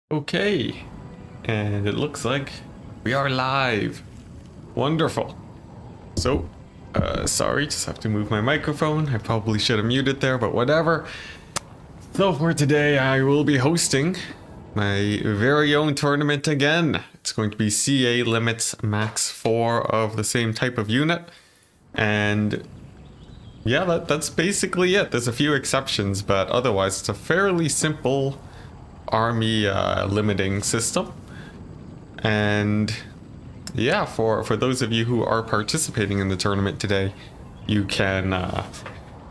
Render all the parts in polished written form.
Okay, and it looks like we are live. Wonderful. So, sorry, just have to move my microphone. I probably should have muted there, but whatever. So for today, I will be hosting my very own tournament again. It's going to be CA limits max 4 of the same type of unit. And yeah, that's basically it. There's a few exceptions, but otherwise it's a fairly simple army limiting system. And yeah, for those of you who are participating in the tournament today, you can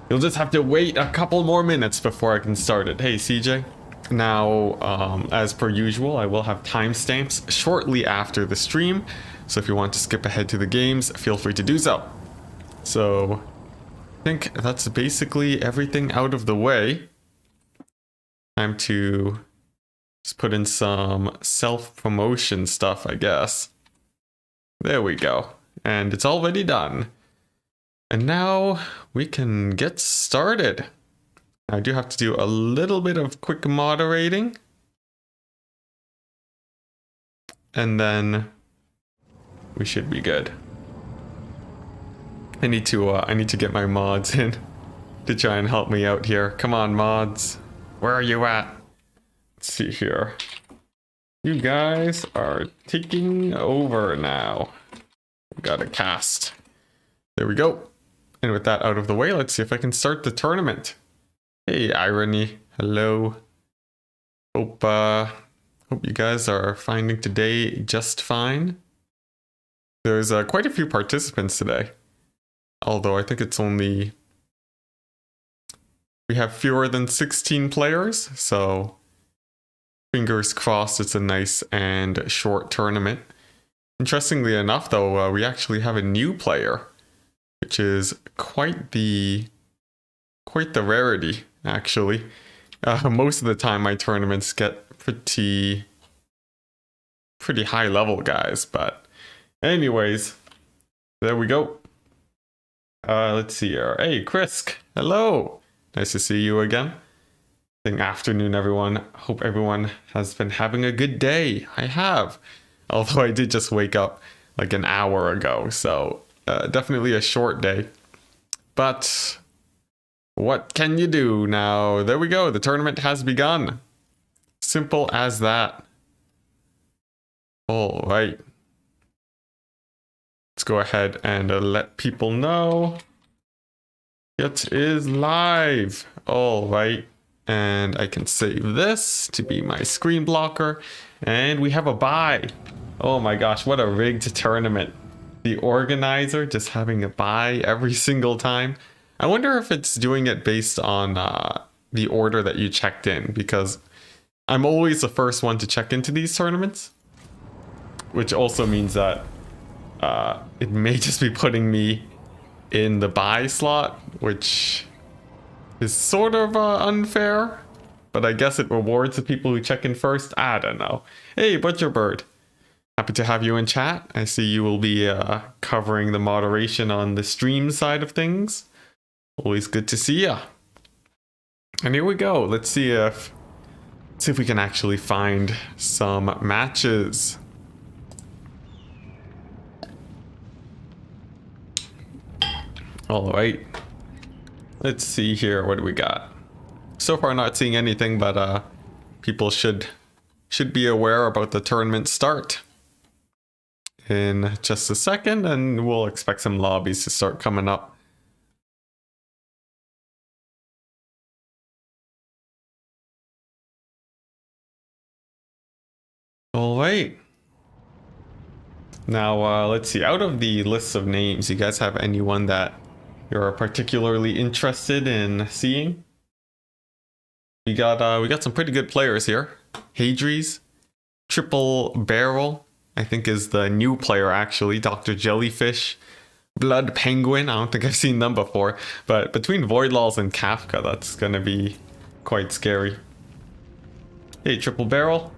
you'll just have to wait a couple more minutes before I can start it. Hey CJ, now as per usual, I will have timestamps shortly after the stream, so if you want to skip ahead to the games, feel free to do so. So I think that's basically everything out of the way. Time to just put in some self-promotion stuff, I guess. There we go. And it's already done. And now we can get started. I do have to do a little bit of quick moderating. And then we should be good. I need to get my mods in to try and help me out here. Come on, mods. Where are you at? Let's see here. You guys are taking over now. We got a cast. There we go. And with that out of the way, let's see if I can start the tournament. Hey, Irony. Hello. Hope you guys are finding today just fine. There's quite a few participants today. Although I think it's only... we have fewer than 16 players, so... fingers crossed it's a nice and short tournament. Interestingly enough, though, we actually have a new player, which is quite the rarity, actually. Most of the time, my tournaments get pretty high level guys, but anyways, there we go. Let's see here. Hey, Krisk, hello. Nice to see you again. Afternoon, everyone. Hope everyone has been having a good day. I have, although I did just wake up like an hour ago, so definitely a short day. But what can you do now? There we go. The tournament has begun. Simple as that. All right. Let's go ahead and let people know it is live. All right. And I can save this to be my screen blocker. And we have a bye. Oh my gosh, what a rigged tournament. The organizer just having a bye every single time. I wonder if it's doing it based on the order that you checked in, because I'm always the first one to check into these tournaments. Which also means that it may just be putting me in the bye slot, which... is sort of unfair, but I guess it rewards the people who check in first. I don't know. Hey, Butcher Bird. Happy to have you in chat. I see you will be covering the moderation on the stream side of things. Always good to see ya. And here we go. Let's see if we can actually find some matches. All right. Let's see here, what do we got? So far not seeing anything, but people should be aware about the tournament start in just a second, and we'll expect some lobbies to start coming up. All right. Now, let's see, out of the list of names, you guys have anyone that you're particularly interested in seeing? We got some pretty good players here. Hadries, Triple Barrel, I think is the new player actually. Dr. Jellyfish, Blood Penguin, I don't think I've seen them before. But between Voidlaws and Kafka, that's gonna be quite scary. Hey, Triple Barrel.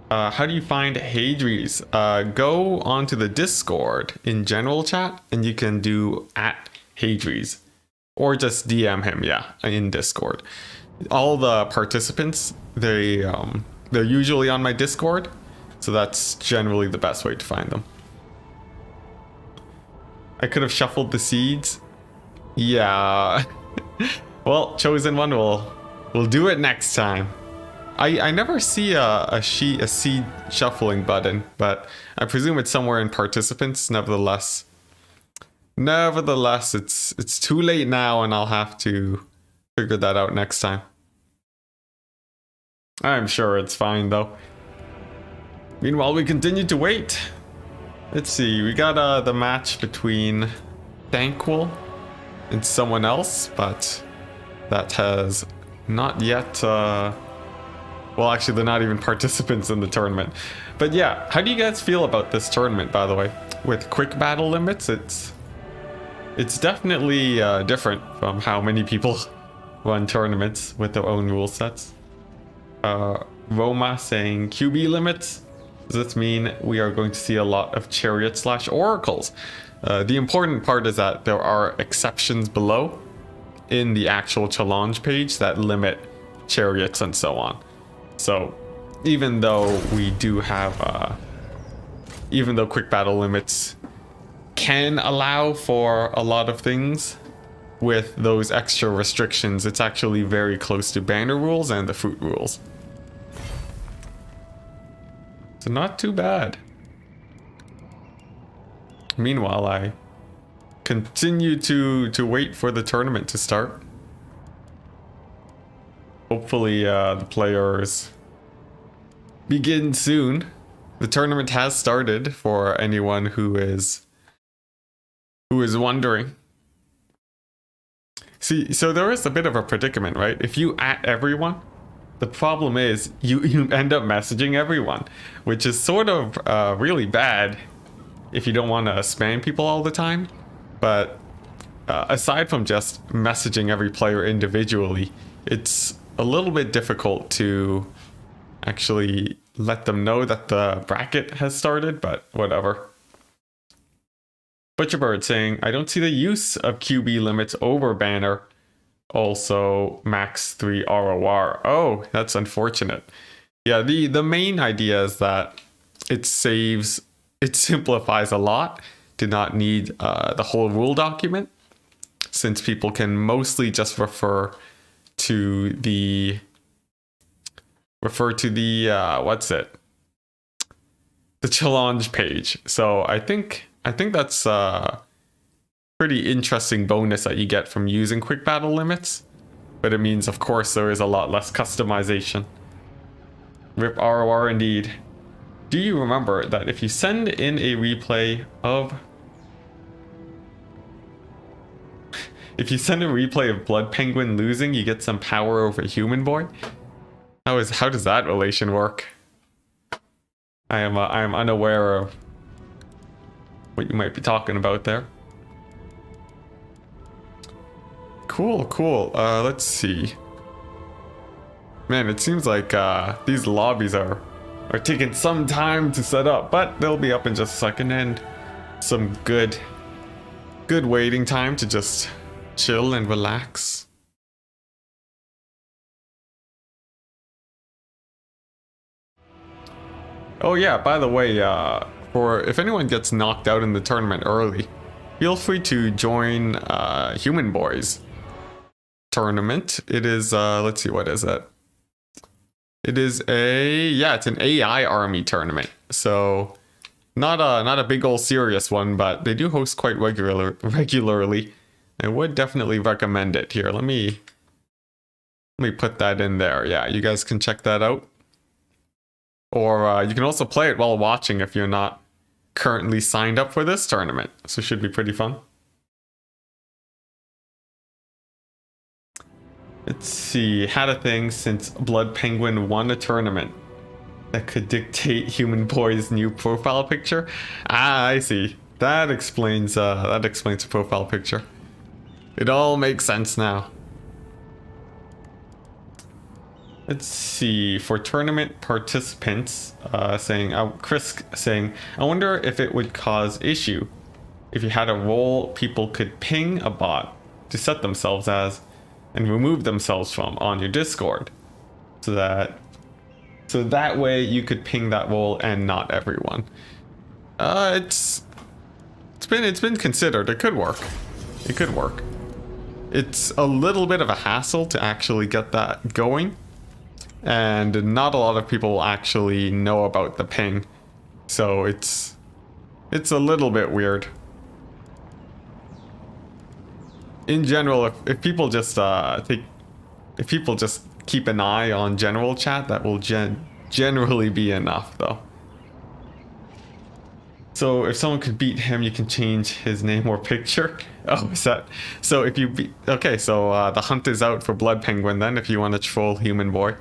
How do you find Hadries? Go onto the Discord in general chat, and you can do @Hadries, or just DM him, yeah, in Discord. All the participants, they They're usually on my Discord, so that's generally the best way to find them. I could have shuffled the seeds. Yeah. Well, chosen one, we'll do it next time. I never see a seed shuffling button, but I presume it's somewhere in participants. Nevertheless, it's too late now, and I'll have to figure that out next time. I'm sure it's fine though. Meanwhile, we continue to wait. Let's see, we got the match between Thankful and someone else, but that has not yet, well, actually, they're not even participants in the tournament. But yeah, how do you guys feel about this tournament, by the way? With quick battle limits, it's definitely different from how many people run tournaments with their own rule sets. Roma saying QB limits. Does this mean we are going to see a lot of chariot/oracles? The important part is that there are exceptions below in the actual challenge page that limit chariots and so on. So even though we do have, even though quick battle limits can allow for a lot of things with those extra restrictions, it's actually very close to banner rules and the fruit rules. So not too bad. Meanwhile, I continue to wait for the tournament to start. Hopefully the players begin soon. The tournament has started for anyone who is wondering. See, so there is a bit of a predicament, right? If you at everyone, the problem is you end up messaging everyone, which is sort of really bad if you don't want to spam people all the time. But aside from just messaging every player individually, it's a little bit difficult to actually let them know that the bracket has started, but whatever. Butcherbird saying, I don't see the use of QB limits over banner. Also, max 3 ROR. Oh, that's unfortunate. Yeah, the main idea is that it simplifies a lot to not need the whole rule document, since people can mostly just refer to the the challenge page. So I think that's a pretty interesting bonus that you get from using quick battle limits, but it means, of course, there is a lot less customization. Rip ROR indeed. Do you remember that if you send in a replay of Blood Penguin losing, you get some power over Human Boy? How does that relation work? I am unaware of what you might be talking about there. Cool. Let's see. Man, it seems like these lobbies are taking some time to set up, but they'll be up in just a second, and some good waiting time to just chill and relax. Oh yeah, by the way, for if anyone gets knocked out in the tournament early, feel free to join Human Boy's tournament. It is let's see, what is it? It is it's an AI army tournament. So not a big old serious one, but they do host quite regularly. I would definitely recommend it. Here, let me put that in there. Yeah, you guys can check that out. Or you can also play it while watching if you're not currently signed up for this tournament. So it should be pretty fun. Let's see, had a thing since Blood Penguin won a tournament that could dictate Human Boy's new profile picture. Ah, I see. That explains the profile picture. It all makes sense now. Let's see, for tournament participants, Chris saying, I wonder if it would cause issue if you had a role people could ping a bot to set themselves as and remove themselves from on your Discord, so that So that way you could ping that wall and not everyone. It's been considered. It could work. It could work. It's a little bit of a hassle to actually get that going, and not a lot of people actually know about the ping, so it's a little bit weird. In general, if people just keep an eye on general chat, that will generally be enough, though. So if someone could beat him, you can change his name or picture. Oh, is that... So if you beat... Okay, so the hunt is out for Blood Penguin then, if you want to troll Human Boy.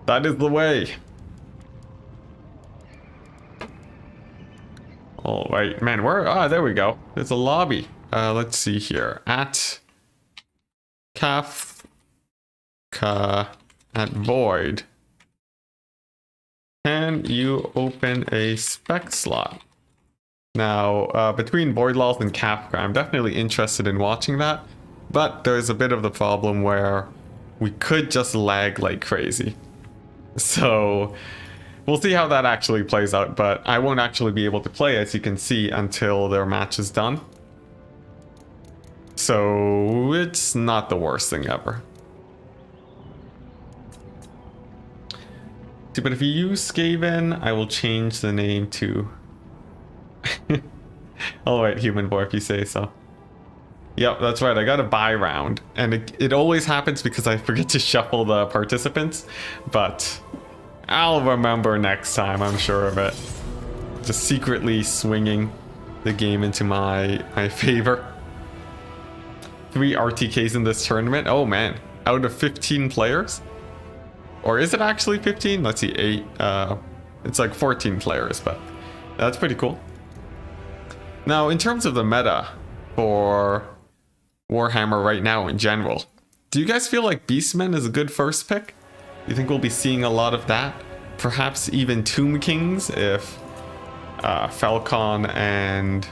That is the way. Alright, man, where... Ah, there we go. There's a lobby. Let's see here. At... Kafka... At Void. Can you open a spec slot? Now, between Void Laws and Kafka, I'm definitely interested in watching that, but there's a bit of the problem where we could just lag like crazy. So, we'll see how that actually plays out, but I won't actually be able to play, as you can see, until their match is done. So, it's not the worst thing ever. See, but if you use Skaven, I will change the name to... Alright, Human Boy, if you say so. Yep, that's right, I got a buy round. And it always happens because I forget to shuffle the participants. But I'll remember next time, I'm sure of it. Just secretly swinging the game into my favor. 3 RTKs in this tournament. Oh man, out of 15 players? Or is it actually 15? Let's see, 8. It's like 14 players, but that's pretty cool. Now, in terms of the meta for Warhammer right now in general, do you guys feel like Beastmen is a good first pick? You think we'll be seeing a lot of that? Perhaps even Tomb Kings if Falcon and...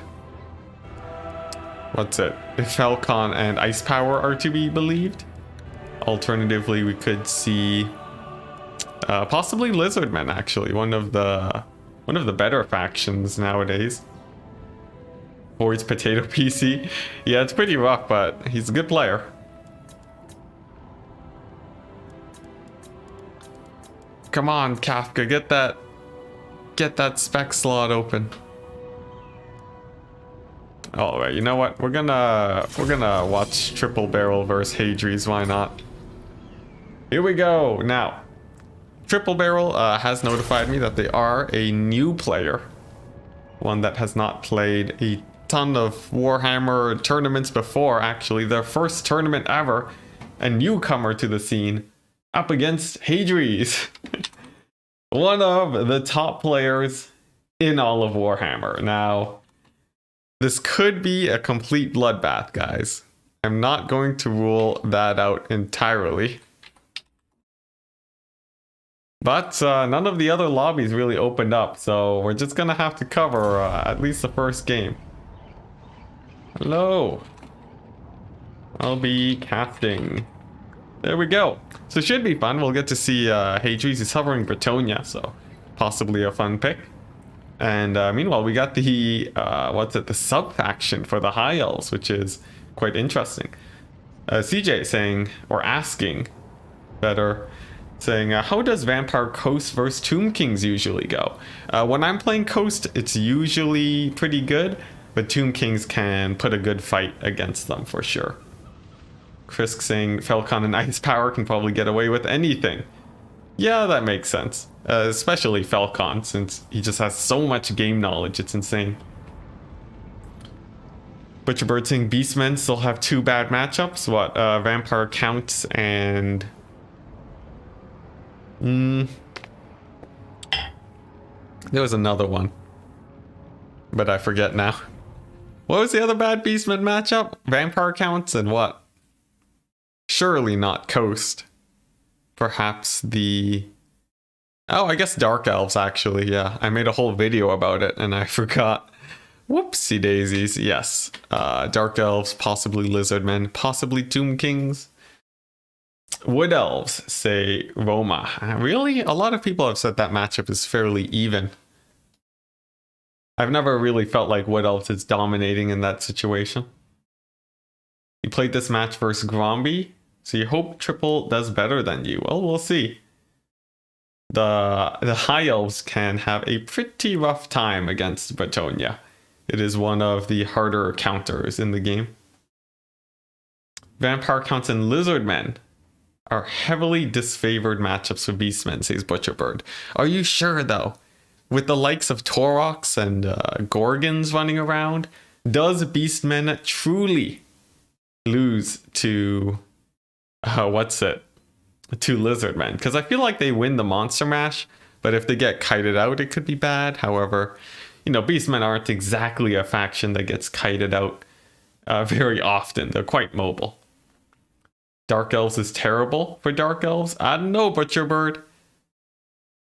What's it? If Falcon and Ice Power are to be believed? Alternatively, we could see... possibly Lizardmen, actually, one of the better factions nowadays. Void's Potato PC. Yeah, it's pretty rough, but he's a good player. Come on, Kafka, get that spec slot open. All right, you know what? We're gonna watch Triple Barrel versus Hadries. Why not? Here we go now. Triple Barrel has notified me that they are a new player. One that has not played a ton of Warhammer tournaments before, actually. Their first tournament ever. A newcomer to the scene. Up against Hadries. One of the top players in all of Warhammer. Now, this could be a complete bloodbath, guys. I'm not going to rule that out entirely. But none of the other lobbies really opened up, so we're just gonna have to cover at least the first game. Hello. I'll be casting. There we go. So it should be fun. We'll get to see Hadries is hovering Bretonia, so possibly a fun pick. And meanwhile, we got the the sub-faction for the High Elves, which is quite interesting. CJ saying, or asking, better, saying, how does Vampire Coast versus Tomb Kings usually go? When I'm playing Coast, it's usually pretty good, but Tomb Kings can put a good fight against them for sure. Chris saying Falcon and Ice Power can probably get away with anything. Yeah, that makes sense. Especially Falcon, since he just has so much game knowledge, it's insane. Butcherbird saying Beastmen still have 2 bad matchups. What? Vampire Counts and... There was another one, but I forget now. What was the other bad Beastman matchup? Vampire Counts and what? Surely not Coast. Perhaps the... Oh, I guess Dark Elves, actually, yeah. I made a whole video about it and I forgot. Whoopsie daisies, yes. Dark Elves, possibly Lizardmen, possibly Tomb Kings. Wood Elves say Roma. Really? A lot of people have said that matchup is fairly even. I've never really felt like Wood Elves is dominating in that situation. You played this match versus Gromby, so you hope Triple does better than you. Well, we'll see. The High Elves can have a pretty rough time against Bretonia. It is one of the harder counters in the game. Vampire Counts and Lizardmen are heavily disfavored matchups for Beastmen, says Butcherbird. Are you sure, though? With the likes of Taurox and Gorgons running around, does Beastmen truly lose to... to Lizardmen? Because I feel like they win the Monster Mash, but if they get kited out, it could be bad. However, you know, Beastmen aren't exactly a faction that gets kited out very often. They're quite mobile. Dark Elves is terrible for Dark Elves? I don't know, Butcherbird.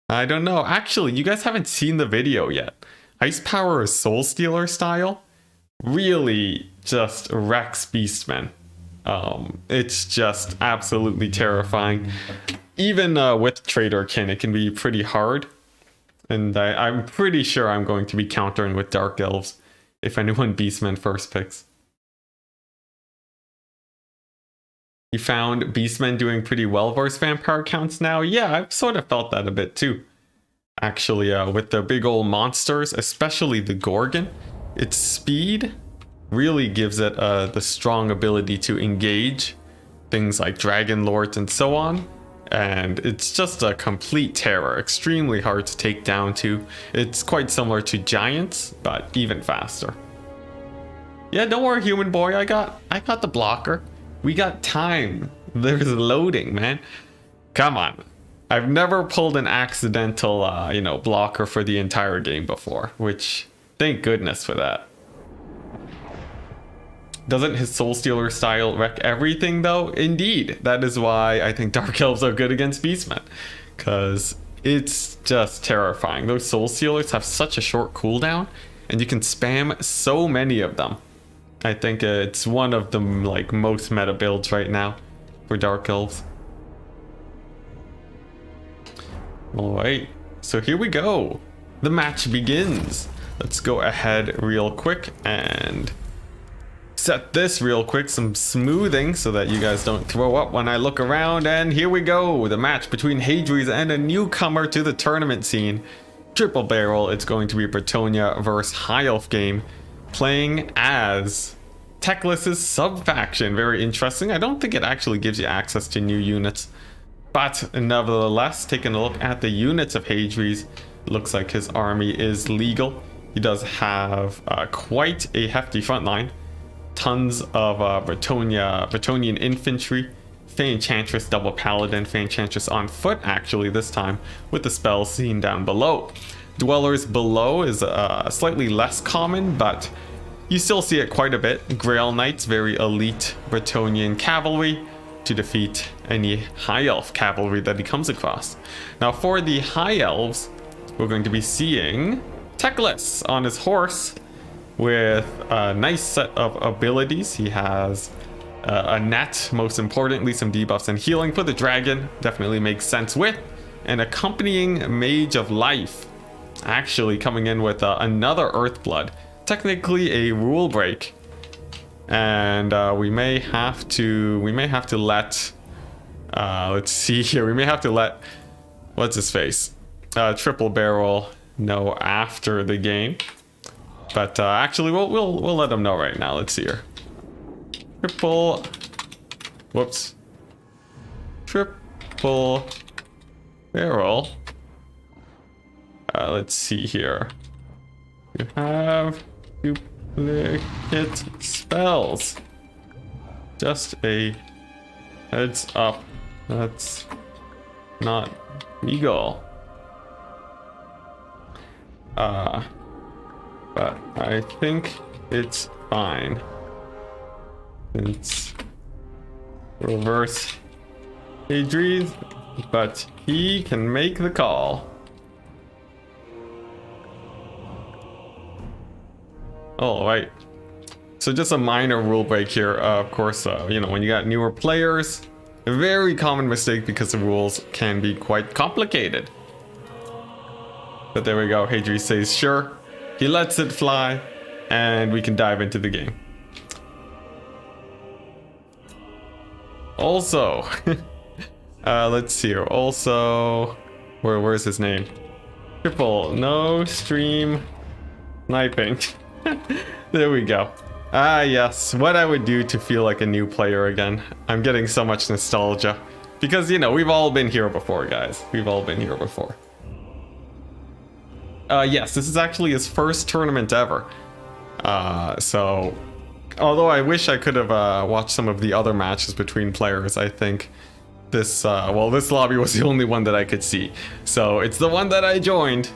I don't know. Actually, you guys haven't seen the video yet. Ice Power is Soul Stealer style really just wrecks Beastmen. It's just absolutely terrifying. Even with Traderkin, it can be pretty hard. And I'm pretty sure I'm going to be countering with Dark Elves if anyone Beastmen first picks. You found Beastmen doing pretty well versus Vampire Counts now? Yeah, I've sort of felt that a bit too. Actually, with the big old monsters, especially the Gorgon, its speed really gives it the strong ability to engage things like Dragon Lords and so on. And it's just a complete terror, extremely hard to take down too. It's quite similar to Giants, but even faster. Yeah, don't worry, human boy, I got the blocker. We got time. There's loading, man. Come on. I've never pulled an accidental, blocker for the entire game before, which, thank goodness for that. Doesn't his Soul Stealer style wreck everything, though? Indeed. That is why I think Dark Elves are good against Beastmen, because it's just terrifying. Those Soul Stealers have such a short cooldown, and you can spam so many of them. I think it's one of the most meta builds right now for Dark Elves. Alright, so here we go. The match begins. Let's go ahead real quick and set this real quick, some smoothing so that you guys don't throw up when I look around. And here we go, the match between Hadries and a newcomer to the tournament scene. Triple barrel, it's going to be Bretonia versus High Elf game, playing as Teclis's sub-faction. Very interesting. I don't think it actually gives you access to new units, but nevertheless, taking a look at the units of Hadries, looks like his army is legal. He does have quite a hefty front line. Tons of Bretonian infantry, Fey Enchantress, double paladin, Fey Enchantress on foot actually this time, with the spells seen down below. Dwellers below is slightly less common, but you still see it quite a bit. Grail Knights, very elite Bretonian cavalry to defeat any High Elf cavalry that he comes across. Now for the High Elves, we're going to be seeing Teclis on his horse with a nice set of abilities. He has a net, most importantly some debuffs and healing for the dragon, definitely makes sense with, an accompanying Mage of Life, actually coming in with another Earthblood, technically a rule break, and we may have to let let's see here, we may have to let what's his face, Triple Barrel know after the game. But actually, we'll let them know right now. Let's see here. Triple barrel. Let's see here. You have duplicate spells. Just a heads up. That's not legal. But I think it's fine. It's reverse Hadries, but he can make the call. All right. So just a minor rule break here. Of course, when you got newer players, A very common mistake because the rules can be quite complicated. But there we go. Hadri says sure. He lets it fly, and we can dive into the game. Also, let's see here. Also, where's his name? Triple, no stream sniping. There we go. Ah, yes, what I would do to feel like a new player again. I'm getting so much nostalgia. Because, you know, we've all been here before, guys. We've all been here before. Yes, this is actually his first tournament ever. So, although I wish I could have watched some of the other matches between players, I think this, well, this lobby was the only one that I could see. So, it's the one that I joined.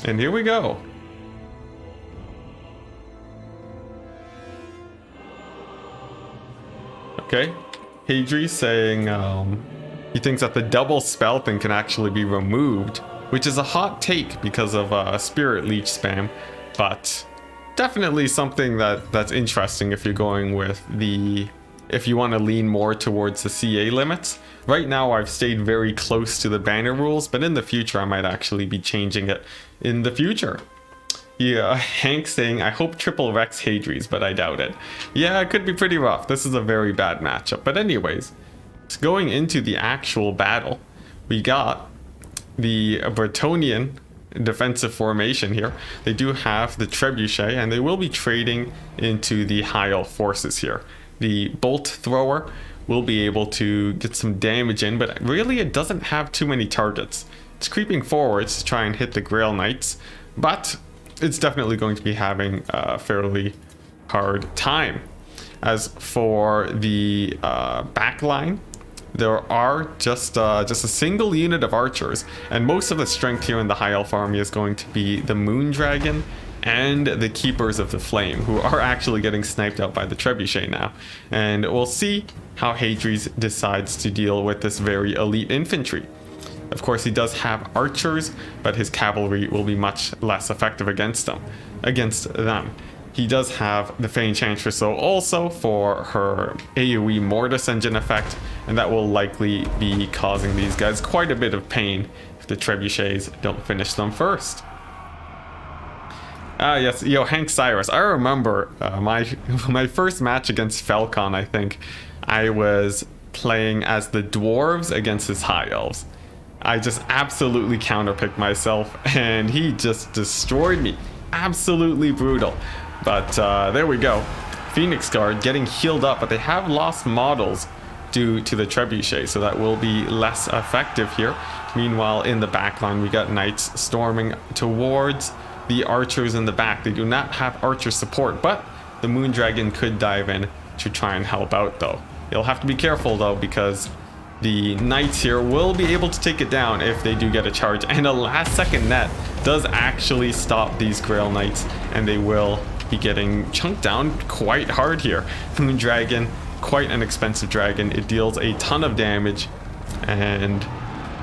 And here we go. Okay, Hadri saying he thinks that the double spell thing can actually be removed, which is a hot take because of Spirit Leech spam, but definitely something that's interesting if you're going with if you want to lean more towards the CA limits. Right now I've stayed very close to the banner rules, but in the future I might actually be changing it in the future. Yeah, Hank saying, I hope triple Rex Hadri's, but I doubt it. Yeah, it could be pretty rough. This is a very bad matchup. But anyways, going into the actual battle, we got the Bretonian defensive formation here. They do have the Trebuchet, and they will be trading into the High Elf forces here. The Bolt Thrower will be able to get some damage in, but really it doesn't have too many targets. It's creeping forwards to try and hit the Grail Knights, but it's definitely going to be having a fairly hard time. As for the back line, there are just a single unit of archers, and most of the strength here in the High Elf army is going to be the Moon Dragon and the Keepers of the Flame, who are actually getting sniped out by the Trebuchet now. And we'll see how Hadri decides to deal with this very elite infantry. Of course, he does have archers, but his cavalry will be much less effective against them. He does have the Fey Enchantress also for her AoE Mortis Engine effect, and that will likely be causing these guys quite a bit of pain if the Trebuchets don't finish them first. Yes, yo, Hank Cyrus. I remember my first match against Falcon, I think. I was playing as the Dwarves against his High Elves. I just absolutely counterpicked myself, and he just destroyed me. Absolutely brutal. But there we go. Phoenix Guard getting healed up, but they have lost models due to the Trebuchet, so that will be less effective here. Meanwhile, in the backline, we got Knights storming towards the archers in the back. They do not have archer support, but the Moon Dragon could dive in to try and help out, though. You'll have to be careful, though, because the Knights here will be able to take it down if they do get a charge, and a last second net does actually stop these Grail Knights, and they will be getting chunked down quite hard here. Moon Dragon, quite an expensive dragon. It deals a ton of damage, and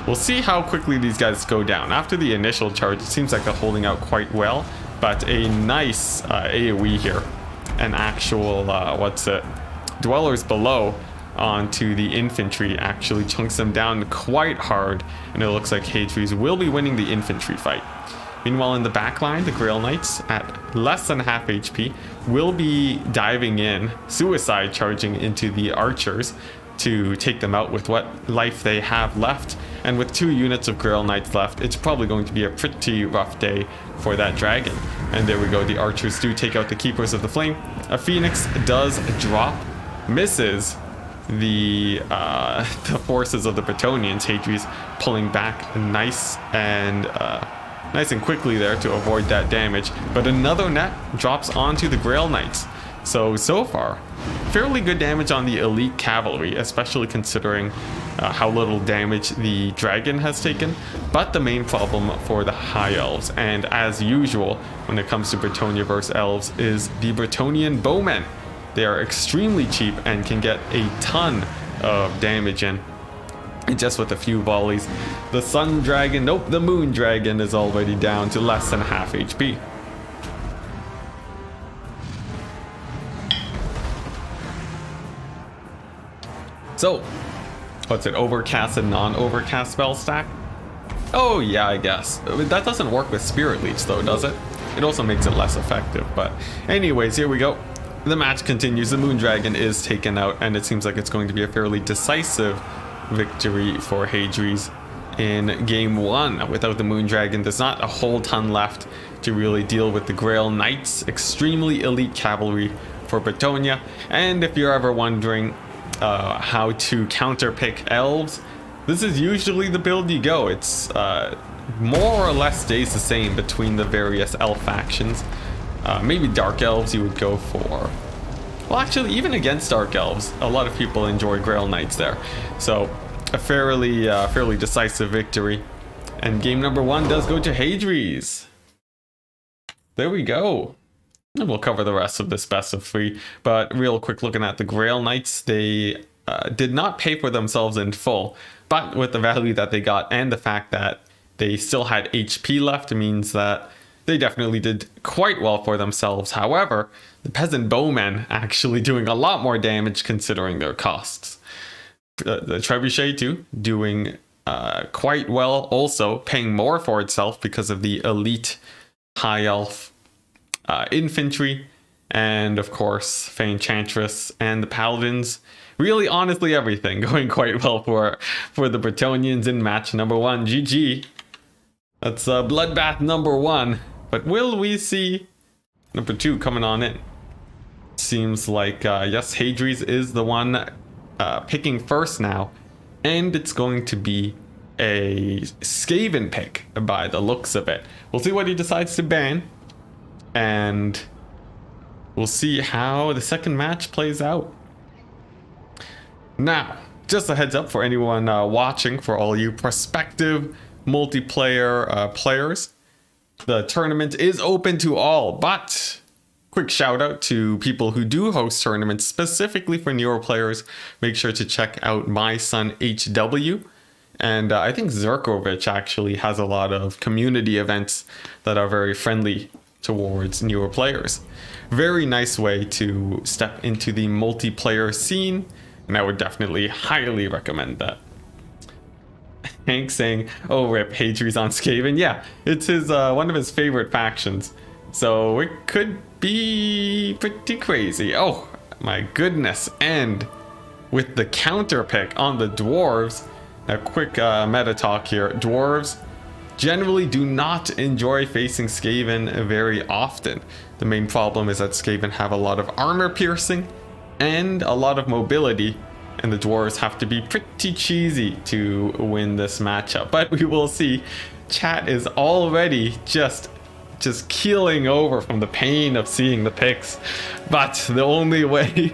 we'll see how quickly these guys go down. After the initial charge, it seems like they're holding out quite well, but a nice AoE here. An actual, Dwellers Below onto the infantry actually chunks them down quite hard, and it looks like Hadri will be winning the infantry fight. Meanwhile, in the backline, the Grail Knights at less than half HP will be diving in, suicide charging into the archers to take them out with what life they have left. And with 2 units of Grail Knights left, it's probably going to be a pretty rough day for that dragon. And there we go, the archers do take out the Keepers of the Flame. A Phoenix does drop, misses the forces of the Bretonians. Hadri's pulling back nice and quickly there to avoid that damage, but another net drops onto the Grail Knights. So far, fairly good damage on the elite cavalry, especially considering how little damage the dragon has taken. But the main problem for the High Elves, and as usual when it comes to Bretonia versus Elves, is the Bretonian bowmen. They are extremely cheap and can get a ton of damage in just with a few volleys. The Sun Dragon, nope, the Moon Dragon is already down to less than half HP. So, what's it, overcast and non-overcast spell stack? Oh yeah, I guess. That doesn't work with Spirit Leech though, does it? It also makes it less effective, but anyways, here we go. The match continues, the Moondragon is taken out, and it seems like it's going to be a fairly decisive victory for Hadri's in game 1. Without the Moondragon, there's not a whole ton left to really deal with the Grail Knights, extremely elite cavalry for Bretonia. And if you're ever wondering how to counterpick elves, this is usually the build you go. It's more or less stays the same between the various elf factions. Maybe Dark Elves you would go for. Well, actually, even against Dark Elves, a lot of people enjoy Grail Knights there. So, a fairly decisive victory. And game number 1 does go to Hadri's. There we go. And we'll cover the rest of this best of 3. But real quick, looking at the Grail Knights, they did not pay for themselves in full. But with the value that they got and the fact that they still had HP left, means that they definitely did quite well for themselves. However, the Peasant Bowmen actually doing a lot more damage considering their costs. The Trebuchet too, doing quite well, also paying more for itself because of the elite High Elf infantry, and of course Enchantress and the Paladins. Really, honestly, everything going quite well for the Bretonians in match number 1. GG. That's bloodbath number 1. But will we see number 2 coming on in? Seems like, yes, Hadri's is the one picking first now. And it's going to be a Skaven pick by the looks of it. We'll see what he decides to ban. And we'll see how the second match plays out. Now, just a heads up for anyone watching, for all you prospective multiplayer players. The tournament is open to all, but quick shout out to people who do host tournaments specifically for newer players. Make sure to check out My Son HW. And I think Zerkovich actually has a lot of community events that are very friendly towards newer players. Very nice way to step into the multiplayer scene, and I would definitely highly recommend that. Hank saying, "Oh, rip, Hadri's on Skaven." Yeah, it's his one of his favorite factions, so it could be pretty crazy. Oh my goodness! And with the counter pick on the dwarves, a quick meta talk here. Dwarves generally do not enjoy facing Skaven very often. The main problem is that Skaven have a lot of armor piercing and a lot of mobility, and the dwarves have to be pretty cheesy to win this matchup. But we will see. Chat is already just keeling over from the pain of seeing the picks. But the only way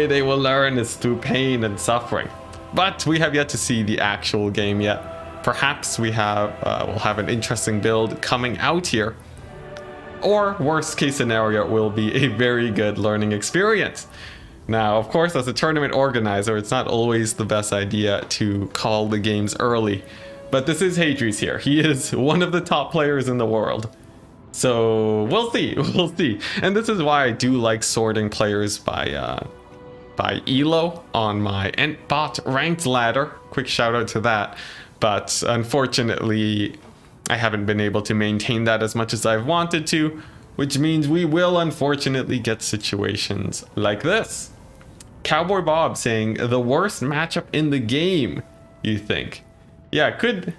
they will learn is through pain and suffering. But we have yet to see the actual game yet. Perhaps we'll have an interesting build coming out here. Or worst case scenario, it will be a very good learning experience. Now, of course, as a tournament organizer, it's not always the best idea to call the games early. But this is Hadri's here. He is one of the top players in the world. So we'll see. We'll see. And this is why I do like sorting players by elo on my Entbot ranked ladder. Quick shout out to that. But unfortunately, I haven't been able to maintain that as much as I've wanted to, which means we will unfortunately get situations like this. Cowboy Bob saying, the worst matchup in the game, you think? Yeah, could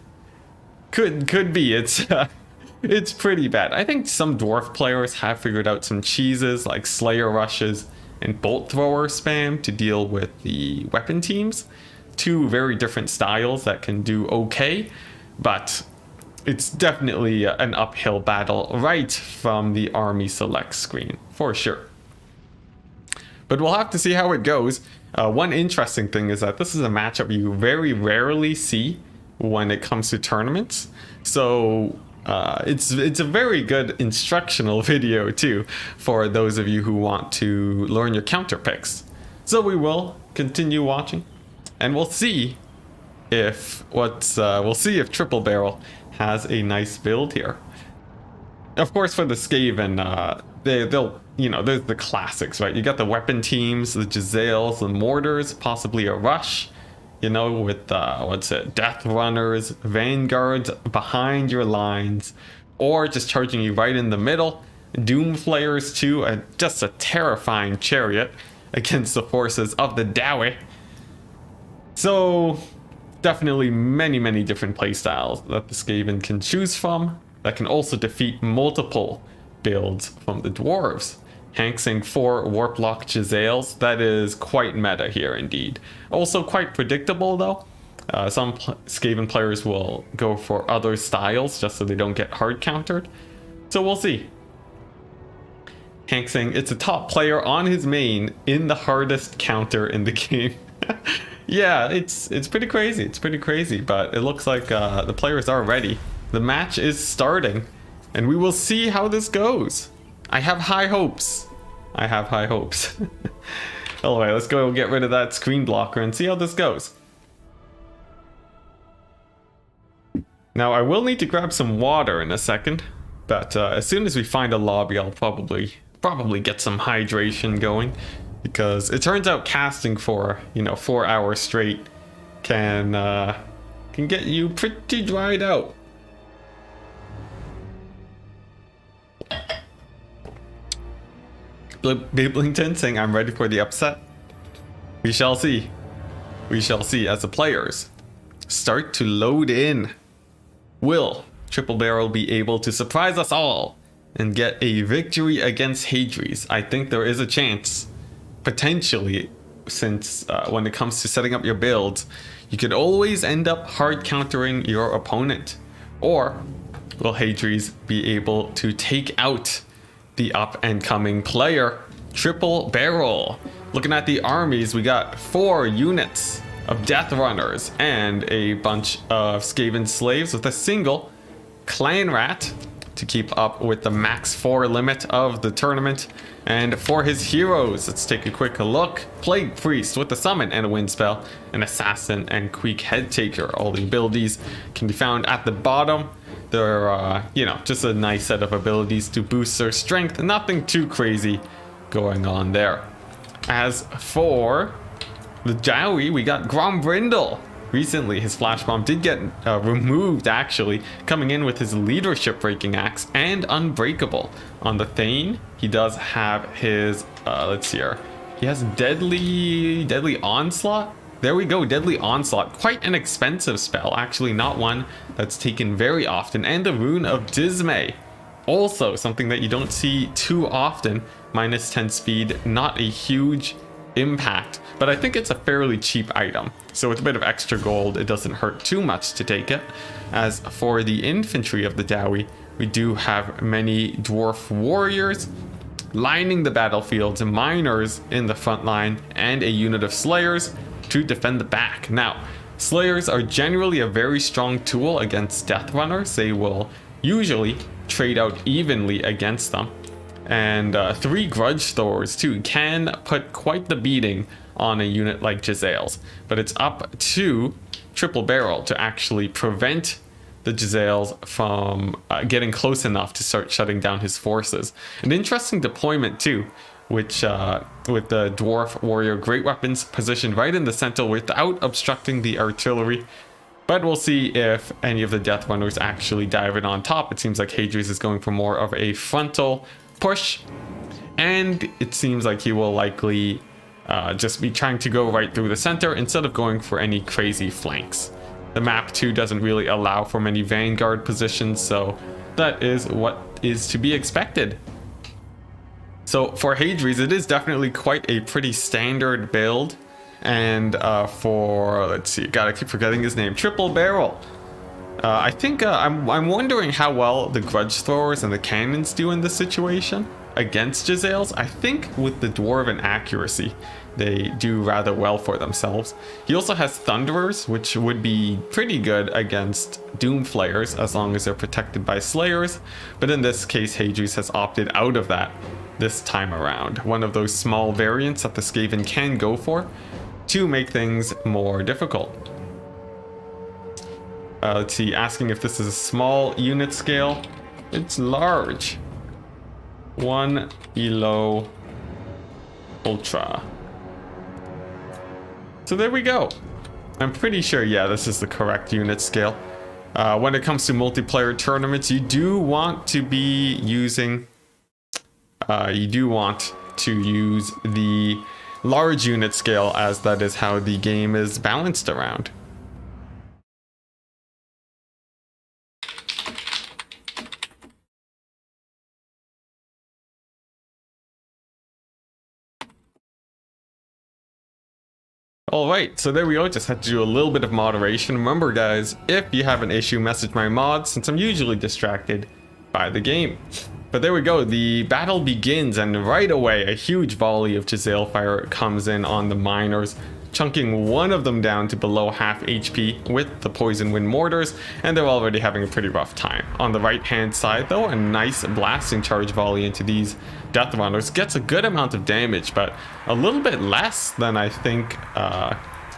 be. It's pretty bad. I think some dwarf players have figured out some cheeses like Slayer Rushes and Bolt Thrower spam to deal with the weapon teams. Two very different styles that can do okay, but it's definitely an uphill battle right from the army select screen, for sure. But we'll have to see how it goes. One interesting thing is that this is a matchup you very rarely see when it comes to tournaments. So it's a very good instructional video too for those of you who want to learn your counter picks. So we will continue watching, and we'll see if Triple Barrel has a nice build here. Of course, for the Skaven, they'll you know, there's the classics, right? You got the weapon teams, the Giselles, the mortars, possibly a rush, you know, with, Death Runners, Vanguards behind your lines, or just charging you right in the middle. Doom Flayers too, just a terrifying chariot against the forces of the Dowie. So, definitely many different playstyles that the Skaven can choose from that can also defeat multiple builds from the dwarves. Hanksing 4 Warplock Giselles, that is quite meta here indeed. Also quite predictable though. Some Skaven players will go for other styles just so they don't get hard countered. So we'll see. Hanksing, it's a top player on his main in the hardest counter in the game. Yeah, it's pretty crazy. It's pretty crazy, but it looks like the players are ready. The match is starting, and we will see how this goes. I have high hopes. I have high hopes. Anyway, let's go get rid of that screen blocker and see how this goes. Now, I will need to grab some water in a second, but as soon as we find a lobby, I'll probably get some hydration going, because it turns out casting for, 4 hours straight can get you pretty dried out. Biblington saying, I'm ready for the upset. We shall see. We shall see as the players start to load in. Will Triple Barrel be able to surprise us all and get a victory against Hadri's? I think there is a chance, potentially, since when it comes to setting up your builds, you could always end up hard countering your opponent. Or will Hadri's be able to take out the up and coming player, Triple Barrel? Looking at the armies, we got 4 units of Death Runners and a bunch of Skaven slaves with a single Clan Rat to keep up with the max 4 limit of the tournament. And for his heroes, let's take a quick look. Plague Priest with a summon and a wind spell, an assassin and Queek Head Taker. All the abilities can be found at the bottom. They're, just a nice set of abilities to boost their strength. Nothing too crazy going on there. As for the Dowie, we got Grombrindle. Recently, his flash bomb did get removed, actually, coming in with his leadership breaking axe and unbreakable. On the Thane, he does have his, let's see here. He has deadly onslaught. There we go, deadly onslaught. Quite an expensive spell, actually, not one that's taken very often. And the rune of Dismay, also something that you don't see too often. Minus 10 speed, not a huge impact, but I think it's a fairly cheap item, so with a bit of extra gold it doesn't hurt too much to take it. As for the infantry of the Dowie, we do have many dwarf warriors lining the battlefields, miners in the front line, and a unit of slayers to defend the back. Now, slayers are generally a very strong tool against Death Runners. They will usually trade out evenly against them. And 3 grudge throwers too can put quite the beating on a unit like Giselles, but it's up to Triple Barrel to actually prevent the Giselles from getting close enough to start shutting down his forces. An interesting deployment too, which with the dwarf warrior great weapons positioned right in the center without obstructing the artillery. But we'll see if any of the Death Runners actually dive in on top. It seems like Hadri's is going for more of a frontal push, and it seems like he will likely just be trying to go right through the center instead of going for any crazy flanks. The map too doesn't really allow for many vanguard positions, so that is what is to be expected. So for Hadri's, it is definitely quite a pretty standard build. And for, let's see, God, I keep forgetting his name, Triple Barrel. I think I'm wondering how well the grudge throwers and the cannons do in this situation against Giselles. I think with the dwarven accuracy, they do rather well for themselves. He also has Thunderers, which would be pretty good against Doom Flayers as long as they're protected by Slayers. But in this case, Hadri's has opted out of that this time around. One of those small variants that the Skaven can go for to make things more difficult. Let's see, asking if this is a small unit scale. It's large. 1 elo ultra. So there we go. I'm pretty sure, yeah, this is the correct unit scale. When it comes to multiplayer tournaments, you do want to be using, the large unit scale, as that is how the game is balanced around. Alright, so there we go. Just had to do a little bit of moderation. Remember guys, if you have an issue, message my mods, since I'm usually distracted by the game. But there we go, the battle begins, and right away a huge volley of Giselle fire comes in on the miners, chunking one of them down to below half HP with the poison wind mortars, and they're already having a pretty rough time. On the right hand side though, a nice blasting charge volley into these death runners gets a good amount of damage, but a little bit less than I think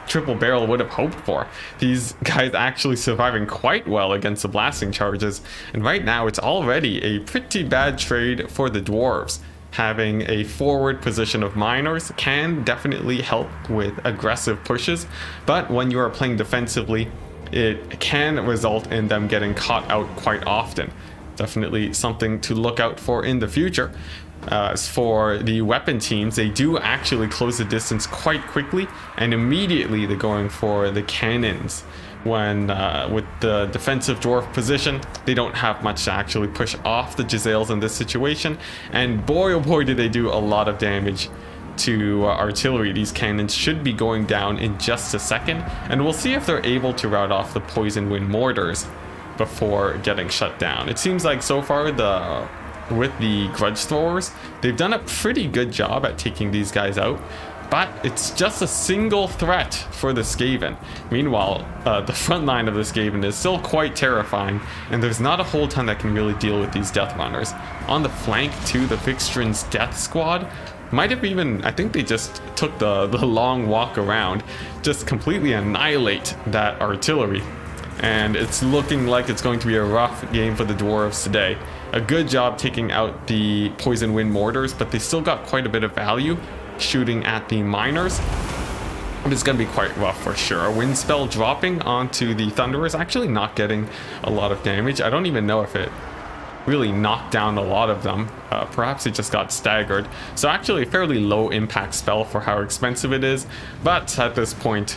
Triple Barrel would have hoped for. These guys actually surviving quite well against the blasting charges, and right now it's already a pretty bad trade for the dwarves. Having a forward position of miners can definitely help with aggressive pushes, but when you are playing defensively, it can result in them getting caught out quite often. Definitely something to look out for in the future. As for the weapon teams, they do actually close the distance quite quickly, and immediately they're going for the cannons. When with the defensive dwarf position, they don't have much to actually push off the Giselles in this situation, and boy oh boy do they do a lot of damage to artillery. These cannons should be going down in just a second, and we'll see if they're able to rout off the poison wind mortars before getting shut down. It seems like so far with the grudge throwers, they've done a pretty good job at taking these guys out, but it's just a single threat for the Skaven. Meanwhile, the front line of the Skaven is still quite terrifying, and there's not a whole ton that can really deal with these death runners. On the flank too, the Vixtrin's death squad might have even, I think they just took the long walk around, just completely annihilate that artillery. And it's looking like it's going to be a rough game for the dwarves today. A good job taking out the poison wind mortars, but they still got quite a bit of value shooting at the miners. But it's going to be quite rough for sure. A wind spell dropping onto the thunderers, actually not getting a lot of damage. I don't even know if it really knocked down a lot of them. Perhaps it just got staggered. So actually a fairly low impact spell for how expensive it is. But at this point,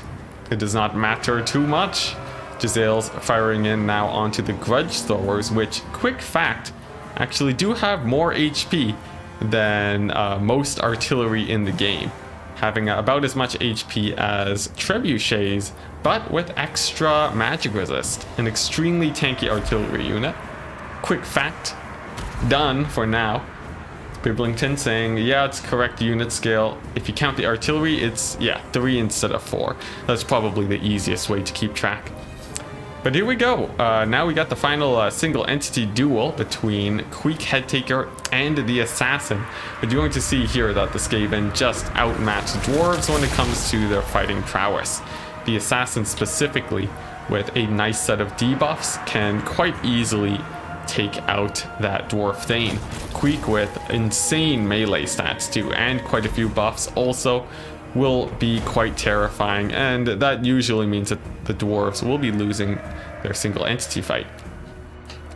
it does not matter too much. Giselle's firing in now onto the grudge throwers, which, quick fact, actually do have more HP than most artillery in the game, having about as much HP as trebuchets, but with extra magic resist. An extremely tanky artillery unit. Quick fact, done for now. Biblington saying, yeah, it's correct unit scale. If you count the artillery, it's, yeah, 3 instead of 4. That's probably the easiest way to keep track. But here we go. Now we got the final single entity duel between Queek Headtaker and the Assassin. But you're going to see here that the Skaven just outmatch dwarves when it comes to their fighting prowess. The Assassin specifically, with a nice set of debuffs, can quite easily take out that dwarf Thane. Queek with insane melee stats too, and quite a few buffs also, will be quite terrifying, and that usually means that the dwarves will be losing their single entity fight.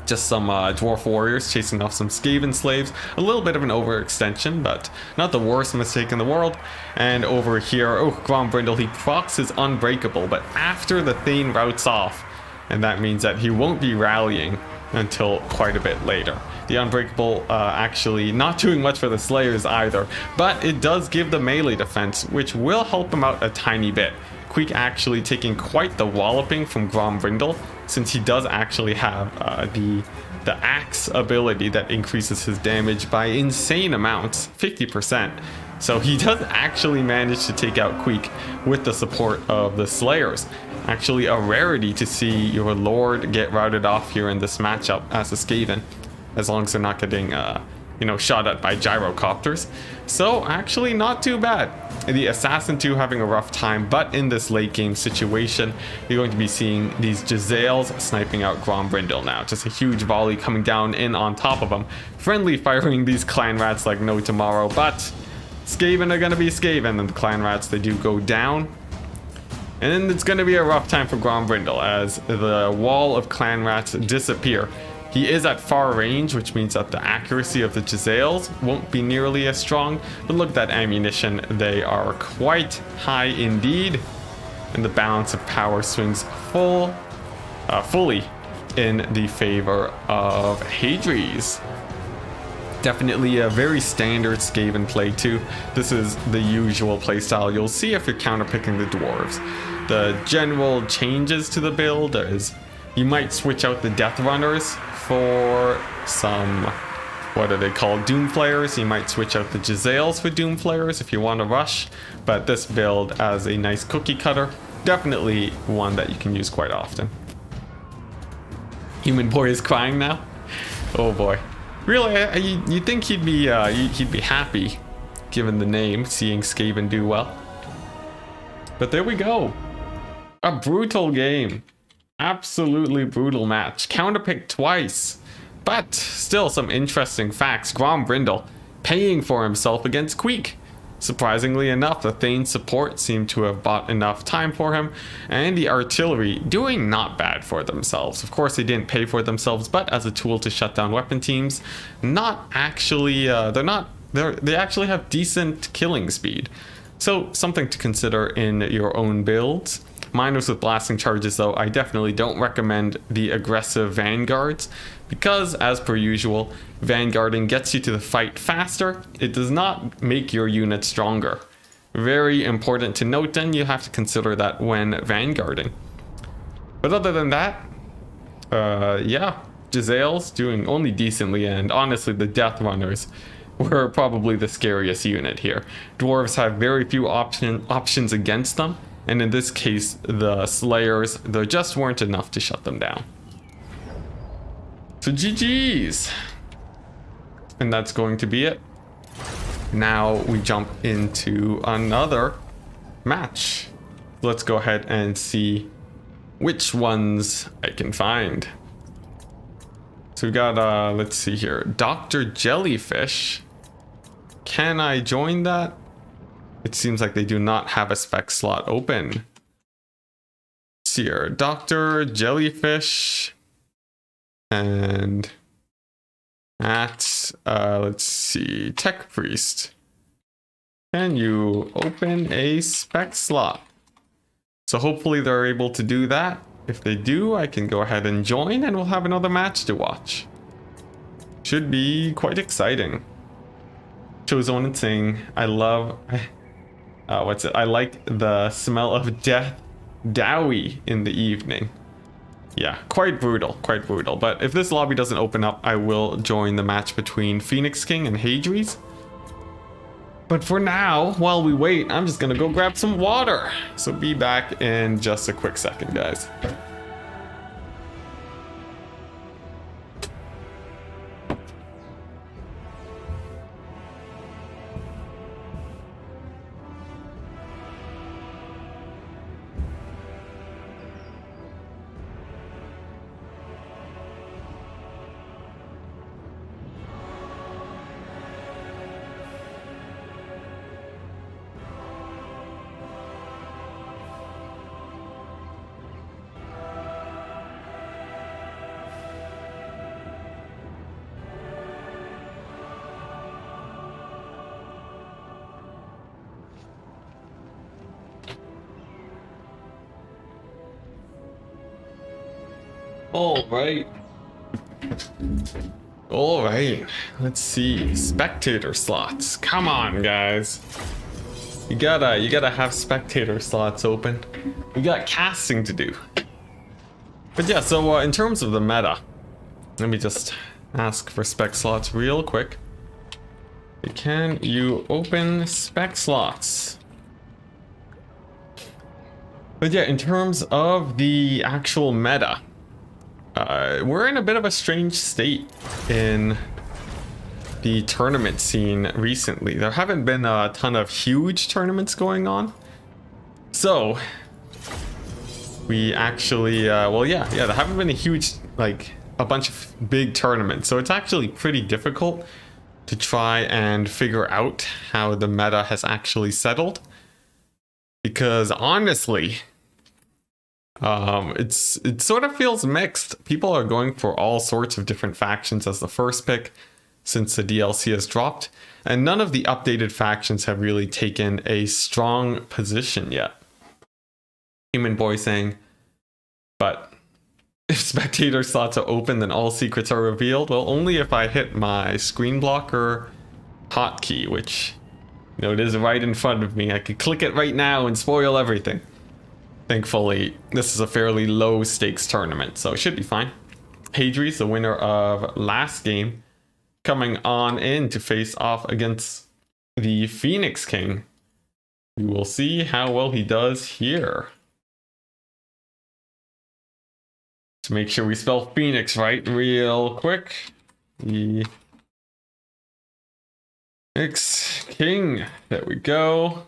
Just some dwarf warriors chasing off some Skaven slaves. A little bit of an overextension, but not the worst mistake in the world. And over here, oh, Grombrindle, he procs his Unbreakable, but after the Thane routs off, and that means that he won't be rallying until quite a bit later. The Unbreakable actually not doing much for the Slayers either, but it does give the melee defense, which will help him out a tiny bit. Queek actually taking quite the walloping from Grombrindle, since he does actually have the axe ability that increases his damage by insane amounts, 50%. So he does actually manage to take out Queek with the support of the Slayers. Actually a rarity to see your Lord get routed off here in this matchup as a Skaven, as long as they're not getting you know, shot at by gyrocopters. So actually not too bad. The Assassin 2 having a rough time, but in this late game situation, you're going to be seeing these Giselles sniping out Grombrindle now. Just a huge volley coming down in on top of them. Friendly firing these clan rats like no tomorrow, but Skaven are going to be Skaven, and the clan rats, they do go down. And it's going to be a rough time for Grombrindle as the wall of clan rats disappear. He is at far range, which means that the accuracy of the Giselles won't be nearly as strong. But look at that ammunition. They are quite high indeed. And the balance of power swings fully in the favor of Hadries. Definitely a very standard Skaven play too. This is the usual playstyle you'll see if you're counterpicking the dwarves. The general changes to the build is you might switch out the Death Runners for some, what are they called, Doom Flayers. You might switch out the Giselles for Doom Flayers if you want to rush. But this build as a nice cookie cutter, definitely one that you can use quite often. Human Boy is crying now. Oh boy. Really, you'd think he'd be happy, given the name, seeing Skaven do well. But there we go. A brutal game. Absolutely brutal match. Counterpicked twice. But still some interesting facts. Grombrindle paying for himself against Queek. Surprisingly enough, the Thane support seemed to have bought enough time for him, and the artillery doing not bad for themselves. Of course, they didn't pay for themselves, but as a tool to shut down weapon teams, not actually, they actually have decent killing speed. So something to consider in your own builds. Miners with blasting charges, though, I definitely don't recommend the aggressive vanguards because, as per usual, vanguarding gets you to the fight faster. It does not make your unit stronger. Very important to note, and you have to consider that when vanguarding. But other than that, yeah, Giselles doing only decently, and honestly, the Death Runners were probably the scariest unit here. Dwarves have very few options against them. And in this case, the Slayers, there just weren't enough to shut them down. So GG's. And that's going to be it. Now we jump into another match. Let's go ahead and see which ones I can find. So we got, let's see here, Dr. Jellyfish. Can I join that? It seems like they do not have a spec slot open. Let's see here, Dr. Jellyfish. And at, let's see, Tech Priest. Can you open a spec slot? So hopefully they're able to do that. If they do, I can go ahead and join and we'll have another match to watch. Should be quite exciting. Chosen and Sing, I love... I like the smell of death dowie in the evening. Yeah, quite brutal, quite brutal. But if this lobby doesn't open up, I will join the match between Phoenix King and Hadries. But for now, while we wait, I'm just gonna go grab some water. So be back in just a quick second, guys. All right, let's see, spectator slots. Come on, guys, you gotta have spectator slots open. We got casting to do. But yeah, so in terms of the meta, let me just ask for spec slots real quick. Can you open spec slots? But yeah, in terms of the actual meta, we're in a bit of a strange state in the tournament scene recently. There haven't been a ton of huge tournaments going on. So we actually, well, yeah, there haven't been a huge, like a bunch of big tournaments. So it's actually pretty difficult to try and figure out how the meta has actually settled. Because honestly, it sort of feels mixed. People are going for all sorts of different factions as the first pick since the DLC has dropped, and none of the updated factions have really taken a strong position yet. Human Boy saying, but if spectator slots are open, then all secrets are revealed. Well, only if I hit my screen blocker hotkey, which, you know, it is right in front of me. I could click it right now and spoil everything. Thankfully, this is a fairly low stakes tournament, so it should be fine. Hadri's, the winner of last game, coming on in to face off against the Phoenix King. We will see how well he does here. To make sure we spell Phoenix right real quick. The Phoenix King. There we go.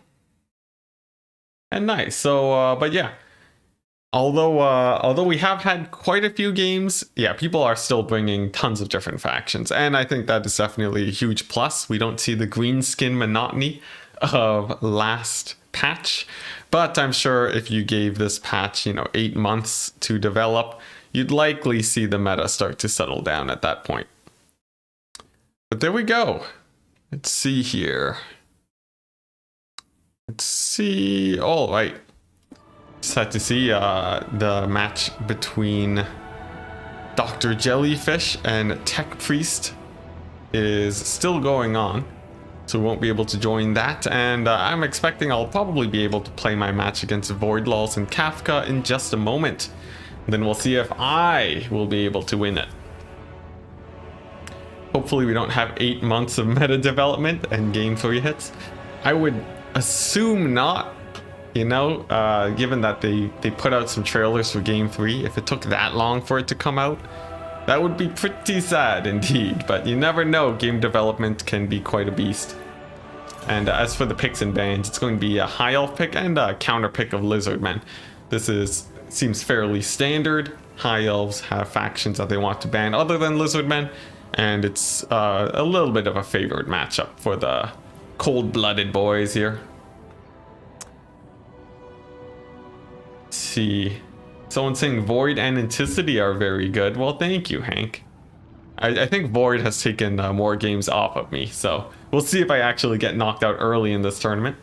And nice. So, but yeah. Although we have had quite a few games, yeah, people are still bringing tons of different factions, and I think that is definitely a huge plus. We don't see the green skin monotony of last patch, but I'm sure if you gave this patch, 8 months to develop, you'd likely see the meta start to settle down at that point. But there we go. Let's see here. Let's see. All right. Just had to see the match between Dr. Jellyfish and Tech Priest is still going on, so we won't be able to join that. And I'm expecting I'll probably be able to play my match against Voidlaws and Kafka in just a moment. Then we'll see if I will be able to win it. Hopefully we don't have 8 months of meta development and game 3 hits. I would assume not, given that they put out some trailers for game 3. If it took that long for it to come out, that would be pretty sad indeed. But you never know, game development can be quite a beast. And as for the picks and bans, it's going to be a high elf pick and a counter pick of Lizardmen. This seems fairly standard. High elves have factions that they want to ban other than Lizardmen, and it's a little bit of a favored matchup for the cold-blooded boys here. Let's see. Someone saying Void and Enticity are very good. Well, thank you, Hank. I think Void has taken more games off of me, so we'll see if I actually get knocked out early in this tournament.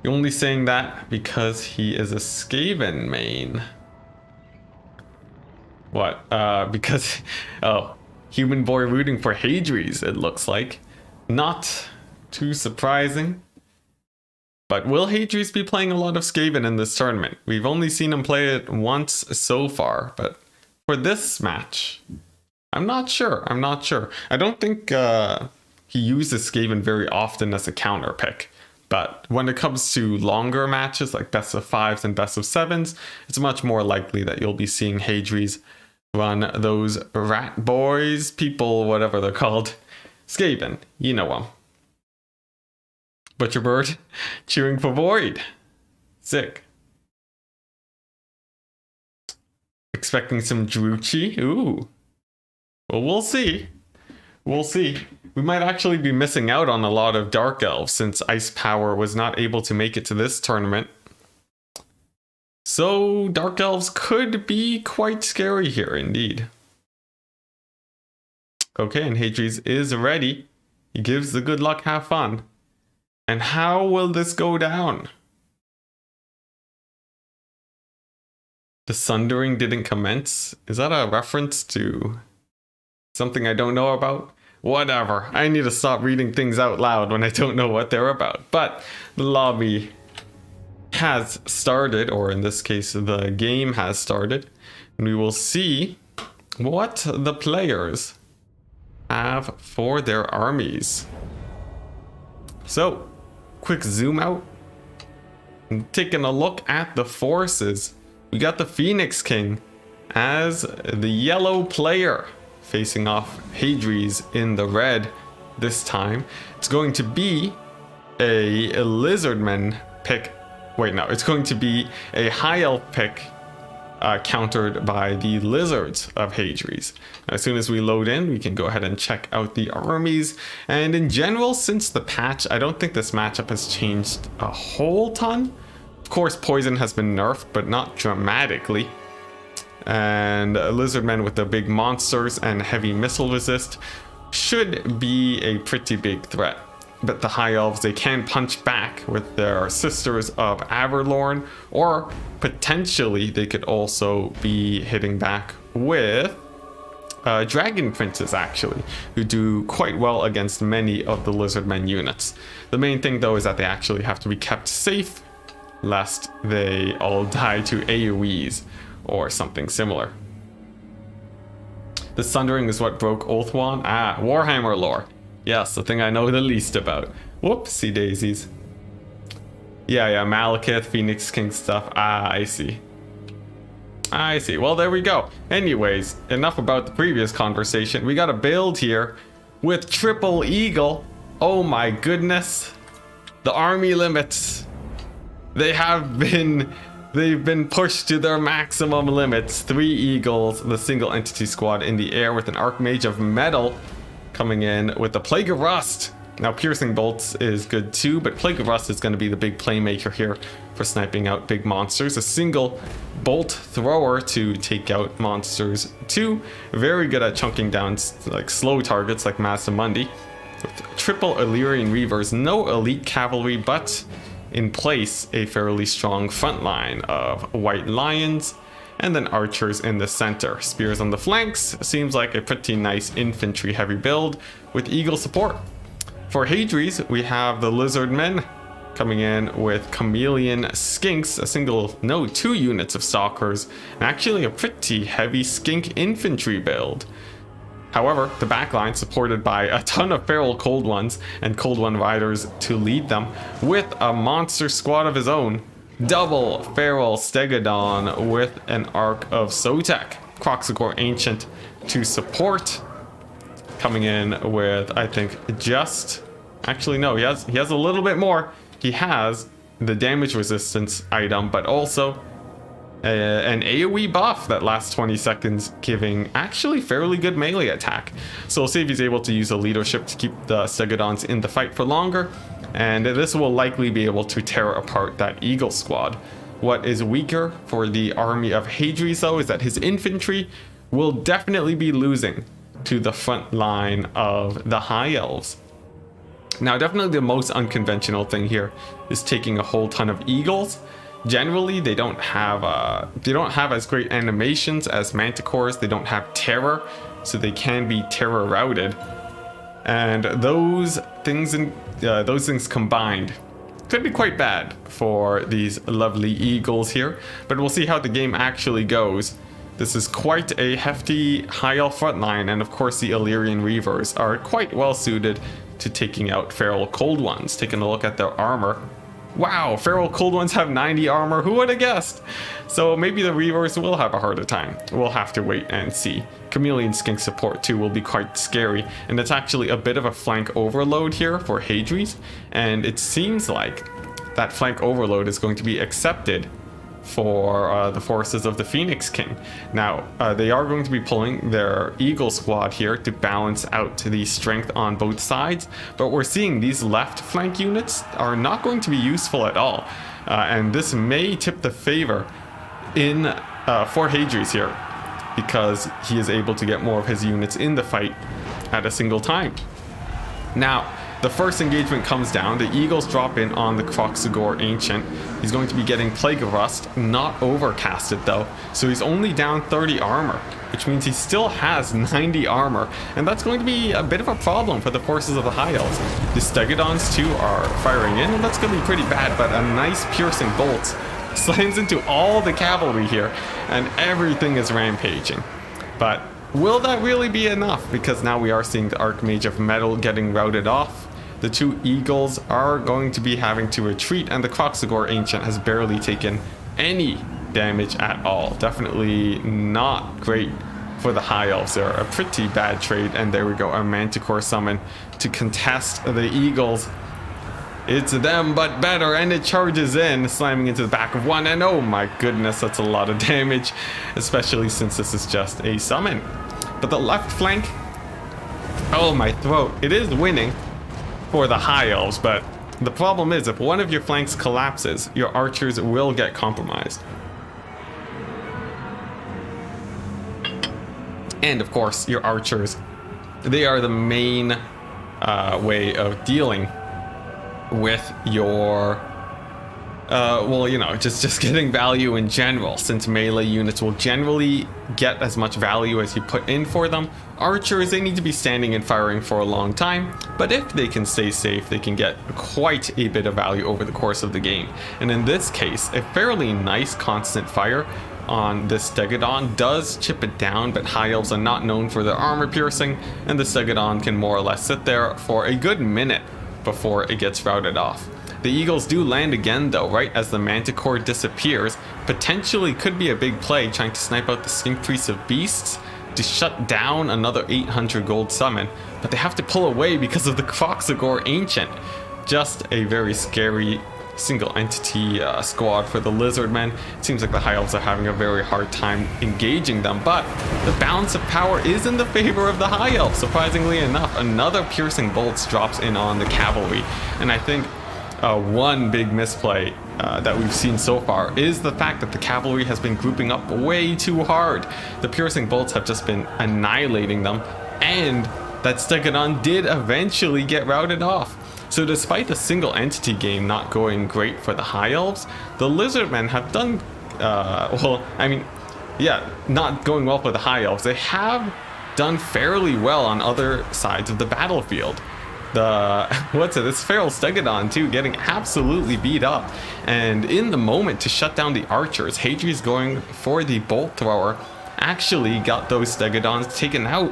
You're only saying that because he is a Skaven main. What? Because... Oh, Human Boy rooting for Hadri's, it looks like. Not too surprising. But will Hadri's be playing a lot of Skaven in this tournament? We've only seen him play it once so far, but for this match, I'm not sure. I don't think he uses Skaven very often as a counter pick. But when it comes to longer matches like best of 5s and best of 7s, it's much more likely that you'll be seeing Hadri's run those rat boys, people, whatever they're called. Skaven, you know them. Butcherbird cheering for Void. Sick. Expecting some Druchii? Ooh. Well, we'll see. We'll see. We might actually be missing out on a lot of Dark Elves since Ice Power was not able to make it to this tournament. So Dark Elves could be quite scary here indeed. Okay, and Hadri's is ready. He gives the good luck, have fun. And how will this go down? The Sundering didn't commence? Is that a reference to something I don't know about? Whatever. I need to stop reading things out loud when I don't know what they're about. But the lobby has started, or in this case, the game has started. And we will see what the players have for their armies. So, quick zoom out. And taking a look at the forces. We got the Phoenix King as the yellow player. facing off Hadri's in the red this time. It's going to be a Lizardman pick. Wait, no, it's going to be a High Elf pick countered by the Lizards of Hadri's. As soon as we load in, we can go ahead and check out the armies. And in general, since the patch, I don't think this matchup has changed a whole ton. Of course, poison has been nerfed, but not dramatically. And Lizardmen with the big monsters and heavy missile resist should be a pretty big threat. But the High Elves, they can punch back with their Sisters of Averlorn, or potentially they could also be hitting back with Dragon Princes, actually, who do quite well against many of the Lizardmen units. The main thing, though, is that they actually have to be kept safe, lest they all die to AoEs or something similar. The Sundering is what broke Ulthuan? Ah, Warhammer lore. Yes, the thing I know the least about. Whoopsie daisies. Yeah, Malekith, Phoenix King stuff. Ah, I see. Well, there we go. Anyways, enough about the previous conversation. We got a build here with Triple Eagle. Oh my goodness. The army limits. They've been pushed to their maximum limits. 3 Eagles, the single entity squad in the air with an Archmage of Metal coming in with the Plague of Rust. Now, Piercing Bolts is good too, but Plague of Rust is going to be the big playmaker here for sniping out big monsters. A single bolt thrower to take out monsters too. Very good at chunking down like slow targets like Mazdamundi. With triple Illyrian Reavers, no elite cavalry, but in place a fairly strong front line of White Lions, and then archers in the center. Spears on the flanks. Seems like a pretty nice infantry heavy build with eagle support. For Hadri's, we have the Lizardmen coming in with Chameleon Skinks, two units of stalkers, and actually a pretty heavy skink infantry build. However, the backline supported by a ton of feral Cold Ones and Cold One riders to lead them, with a monster squad of his own. Double feral Stegodon with an Arc of Sotek. Kroxigor Ancient to support. Coming in with, I think, actually no, he has a little bit more. He has the damage resistance item, but also an AoE buff that lasts 20 seconds, giving actually fairly good melee attack. So we'll see if he's able to use a leadership to keep the Stegodons in the fight for longer, and this will likely be able to tear apart that Eagle squad. What is weaker for the army of Hadri's, though, is that his infantry will definitely be losing to the front line of the High Elves. Now, definitely the most unconventional thing here is taking a whole ton of Eagles. Generally, they don't have as great animations as Manticores. They don't have terror, so they can be terror routed. And those things combined could be quite bad for these lovely Eagles here. But we'll see how the game actually goes. This is quite a hefty High Elf frontline, and of course the Illyrian Reavers are quite well suited to taking out feral Cold Ones. Taking a look at their armor. Wow, feral Cold Ones have 90 armor, who would have guessed? So maybe the Reavers will have a harder time. We'll have to wait and see. Chameleon Skink support too will be quite scary, and it's actually a bit of a flank overload here for Hadri's, and it seems like that flank overload is going to be accepted for the forces of the Phoenix King. Now, they are going to be pulling their Eagle squad here to balance out the strength on both sides, but we're seeing these left flank units are not going to be useful at all, and this may tip the favor for Hadri's here, because he is able to get more of his units in the fight at a single time. Now, the first engagement comes down. The Eagles drop in on the Kroxigor Ancient. He's going to be getting Plague of Rust, not overcasted though, so he's only down 30 armor, which means he still has 90 armor, and that's going to be a bit of a problem for the forces of the High Elves. The Stegodons too are firing in, and that's going to be pretty bad, but a nice piercing bolt slams into all the cavalry here, and everything is rampaging. But will that really be enough? Because now we are seeing the Archmage of Metal getting routed off. The two Eagles are going to be having to retreat, and the Kroxigor Ancient has barely taken any damage at all. Definitely not great for the High Elves. They're a pretty bad trade. And there we go, a Manticore summon to contest the Eagles. It's them, but better, and it charges in, slamming into the back of one, and oh my goodness, that's a lot of damage, especially since this is just a summon. But the left flank, oh my throat, it is winning for the High Elves, but the problem is if one of your flanks collapses, your archers will get compromised. And of course, your archers, they are the main way of dealing with your well, you know, just getting value in general, since melee units will generally get as much value as you put in for them. Archers, they need to be standing and firing for a long time, but if they can stay safe, they can get quite a bit of value over the course of the game. And in this case, a fairly nice constant fire on this Stegodon does chip it down, but High Elves are not known for their armor piercing, and the Stegodon can more or less sit there for a good minute before it gets routed off. The Eagles do land again though, right as the Manticore disappears. Potentially could be a big play trying to snipe out the Skink Priest of Beasts to shut down another 800 gold summon, but they have to pull away because of the Kroxigor Ancient. Just a very scary single entity squad for the Lizardmen. It seems like the High Elves are having a very hard time engaging them, but the balance of power is in the favor of the High Elves. Surprisingly enough, another Piercing Bolts drops in on the cavalry, and I think one big misplay that we've seen so far is the fact that the cavalry has been grouping up way too hard. The Piercing Bolts have just been annihilating them, and that Stegodon did eventually get routed off. So despite the single entity game not going great for the High Elves, the Lizardmen have done, well, I mean, yeah, not going well for the High Elves. They have done fairly well on other sides of the battlefield. This Feral Stegodon too, getting absolutely beat up. And in the moment to shut down the archers, Hadri's going for the Bolt Thrower actually got those Stegodons taken out.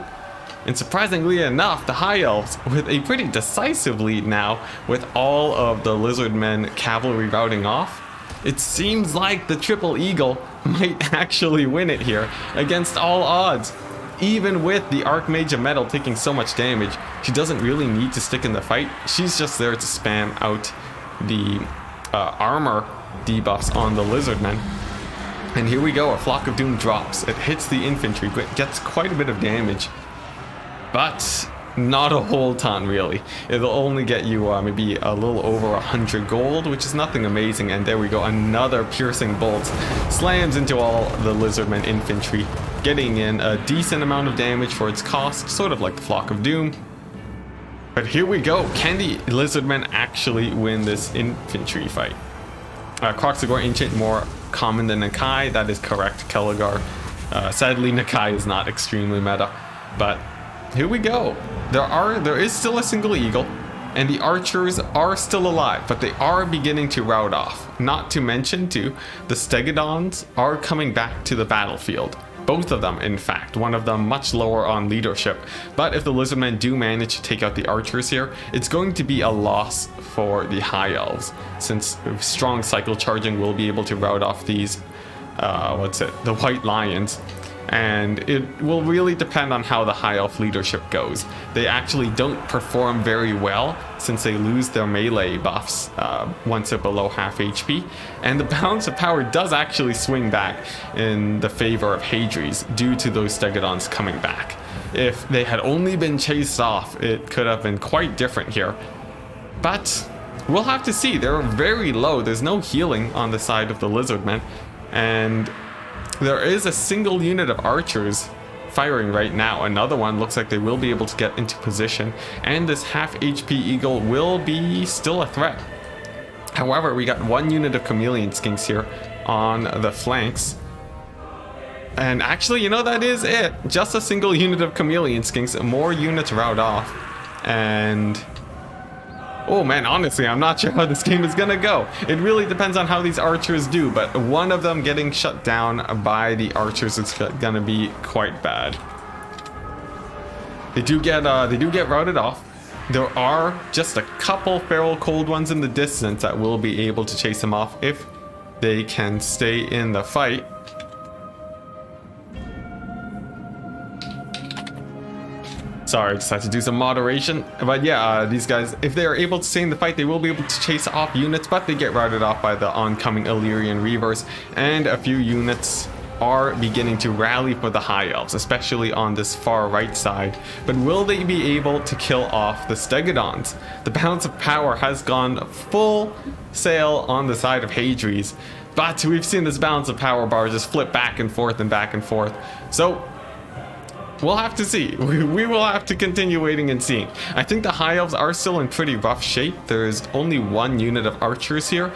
And surprisingly enough, the High Elves, with a pretty decisive lead now, with all of the Lizardmen cavalry routing off, it seems like the Triple Eagle might actually win it here against all odds. Even with the Archmage of Metal taking so much damage, she doesn't really need to stick in the fight. She's just there to spam out the armor debuffs on the Lizardmen. And here we go, a Flock of Doom drops. It hits the infantry, gets quite a bit of damage, but not a whole ton really. It'll only get you maybe a little over 100 gold, which is nothing amazing. And there we go, another Piercing Bolt slams into all the Lizardmen infantry, getting in a decent amount of damage for its cost, sort of like the Flock of Doom. But here we go, can the Lizardmen actually win this infantry fight? Kroxigor Ancient more common than Nakai, that is correct, Kelligar. Sadly, Nakai is not extremely meta, but here we go. There is still a single eagle, and the archers are still alive, but they are beginning to rout off. Not to mention too, the Stegodons are coming back to the battlefield. Both of them, in fact, one of them much lower on leadership. But if the Lizardmen do manage to take out the archers here, it's going to be a loss for the High Elves, since strong cycle charging will be able to rout off these, the White Lions. And it will really depend on how the High Elf leadership goes. They actually don't perform very well since they lose their melee buffs once they're below half HP. And the balance of power does actually swing back in the favor of Hadri's due to those Stegodons coming back. If they had only been chased off, it could have been quite different here. But we'll have to see. They're very low. There's no healing on the side of the Lizardmen. And there is a single unit of archers firing right now. Another one looks like they will be able to get into position, and this half HP eagle will be still a threat. However, we got one unit of chameleon skinks here on the flanks. And actually, you know, that is it. Just a single unit of chameleon skinks. More units rout off. And oh man, honestly, I'm not sure how this game is gonna go. It really depends on how these archers do, but one of them getting shut down by the archers is gonna be quite bad. They do get routed off. There are just a couple feral cold ones in the distance that will be able to chase them off if they can stay in the fight. Sorry, I just had to do some moderation. But yeah, these guys, if they are able to stay in the fight, they will be able to chase off units, but they get routed off by the oncoming Illyrian Reavers, and a few units are beginning to rally for the High Elves, especially on this far right side. But will they be able to kill off the Stegodons? The balance of power has gone full sail on the side of Hadri's, but we've seen this balance of power bar just flip back and forth and back and forth. So we'll have to see. We will have to continue waiting and seeing. I think the High Elves are still in pretty rough shape. There's only one unit of archers here.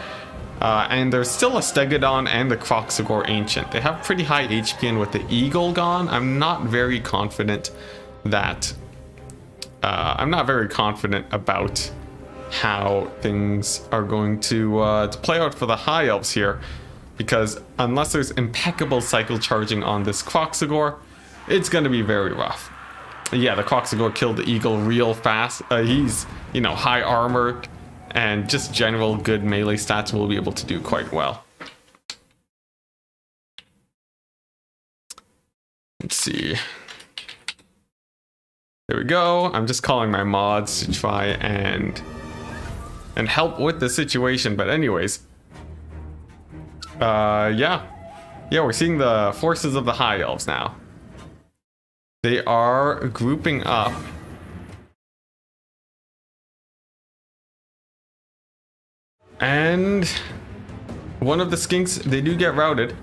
And there's still a Stegodon and the Kroxigor Ancient. They have pretty high HP, and with the Eagle gone, I'm not very confident that... I'm not very confident about how things are going to play out for the High Elves here. Because unless there's impeccable cycle charging on this Kroxigor, it's going to be very rough. Yeah, the Kroxigor killed the Eagle real fast. He's, you know, high armored, and just general good melee stats will be able to do quite well. Let's see. There we go. I'm just calling my mods to try and help with the situation. But anyways, yeah, we're seeing the forces of the High Elves now. They are grouping up. And one of the skinks, they do get routed.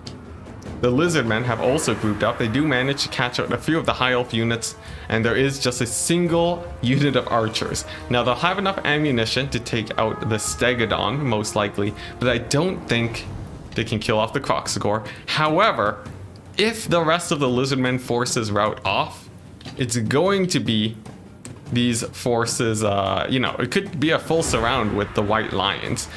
The Lizardmen have also grouped up. They do manage to catch out a few of the High Elf units, and there is just a single unit of archers. Now, they'll have enough ammunition to take out the Stegodon, most likely, but I don't think they can kill off the Kroxigor. However, if the rest of the Lizardmen forces rout off, it's going to be these forces, you know, it could be a full surround with the White Lions.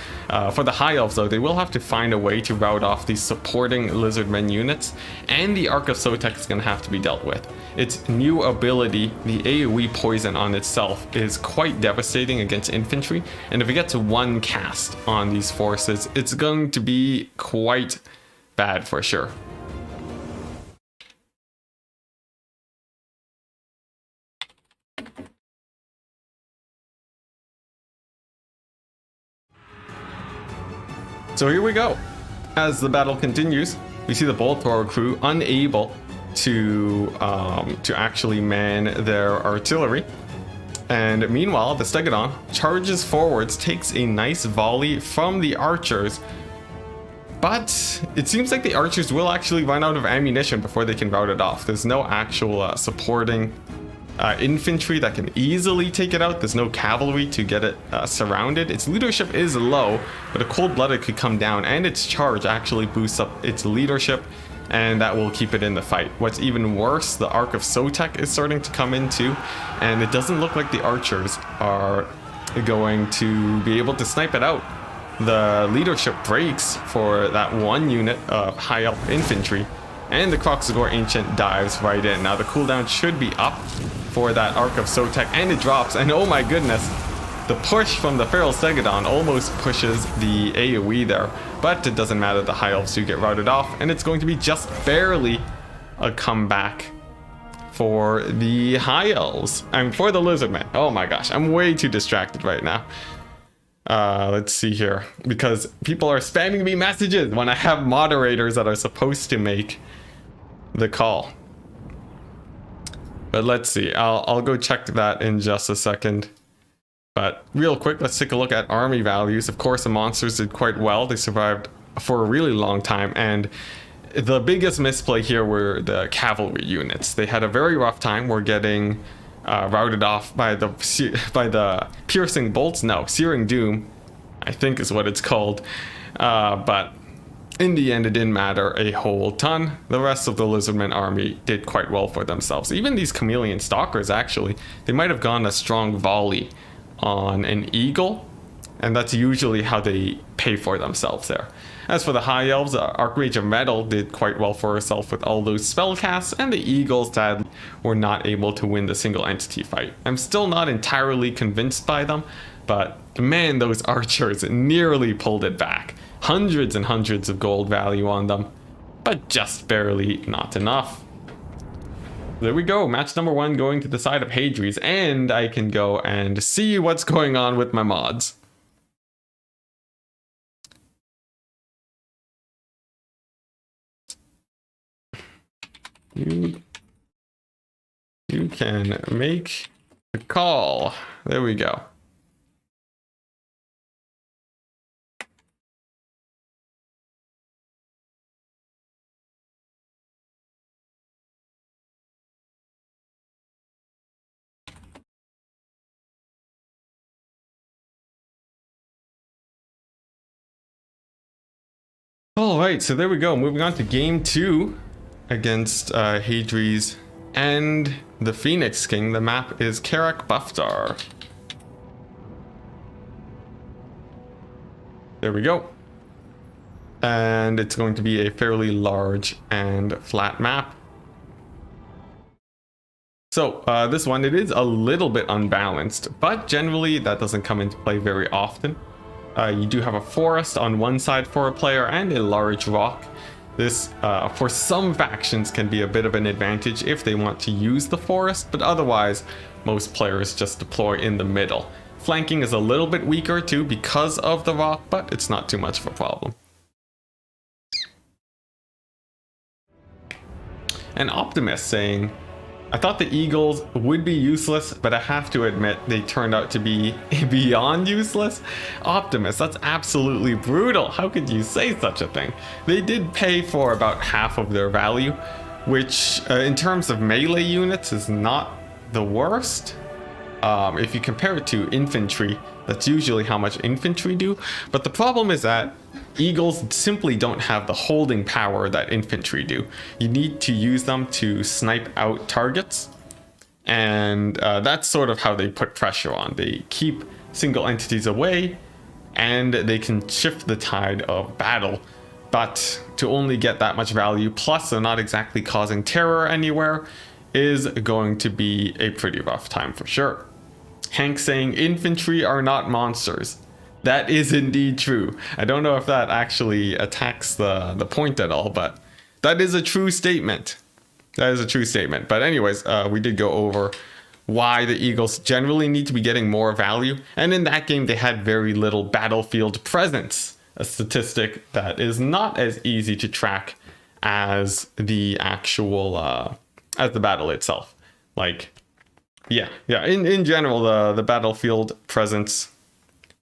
For the High Elves, though, they will have to find a way to rout off these supporting Lizardmen units, and the Ark of Sotek is going to have to be dealt with. Its new ability, the AoE poison on itself, is quite devastating against infantry, and if it gets one cast on these forces, it's going to be quite bad for sure. So here we go. As the battle continues, we see the bolt thrower crew unable to actually man their artillery. And meanwhile, the Stegodon charges forwards, takes a nice volley from the archers. But it seems like the archers will actually run out of ammunition before they can rout it off. There's no actual supporting infantry that can easily take it out. There's no cavalry to get it surrounded. Its leadership is low, but a cold-blooded could come down, and its charge actually boosts up its leadership, and that will keep it in the fight. What's even worse, the Ark of Sotek is starting to come in too, and it doesn't look like the archers are going to be able to snipe it out. The leadership breaks for that one unit of high elf infantry, and the Kroxigor Ancient dives right in. Now the cooldown should be up for that Ark of Sotek, and it drops, and oh my goodness, the push from the Feral Stegodon almost pushes the AoE there, but it doesn't matter, the High Elves do get routed off, and it's going to be just barely a comeback for the High Elves. For the Lizardmen. Oh my gosh, I'm way too distracted right now. Let's see here, because people are spamming me messages when I have moderators that are supposed to make the call. But let's see, I'll go check that in just a second. But real quick, let's take a look at army values. Of course, the monsters did quite well. They survived for a really long time, and the biggest misplay here were the cavalry units. They had a very rough time. We're getting routed off by the piercing bolts. No, searing doom, I think is what it's called. But in the end, it didn't matter a whole ton. The rest of the Lizardmen army did quite well for themselves. Even these chameleon stalkers, actually, they might have gone a strong volley on an eagle, and that's usually how they pay for themselves there. As for the High Elves, Archmage of Metal did quite well for herself with all those spell casts, and the Eagles sadly were not able to win the single entity fight. I'm still not entirely convinced by them, but man, those archers nearly pulled it back. Hundreds and hundreds of gold value on them, but just barely not enough. There we go. Match number 1 going to the side of Hadri's, and I can go and see what's going on with my mods. You can make the call. There we go. All right, so there we go. Moving on to game 2 against Hadri's and the Phoenix King. The map is Karak Buftar. There we go. And it's going to be a fairly large and flat map. So this one, it is a little bit unbalanced, but generally that doesn't come into play very often. You do have a forest on one side for a player and a large rock. This, for some factions, can be a bit of an advantage if they want to use the forest, but otherwise, most players just deploy in the middle. Flanking is a little bit weaker too because of the rock, but it's not too much of a problem. An optimist saying, I thought the Eagles would be useless, but I have to admit they turned out to be beyond useless. Optimus, that's absolutely brutal. How could you say such a thing? They did pay for about half of their value, which in terms of melee units is not the worst. If you compare it to infantry, that's usually how much infantry do. But the problem is that Eagles simply don't have the holding power that infantry do. You need to use them to snipe out targets. And that's sort of how they put pressure on. They keep single entities away and they can shift the tide of battle. But to only get that much value, plus they're not exactly causing terror anywhere, is going to be a pretty rough time for sure. Hank saying infantry are not monsters. That is indeed true. I don't know if that actually attacks the point at all, but that is a true statement. That is a true statement. But anyways, we did go over why the Eagles generally need to be getting more value. And in that game, they had very little battlefield presence, a statistic that is not as easy to track as the actual, as the battle itself. Like, yeah. In general, the battlefield presence,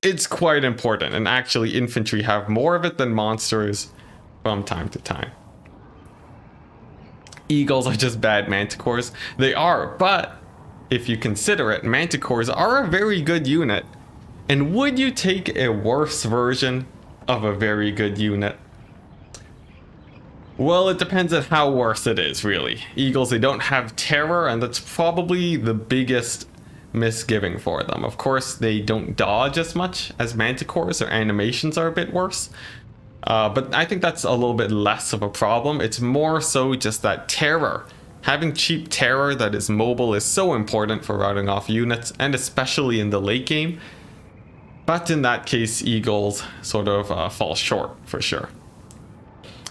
it's quite important. And actually, infantry have more of it than monsters from time to time. Eagles are just bad manticores. They are, but if you consider it, manticores are a very good unit. And would you take a worse version of a very good unit? Well, it depends on how worse it is, really. Eagles, they don't have terror, and that's probably the biggest misgiving for them. Of course, they don't dodge as much as manticores. Their animations are a bit worse. But I think that's a little bit less of a problem. It's more so just that terror. Having cheap terror that is mobile is so important for routing off units, and especially in the late game. But in that case, Eagles sort of fall short for sure.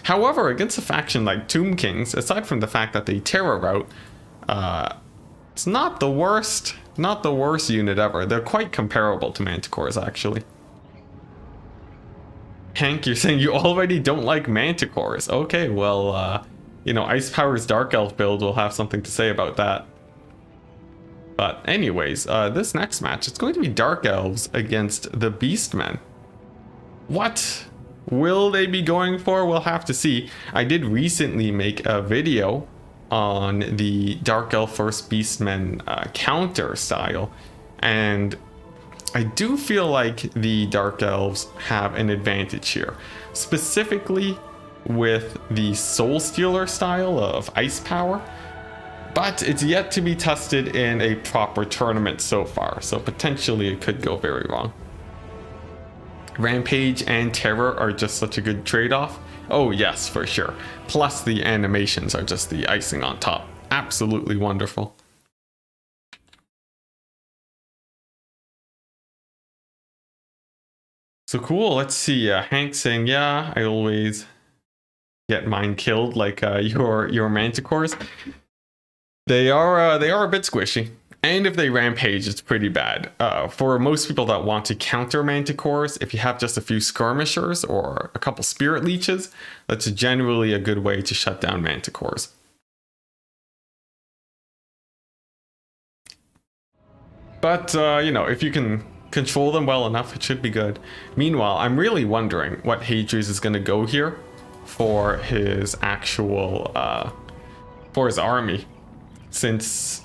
However, against a faction like Tomb Kings, aside from the fact that they terror route, it's not the worst unit ever. They're quite comparable to manticores, actually. Hank, you're saying you already don't like manticores. Okay, well, you know, Ice Power's Dark Elf build will have something to say about that. But anyways, this next match, it's going to be Dark Elves against the Beastmen. What will they be going for? We'll have to see. I did recently make a video on the Dark Elf first Beastmen counter style, and I do feel like the Dark Elves have an advantage here, specifically with the Soul Stealer style of Ice Power, but it's yet to be tested in a proper tournament so far, so potentially it could go very wrong. Rampage and Terror are just such a good trade-off. Oh yes, for sure. Plus the animations are just the icing on top. Absolutely wonderful. So cool, let's see. Hank saying, yeah, I always get mine killed like your manticores. They are a bit squishy. And if they rampage, it's pretty bad. For most people that want to counter manticores, if you have just a few skirmishers or a couple spirit leeches, that's generally a good way to shut down manticores. But, you know, if you can control them well enough, it should be good. Meanwhile, I'm really wondering what Hadrius is going to go here for his actual, for his army. Since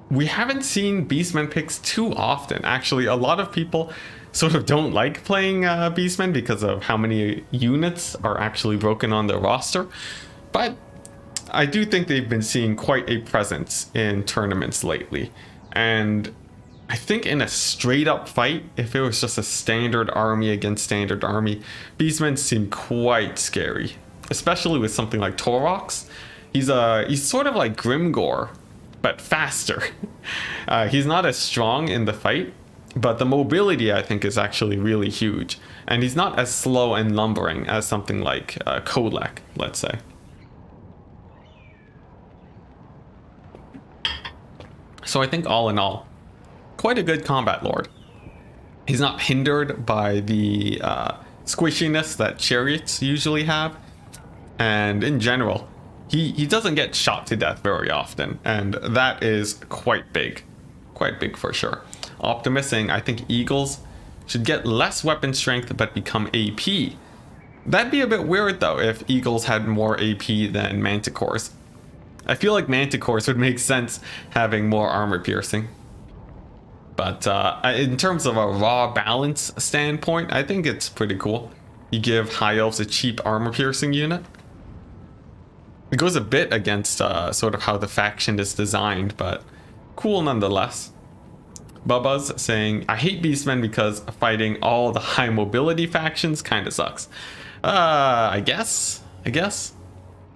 we haven't seen Beastmen picks too often. Actually, a lot of people sort of don't like playing Beastmen because of how many units are actually broken on their roster. But I do think they've been seeing quite a presence in tournaments lately. And I think in a straight up fight, if it was just a standard army against standard army, Beastmen seem quite scary. Especially with something like Torox. He's sort of like Grimgor, but faster. He's not as strong in the fight, but the mobility I think is actually really huge. And he's not as slow and lumbering as something like Kolek, let's say. So I think all in all, quite a good combat lord. He's not hindered by the squishiness that chariots usually have. And in general, he doesn't get shot to death very often, and that is quite big for sure. Optimus saying, I think Eagles should get less weapon strength but become AP. That'd be a bit weird though if Eagles had more AP than Manticores. I feel like Manticores would make sense having more armor piercing. But in terms of a raw balance standpoint, I think it's pretty cool. You give High Elves a cheap armor piercing unit. It goes a bit against sort of how the faction is designed, but cool nonetheless. Bubba's saying, I hate Beastmen because fighting all the high mobility factions kind of sucks. I guess.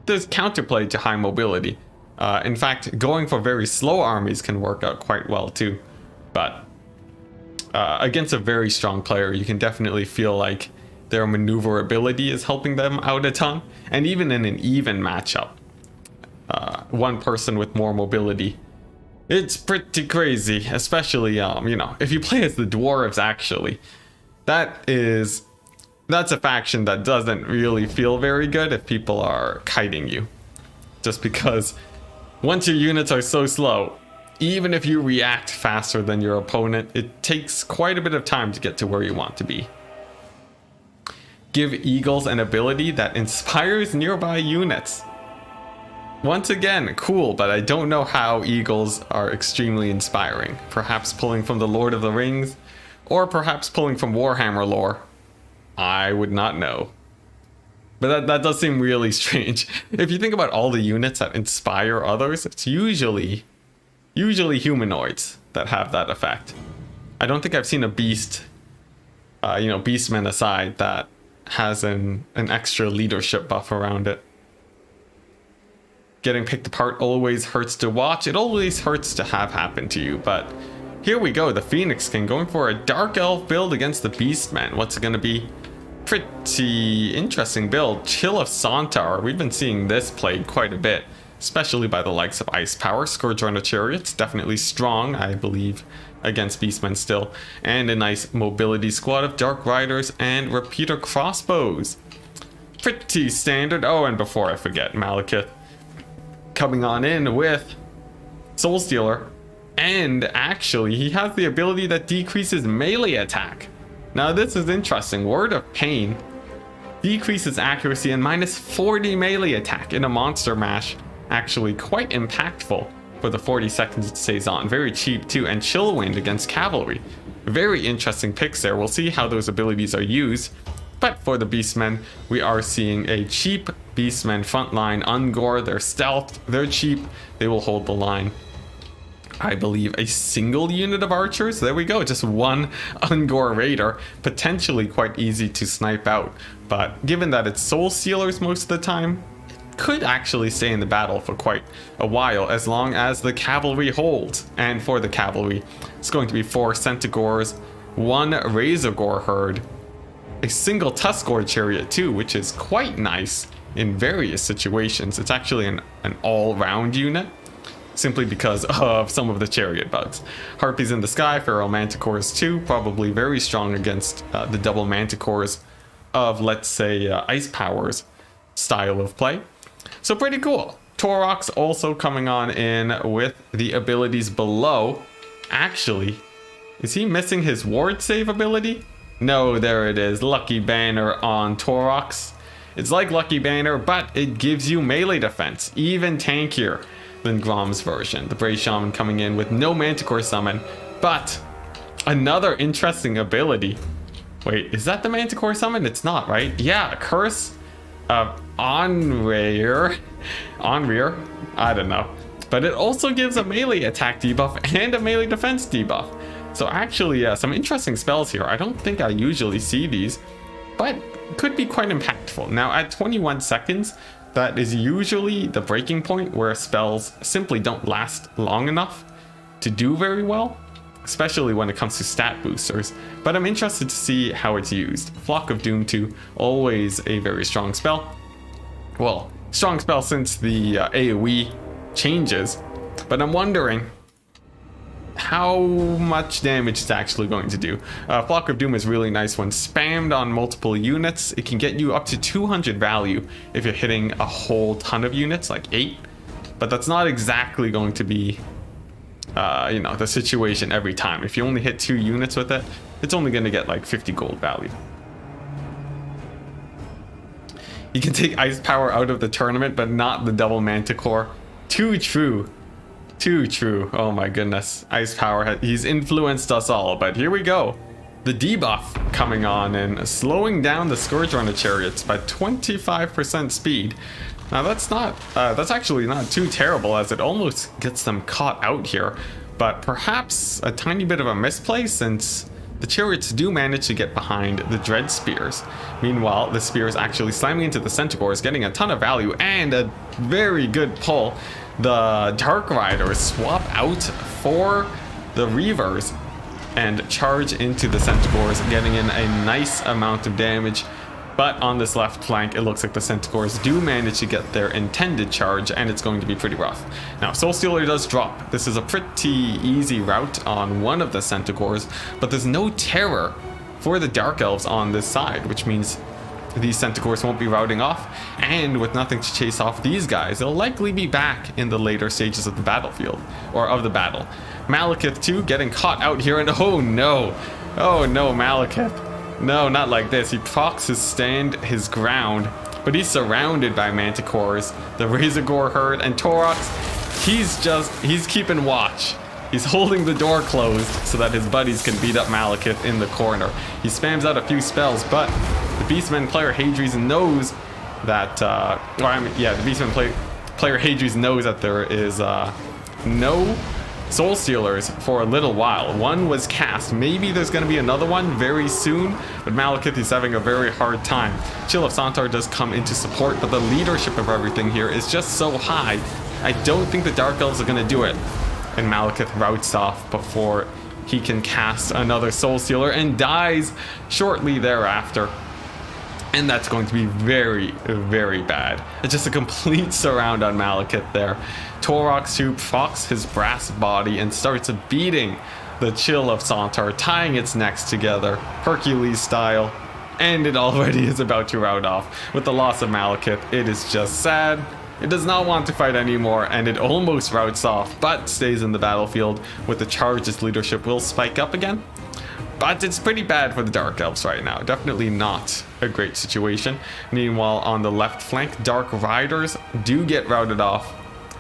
There's counterplay to high mobility. In fact, going for very slow armies can work out quite well too. But against a very strong player, you can definitely feel like their maneuverability is helping them out a ton. And even in an even matchup, one person with more mobility, it's pretty crazy. Especially, you know, if you play as the dwarves, actually. That's a faction that doesn't really feel very good if people are kiting you. Just because once your units are so slow, even if you react faster than your opponent, it takes quite a bit of time to get to where you want to be. Give Eagles an ability that inspires nearby units. Once again, cool, but I don't know how Eagles are extremely inspiring. Perhaps pulling from the Lord of the Rings, or perhaps pulling from Warhammer lore. I would not know. But that does seem really strange. If you think about all the units that inspire others, it's usually humanoids that have that effect. I don't think I've seen a beast, you know, Beastmen aside, that has an extra leadership buff around it. Getting picked apart always hurts to watch. It always hurts to have happen to you, but here we go. The Phoenix King going for a Dark Elf build against the Beastmen. What's it going to be? Pretty interesting build. Chill of Sontar. We've been seeing this played quite a bit, especially by the likes of Ice Power. Scourge Runner Chariots, definitely strong, I believe, against Beastmen still. And a nice mobility squad of Dark Riders and Repeater Crossbows. Pretty standard. Oh, and before I forget, Malekith coming on in with Soul Stealer. And actually, he has the ability that decreases melee attack. Now this is interesting. Word of Pain decreases accuracy and minus 40 melee attack in a monster mash. Actually quite impactful for the 40 seconds it stays on. Very cheap too. And Chill Wind against Cavalry. Very interesting picks there. We'll see how those abilities are used. But for the Beastmen, we are seeing a cheap Beastmen frontline. Ungor, they're stealthed, they're cheap, they will hold the line. I believe a single unit of archers. There we go, just one Ungor Raider. Potentially quite easy to snipe out. But given that it's Soul Stealers most of the time, it could actually stay in the battle for quite a while as long as the cavalry holds. And for the cavalry, it's going to be 4 Centaurs, 1 Razorgore herd, a single Tuskgore chariot too, which is quite nice in various situations. It's actually an all-round unit. simply because of some of the chariot bugs. Harpies in the sky, feral manticores too, probably very strong against the double manticores of, let's say, Ice Power's style of play. So pretty cool. Torox also coming on in with the abilities below. Actually, is he missing his ward save ability? No, there it is. Lucky Banner on Torox. It's like Lucky Banner, but it gives you melee defense, even tankier than Grom's version. The Brave Shaman coming in with no Manticore summon, but another interesting ability. Wait, is that the Manticore summon? It's not, right? Yeah, Curse of Onrear. I don't know. But it also gives a melee attack debuff and a melee defense debuff. So actually, some interesting spells here. I don't think I usually see these, but could be quite impactful. Now at 21 seconds, that is usually the breaking point where spells simply don't last long enough to do very well, especially when it comes to stat boosters. But I'm interested to see how it's used. Flock of Doom 2, always a very strong spell. Well, strong spell since the AoE changes, but I'm wondering how much damage it's actually going to do. Flock of Doom is really nice when spammed on multiple units. It can get you up to 200 value if you're hitting a whole ton of units, like 8. But that's not exactly going to be, the situation every time. If you only hit 2 units with it, it's only going to get like 50 gold value. You can take Ice Power out of the tournament, but not the double Manticore. Too true. Too true. Oh my goodness. Ice Power, he's influenced us all, but here we go. The debuff coming on and slowing down the Scourge Runner chariots by 25% speed. Now that's actually not too terrible, as it almost gets them caught out here, but perhaps a tiny bit of a misplay since the chariots do manage to get behind the Dread Spears. Meanwhile, the spears actually slamming into the Centaurs, getting a ton of value and a very good pull. The Dark Riders swap out for the Reavers and charge into the Centaurs, getting in a nice amount of damage. But on this left flank, it looks like the Centaurs do manage to get their intended charge, and it's going to be pretty rough. Now, Soul Stealer does drop. This is a pretty easy route on one of the Centaurs, but there's no terror for the Dark Elves on this side, which means these Centaurs won't be routing off, and with nothing to chase off these guys, they'll likely be back in the later stages of the battlefield, or of the battle. Malekith too, getting caught out here, and oh no, Malekith. No, not like this. He procs his ground, but he's surrounded by Manticores, the Razorgore herd, and Torox. He's keeping watch. He's holding the door closed so that his buddies can beat up Malekith in the corner. He spams out a few spells, but the Beastman player Hadri's knows that, the Beastman player Hadri's knows that there is no Soul Stealers for a little while. One was cast. Maybe there's going to be another one very soon, but Malekith is having a very hard time. Chill of Sontar does come into support, but the leadership of everything here is just so high. I don't think the Dark Elves are going to do it. And Malekith routes off before he can cast another Soul Stealer and dies shortly thereafter. And that's going to be very, very bad. It's just a complete surround on Malekith there. Torox too procs his brass body and starts beating the Chill of Sontar, tying its necks together, Hercules style. And it already is about to rout off. With the loss of Malekith, it is just sad. It does not want to fight anymore, and it almost routs off, but stays in the battlefield. With the charge, its leadership will spike up again. But it's pretty bad for the Dark Elves right now. Definitely not a great situation. Meanwhile, on the left flank, Dark Riders do get routed off,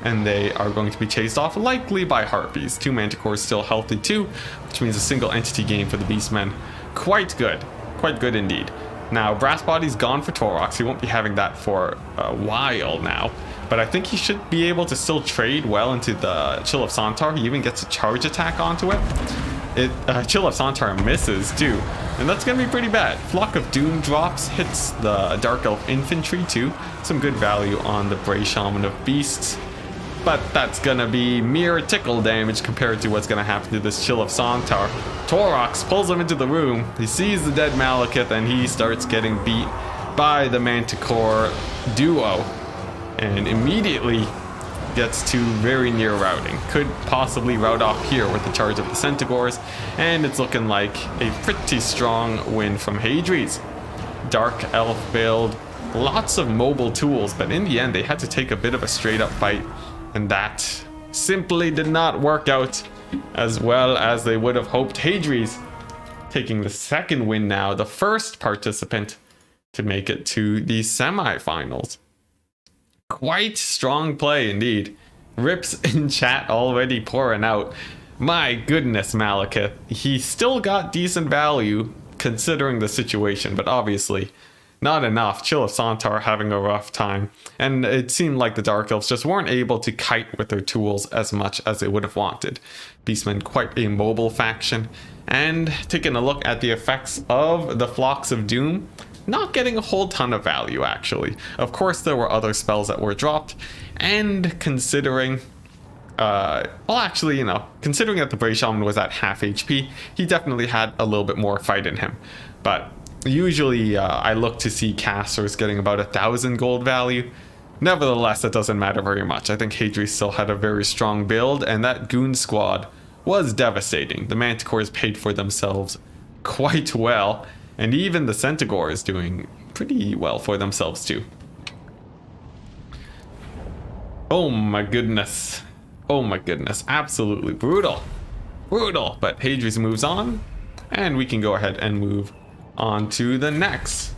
and they are going to be chased off, likely by Harpies. 2 Manticores still healthy too, which means a single entity game for the Beastmen. Quite good indeed. Now, Brass Body's gone for Torox. He won't be having that for a while now, but I think he should be able to still trade well into the Chill of Sontar. He even gets a charge attack onto it. Chill of Sontar misses too, and that's gonna be pretty bad. Flock of Doom drops, hits the Dark Elf Infantry too. Some good value on the Bray Shaman of Beasts, but that's gonna be mere tickle damage compared to what's gonna happen to this Chill of Sontar. Torox pulls him into the room. He sees the dead Malekith, and he starts getting beat by the Manticore duo. And immediately, gets to very near routing. Could possibly route off here with the charge of the Centaurs, and it's looking like a pretty strong win from Hadri's. Dark Elf build, lots of mobile tools, but in the end they had to take a bit of a straight up fight, and that simply did not work out as well as they would have hoped. Hadri's taking the second win now, the first participant to make it to the semifinals. Quite strong play indeed. Rips in chat already pouring out. My goodness, Malekith. He still got decent value considering the situation, but obviously not enough. Chill of Sontar having a rough time, and it seemed like the Dark Elves just weren't able to kite with their tools as much as they would have wanted. Beastmen quite a mobile faction, and taking a look at the effects of the Flocks of Doom, not getting a whole ton of value actually. Of course there were other spells that were dropped, and considering considering that the Bray Shaman was at half HP, he definitely had a little bit more fight in him. But usually I look to see casters getting about 1,000 gold value. Nevertheless, that doesn't matter very much. I think Hadri still had a very strong build, and that goon squad was devastating. The Manticores paid for themselves quite well, and even the Centaur is doing pretty well for themselves too. Oh my goodness. Oh my goodness. Absolutely brutal. Brutal. But Hadri's moves on, and we can go ahead and move on to the next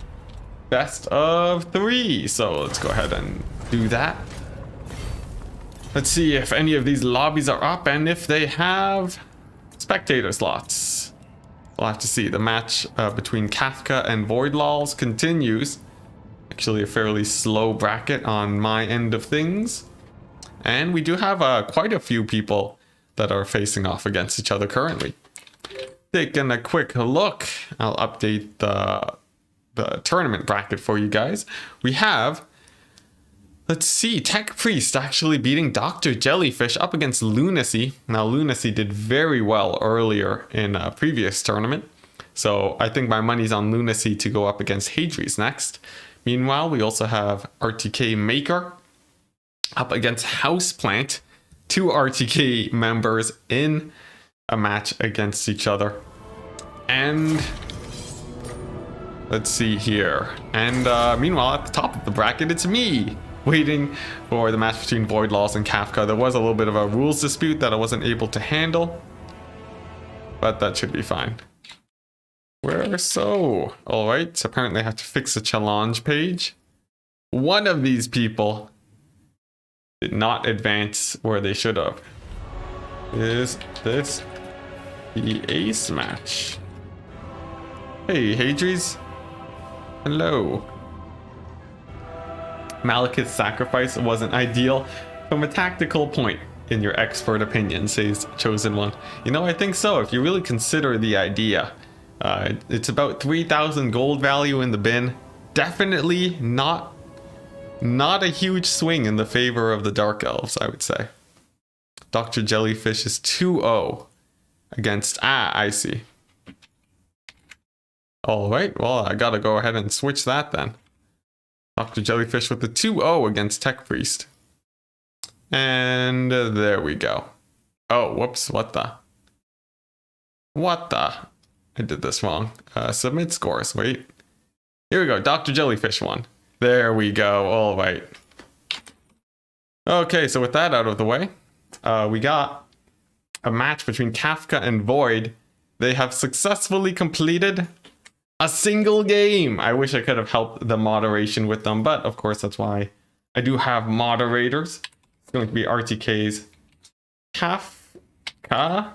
best of 3. So let's go ahead and do that. Let's see if any of these lobbies are up and if they have spectator slots. We'll have to see. The match between Kafka and Voidlaws continues. Actually a fairly slow bracket on my end of things. And we do have quite a few people that are facing off against each other currently. Taking a quick look, I'll update the tournament bracket for you guys. We have, let's see, Tech Priest actually beating Dr. Jellyfish up against Lunacy. Now Lunacy did very well earlier in a previous tournament, so I think my money's on Lunacy to go up against Hadri's next. Meanwhile, we also have RTK Maker up against Houseplant, 2 RTK members in a match against each other. And let's see here. And meanwhile, at the top of the bracket, it's me waiting for the match between Voidlaws and Kafka. There was a little bit of a rules dispute that I wasn't able to handle, but that should be fine. Where so? All right, so apparently I have to fix the challenge page. One of these people did not advance where they should have. Is this the ace match? Hey, Hadri's. Hello. Malekith's sacrifice wasn't ideal from a tactical point, in your expert opinion, says Chosen One. You know, I think so. If you really consider the idea, it's about 3,000 gold value in the bin. Definitely not a huge swing in the favor of the Dark Elves, I would say. Dr. Jellyfish is 2-0 against... I see. Alright, well, I gotta go ahead and switch that then. Dr. Jellyfish with the 2-0 against Tech Priest. And there we go. Oh, whoops, what the? What the? I did this wrong. Submit scores, wait. Here we go, Dr. Jellyfish won. There we go, alright. Okay, so with that out of the way, we got a match between Kafka and Void. They have successfully completed a single game. I wish I could have helped the moderation with them, but of course that's why I do have moderators. It's going to be RTK's Kafka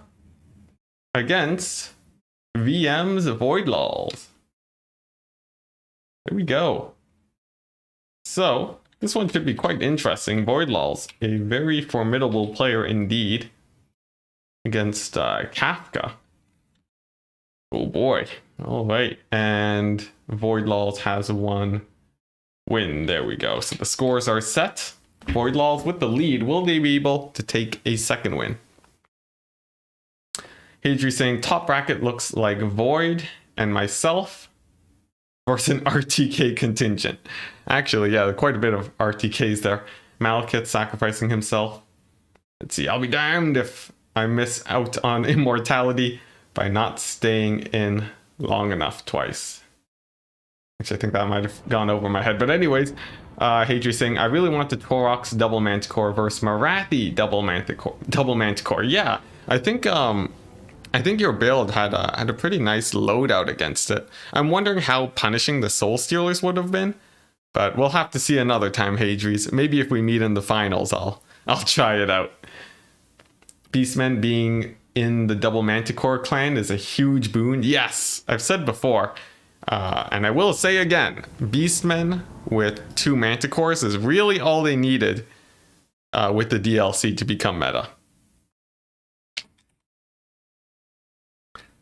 against VM's Voidlaws. There we go. So this one should be quite interesting. Voidlaws, a very formidable player indeed, against Kafka. Oh boy. All right. And Voidlaws has 1 win. There we go. So the scores are set. Voidlaws with the lead. Will they be able to take a second win? Hadri saying top bracket looks like Void and myself versus an RTK contingent. Actually, yeah, quite a bit of RTKs there. Malekith sacrificing himself. Let's see, I'll be damned if I miss out on immortality by not staying in long enough twice. Which I think that might have gone over my head. But anyways, Hadri saying, I really want the Torox double Manticore versus Marathi double Manticore. Yeah, I think your build had a pretty nice loadout against it. I'm wondering how punishing the Soul Stealers would have been. But we'll have to see another time, Hadris. Maybe if we meet in the finals, I'll try it out. Beastmen being in the double Manticore clan is a huge boon. Yes, I've said before. And I will say again, Beastmen with 2 Manticores is really all they needed with the DLC to become meta.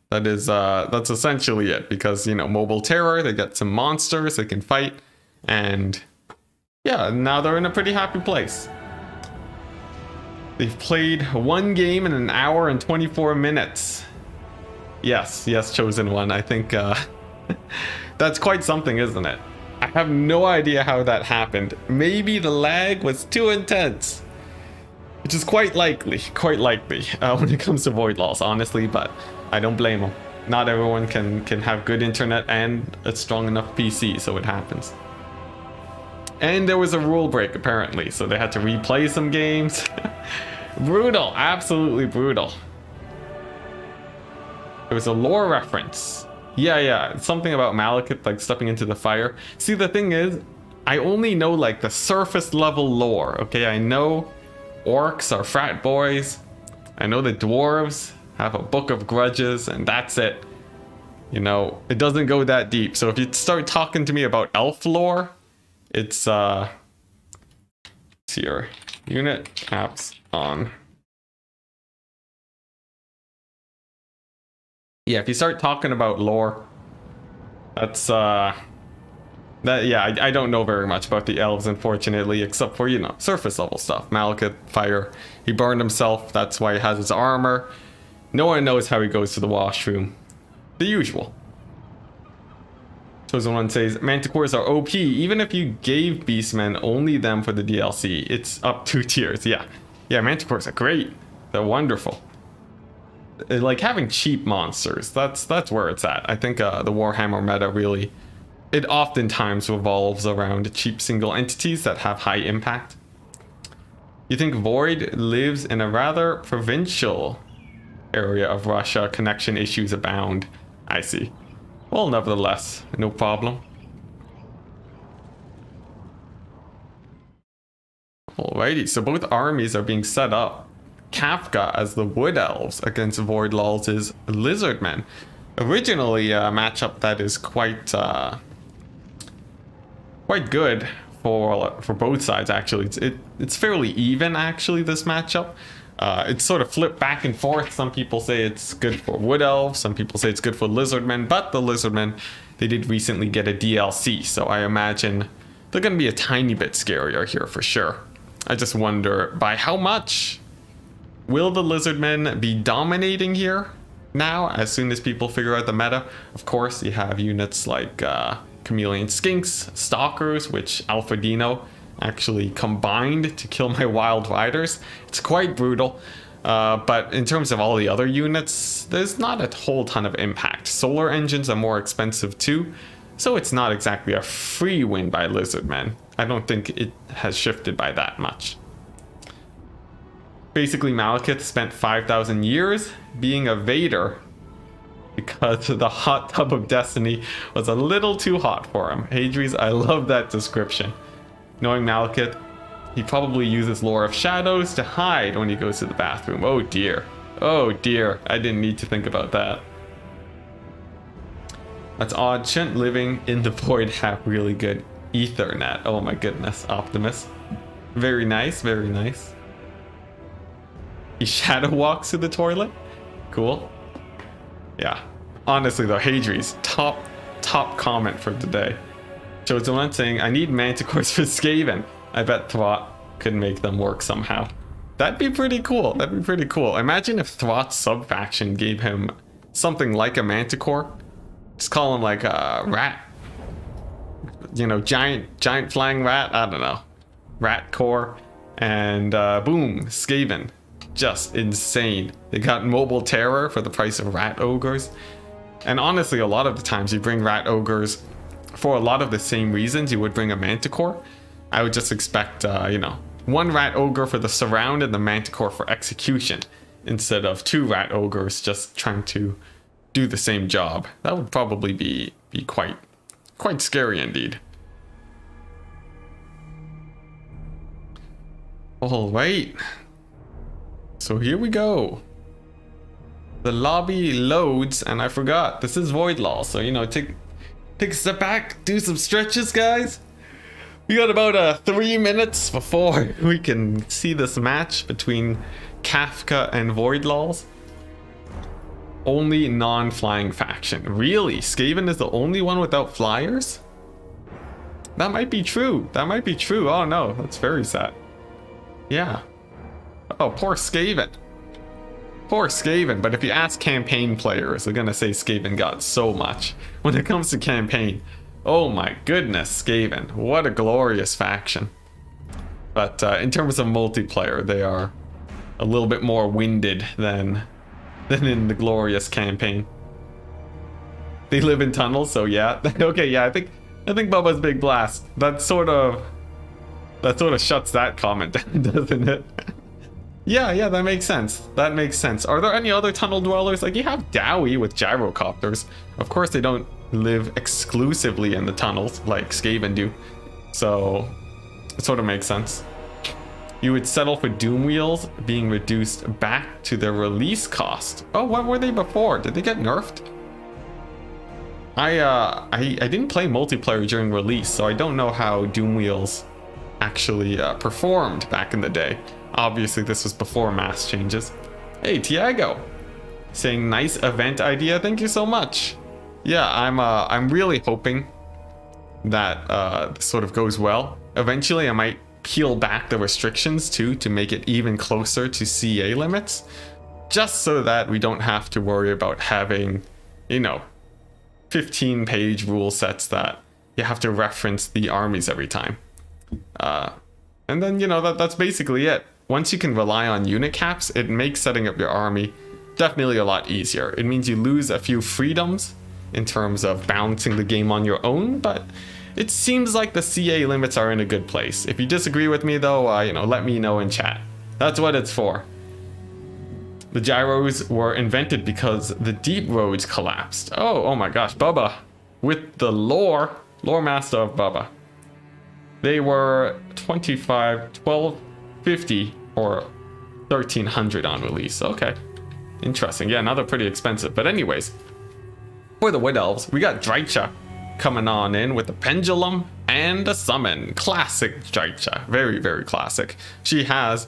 That's essentially it, because, Mobile Terror, they get some monsters they can fight, and yeah, now they're in a pretty happy place. They've played 1 game in 1 hour and 24 minutes. Yes, Chosen One. I think that's quite something, isn't it? I have no idea how that happened. Maybe the lag was too intense, which is quite likely when it comes to Void Laws, honestly, but I don't blame them. Not everyone can have good internet and a strong enough PC, so it happens. And there was a rule break, apparently, so they had to replay some games. Brutal, absolutely brutal. There was a lore reference. Yeah, something about Malekith, like, stepping into the fire. See, the thing is, I only know, like, the surface level lore, okay? I know orcs are frat boys. I know the dwarves have a book of grudges, and that's it. It doesn't go that deep. So if you start talking to me about elf lore, it's here. Unit apps on. Yeah, if you start talking about lore, that's I don't know very much about the elves, unfortunately, except for, surface level stuff. Malekith, fire. He burned himself, that's why he has his armor. No one knows how he goes to the washroom. The usual. Chosen One says, Manticores are OP, even if you gave Beastmen only them for the DLC. It's up 2 tiers, yeah. Yeah, Manticores are great. They're wonderful. Like, having cheap monsters, that's where it's at. I think the Warhammer meta really, it oftentimes revolves around cheap single entities that have high impact. You think Void lives in a rather provincial area of Russia, connection issues abound. I see. Well, nevertheless, no problem. Alrighty, so both armies are being set up. Kafka as the Wood Elves against Void Law's Lizardmen. Originally a matchup that is quite good for both sides, actually. It's fairly even, actually, this matchup. It's sort of flipped back and forth. Some people say it's good for Wood Elves, some people say it's good for Lizardmen, but the Lizardmen, they did recently get a DLC, so I imagine they're going to be a tiny bit scarier here for sure. I just wonder by how much. Will the Lizardmen be dominating here now, as soon as people figure out the meta? Of course, you have units like Chameleon Skinks, Stalkers, which Alpha Dino actually combined to kill my Wild Riders. It's quite brutal, but in terms of all the other units, there's not a whole ton of impact. Solar engines are more expensive too, so it's not exactly a free win by Lizardmen. I don't think it has shifted by that much. Basically, Malekith spent 5,000 years being a Vader because the hot tub of destiny was a little too hot for him. Hadris, I love that description. Knowing Malekith, he probably uses Lore of Shadows to hide when he goes to the bathroom. Oh dear. Oh dear. I didn't need to think about that. That's odd. Shouldn't living in the void have really good Ethernet? Oh my goodness. Optimus. Very nice. Very nice. He shadow walks to the toilet? Cool. Yeah. Honestly though, Hadri's top comment for today. Chosen One saying, I need Manticores for Skaven. I bet Thwot could make them work somehow. That'd be pretty cool. That'd be pretty cool. Imagine if Thwot's sub-faction gave him something like a Manticore. Just call him like a rat. Giant flying rat? I don't know. Rat core. And boom, Skaven. Just insane. They got Mobile Terror for the price of Rat Ogres. And honestly, a lot of the times you bring Rat Ogres for a lot of the same reasons you would bring a Manticore. I would just expect, you know, one Rat Ogre for the surround and the Manticore for execution, instead of two Rat Ogres just trying to do the same job. That would probably be quite scary indeed. All right. So here we go. The lobby loads, and I forgot, this is Void Law, so, you know, take a step back, do some stretches, guys. We got about 3 minutes before we can see this match between Kafka and Void Laws. Only non-flying faction. Really? Skaven is the only one without flyers? That might be true. That might be true. Oh no, that's very sad. Yeah. Oh, poor Skaven. Poor Skaven, but if you ask campaign players, they're gonna say Skaven got so much. When it comes to campaign, oh my goodness, Skaven. What a glorious faction. But in terms of multiplayer, they are a little bit more winded than in the glorious campaign. They live in tunnels, so yeah. Okay, yeah, I think Bubba's Big Blast. That sort of shuts that comment down, doesn't it? Yeah, that makes sense. That makes sense. Are there any other tunnel dwellers? Like, you have Dowie with gyrocopters. Of course, they don't live exclusively in the tunnels like Skaven do. So, it sort of makes sense. You would settle for Doom Wheels being reduced back to their release cost. Oh, what were they before? Did they get nerfed? I didn't play multiplayer during release, so I don't know how Doom Wheels actually performed back in the day. Obviously, this was before mass changes. Hey, Tiago, saying nice event idea. Thank you so much. Yeah, I'm really hoping that this sort of goes well. Eventually, I might peel back the restrictions too to make it even closer to CA limits, just so that we don't have to worry about having, you know, 15-page rule sets that you have to reference the armies every time. And then, you know, that's basically it. Once you can rely on unit caps, it makes setting up your army definitely a lot easier. It means you lose a few freedoms in terms of balancing the game on your own, but it seems like the CA limits are in a good place. If you disagree with me though, you know, let me know in chat. That's what it's for. The gyros were invented because the deep roads collapsed. Oh my gosh, Bubba, with the lore master of Bubba. They were 1250 or 1300 on release. Okay, interesting. Yeah, now they're pretty expensive. But anyways, for the Wood Elves, we got Drycha coming on in with the Pendulum and the Summon. Classic Drycha. Very, very classic. She has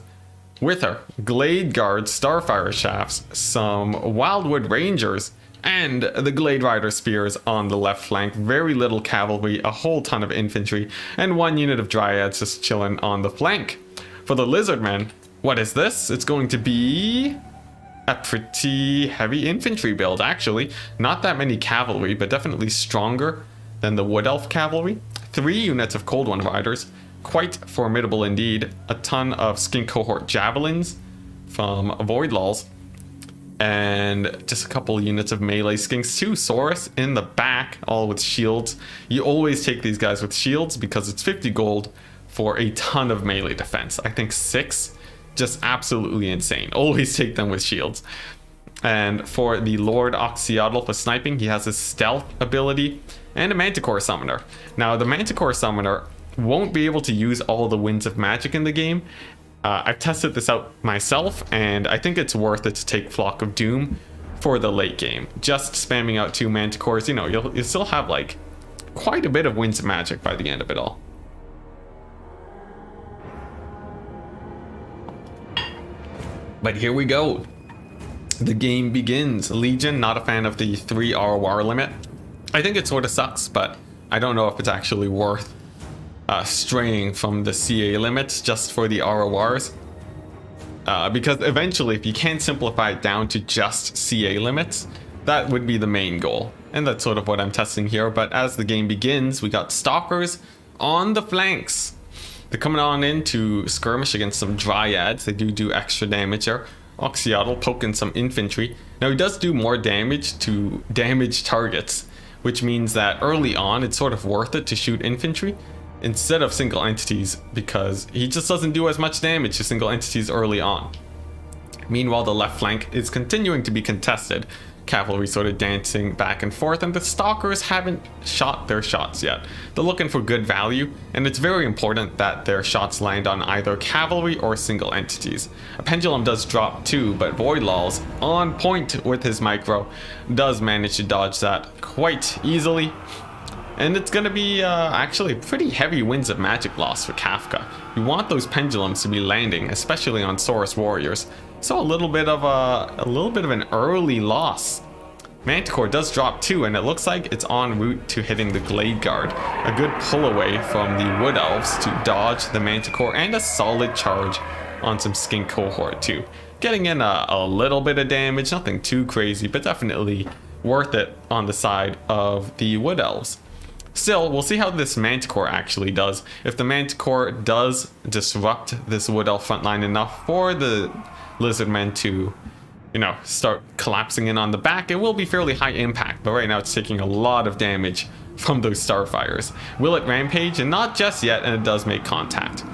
with her Glade Guard Starfire Shafts, some Wildwood Rangers, and the Glade Rider Spears on the left flank. Very little cavalry, a whole ton of infantry, and one unit of Dryads just chilling on the flank. For the Lizardmen, what is this? It's going to be a pretty heavy infantry build, actually. Not that many cavalry, but definitely stronger than the Wood Elf cavalry. 3 units of Cold One Riders, quite formidable indeed. A ton of Skin Cohort Javelins from Void Laws, and just a couple units of melee skinks too. Saurus in the back, all with shields. You always take these guys with shields because it's 50 gold for a ton of melee defense. I think 6, just absolutely insane. Always take them with shields. And for the Lord Oxyotl for sniping, he has his stealth ability and a Manticore Summoner. Now, the Manticore Summoner won't be able to use all the Winds of Magic in the game. I've tested this out myself, and I think it's worth it to take Flock of Doom for the late game. Just spamming out 2 Manticores, you know, you'll still have like quite a bit of Winds of Magic by the end of it all. But here we go. The game begins. Legion, not a fan of the 3 ROR limit. I think it sort of sucks, but I don't know if it's actually worth straying from the CA limits just for the RORs. Because eventually, if you can't simplify it down to just CA limits, that would be the main goal. And that's sort of what I'm testing here. But as the game begins, we got Stalkers on the flanks. They're coming on in to skirmish against some dryads. They do extra damage there. Oxyotl poking some infantry. Now he does do more damage to damaged targets, which means that early on it's sort of worth it to shoot infantry instead of single entities, because he just doesn't do as much damage to single entities early on. Meanwhile, the left flank is continuing to be contested. Cavalry sort of dancing back and forth, and the stalkers haven't shot their shots yet. They're looking for good value, and it's very important that their shots land on either cavalry or single entities. A pendulum does drop too, but Voidlaw's on point with his micro does manage to dodge that quite easily. And it's going to be actually pretty heavy winds of magic loss for Kafka. You want those pendulums to be landing, especially on Saurus warriors. So a little bit of an early loss. Manticore does drop too, and it looks like it's en route to hitting the Glade Guard. A good pull away from the Wood Elves to dodge the Manticore, and a solid charge on some Skink Cohort too. Getting in a little bit of damage, nothing too crazy, but definitely worth it on the side of the Wood Elves. Still, we'll see how this Manticore actually does. If the Manticore does disrupt this Wood Elf frontline enough for the Lizardmen to, start collapsing in on the back, it will be fairly high impact, but right now it's taking a lot of damage from those Starfires. Will it rampage? And not just yet, and it does make contact.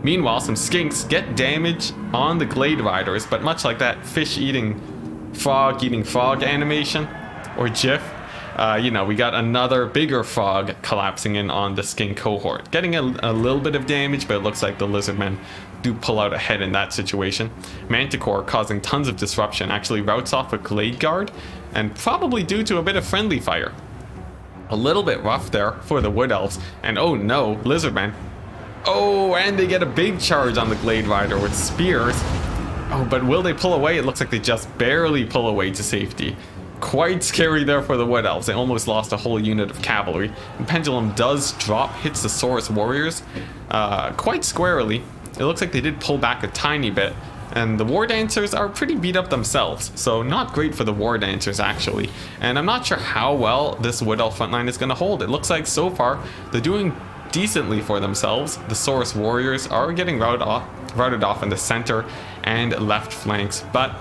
Meanwhile, some Skinks get damage on the Glade Riders, but much like that fish eating frog animation, or GIF, we got another bigger frog collapsing in on the Skink Cohort. Getting a little bit of damage, but it looks like the Lizardmen do pull out ahead in that situation. Manticore, causing tons of disruption, actually routes off a Glade Guard, and probably due to a bit of friendly fire. A little bit rough there for the Wood Elves, and oh no, Lizardmen. Oh, and they get a big charge on the Glade Rider with spears. Oh, but will they pull away? It looks like they just barely pull away to safety. Quite scary there for the Wood Elves. They almost lost a whole unit of cavalry. And Pendulum does drop, hits the Saurus warriors quite squarely. It looks like they did pull back a tiny bit, and the War Dancers are pretty beat up themselves, so not great for the War Dancers actually. And I'm not sure how well this Wood Elf frontline is going to hold. It looks like so far they're doing decently for themselves. The Saurus warriors are getting routed off in the center and left flanks, but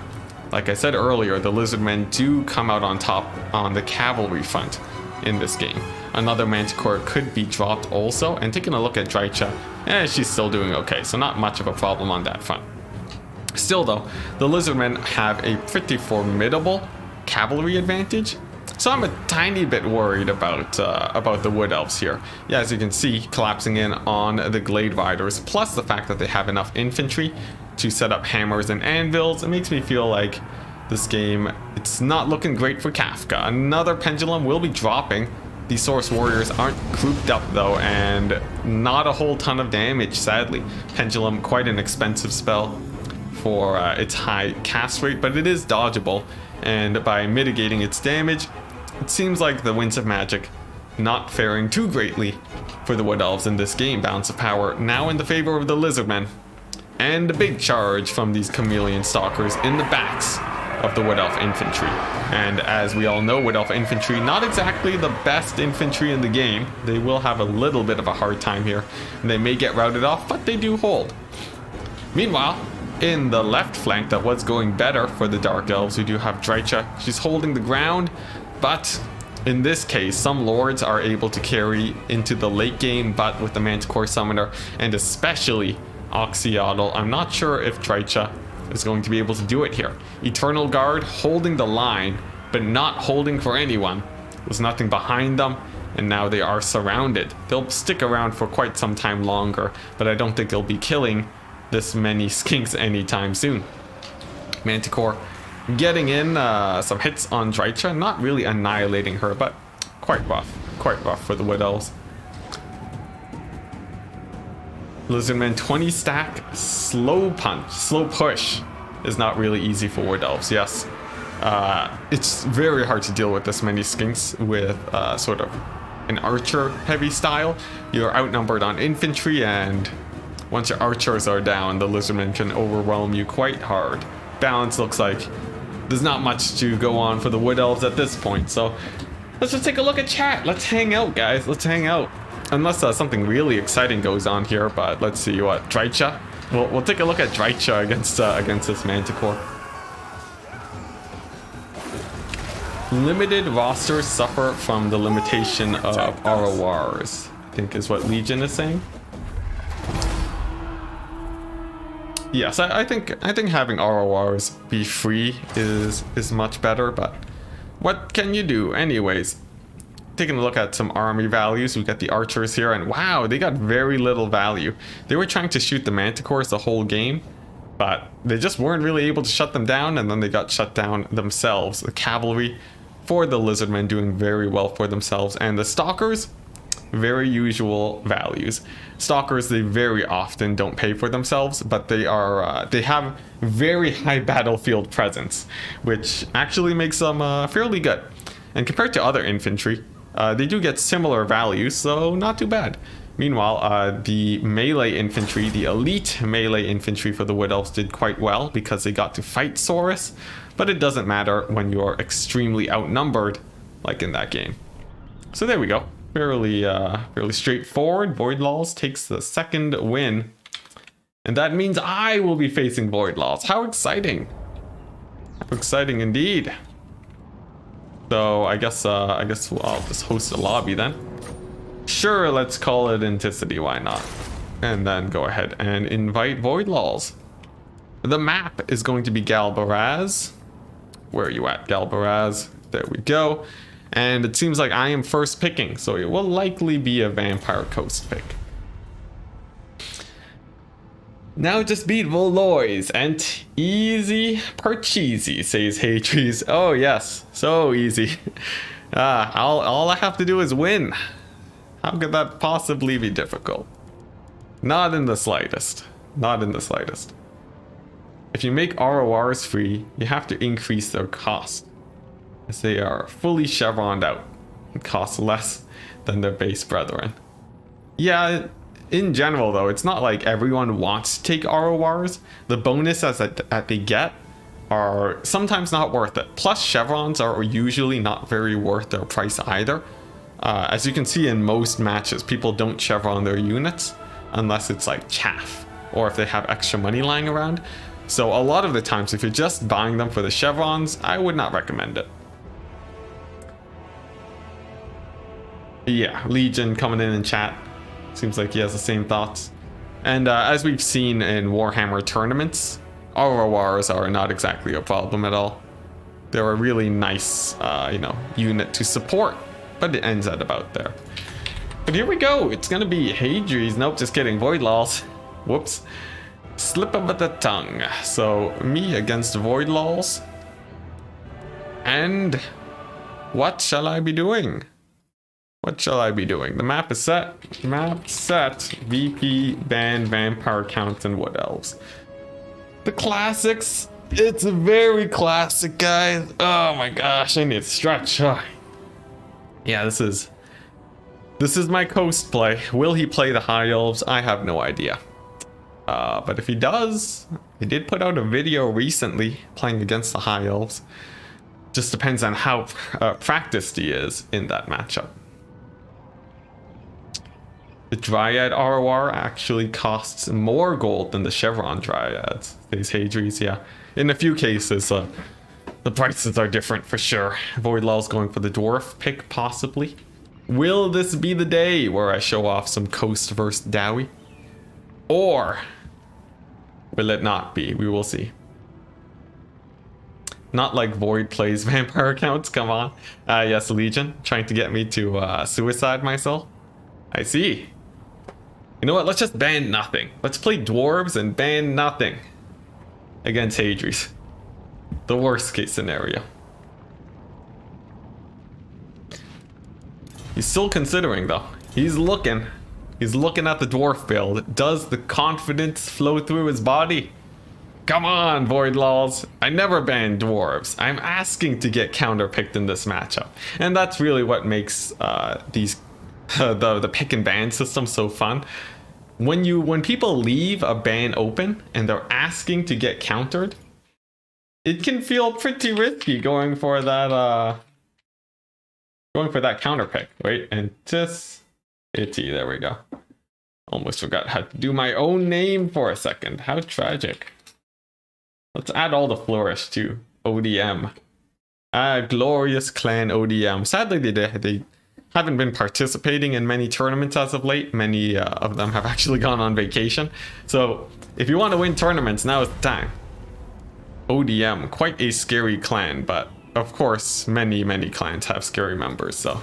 like I said earlier, the Lizardmen do come out on top on the cavalry front in this game. Another Manticore could be dropped also, and taking a look at Drycha, she's still doing okay, so not much of a problem on that front. Still though, the Lizardmen have a pretty formidable cavalry advantage, so I'm a tiny bit worried about the Wood Elves here. Yeah, as you can see, collapsing in on the Glade Riders, plus the fact that they have enough infantry to set up hammers and anvils, it makes me feel like this game, it's not looking great for Kafka. Another Pendulum will be dropping. These Saurus warriors aren't grouped up though, and not a whole ton of damage, sadly. Pendulum, quite an expensive spell for its high cast rate, but it is dodgeable, and by mitigating its damage, it seems like the Winds of Magic not faring too greatly for the Wood Elves in this game. Balance of power now in the favor of the Lizardmen. And a big charge from these Chameleon Stalkers in the backs of the Wood Elf infantry. And as we all know, Wood Elf infantry, not exactly the best infantry in the game. They will have a little bit of a hard time here. And they may get routed off, but they do hold. Meanwhile, in the left flank, that was going better for the Dark Elves. We do have Drycha. She's holding the ground, but in this case, some lords are able to carry into the late game, but with the Manticore Summoner, and especially Oxyotl, I'm not sure if Drycha is going to be able to do it here. Eternal Guard holding the line, but not holding for anyone. There's nothing behind them, and now they are surrounded. They'll stick around for quite some time longer, but I don't think they'll be killing this many skinks anytime soon. Manticore getting in some hits on Drycha, not really annihilating her, but quite rough for the Wood Elves. Lizardmen 20 stack, slow push is not really easy for Wood Elves, yes. It's very hard to deal with this many skinks with sort of an archer heavy style. You're outnumbered on infantry, and once your archers are down, the Lizardmen can overwhelm you quite hard. Balance looks like there's not much to go on for the Wood Elves at this point, so let's just take a look at chat. Let's hang out, guys. Let's hang out. Unless something really exciting goes on here, but let's see what Drycha. We'll take a look at Drycha against this Manticore. Limited rosters suffer from the limitation of RORs, I think is what Legion is saying. Yes, I think having RORs be free is much better, but what can you do? Anyways, taking a look at some army values, we got the archers here, and wow, they got very little value. They were trying to shoot the Manticores the whole game, but they just weren't really able to shut them down, and then they got shut down themselves. The cavalry for the Lizardmen doing very well for themselves, and the Stalkers, very usual values. Stalkers, they very often don't pay for themselves, but they have very high battlefield presence, which actually makes them fairly good. And compared to other infantry, they do get similar values, so not too bad. Meanwhile, the melee infantry, the elite melee infantry for the Wood Elves did quite well because they got to fight Saurus, but it doesn't matter when you're extremely outnumbered, like in that game. So there we go. Fairly straightforward. Voidlaws takes the second win, and that means I will be facing Voidlaws. How exciting! How exciting indeed. So I guess I'll just host a lobby then. Sure, let's call it Enticity. Why not? And then go ahead and invite Voidlaws. The map is going to be Galbaraz. Where are you at, Galbaraz? There we go. And it seems like I am first picking, so it will likely be a Vampire Coast pick. Now just beat Volois and easy percheesy, says Hatries. Oh yes, so easy. All I have to do is win. How could that possibly be difficult? Not in the slightest. Not in the slightest. If you make RORs free, you have to increase their cost, as they are fully chevroned out and cost less than their base brethren. Yeah, in general though, it's not like everyone wants to take RORs. The bonuses that they get are sometimes not worth it. Plus chevrons are usually not very worth their price either. As you can see in most matches, people don't chevron their units unless it's like chaff or if they have extra money lying around. So a lot of the times, if you're just buying them for the chevrons, I would not recommend it. Yeah, Legion coming in chat. Seems like he has the same thoughts. And as we've seen in Warhammer tournaments, RORs are not exactly a problem at all. They're a really nice, unit to support, but it ends at about there. But here we go. It's gonna be Hadries. Nope, just kidding. Voidlaws. Whoops. Slip of the tongue. So me against Voidlaws. And what shall I be doing? What shall I be doing? The map is set. Map set. VP, band, vampire counts, and wood elves. The classics. It's very classic, guys. Oh my gosh, I need to stretch. Yeah, this is my coast play. Will he play the high elves? I have no idea. But if he does, he did put out a video recently playing against the high elves. Just depends on how practiced he is in that matchup. The Dryad ROR actually costs more gold than the Chevron Dryads, says Hadries. Yeah, in a few cases, the prices are different for sure. Voidlaw's going for the dwarf pick, possibly. Will this be the day where I show off some Coast versus Dowie? Or will it not be? We will see. Not like Void plays vampire accounts, come on. Yes, Legion, trying to get me to suicide myself. I see. You know what, let's just ban nothing. Let's play dwarves and ban nothing against Hadries. The worst case scenario. He's still considering though. He's looking at the dwarf build. Does the confidence flow through his body? Come on, Voidlaws. I never ban dwarves. I'm asking to get counterpicked in this matchup. And that's really what makes the pick and ban system so fun. When people leave a ban open and they're asking to get countered, it can feel pretty risky going for that counter pick. Wait, and just Itty, there we go. Almost forgot how to do my own name for a second. How tragic. Let's add all the flourish to ODM. Glorious Clan ODM. Sadly, they haven't been participating in many tournaments as of late. Many of them have actually gone on vacation. So if you want to win tournaments, now is the time. ODM, quite a scary clan, but of course, many clans have scary members, so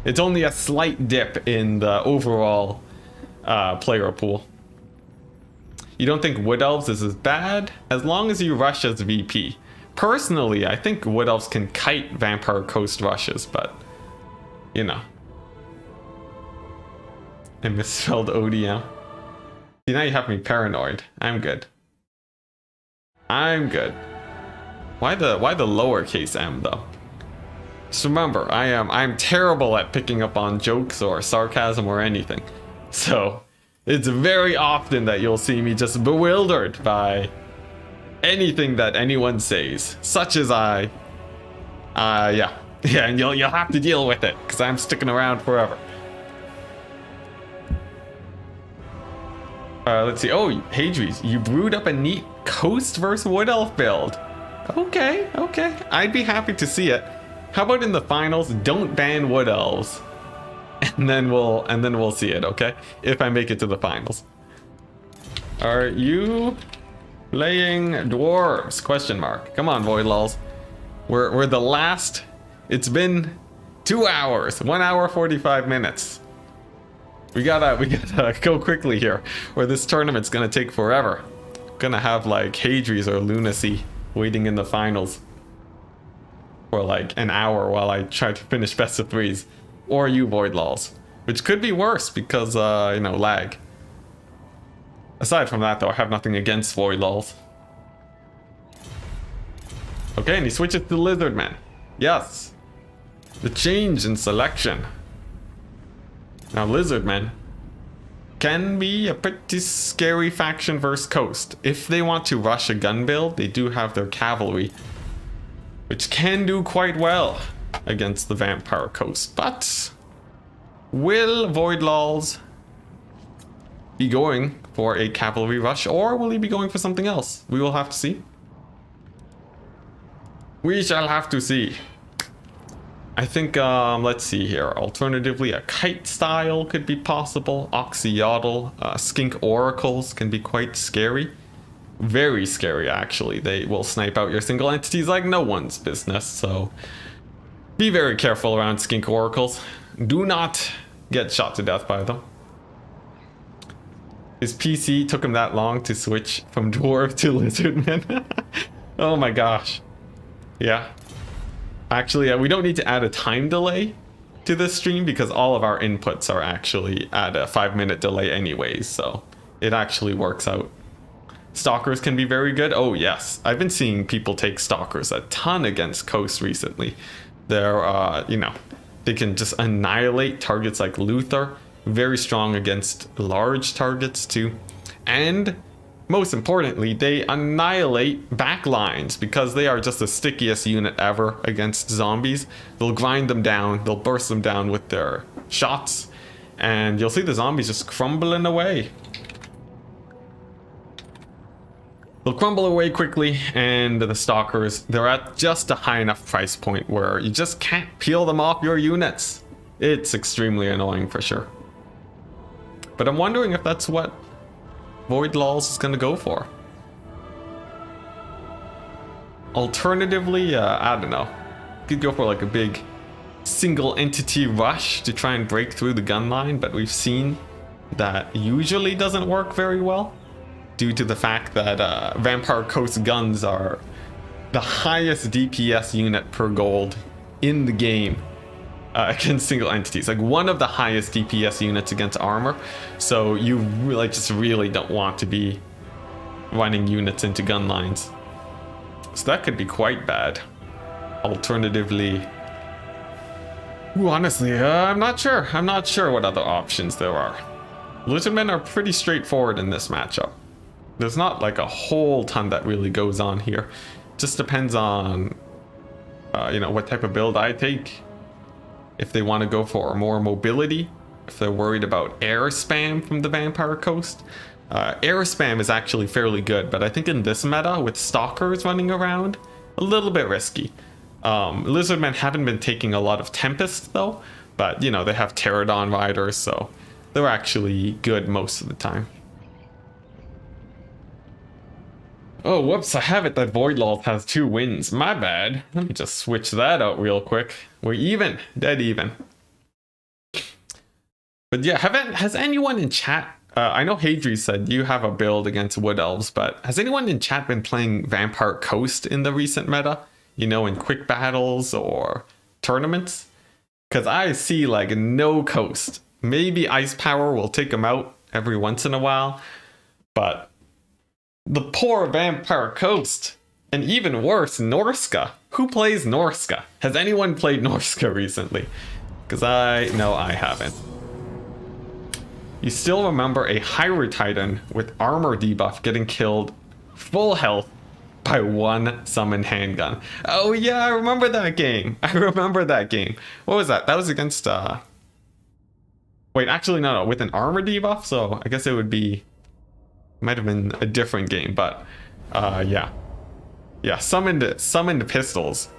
it's only a slight dip in the overall player pool. You don't think Wood Elves is as bad? As long as you rush as VP. Personally, I think Wood Elves can kite Vampire Coast rushes, but you know. I misspelled ODM. See, now you have me paranoid. I'm good. I'm good. Why the lowercase m though? Just remember, I'm terrible at picking up on jokes or sarcasm or anything. So it's very often that you'll see me just bewildered by anything that anyone says, such as yeah, and you'll have to deal with it because I'm sticking around forever. Let's see. Oh, Hadries, you brewed up a neat Coast versus Wood Elf build. Okay. I'd be happy to see it. How about in the finals, don't ban Wood Elves, and then we'll see it. Okay, if I make it to the finals. Are you playing dwarves? Question mark. Come on, Void Lulls. We're the last. It's been 2 hours, 1 hour 45 minutes. We gotta go quickly here, or this tournament's gonna take forever. Gonna have like Hadries or Lunacy waiting in the finals for like an hour while I try to finish best of threes, or you Void Lulls, which could be worse because you know, lag. Aside from that though, I have nothing against Void Lulls. Okay, and he switches to Lizardmen. Yes, the change in selection. Now Lizardmen can be a pretty scary faction versus Coast. If they want to rush a gun build, they do have their cavalry, which can do quite well against the Vampire Coast. But will Void Lulls be going for a cavalry rush, or will he be going for something else? We will have to see. We shall have to see. I think, let's see here. Alternatively, a kite style could be possible. Oxyotl, skink oracles can be quite scary. Very scary, actually. They will snipe out your single entities like no one's business. So be very careful around skink oracles. Do not get shot to death by them. His PC took him that long to switch from dwarf to lizardman. Oh my gosh. Yeah. Actually, we don't need to add a time delay to this stream because all of our inputs are actually at a 5-minute delay anyways, so it actually works out. Stalkers can be very good. Oh yes, I've been seeing people take Stalkers a ton against Coast recently. They're, you know, they can just annihilate targets like Luther. Very strong against large targets too. And most importantly, they annihilate backlines because they are just the stickiest unit ever against zombies. They'll grind them down, they'll burst them down with their shots, and you'll see the zombies just crumbling away. They'll crumble away quickly, and the Stalkers, they're at just a high enough price point where you just can't peel them off your units. It's extremely annoying for sure. But I'm wondering if that's what Void Lulls is going to go for. Alternatively, I don't know. Could go for like a big single entity rush to try and break through the gun line, but we've seen that usually doesn't work very well due to the fact that Vampire Coast guns are the highest DPS unit per gold in the game. Against single entities, like one of the highest DPS units against armor, so you really don't want to be running units into gun lines, so that could be quite bad. Alternatively, honestly, I'm not sure what other options there are. Lizardmen are pretty straightforward in this matchup. There's not like a whole ton that really goes on here. Just depends on you know, what type of build I take. If they want to go for more mobility, if they're worried about air spam from the Vampire Coast. Air spam is actually fairly good, but I think in this meta with stalkers running around, a little bit risky. Lizardmen haven't been taking a lot of Tempest though, but you know, they have Pterodon riders, so they're actually good most of the time. Oh, whoops, I have it that Voidlaws has 2 wins. My bad. Let me just switch that out real quick. We're even. Dead even. But yeah, has anyone in chat... I know Hadri said you have a build against Wood Elves, but has anyone in chat been playing Vampire Coast in the recent meta? You know, in quick battles or tournaments? Because I see like no Coast. Maybe Ice Power will take them out every once in a while, but... the poor Vampire Coast, and even worse, Norska. Who plays Norska? Has anyone played Norska recently? Because no, I haven't. You still remember a Hyrule Titan with armor debuff getting killed full health by 1 summoned handgun. Oh yeah, I remember that game. I remember that game. What was that? That was against, wait, actually, no, with an armor debuff? So I guess it would be... might have been a different game, but yeah, summoned pistols.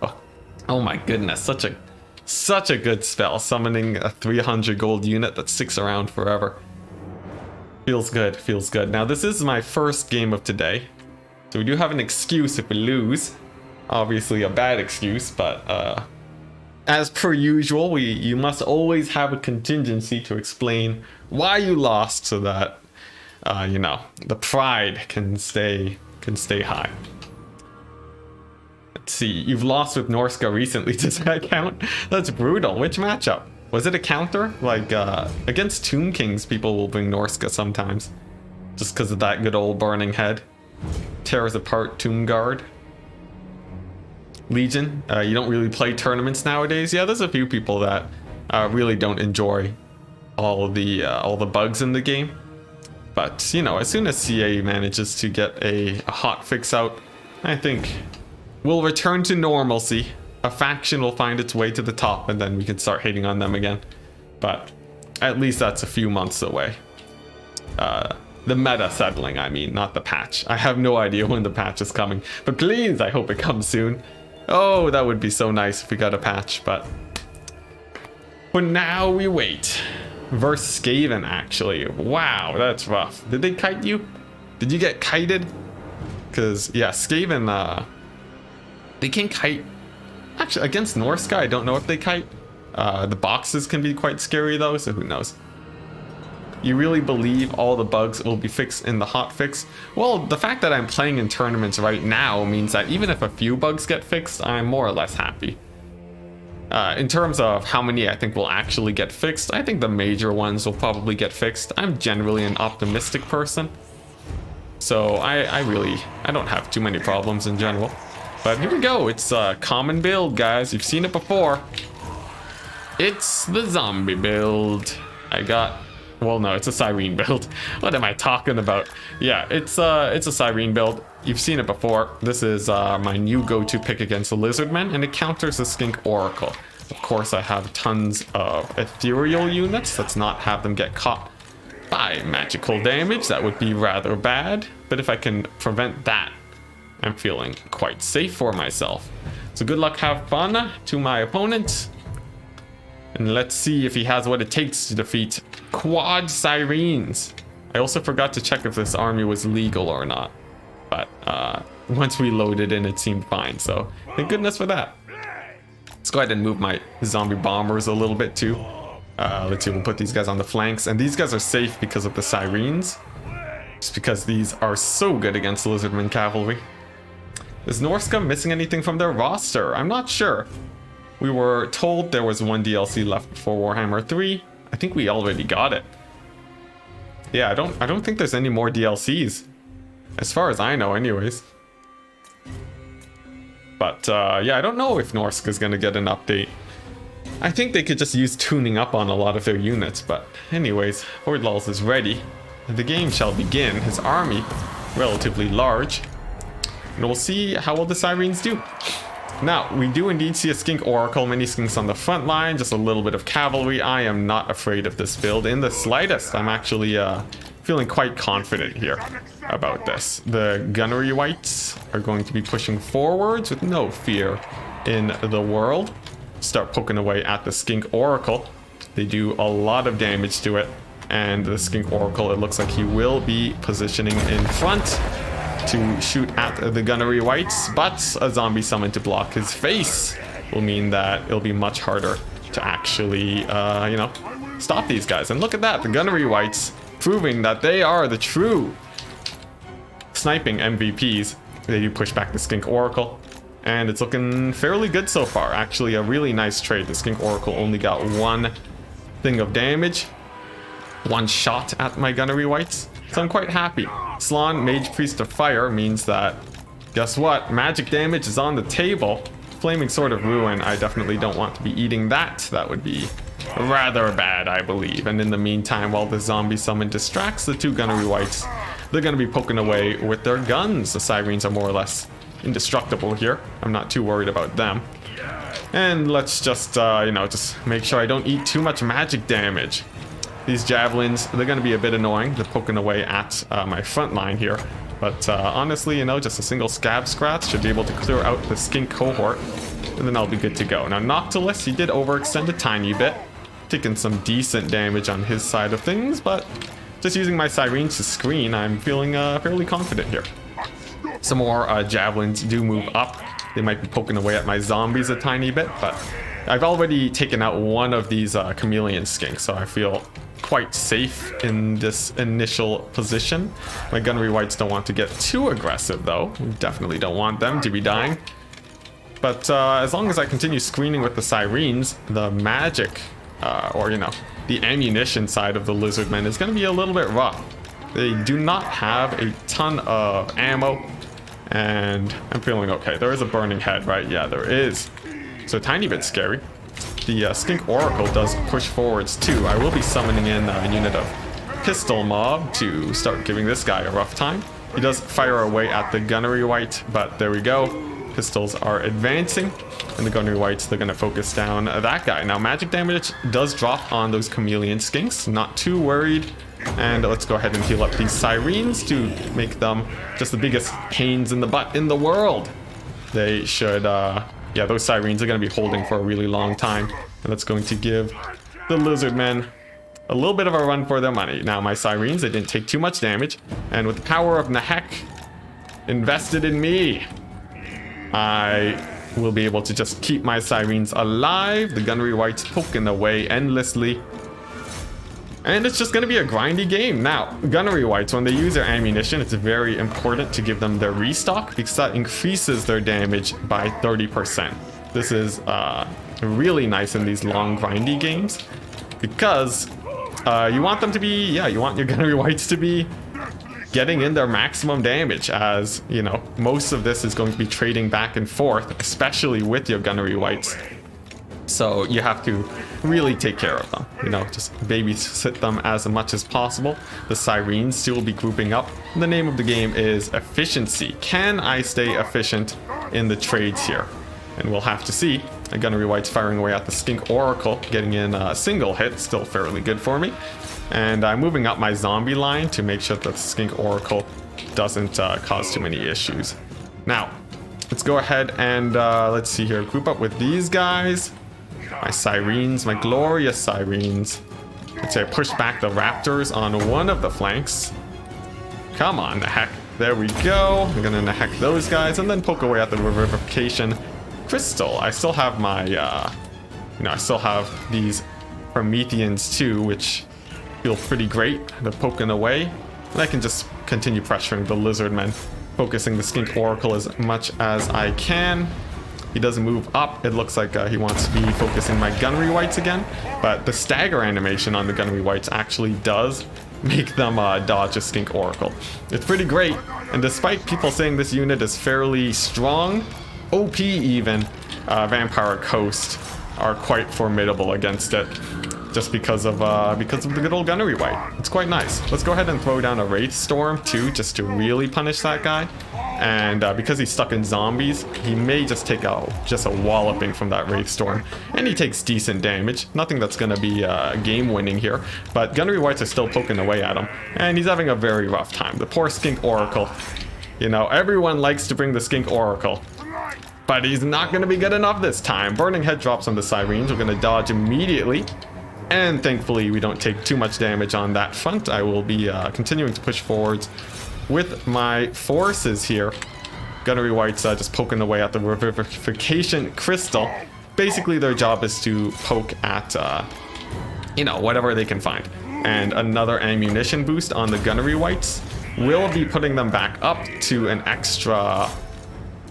Oh my goodness, such a good spell, summoning a 300 gold unit that sticks around forever. Feels good. Now this is my first game of today, so we do have an excuse if we lose. Obviously a bad excuse, but as per usual, you must always have a contingency to explain why you lost, so that you know, the pride can stay high. Let's see, you've lost with Norska recently. Does that count? That's brutal. Which matchup? Was it a counter? Like, against Tomb Kings, people will bring Norska sometimes. Just because of that good old burning head. Tears apart Tomb Guard. Legion, you don't really play tournaments nowadays. Yeah, there's a few people that really don't enjoy all the bugs in the game. But, you know, as soon as CA manages to get a hot fix out, I think we'll return to normalcy. A faction will find its way to the top, and then we can start hating on them again. But at least that's a few months away. The meta settling, I mean, not the patch. I have no idea when the patch is coming. But please, I hope it comes soon. Oh, that would be so nice if we got a patch, but... for now, we wait. Versus Skaven, actually. Wow, that's rough. Did they kite you? Did you get kited? Because, yeah, Skaven, they can kite. Actually, against Norska, I don't know if they kite. The boxes can be quite scary, though, so who knows. You really believe all the bugs will be fixed in the hot fix? Well, the fact that I'm playing in tournaments right now means that even if a few bugs get fixed, I'm more or less happy. In terms of how many I think will actually get fixed, I think the major ones will probably get fixed. I'm generally an optimistic person, so I don't have too many problems in general. But here we go, it's a common build, guys. You've seen it before. It's the zombie build. Well, no, it's a Cyrene build. What am I talking about? Yeah, it's a Cyrene build. You've seen it before. This is my new go-to pick against the Lizardmen, and it counters the Skink Oracle. Of course, I have tons of ethereal units. Let's not have them get caught by magical damage. That would be rather bad. But if I can prevent that, I'm feeling quite safe for myself. So good luck, have fun to my opponent. And let's see if he has what it takes to defeat Quad Syrenes. I also forgot to check if this army was legal or not. But once we loaded in, it seemed fine. So thank goodness for that. Let's go ahead and move my zombie bombers a little bit too. Let's see, we'll put these guys on the flanks. And these guys are safe because of the Syrenes. Just because these are so good against Lizardman cavalry. Is Norska missing anything from their roster? I'm not sure. We were told there was one DLC left before Warhammer 3. I think we already got it. Yeah, I don't think there's any more DLCs. As far as I know, anyways. But, yeah, I don't know if Norska's gonna get an update. I think they could just use tuning up on a lot of their units, but anyways, Hordlals is ready. The game shall begin. His army, relatively large. And we'll see how well the Syrenes do. Now, we do indeed see a Skink Oracle, mini Skinks on the front line, just a little bit of cavalry. I am not afraid of this build in the slightest. I'm actually feeling quite confident here about this. The Gunnery Wights are going to be pushing forwards with no fear in the world. Start poking away at the Skink Oracle. They do a lot of damage to it, and the Skink Oracle, it looks like he will be positioning in front to shoot at the Gunnery Wights, but a zombie summon to block his face will mean that it'll be much harder to actually, you know, stop these guys. And look at that, the Gunnery Wights proving that they are the true sniping MVPs. They do push back the Skink Oracle, and it's looking fairly good so far. Actually, a really nice trade. The Skink Oracle only got one thing of damage, one shot at my Gunnery Wights, so I'm quite happy. Slann, Mage Priest of Fire, means that, guess what? Magic damage is on the table. Flaming Sword of Ruin, I definitely don't want to be eating that. That would be rather bad, I believe. And in the meantime, while the zombie summon distracts the two Gunnery Wights, they're going to be poking away with their guns. The Sirens are more or less indestructible here. I'm not too worried about them. And let's just, you know, just make sure I don't eat too much magic damage. These javelins, they're going to be a bit annoying. They're poking away at my front line here. But honestly, you know, just a single scab scratch should be able to clear out the Skink cohort. And then I'll be good to go. Now, Noctilus, he did overextend a tiny bit. Taking some decent damage on his side of things. But just using my Sirens to screen, I'm feeling fairly confident here. Some more javelins do move up. They might be poking away at my zombies a tiny bit. But I've already taken out one of these chameleon skinks. So I feel quite safe in this initial position. My Gunnery Wights don't want to get too aggressive though. We definitely don't want them to be dying. But as long as I continue screening with the Sirens, the magic, or you know, the ammunition side of the Lizardmen is going to be a little bit rough. They do not have a ton of ammo, and I'm feeling okay. There is a burning head, right? Yeah, there is. So a tiny bit scary. The Skink Oracle does push forwards too. I will be summoning in a unit of Pistol Mob to start giving this guy a rough time. He does fire away at the Gunnery Wight, but there we go. Pistols are advancing, and the Gunnery Wights, they're going to focus down that guy. Now, magic damage does drop on those chameleon skinks. Not too worried. And let's go ahead and heal up these Sirens to make them just the biggest pains in the butt in the world. They should... yeah, those Sirens are going to be holding for a really long time. And that's going to give the Lizardmen a little bit of a run for their money. Now, my Sirens, they didn't take too much damage. And with the power of Nahek invested in me, I will be able to just keep my Sirens alive. The Gunnery Wights poking away endlessly. And it's just going to be a grindy game. Now, Gunnery Wights, when they use their ammunition, it's very important to give them their restock because that increases their damage by 30%. This is really nice in these long grindy games because you want them to be, yeah, you want your Gunnery Wights to be getting in their maximum damage, as, you know, most of this is going to be trading back and forth, especially with your Gunnery Wights. So you have to really take care of them, you know, just babysit them as much as possible. The Sirens still will be grouping up. The name of the game is efficiency. Can I stay efficient in the trades here? And we'll have to see. A Gunnery Wights firing away at the Skink Oracle, getting in a single hit, still fairly good for me. And I'm moving up my zombie line to make sure that the Skink Oracle doesn't cause too many issues. Now, let's go ahead and let's see here, group up with these guys. My Sirens, my glorious Sirens. Let's say I push back the Raptors on one of the flanks. Come on, Nahek. There we go. I'm gonna Nahek those guys and then poke away at the Revivification Crystal. I still have my, you know, I still have these Prometheans too, which feel pretty great. They're poking away. And I can just continue pressuring the Lizardmen, focusing the Skink Oracle as much as I can. He doesn't move up. It looks like he wants to be focusing my Gunnery Wights again. But the stagger animation on the Gunnery Wights actually does make them dodge a Skink Oracle. It's pretty great. And despite people saying this unit is fairly strong, OP even, Vampire Coast are quite formidable against it. Just because of the good old Gunnery Wight. It's quite nice. Let's go ahead and throw down a Wraith Storm too, just to really punish that guy. And because he's stuck in zombies, he may just take just a walloping from that Wraith Storm. And he takes decent damage. Nothing that's going to be game-winning here. But Gunnery Whites are still poking away at him. And he's having a very rough time. The poor Skink Oracle. You know, everyone likes to bring the Skink Oracle. But he's not going to be good enough this time. Burning Head drops on the Sirens. We're going to dodge immediately. And thankfully, we don't take too much damage on that front. I will be continuing to push forwards with my forces here. Gunnery Whites just poking away at the Revivification Crystal. Basically, their job is to poke at, you know, whatever they can find. And another ammunition boost on the Gunnery Whites will be putting them back up to an extra,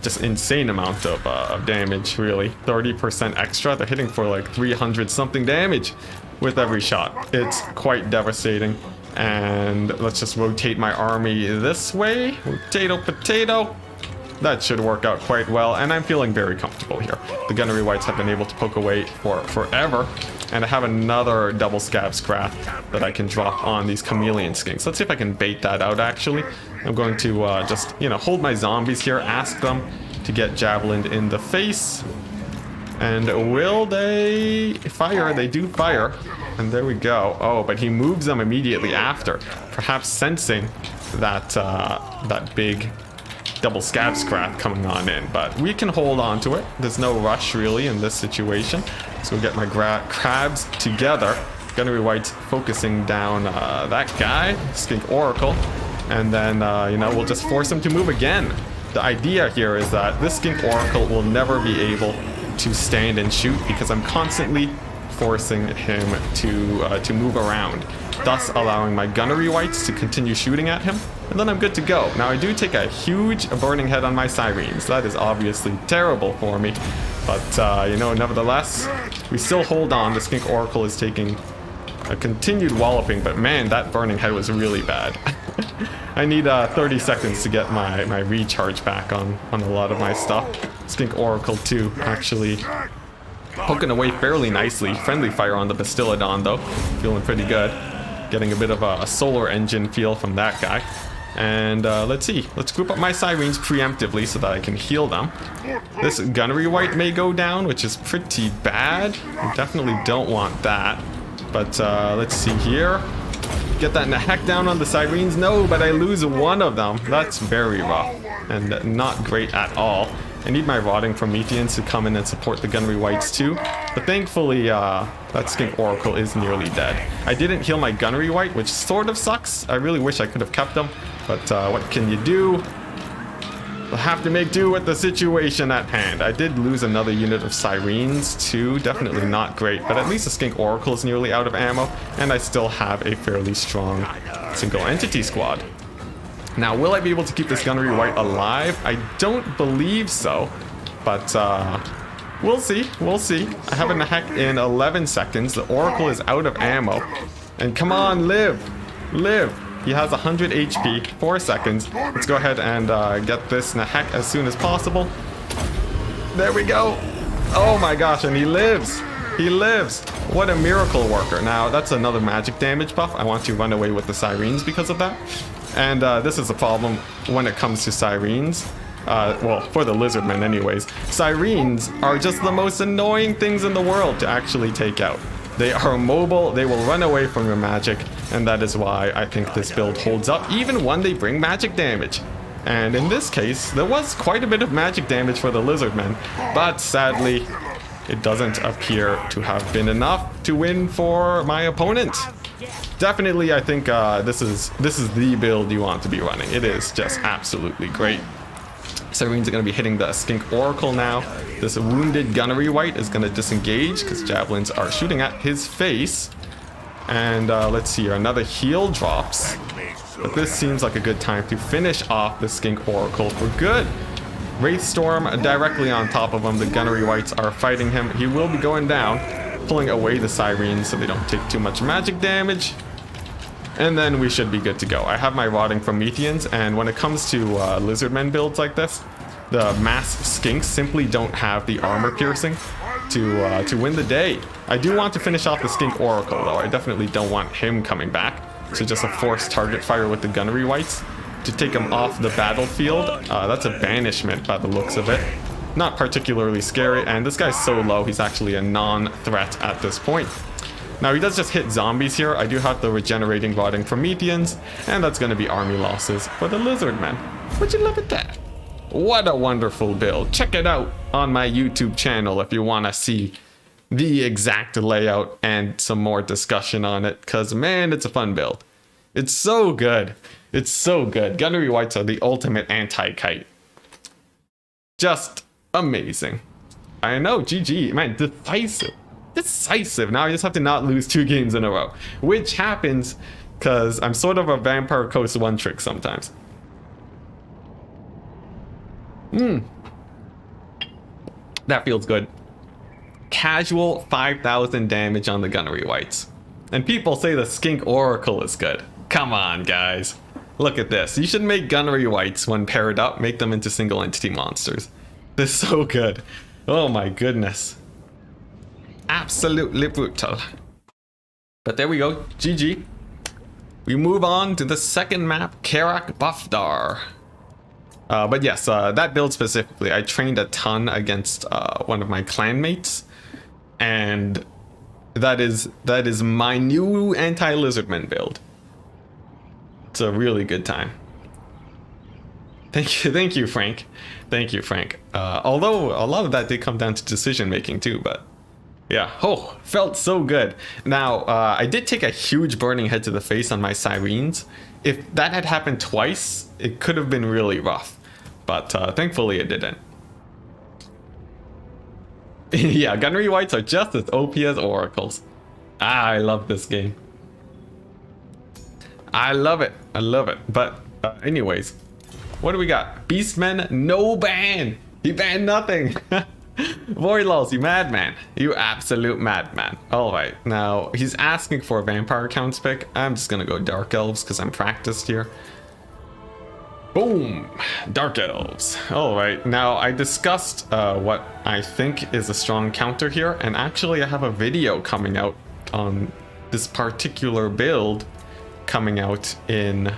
just insane amount of damage, really. 30% extra. They're hitting for like 300 something damage with every shot. It's quite devastating. And let's just rotate my army this way. Potato, potato. That should work out quite well, and I'm feeling very comfortable here. The Gunnery Whites have been able to poke away for forever, and I have another double Scab's Wrath that I can drop on these Chameleon Skinks. Let's see if I can bait that out, actually. I'm going to just, you know, hold my zombies here, ask them to get javelined in the face. And will they fire? They do fire. And there we go. Oh, but he moves them immediately after, perhaps sensing that that big double Scab's Wrath coming on in. But we can hold on to it. There's no rush really in this situation. So we'll get my crabs together. Gunnery White's focusing down that guy, Skink Oracle, and then you know, we'll just force him to move again. The idea here is that this Skink Oracle will never be able to stand and shoot because I'm constantly forcing him to move around, thus allowing my Gunnery Whites to continue shooting at him, and then I'm good to go. Now I do take a huge burning head on my Sirens. That is obviously terrible for me, but you know, nevertheless, we still hold on. The Skink Oracle is taking a continued walloping, but man, that burning head was really bad. I need 30 seconds to get my recharge back on a lot of my stuff. Skink Oracle too, actually poking away fairly nicely. Friendly fire on the Bastillodon though, feeling pretty good. Getting a bit of a solar engine feel from that guy. And let's see, let's group up my Sirens preemptively so that I can heal them. This Gunnery White may go down, which is pretty bad. We definitely don't want that. But let's see here. Get that heck down on the Sirens. No, but I lose one of them. That's very rough and not great at all. I need my Rotting Prometheans to come in and support the Gunnery Whites too. But thankfully, that Skink Oracle is nearly dead. I didn't heal my Gunnery White, which sort of sucks. I really wish I could have kept them. But what can you do? We'll have to make do with the situation at hand. I did lose another unit of Sirens too. Definitely not great, but at least the Skink Oracle is nearly out of ammo, and I still have a fairly strong single entity squad. Now, will I be able to keep this Gunnery White alive? I don't believe so, but we'll see. We'll see. I have a heck in 11 seconds. The Oracle is out of ammo. And come on, live! Live! He has 100 HP, 4 seconds. Let's go ahead and get this Nahek as soon as possible. There we go. Oh my gosh, and he lives. He lives. What a miracle worker. Now, that's another magic damage buff. I want to run away with the Sirens because of that. And this is a problem when it comes to Sirens. Well, for the Lizardmen anyways. Sirens are just the most annoying things in the world to actually take out. They are mobile, they will run away from your magic, and that is why I think this build holds up even when they bring magic damage. And in this case, there was quite a bit of magic damage for the Lizardmen, but sadly, it doesn't appear to have been enough to win for my opponent. Definitely, I think this is the build you want to be running. It is just absolutely great. Sirens are going to be hitting the Skink Oracle now. This wounded Gunnery White is going to disengage because javelins are shooting at his face. And let's see here, another heal drops. But this seems like a good time to finish off the Skink Oracle for good. Wraith Storm directly on top of him. The Gunnery Whites are fighting him. He will be going down, pulling away the Sirens so they don't take too much magic damage. And then we should be good to go. I have my Rotting Prometheans, and when it comes to Lizardmen builds like this, the mass Skinks simply don't have the armor piercing to win the day. I do want to finish off the Skink Oracle, though. I definitely don't want him coming back. So just a forced target fire with the Gunnery Whites. to take him off the battlefield. That's a banishment by the looks of it. Not particularly scary, and this guy's so low, he's actually a non-threat at this point. Now, he does just hit zombies here. I do have the regenerating rotting Prometheans, and that's going to be army losses for the Lizardmen. Would you look at that? What a wonderful build. Check it out on my YouTube channel if you want to see the exact layout and some more discussion on it, because, man, it's a fun build. It's so good. It's so good. Gunnery Whites are the ultimate anti-kite. Just amazing. I know, GG. Man, decisive. Decisive. Now I just have to not lose 2 games in a row, which happens because I'm sort of a Vampire Coast one trick sometimes. That feels good. Casual 5,000 damage on the Gunnery Whites. And people say the Skink Oracle is good. Come on, guys. Look at this. You should make Gunnery Whites, when paired up, make them into single entity monsters. This is so good. Oh my goodness. Absolutely brutal. But there we go. GG. We move on to the second map, Karak Bufdar. But yes, that build specifically, I trained a ton against one of my clanmates, and that is my new anti-lizardman build. It's a really good time. Thank you, Frank. Thank you, Frank. Although a lot of that did come down to decision making too, but yeah, oh, felt so good. Now, I did take a huge burning head to the face on my Sirens. If that had happened twice, it could have been really rough. But thankfully it didn't. Yeah, Gunnery Whites are just as OP as Oracles. I love this game. I love it. I love it. But anyways, what do we got? Beastmen, no ban. He banned nothing. Voidlulls, you madman. You absolute madman. Alright, now he's asking for a vampire counts pick. I'm just gonna go Dark Elves because I'm practiced here. Boom! Dark Elves. Alright, now I discussed what I think is a strong counter here, and actually I have a video coming out on this particular build coming out in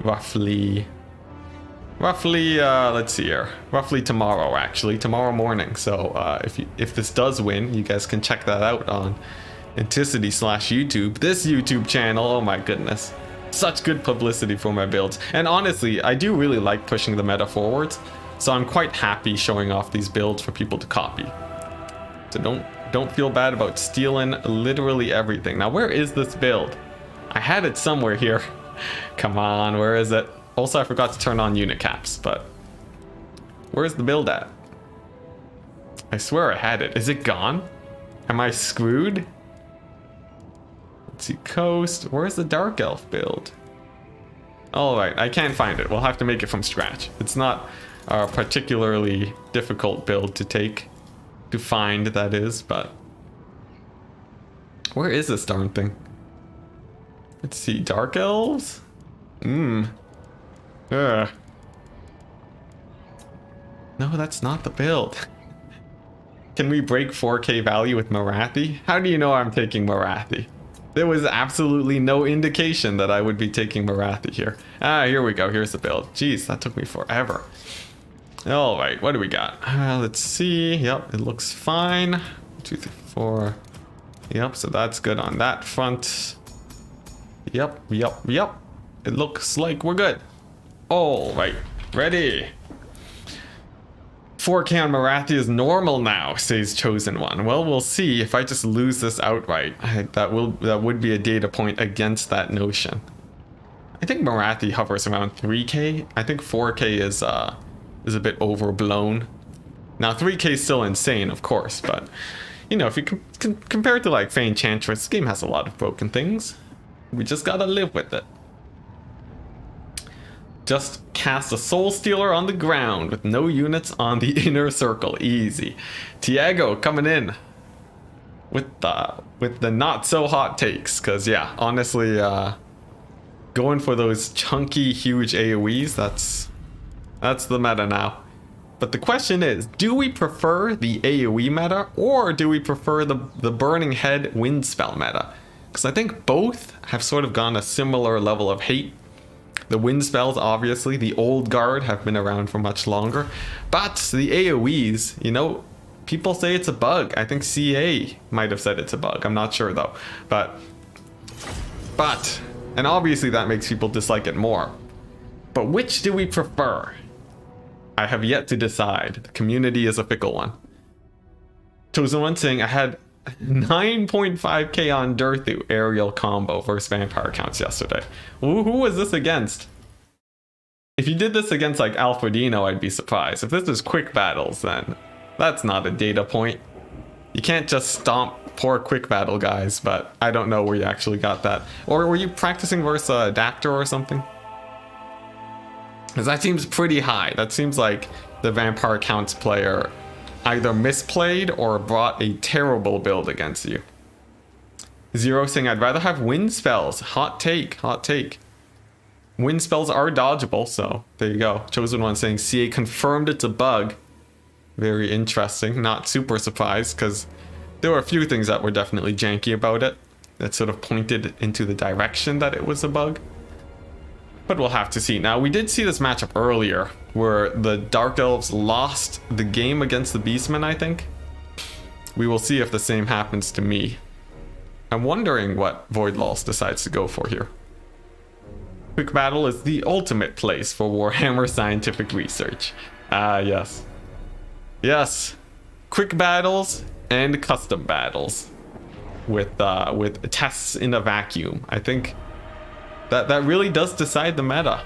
roughly let's see here, roughly tomorrow, actually tomorrow morning. So if this does win, you guys can check that out on Enticity /YouTube, this YouTube channel. Oh my goodness, such good publicity for my builds. And honestly, I do really like pushing the meta forwards, so I'm quite happy showing off these builds for people to copy. So don't feel bad about stealing literally everything. Now, where is this build? I had it somewhere here. Come on, where is it? Also, I forgot to turn on unit caps, but where's the build at? I swear I had it. Is it gone? Am I screwed? Let's see, coast. Where's the Dark Elf build? Alright, I can't find it. We'll have to make it from scratch. It's not a particularly difficult build to find, that is, but where is this darn thing? Let's see, Dark Elves? No, that's not the build. Can we break 4K value with Marathi? How do you know I'm taking Marathi? There was absolutely no indication that I would be taking Marathi here. Here we go. Here's the build. Jeez, that took me forever. All right, what do we got? Let's see. Yep, it looks fine. 1, 2, 3, 4. Yep, so that's good on that front. Yep. It looks like we're good. All right, ready. 4K on Marathi is normal now, says Chosen One. Well, we'll see. If I just lose this outright, that would be a data point against that notion. I think Marathi hovers around 3K. I think 4K is a bit overblown. Now 3K is still insane, of course, but you know, if you compare it to like Fey Enchantress, this game has a lot of broken things. We just gotta live with it. Just cast a Soul Stealer on the ground with no units on the inner circle. Easy. Tiago coming in with the not so hot takes, because yeah, honestly, going for those chunky, huge AoEs, that's the meta now. But the question is, do we prefer the AoE meta, or do we prefer the Burning Head Wind Spell meta? Because I think both have sort of gone a similar level of hate. The wind spells, obviously, the old guard have been around for much longer. But the AoEs, you know, people say it's a bug. I think CA might have said it's a bug. I'm not sure though. But, and obviously that makes people dislike it more. But which do we prefer? I have yet to decide. The community is a fickle one. Chosen One saying I had 9.5k on Durthu aerial combo versus vampire counts yesterday. Who was this against? If you did this against like Alfredino, I'd be surprised. If this is quick battles, then that's not a data point. You can't just stomp poor quick battle guys, but I don't know where you actually got that. Or were you practicing versus Dactyr or something? Because that seems pretty high. That seems like the vampire counts player either misplayed or brought a terrible build against you. Zero saying I'd rather have wind spells. Hot take, hot take. Wind spells are dodgeable, so there you go. Chosen One saying CA confirmed it's a bug. Very interesting. Not super surprised, because there were a few things that were definitely janky about it that sort of pointed into the direction that it was a bug. But we'll have to see. Now, we did see this matchup earlier where the Dark Elves lost the game against the Beastmen, I think. We will see if the same happens to me. I'm wondering what Voidloss decides to go for here. Quick Battle is the ultimate place for Warhammer scientific research. Ah, yes. Yes. Quick battles and custom battles with tests in a vacuum. I think that really does decide the meta.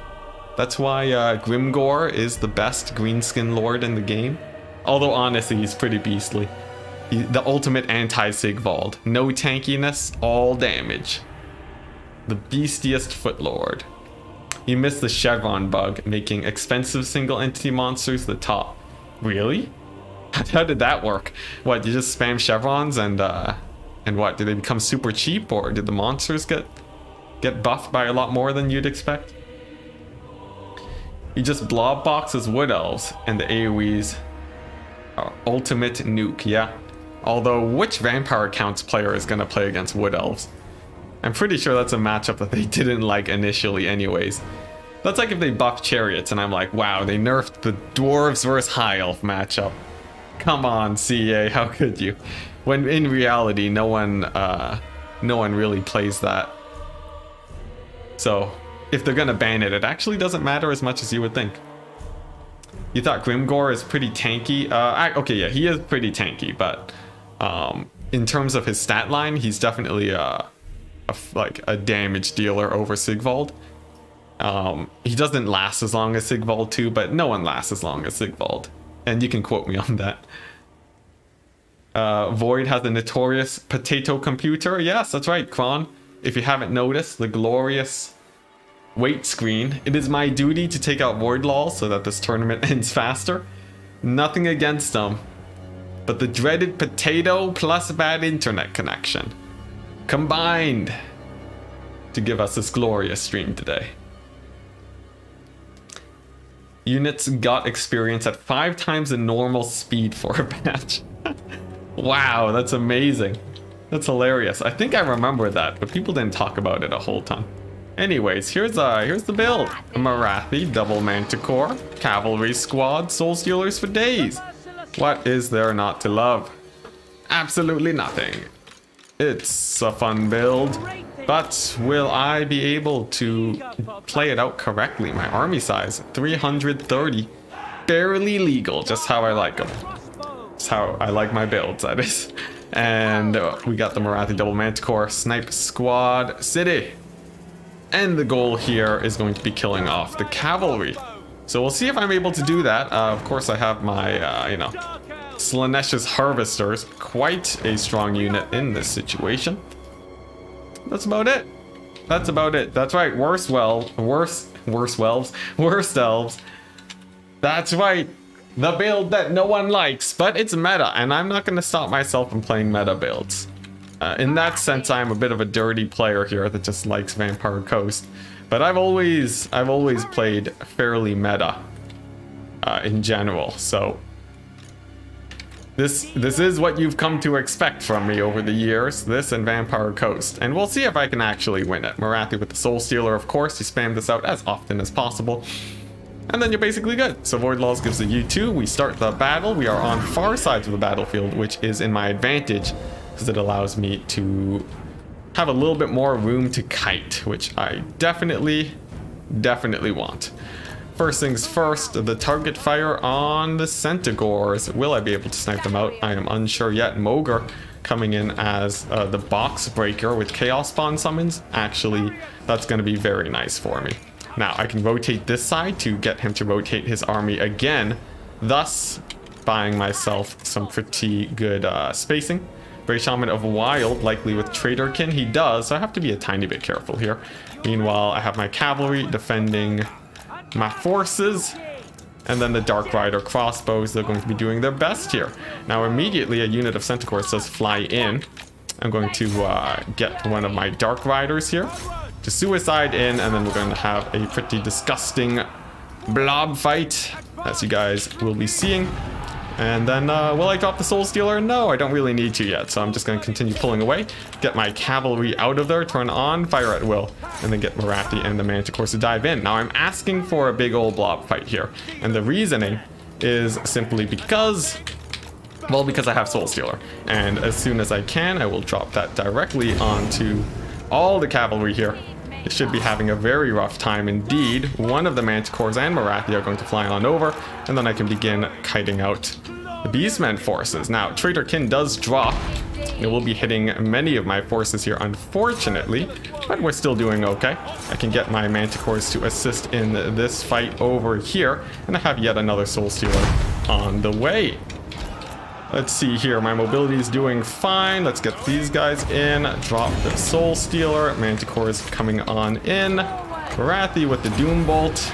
That's why Grimgor is the best greenskin lord in the game. Although honestly, he's pretty beastly. The ultimate anti-Sigvald. No tankiness, all damage. The beastiest footlord. You missed the chevron bug, making expensive single entity monsters the top. Really? How did that work? What, you just spam chevrons and what? Did they become super cheap, or did the monsters get buffed by a lot more than you'd expect? You just blob boxes wood elves and the AoEs are ultimate nuke, yeah. Although, which vampire counts player is gonna play against wood elves? I'm pretty sure that's a matchup that they didn't like initially anyways. That's like if they buffed chariots and I'm like, wow, they nerfed the dwarves versus high elf matchup. Come on, CA, how could you? When in reality, no one really plays that. So, if they're gonna ban it, it actually doesn't matter as much as you would think. You thought Grimgor is pretty tanky? Okay, yeah, he is pretty tanky, but in terms of his stat line, he's definitely like a damage dealer over Sigvald. He doesn't last as long as Sigvald too, but no one lasts as long as Sigvald. And you can quote me on that. Void has the notorious potato computer. Yes, that's right, Kron. If you haven't noticed, the glorious wait screen. It is my duty to take out Voidlaw so that this tournament ends faster. Nothing against them, but the dreaded potato plus bad internet connection combined to give us this glorious stream today. Units got experience at 5 times the normal speed for a patch. Wow, that's amazing. That's hilarious. I think I remember that, but people didn't talk about it a whole ton. Anyways, here's the build. A Marathi, double Manticore, cavalry squad, soul stealers for days. What is there not to love? Absolutely nothing. It's a fun build, but will I be able to play it out correctly? My army size, 330. Barely legal, just how I like them. That's how I like my builds, that is. And we got the Marathi double Manticore, snipe squad, city. And the goal here is going to be killing off the cavalry. So we'll see if I'm able to do that. Of course, I have my, Slaaneish's Harvesters. Quite a strong unit in this situation. That's about it. That's about it. That's right. Worst elves. That's right. The build that no one likes, but it's meta, and I'm not going to stop myself from playing meta builds. In that sense, I'm a bit of a dirty player here that just likes Vampire Coast. But I've always played fairly meta in general, so This is what you've come to expect from me over the years, this and Vampire Coast. And we'll see if I can actually win it. Morathi with the Soul Stealer, of course. You spam this out as often as possible. And then you're basically good. So Void Laws gives a U2. We start the battle. We are on far sides of the battlefield, which is in my advantage, because it allows me to have a little bit more room to kite, which I definitely want. First things first, the target fire on the Centaurs. Will I be able to snipe them out? I am unsure yet. Moger coming in as the box breaker with Chaos Spawn summons. Actually, that's going to be very nice for me. Now, I can rotate this side to get him to rotate his army again, thus buying myself some pretty good spacing. Bray Shaman of Wild, likely with Traderkin. He does, so I have to be a tiny bit careful here. Meanwhile, I have my cavalry defending my forces, and then the Dark Rider crossbows. They're going to be doing their best here. Now immediately a unit of Centaurs does fly in. I'm going to get one of my Dark Riders here to suicide in, and then we're going to have a pretty disgusting blob fight, as you guys will be seeing. And then, will I drop the Soul Stealer? No, I don't really need to yet, so I'm just going to continue pulling away, get my cavalry out of there, turn on, fire at will, and then get Morathi and the Manticores to dive in. Now, I'm asking for a big old blob fight here, and the reasoning is simply because, well, because I have Soul Stealer. And as soon as I can, I will drop that directly onto all the cavalry here. They should be having a very rough time indeed. One of the Manticores and Morathi are going to fly on over, and then I can begin kiting out the Beastmen forces. Now, Traderkin does drop. It will be hitting many of my forces here, unfortunately, but we're still doing okay. I can get my Manticores to assist in this fight over here, and I have yet another Soul Stealer on the way. Let's see here, my mobility is doing fine. Let's get these guys in, drop the Soul Stealer, Manticores coming on in, Morathi with the Doom Bolt,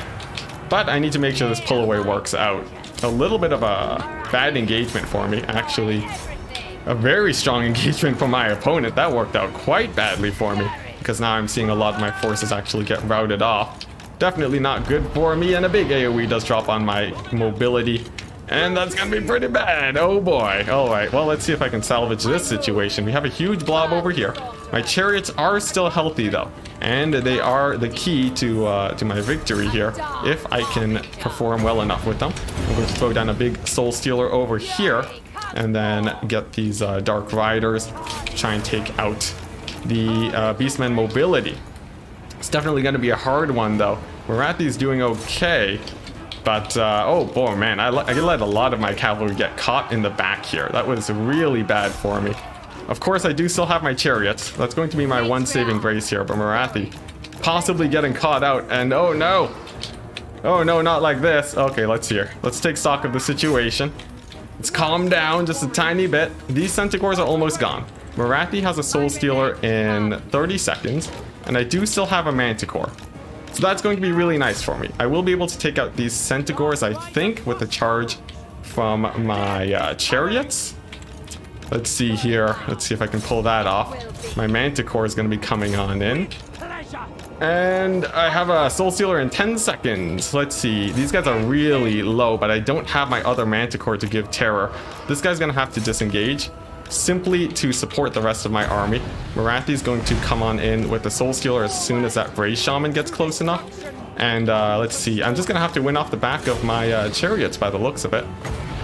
but I need to make sure this pull away works out. A little bit of a bad engagement for me, actually. A very strong engagement for my opponent. That worked out quite badly for me, because now I'm seeing a lot of my forces actually get routed off. Definitely not good for me, and a big AoE does drop on my mobility. And that's gonna be pretty bad. Oh boy. Alright, well, let's see if I can salvage this situation. We have a huge blob over here. My chariots are still healthy though, and they are the key to my victory here, if I can perform well enough with them. I'm going to throw down a big Soul Stealer over here, and then get these Dark Riders, try and take out the Beastmen mobility. It's definitely going to be a hard one though. Morathi's doing okay. But, oh boy, man, I let a lot of my cavalry get caught in the back here. That was really bad for me. Of course, I do still have my chariots. That's going to be my one saving grace here, but Morathi possibly getting caught out, and oh no! Oh no, not like this. Okay, let's hear. Let's take stock of the situation. Let's calm down just a tiny bit. These Centaurs are almost gone. Morathi has a Soul Stealer in 30 seconds, and I do still have a Manticore. So that's going to be really nice for me. I will be able to take out these Centaurs, I think, with a charge from my chariots. Let's see here. Let's see if I can pull that off. My Manticore is going to be coming on in. And I have a Soul Stealer in 10 seconds. Let's see. These guys are really low, but I don't have my other Manticore to give terror. This guy's going to have to disengage, simply to support the rest of my army. Morathi is going to come on in with the Soul Stealer as soon as that Bray Shaman gets close enough. And let's see, I'm just going to have to win off the back of my chariots by the looks of it.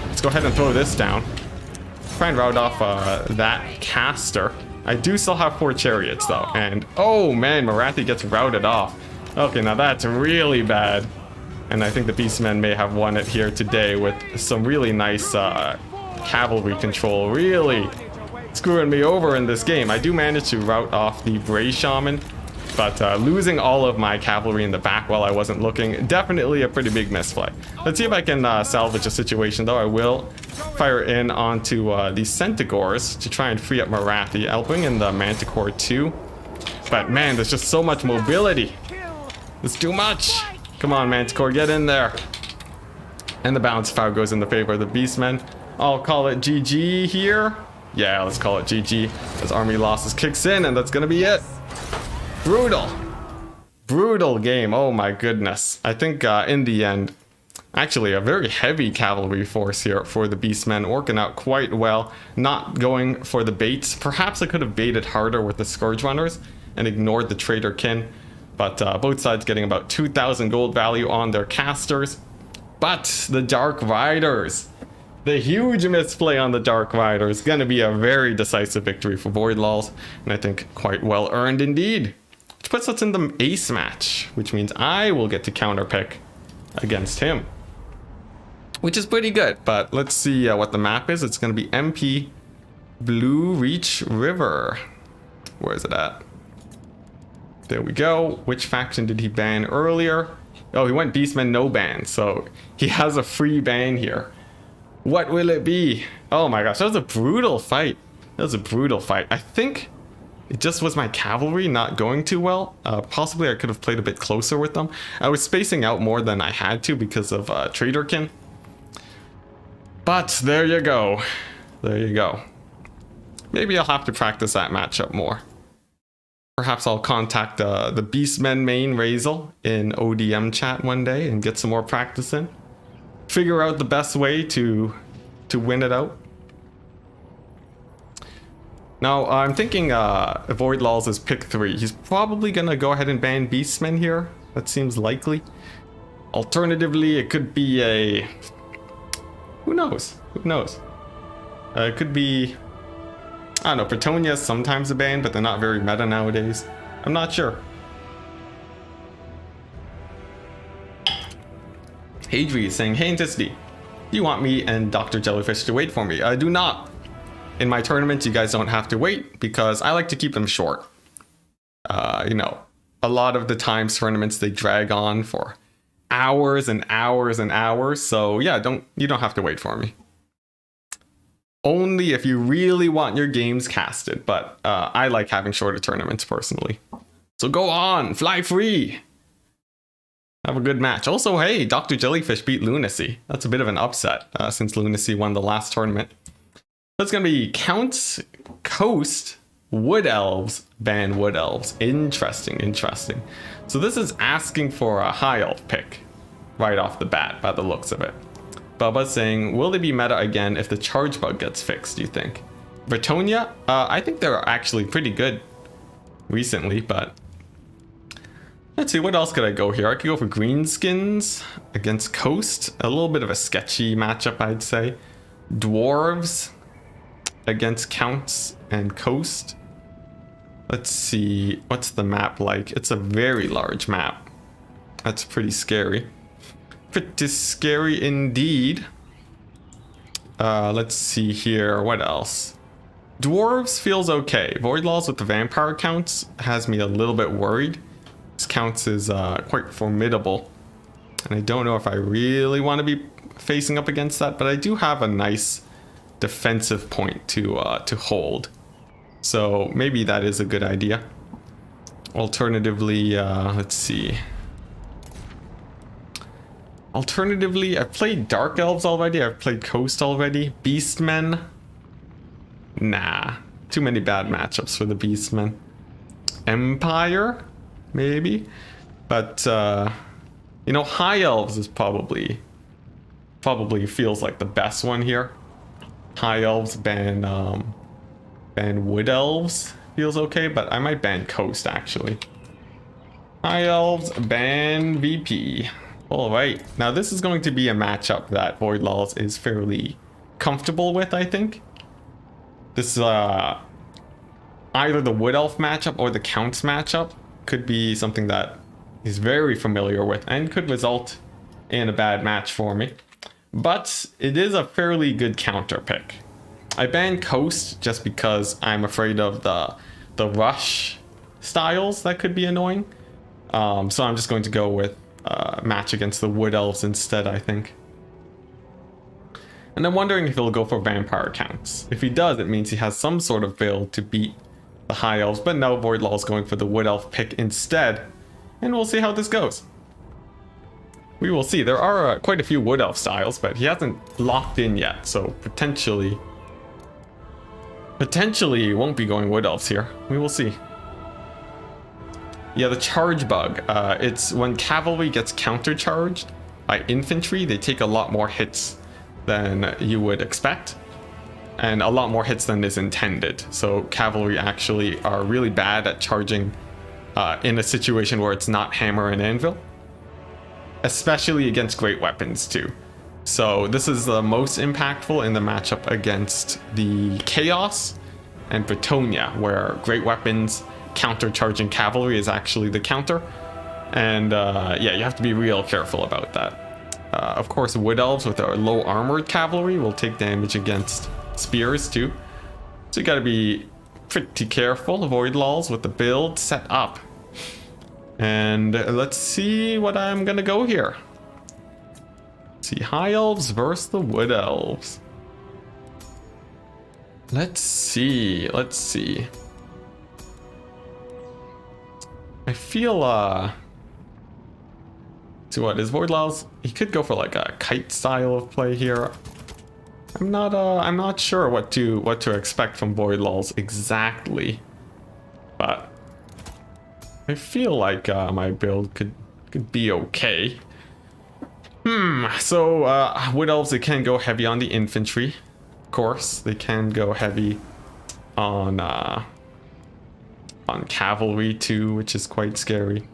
Let's go ahead and throw this down. Try and rout off that caster. I do still have 4 chariots though, and oh man, Morathi gets routed off. Okay, now that's really bad. And I think the Beastmen may have won it here today with some really nice cavalry control, really screwing me over in this game. I do manage to rout off the Bray Shaman, but losing all of my cavalry in the back while I wasn't looking, definitely a pretty big misplay. Let's see if I can salvage a situation though. I will fire in onto the Centaurs to try and free up Morathi. I'll bring in the Manticore too, but man, there's just so much mobility. It's too much. Come on, Manticore, get in there. And the balance fire goes in the favor of the Beastmen. I'll call it GG here. Yeah, let's call it GG as army losses kicks in, and that's gonna be it. Brutal game. Oh my goodness. I think in the end, Actually, a very heavy cavalry force here for the Beastmen, working out quite well, not going for the baits. Perhaps I could have baited harder with the Scourge Runners and ignored the Traitor Kin, but both sides getting about 2,000 gold value on their casters. But the Dark Riders, the huge misplay on the Dark Riders, going to be a very decisive victory for Voidlaws, and I think quite well earned indeed. Which puts us in the ace match, which means I will get to counterpick against him, which is pretty good. But let's see what the map is. It's going to be MP Blue Reach River. Where is it at? There we go. Which faction did he ban earlier? Oh, he went Beastmen no ban, so he has a free ban here. What will it be? Oh my gosh, that was a brutal fight. That was a brutal fight. I think it just was my cavalry not going too well. Possibly I could have played a bit closer with them. I was spacing out more than I had to because of Traderkin. But there you go. There you go. Maybe I'll have to practice that matchup more. Perhaps I'll contact the Beastmen main Razel in ODM chat one day and get some more practice in. Figure out the best way to win it out. Now, I'm thinking Voidlaws is pick 3. He's probably going to go ahead and ban Beastmen here. That seems likely. Alternatively, it could be a... Who knows? Who knows? It could be... I don't know, Bretonia is sometimes a ban, but they're not very meta nowadays. I'm not sure. Hadri is saying, hey Enticity, do you want me and Dr. Jellyfish to wait for me? I do not. In my tournaments, you guys don't have to wait because I like to keep them short. You know, a lot of the times tournaments, they drag on for hours and hours and hours. So yeah, you don't have to wait for me. Only if you really want your games casted, but I like having shorter tournaments personally. So go on, fly free. Have a good match. Also, hey, Dr. Jellyfish beat Lunacy. That's a bit of an upset since Lunacy won the last tournament. That's going to be Counts, Coast, Wood Elves, ban Wood Elves. Interesting, interesting. So this is asking for a High Elf pick right off the bat by the looks of it. Bubba's saying, will they be meta again if the charge bug gets fixed, do you think? Bretonia, I think they're actually pretty good recently, but... Let's see, what else could I go here? I could go for Greenskins against Coast. A little bit of a sketchy matchup, I'd say. Dwarves against Counts and Coast. Let's see, what's the map like? It's a very large map. That's pretty scary. Pretty scary indeed. Let's see here. What else? Dwarves feels okay. Voidlaws with the vampire counts has me a little bit worried. This counts is quite formidable. And I don't know if I really want to be facing up against that, but I do have a nice defensive point to hold. So maybe that is a good idea. Alternatively, let's see. Alternatively, I've played Dark Elves already. I've played Coast already. Beastmen. Nah. Too many bad matchups for the Beastmen. Empire? Maybe. But, you know, High Elves is probably feels like the best one here. High Elves ban Wood Elves feels okay, but I might ban Coast actually. High Elves ban VP. Alright, now this is going to be a matchup that Voidlaws is fairly comfortable with, I think. This either the Wood Elf matchup or the Counts matchup could be something that he's very familiar with and could result in a bad match for me. But it is a fairly good counter pick. I banned Coast just because I'm afraid of the rush styles that could be annoying. So I'm just going to go with match against the Wood Elves instead, I think. And I'm wondering if he'll go for vampire counts. If he does, it means he has some sort of build to beat the High Elves, but no, Voidlaw's going for the Wood Elf pick instead. And we'll see how this goes. We will see. There are quite a few Wood Elf styles, but he hasn't locked in yet, so potentially he won't be going Wood Elves here. We will see. Yeah, the charge bug. It's when cavalry gets countercharged, by infantry, they take a lot more hits than you would expect, and a lot more hits than is intended. So cavalry actually are really bad at charging in a situation where it's not hammer and anvil, especially against great weapons too. So this is the most impactful in the matchup against the Chaos and Bretonia, where great weapons counter-charging cavalry is actually the counter. And yeah, you have to be real careful about that. Of course, Wood Elves with our low armored cavalry will take damage against spears too. So you gotta be pretty careful. Avoid lulls with the build set up. And let's see what I'm gonna go here. See, High Elves versus the Wood Elves. Let's see. I feel so what is Void Lulls? He could go for like a kite style of play here. I'm not sure what to expect from Void Lulls exactly, but I feel like my build could be okay. So Wood Elves, they can go heavy on the infantry. Of course, they can go heavy on cavalry too, which is quite scary.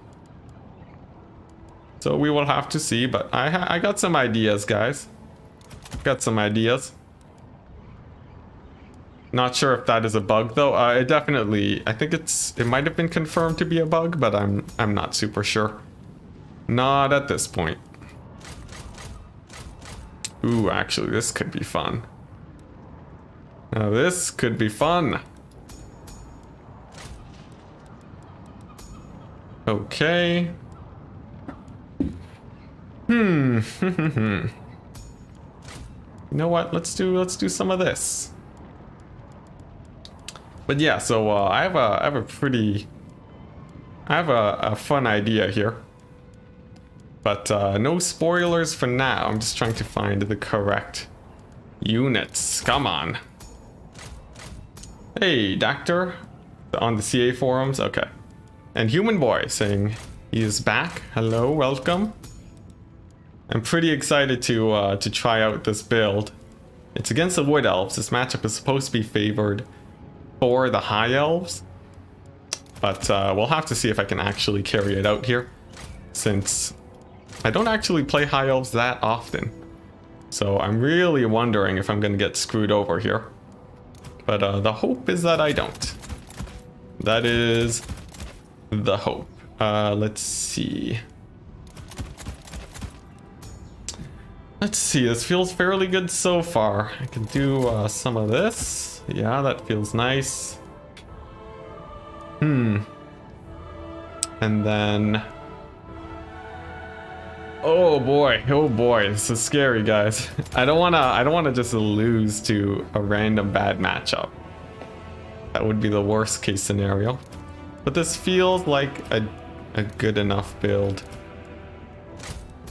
So we will have to see, but I got some ideas, guys. Got some ideas. Not sure if that is a bug though. I think it might have been confirmed to be a bug, but I'm not super sure. Not at this point. Ooh, actually, this could be fun. Now this could be fun. Okay. You know what? Let's do some of this. But yeah, so I have a fun idea here. But no spoilers for now. I'm just trying to find the correct units. Come on. Hey, Doctor, on the CA forums. Okay. And Human Boy saying he is back. Hello, welcome. I'm pretty excited to try out this build. It's against the Wood Elves. This matchup is supposed to be favored for the High Elves, but we'll have to see if I can actually carry it out here, since I don't actually play High Elves that often. So I'm really wondering if I'm going to get screwed over here. But the hope is that I don't. That is the hope. Let's see. This feels fairly good so far. I can do some of this. Yeah, that feels nice. And then... oh boy, this is scary, guys. I don't wanna just lose to a random bad matchup. That would be the worst case scenario. But this feels like a good enough build.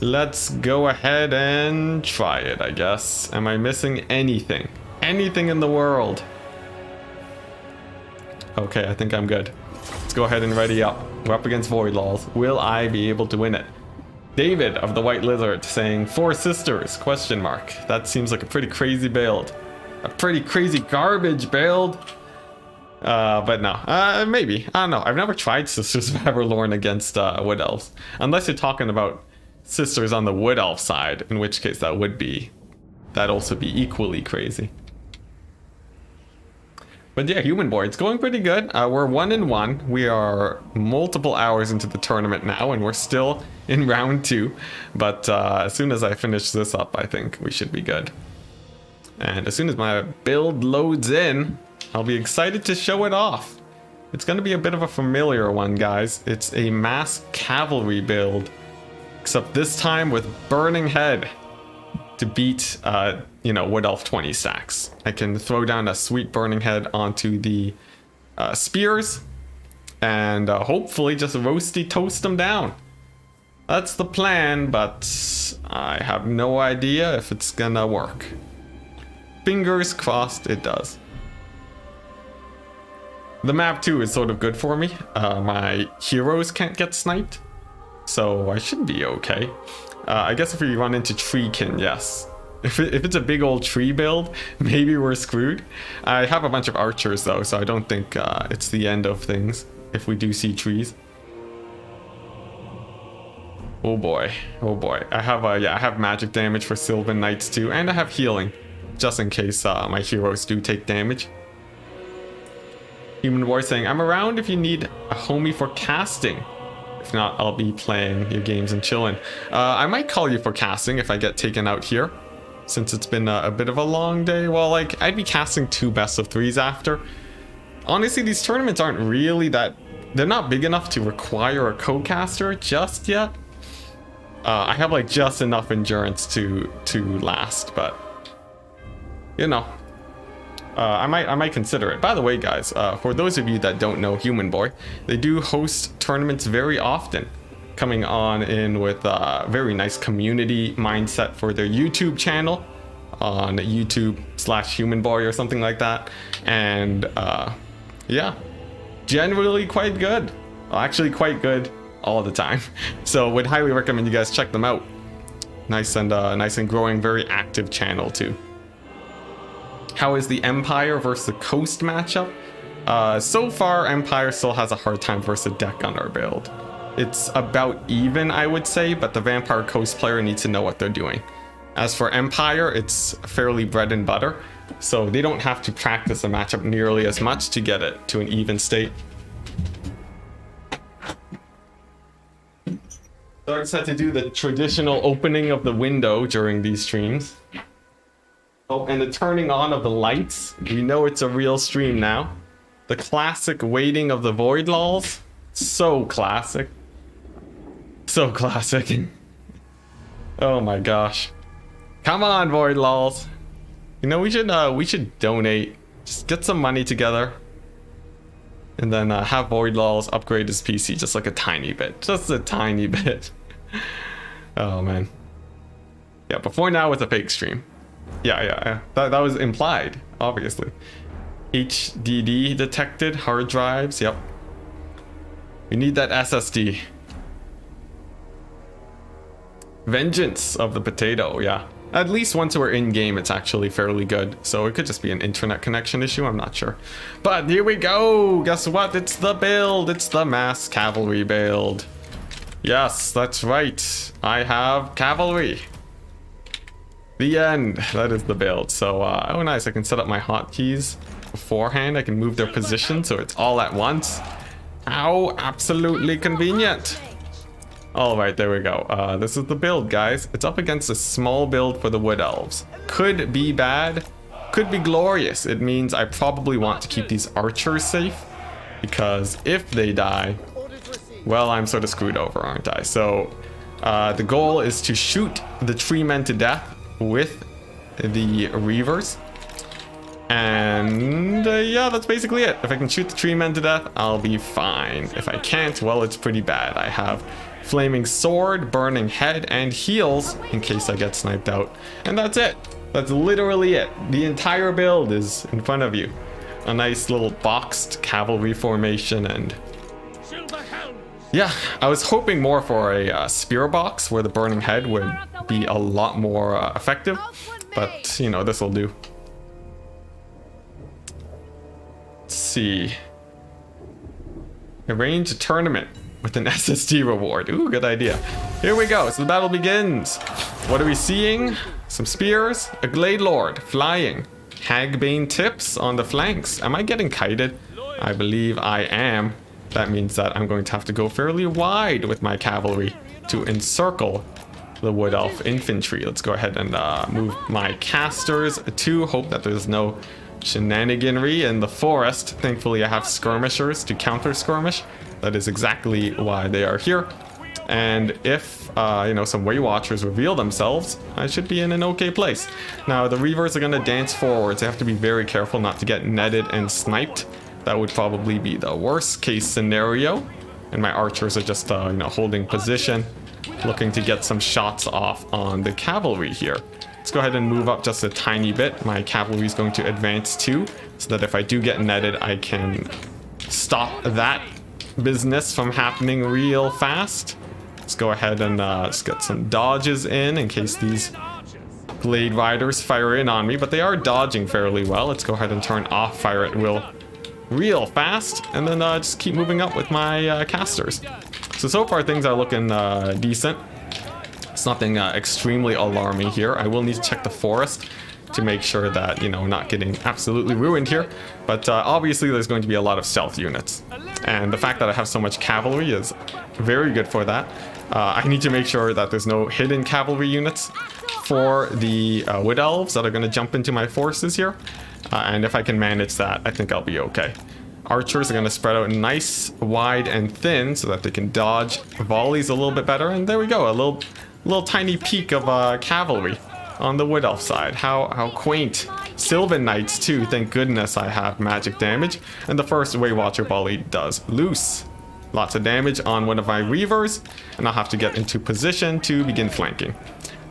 Let's go ahead and try it, I guess. Am I missing anything? Anything in the world? Okay, I think I'm good. Let's go ahead and ready up. We're up against Void Lulls. Will I be able to win it? David of the White Lizard saying 4 sisters, question mark. That seems like a pretty crazy build. A pretty crazy garbage build. But no, maybe. I don't know. I've never tried Sisters of Everlorn against Wood Elves. Unless you're talking about Sisters on the Wood Elf side, in which case that'd also be equally crazy. But yeah, Human Boy, it's going pretty good. We're 1-1. We are multiple hours into the tournament now, and we're still in round 2. But as soon as I finish this up, I think we should be good. And as soon as my build loads in, I'll be excited to show it off. It's going to be a bit of a familiar one, guys. It's a mass cavalry build, except this time with Burning Head to beat, Wood Elf 20 stacks. I can throw down a sweet Burning Head onto the spears and hopefully just roasty toast them down. That's the plan, but I have no idea if it's gonna work. Fingers crossed it does. The map too is sort of good for me. My heroes can't get sniped, so I should be okay. I guess if we run into treekin, yes. If it's a big old tree build, maybe we're screwed. I have a bunch of archers though, so I don't think it's the end of things if we do see trees. Oh boy, oh boy. I have magic damage for Sylvan Knights too, and I have healing, just in case my heroes do take damage. Human War saying, I'm around if you need a homie for casting. If not, I'll be playing your games and chilling. I might call you for casting if I get taken out here, since it's been a bit of a long day. Well, like, I'd be casting 2 best of 3s after. Honestly, these tournaments aren't really that... They're not big enough to require a co-caster just yet. I have like just enough endurance to last, but you know, I might consider it. By the way, guys, for those of you that don't know Human Boy, they do host tournaments very often, coming on in with a very nice community mindset for their YouTube channel on YouTube/Human Boy or something like that, and yeah, generally quite good. Actually, quite good all the time. So would highly recommend you guys check them out. Nice and growing, very active channel too. How is the Empire versus the Coast matchup? So far, Empire still has a hard time versus a deck on our build. It's about even, I would say, but the Vampire Coast player needs to know what they're doing. As for Empire, it's fairly bread and butter, so they don't have to practice the matchup nearly as much to get it to an even state. So I just had to do the traditional opening of the window during these streams. Oh, and the turning on of the lights. We know it's a real stream now. The classic waiting of the void lulls. So classic. So classic. Oh my gosh. Come on, void lulls. You know, we should donate. Just get some money together. And then have void lulls upgrade his PC just like a tiny bit. Just a tiny bit. Oh man. Yeah, before now it's a fake stream. Yeah. That was implied, obviously. HDD detected, hard drives, yep. We need that SSD. Vengeance of the potato, yeah. At least once we're in game, it's actually fairly good. So it could just be an internet connection issue, I'm not sure. But here we go! Guess what? It's the build! It's the mass cavalry build. Yes, that's right. I have cavalry. The end. That is the build. So, oh nice, I can set up my hotkeys beforehand. I can move their position so it's all at once. How absolutely convenient. All right, there we go. This is the build, guys. It's up against a small build for the Wood Elves. Could be bad, could be glorious. It means I probably want to keep these archers safe, because if they die, well, I'm sort of screwed over, aren't I? So the goal is to shoot the tree men to death with the Reavers. And yeah, that's basically it. If I can shoot the tree men to death, I'll be fine. If I can't, well, it's pretty bad. I have Flaming Sword, Burning Head, and Heals in case I get sniped out. And that's it. That's literally it. The entire build is in front of you. A nice little boxed cavalry formation, and yeah, I was hoping more for a spear box where the Burning Head would be a lot more effective, but you know, this will do. Let's see. Arrange a tournament with an SSD reward. Ooh, good idea. Here we go. So the battle begins. What are we seeing? Some spears, a Glade Lord flying, Hagbane tips on the flanks. Am I getting kited? I believe I am. That means that I'm going to have to go fairly wide with my cavalry to encircle the Wood Elf infantry. Let's go ahead and move my casters to hope that there's no shenaniganry in the forest. Thankfully, I have skirmishers to counter skirmish. That is exactly why they are here. And if, you know, some Way Watchers reveal themselves, I should be in an okay place. Now, the Reavers are going to dance forwards. I have to be very careful not to get netted and sniped. That would probably be the worst case scenario. And my archers are just, you know, holding position, looking to get some shots off on the cavalry here. Let's go ahead and move up just a tiny bit. My cavalry is going to advance too, so that if I do get netted, I can stop that business from happening real fast. Let's go ahead and just get some dodges in case these Glade Riders fire in on me, but they are dodging fairly well. Let's go ahead and turn off fire at will real fast, and then just keep moving up with my casters. So far things are looking decent. It's nothing extremely alarming here. I will need to check the forest to make sure that, you know, we're not getting absolutely ruined here. But obviously there's going to be a lot of stealth units. And the fact that I have so much cavalry is very good for that. I need to make sure that there's no hidden cavalry units for the Wood Elves that are going to jump into my forces here. And if I can manage that, I think I'll be okay. Archers are going to spread out nice, wide, and thin so that they can dodge volleys a little bit better. And there we go, a little tiny peak of cavalry on the Wood Elf side. How quaint. Sylvan Knights too, thank goodness I have magic damage. And the first Waywatcher volley does loose. Lots of damage on one of my Reavers, and I'll have to get into position to begin flanking.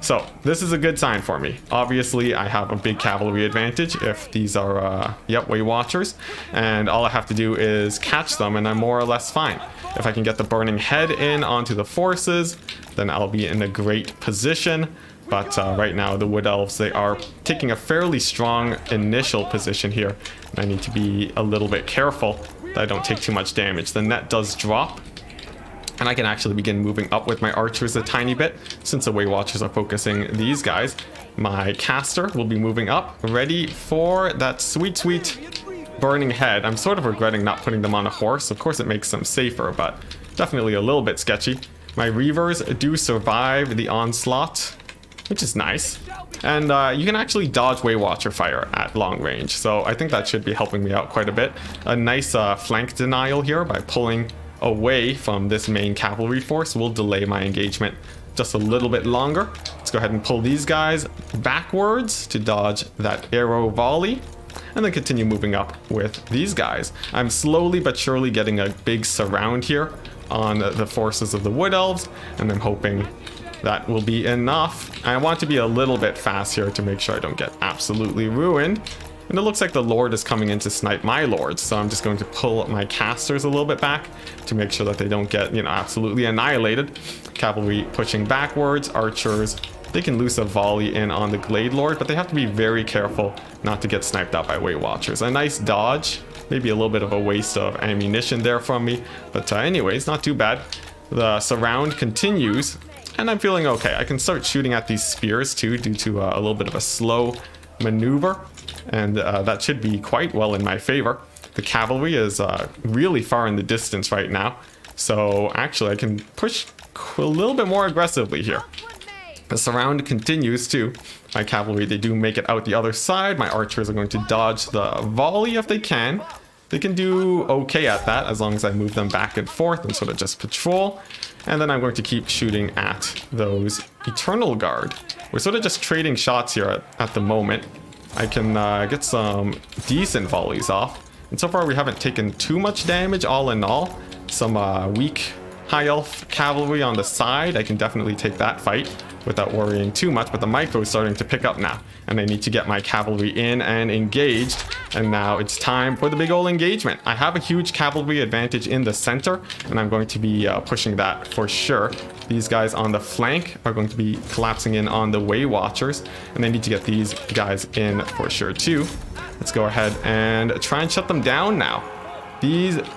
So this is a good sign for me. Obviously, I have a big cavalry advantage if these are, Waywatchers. And all I have to do is catch them, and I'm more or less fine. If I can get the Burning Head in onto the forces, then I'll be in a great position. But right now, the Wood Elves, they are taking a fairly strong initial position here. And I need to be a little bit careful that I don't take too much damage. The net does drop. And I can actually begin moving up with my archers a tiny bit, since the Waywatchers are focusing these guys. My caster will be moving up, ready for that sweet, sweet Burning Head. I'm sort of regretting not putting them on a horse. Of course, it makes them safer, but definitely a little bit sketchy. My Reavers do survive the onslaught, which is nice. And you can actually dodge Waywatcher fire at long range, so I think that should be helping me out quite a bit. A nice flank denial here by pulling away from this main cavalry force will delay my engagement just a little bit longer. Let's go ahead and pull these guys backwards to dodge that arrow volley, and then continue moving up with these guys. I'm slowly but surely getting a big surround here on the forces of the Wood Elves, and I'm hoping that will be enough. I want to be a little bit fast here to make sure I don't get absolutely ruined. And it looks like the Lord is coming in to snipe my Lords, so I'm just going to pull my casters a little bit back to make sure that they don't get, absolutely annihilated. Cavalry pushing backwards, archers, they can loose a volley in on the Glade Lord, but they have to be very careful not to get sniped out by Waywatchers. A nice dodge, maybe a little bit of a waste of ammunition there from me, but anyways, not too bad. The surround continues, and I'm feeling okay. I can start shooting at these spears too, due to a little bit of a slow maneuver. And that should be quite well in my favor. The cavalry is really far in the distance right now. So actually I can push a little bit more aggressively here. The surround continues too. My cavalry, they do make it out the other side. My archers are going to dodge the volley if they can. They can do okay at that as long as I move them back and forth and sort of just patrol. And then I'm going to keep shooting at those Eternal Guard. We're sort of just trading shots here at the moment. I can get some decent volleys off. And so far we haven't taken too much damage all in all. Some weak high elf cavalry on the side. I can definitely take that fight without worrying too much. But the micro is starting to pick up now. And I need to get my cavalry in and engaged. And now it's time for the big ol' engagement. I have a huge cavalry advantage in the center. And I'm going to be pushing that for sure. These guys on the flank are going to be collapsing in on the Waywatchers. And I need to get these guys in for sure too. Let's go ahead and try and shut them down now.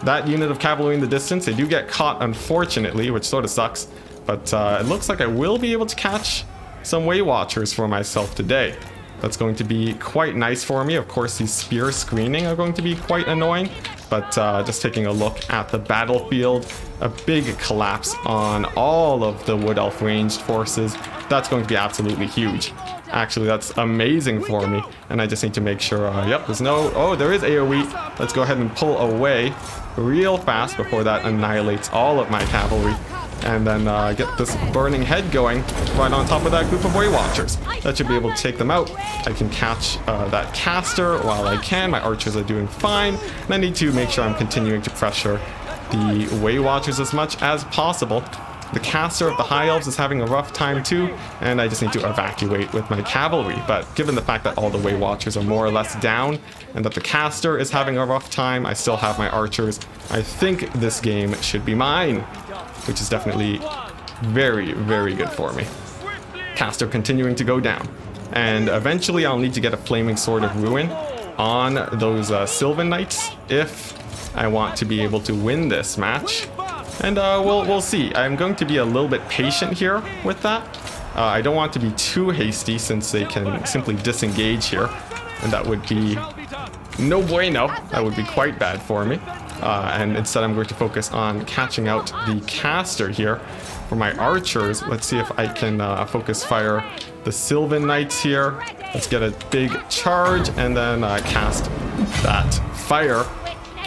That unit of cavalry in the distance, they do get caught unfortunately, which sort of sucks. But it looks like I will be able to catch some Waywatchers for myself today. That's going to be quite nice for me. Of course, these spear screening are going to be quite annoying. But just taking a look at the battlefield, a big collapse on all of the Wood Elf ranged forces. That's going to be absolutely huge. Actually, that's amazing for me. And I just need to make sure, there's no... Oh, there is AoE. Let's go ahead and pull away real fast before that annihilates all of my cavalry. And then get this Burning Head going right on top of that group of Waywatchers. That should be able to take them out. I can catch that caster while I can. My archers are doing fine. And I need to make sure I'm continuing to pressure the Waywatchers as much as possible. The caster of the High Elves is having a rough time too, and I just need to evacuate with my cavalry. But given the fact that all the Waywatchers are more or less down, and that the caster is having a rough time, I still have my archers. I think this game should be mine, which is definitely very, very good for me. Caster continuing to go down. And eventually I'll need to get a Flaming Sword of Ruin on those Sylvan Knights if I want to be able to win this match. And we'll see. I'm going to be a little bit patient here with that. I don't want to be too hasty since they can simply disengage here. And that would be no bueno. That would be quite bad for me. And instead I'm going to focus on catching out the caster here. For my archers, let's see if I can focus fire the Sylvan Knights here. Let's get a big charge and then cast that fire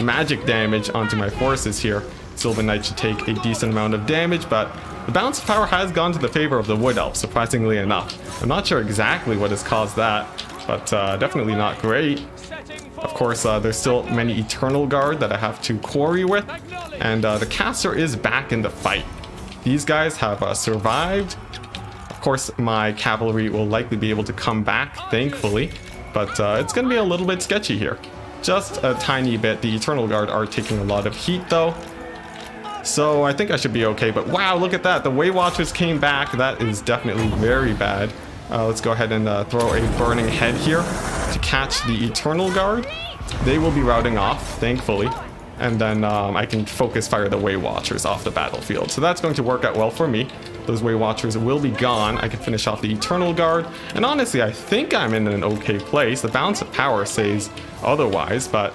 magic damage onto my forces here. Sylvan Knight should take a decent amount of damage, but the balance of power has gone to the favor of the Wood Elf, surprisingly enough. I'm not sure exactly what has caused that, but definitely not great. Of course, there's still many Eternal Guard that I have to quarry with, and the caster is back in the fight. These guys have survived. Of course, my cavalry will likely be able to come back, thankfully, but it's going to be a little bit sketchy here. Just a tiny bit. The Eternal Guard are taking a lot of heat, though. So I think I should be okay, but wow, look at that. The Way Watchers came back. That is definitely very bad. Let's go ahead and throw a Burning Head here to catch the Eternal Guard. They will be routing off, thankfully. And then I can focus fire the Way Watchers off the battlefield. So that's going to work out well for me. Those Way Watchers will be gone. I can finish off the Eternal Guard. And honestly, I think I'm in an okay place. The balance of power says otherwise, but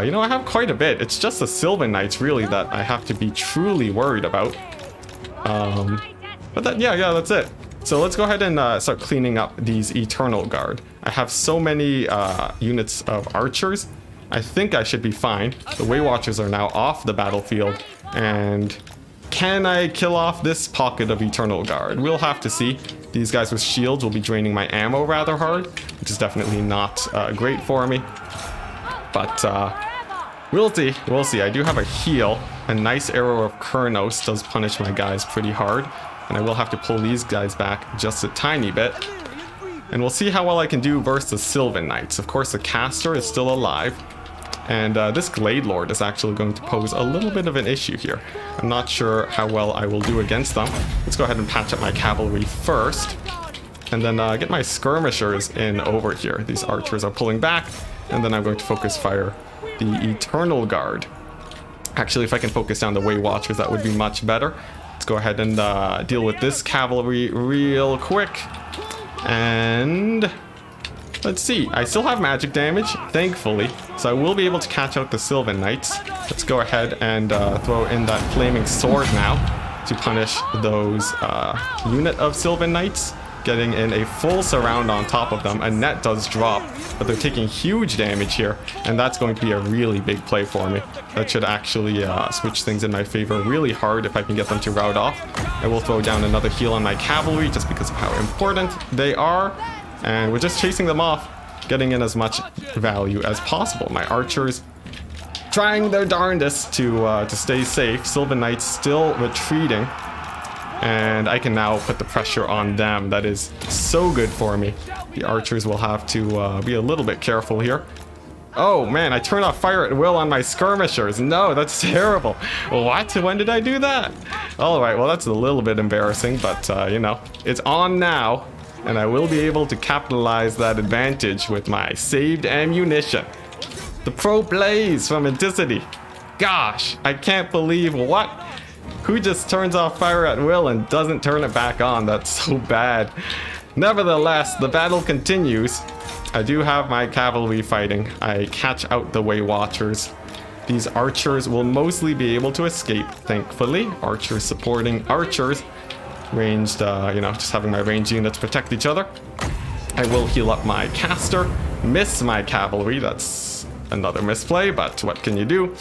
you know, I have quite a bit. It's just the Sylvan Knights, really, that I have to be truly worried about. But that, yeah, that's it. So let's go ahead and start cleaning up these Eternal Guard. I have so many units of archers. I think I should be fine. The Way Watchers are now off the battlefield. And can I kill off this pocket of Eternal Guard? We'll have to see. These guys with shields will be draining my ammo rather hard, which is definitely not great for me. But we'll see. We'll see. I do have a heal. A nice arrow of Kurnos does punish my guys pretty hard. And I will have to pull these guys back just a tiny bit. And we'll see how well I can do versus the Sylvan Knights. Of course, the caster is still alive. And this Glade Lord is actually going to pose a little bit of an issue here. I'm not sure how well I will do against them. Let's go ahead and patch up my cavalry first. And then get my skirmishers in over here. These archers are pulling back. And then I'm going to focus fire the Eternal Guard. Actually, if I can focus down the Way Watchers, that would be much better. Let's go ahead and deal with this cavalry real quick. And let's see. I still have magic damage, thankfully. So I will be able to catch out the Sylvan Knights. Let's go ahead and throw in that Flaming Sword now to punish those unit of Sylvan Knights. Getting in a full surround on top of them. A net does drop, but they're taking huge damage here, and that's going to be a really big play for me. That should actually switch things in my favor really hard if I can get them to rout off. I will throw down another heal on my cavalry just because of how important they are, and we're just chasing them off, getting in as much value as possible. My archers trying their darndest to stay safe. Sylvan Knights still retreating. And I can now put the pressure on them. That is so good for me. The archers will have to be a little bit careful here. Oh man, I turned off fire at will on my skirmishers. No, that's terrible. What? When did I do that? Alright, well that's a little bit embarrassing, but you know, it's on now. And I will be able to capitalize that advantage with my saved ammunition. The pro plays from Enticity. Gosh, I can't believe what? Who just turns off fire at will and doesn't turn it back on? That's so bad. Nevertheless, the battle continues. I do have my cavalry fighting. I catch out the Way Watchers. These archers will mostly be able to escape, thankfully. Archers supporting archers. Ranged, you know, just having my ranged units protect each other. I will heal up my caster. Miss my cavalry. That's another misplay, but what can you do?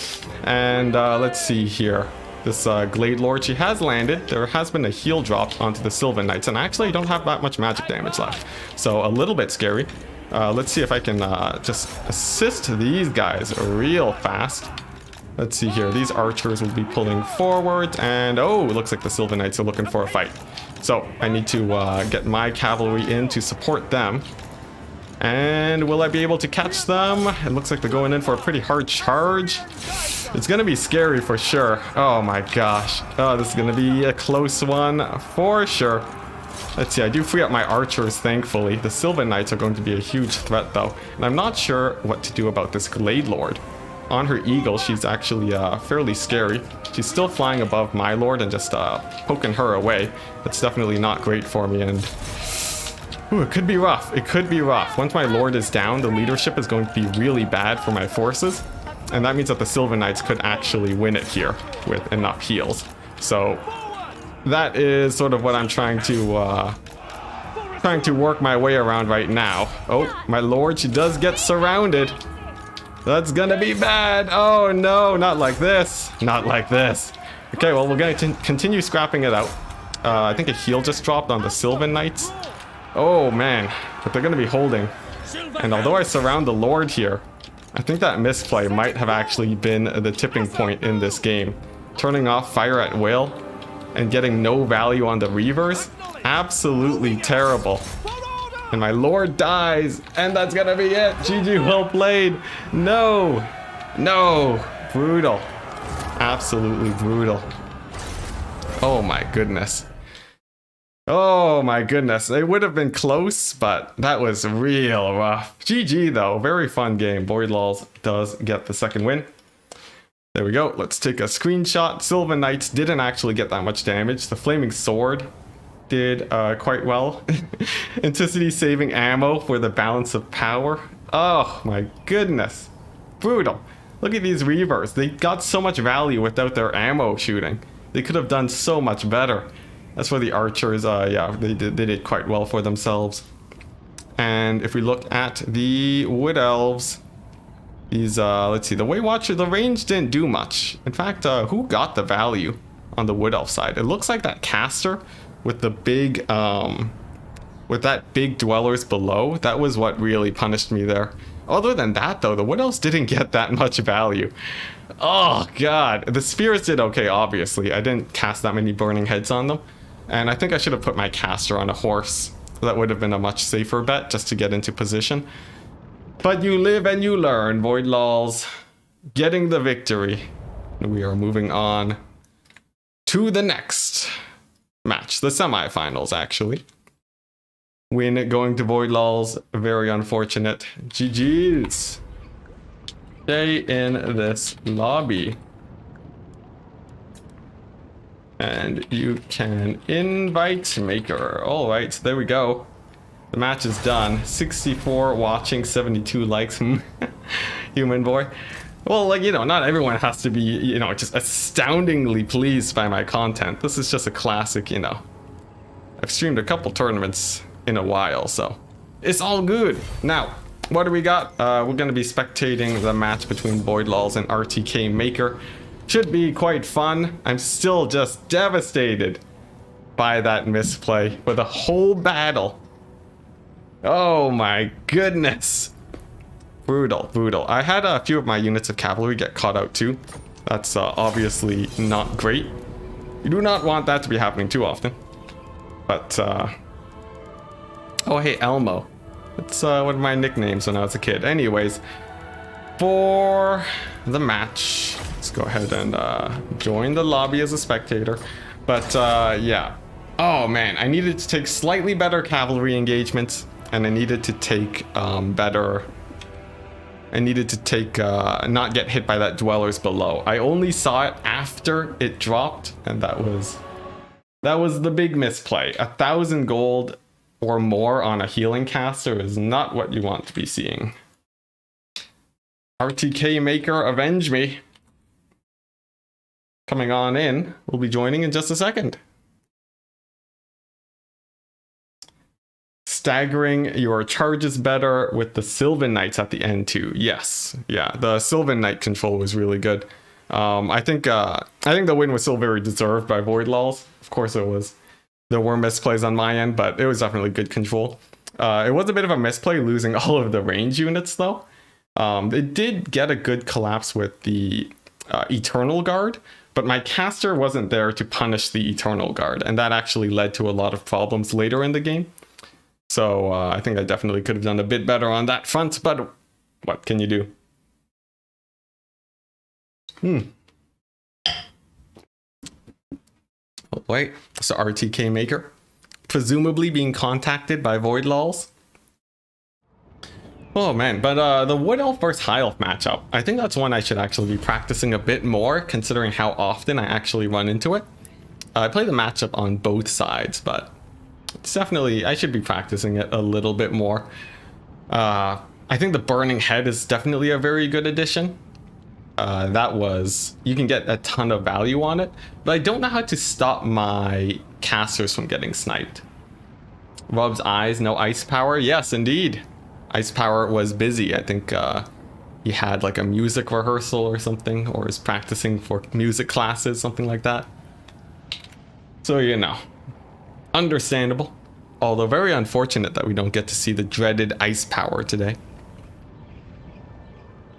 And let's see here. This Glade Lord, she has landed. There has been a heal drop onto the Sylvan Knights, and actually I don't have that much magic damage left. So a little bit scary. Let's see if I can just assist these guys real fast. Let's see here. These archers will be pulling forward, and oh, it looks like the Sylvan Knights are looking for a fight. So I need to get my cavalry in to support them. And will I be able to catch them? It looks like they're going in for a pretty hard charge. It's going to be scary for sure. Oh my gosh. Oh, this is going to be a close one for sure. Let's see, I do free up my archers, thankfully. The Sylvan Knights are going to be a huge threat, though. And I'm not sure what to do about this Glade Lord. On her eagle, she's actually fairly scary. She's still flying above my lord and just poking her away. That's definitely not great for me, and... Ooh, it could be rough. It could be rough. Once my lord is down, the leadership is going to be really bad for my forces. And that means that the Sylvan Knights could actually win it here with enough heals. So that is sort of what I'm trying to work my way around right now. Oh, my lord, she does get surrounded. That's gonna be bad. Oh no, not like this. Not like this. Okay, well, we're gonna continue scrapping it out. I think a heal just dropped on the Sylvan Knights. Oh man, but they're gonna be holding. And although I surround the lord here, I think that misplay might have actually been the tipping point in this game. Turning off fire at will and getting no value on the Reavers, absolutely terrible. And my lord dies, and that's gonna be it. GG, well played. No, no, brutal, absolutely brutal. Oh my goodness. Oh my goodness, it would have been close, but that was real rough. GG though, very fun game. Void Lols does get the second win. There we go, let's take a screenshot. Sylvan Knights didn't actually get that much damage. The Flaming Sword did quite well. Enticity saving ammo for the balance of power. Oh my goodness, brutal. Look at these Reavers, they got so much value without their ammo shooting. They could have done so much better. As for the archers, yeah, they did quite well for themselves. And if we look at the Wood Elves, these, let's see, the Way Watcher, the range didn't do much. In fact, who got the value on the Wood Elf side? It looks like that caster with the big, with that big Dwellers below, that was what really punished me there. Other than that, though, the Wood Elves didn't get that much value. Oh, God. The Spears did okay, obviously. I didn't cast that many Burning Heads on them. And I think I should have put my caster on a horse. That would have been a much safer bet, just to get into position. But you live and you learn, Void Lols. Getting the victory. We are moving on to the next match. The semifinals, actually. Win going to Void Lols. Very unfortunate. GG's. Stay in this lobby. And you can invite maker. All right, there we go. The match is done. 64 watching, 72 likes. Human boy. Well, like, you know, not everyone has to be, you know, just astoundingly pleased by my content. This is just a classic, you know. I've streamed a couple tournaments in a while, so it's all good. Now, what do we got? We're going to be spectating the match between Void Lols and RTK Maker. Should be quite fun. I'm still just devastated by that misplay for the whole battle. Oh my goodness. Brutal, brutal. I had a few of my units of cavalry get caught out too. That's obviously not great. You do not want that to be happening too often. But, oh hey, Elmo. That's one of my nicknames when I was a kid. Anyways, for the match, let's go ahead and join the lobby as a spectator. But yeah. Oh man, I needed to take slightly better cavalry engagements, and I needed to take better... I needed to take, not get hit by that Dwellers below. I only saw it after it dropped, and that was the big misplay. 1,000 gold or more on a healing caster is not what you want to be seeing. RTK Maker, avenge me. Coming on in. We'll be joining in just a second. Staggering your charges better with the Sylvan Knights at the end too. Yes, yeah, the Sylvan Knight control was really good. I think the win was still very deserved by Void Lols. Of course it was. There were misplays on my end, but it was definitely good control. It was a bit of a misplay losing all of the range units though. It did get a good collapse with the Eternal Guard, but my caster wasn't there to punish the Eternal Guard, and that actually led to a lot of problems later in the game. So I think I definitely could have done a bit better on that front, but what can you do? Oh, wait, so RTK Maker, presumably being contacted by Void Lols. Oh man, but the Wood Elf versus High Elf matchup, I think that's one I should actually be practicing a bit more, considering how often I actually run into it. I play the matchup on both sides, but it's definitely, I should be practicing it a little bit more. I think the Burning Head is definitely a very good addition. You can get a ton of value on it, but I don't know how to stop my casters from getting sniped. Rob's eyes, no ice power. Yes, indeed. Ice power was busy. I think he had like a music rehearsal or something, or is practicing for music classes, something like that. So, you know, understandable. Although very unfortunate that we don't get to see the dreaded ice power today.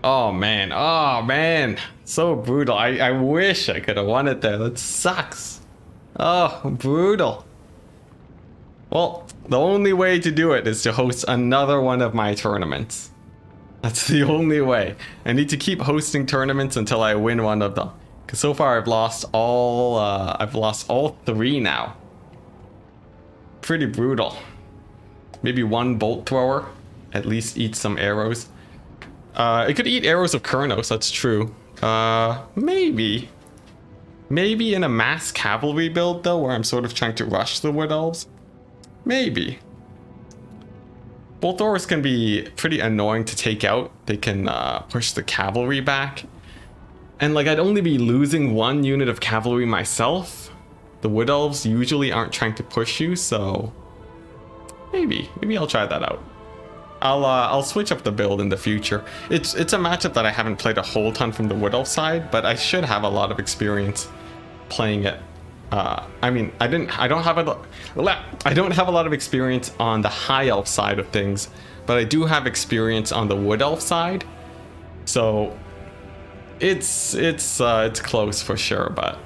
Oh man, so brutal. I wish I could have won it there. That sucks. Oh, brutal. Well, the only way to do it is to host another one of my tournaments. That's the only way. I need to keep hosting tournaments until I win one of them. Because so far I've lost all three now. Pretty brutal. Maybe one bolt thrower. At least eat some arrows. It could eat arrows of Kurnos, that's true. Maybe. Maybe in a mass cavalry build though, where I'm sort of trying to rush the Wood Elves. Maybe. Bolt throwers can be pretty annoying to take out. They can push the cavalry back. And like I'd only be losing one unit of cavalry myself. The Wood Elves usually aren't trying to push you, so maybe I'll try that out. I'll switch up the build in the future. It's a matchup that I haven't played a whole ton from the Wood Elf side, but I should have a lot of experience playing it. I mean, I don't have a lot of experience on the High Elf side of things, but I do have experience on the Wood Elf side. So it's close for sure, but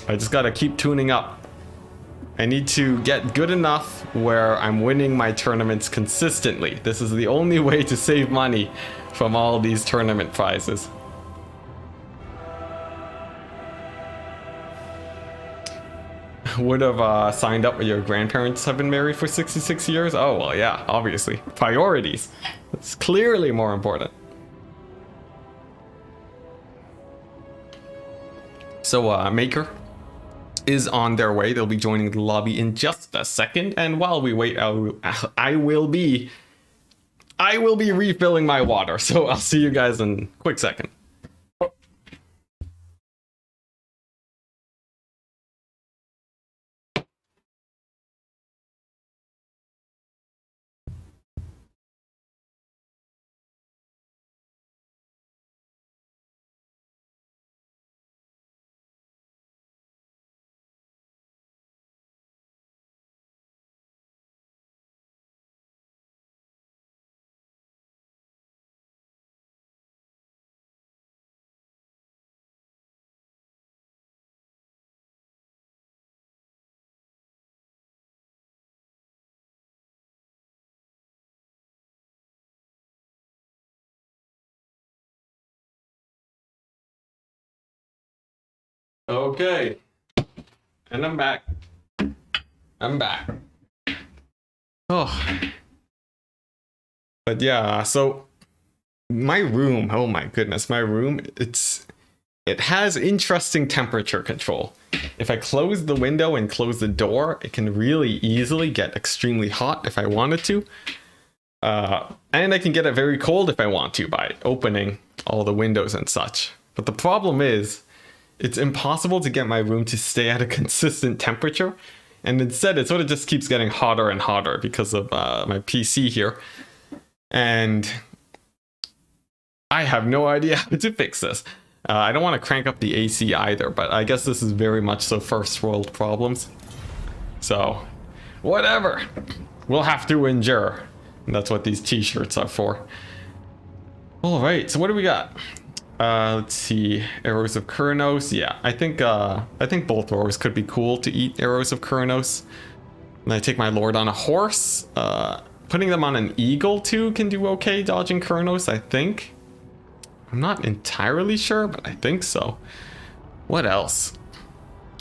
I just gotta keep tuning up. I need to get good enough where I'm winning my tournaments consistently. This is the only way to save money from all these tournament prizes. Would have signed up when your grandparents have been married for 66 years? Oh, well, yeah, obviously. Priorities. It's clearly more important. So, Maker is on their way. They'll be joining the lobby in just a second, and while we wait, I will be refilling my water, so I'll see you guys in a quick second. Okay, and I'm back. Oh, but yeah, so my room, oh my goodness, my room, it has interesting temperature control. If I close the window and close the door, it can really easily get extremely hot if I wanted to. And I can get it very cold if I want to by opening all the windows and such. But the problem is, it's impossible to get my room to stay at a consistent temperature, and instead it sort of just keeps getting hotter and hotter because of my PC here. And I have no idea how to fix this. I don't want to crank up the AC either, but I guess this is very much so first world problems. So, whatever. We'll have to endure. And that's what these t-shirts are for. Alright, so what do we got? Let's see, arrows of Kurnos. Yeah, I think bolt throwers could be cool to eat arrows of Kurnos. And I take my lord on a horse. Putting them on an eagle too can do okay, dodging Kurnos, I think. I'm not entirely sure, but I think so. What else?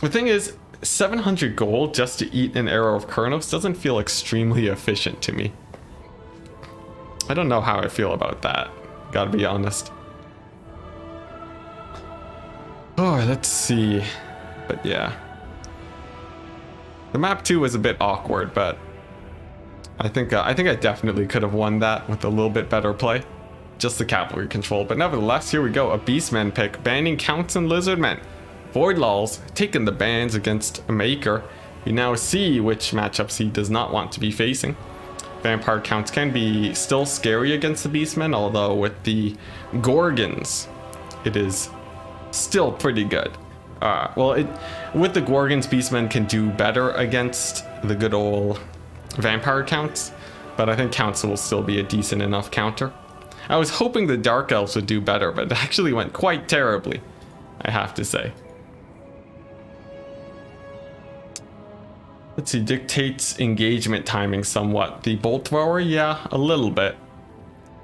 The thing is, 700 gold just to eat an arrow of Kurnos doesn't feel extremely efficient to me. I don't know how I feel about that, gotta be honest. Oh, let's see. But yeah. The map 2 was a bit awkward, but I think I definitely could have won that with a little bit better play. Just the cavalry control, but nevertheless, here we go. A Beastman pick, banning Counts and Lizardmen. Voidlaw's taking the bans against Maker. You now see which matchups he does not want to be facing. Vampire Counts can be still scary against the Beastmen, although with the Gorgons, it is still pretty good. With the Gorgons, Beastmen can do better against the good old Vampire Counts, but I think Counts will still be a decent enough counter. I was hoping the Dark Elves would do better, but it actually went quite terribly, I have to say. Let's see, dictates engagement timing somewhat. The Bolt Thrower, yeah, a little bit.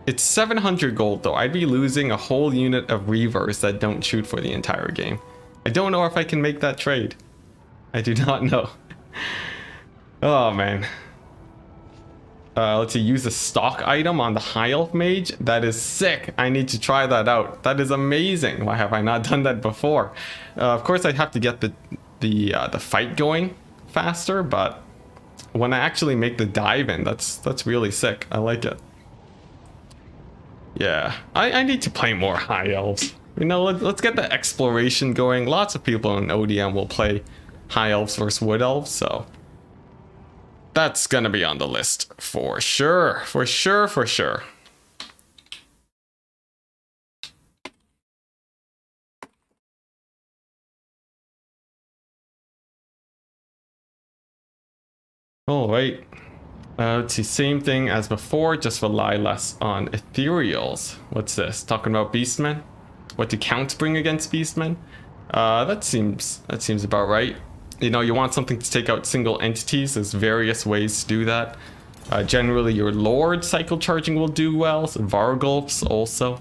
It's 700 gold though. I'd be losing a whole unit of Reavers that don't shoot for the entire game. I don't know if I can make that trade. I do not know. Oh man. Let's see, use a stock item on the High Elf Mage. That is sick. I need to try that out. That is amazing. Why have I not done that before? Of course, I'd have to get the fight going faster, but when I actually make the dive in, that's really sick. I like it. Yeah, I need to play more High Elves. You know, let's get the exploration going. Lots of people in ODM will play High Elves versus Wood Elves, so that's gonna be on the list for sure. For sure, for sure. All right. Let's see, same thing as before, just rely less on ethereals. What's this? Talking about Beastmen? What do Counts bring against Beastmen? That seems about right. You know, you want something to take out single entities. There's various ways to do that. Generally, your Lord cycle charging will do well. So Vargulfs also.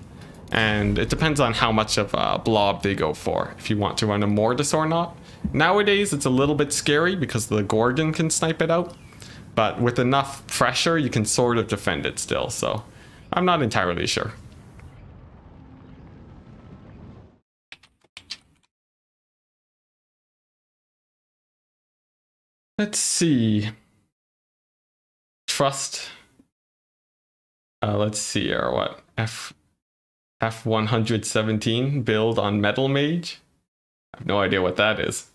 And it depends on how much of a blob they go for, if you want to run a Mortis or not. Nowadays, it's a little bit scary because the Gorgon can snipe it out. But with enough pressure, you can sort of defend it still. So I'm not entirely sure. Let's see. Trust. Let's see here. What? F117 build on Metal Mage? I have no idea what that is.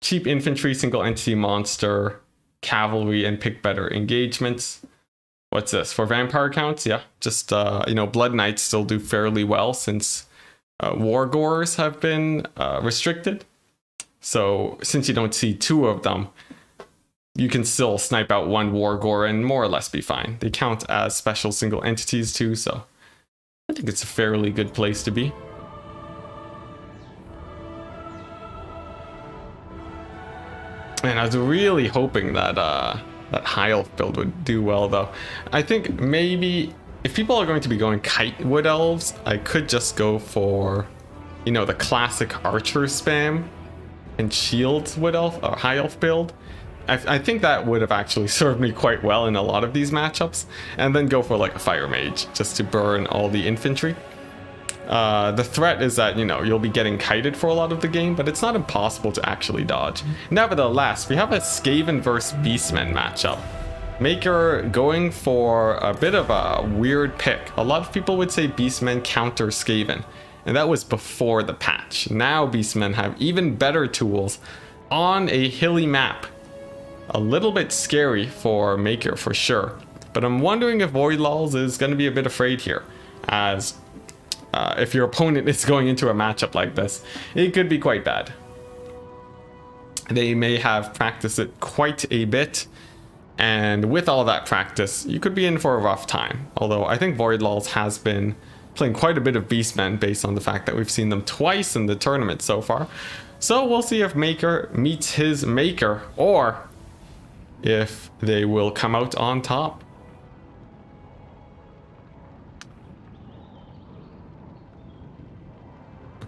Cheap infantry, single entity monster, cavalry, and pick better engagements. What's this? For vampire counts? Yeah. Just, you know, Blood Knights still do fairly well since War Gores have been restricted. So since you don't see two of them, you can still snipe out one War Gore and more or less be fine. They count as special single entities too, so I think it's a fairly good place to be. And I was really hoping that that High Elf build would do well though. I think maybe if people are going to be going Kite Wood Elves, I could just go for, you know, the classic Archer spam and Shields Wood Elf or High Elf build. I think that would have actually served me quite well in a lot of these matchups, and then go for like a Fire Mage just to burn all the infantry. The threat is that, you know, you'll be getting kited for a lot of the game, but it's not impossible to actually dodge. Nevertheless, we have a Skaven versus Beastmen matchup. Maker going for a bit of a weird pick. A lot of people would say Beastmen counter Skaven, and that was before the patch. Now Beastmen have even better tools on a hilly map. A little bit scary for Maker for sure, but I'm wondering if Voidlaws is going to be a bit afraid here, as if your opponent is going into a matchup like this, it could be quite bad. They may have practiced it quite a bit, and with all that practice, you could be in for a rough time. Although I think Voidlaws has been playing quite a bit of Beastmen based on the fact that we've seen them twice in the tournament so far. So we'll see if Maker meets his maker, or if they will come out on top.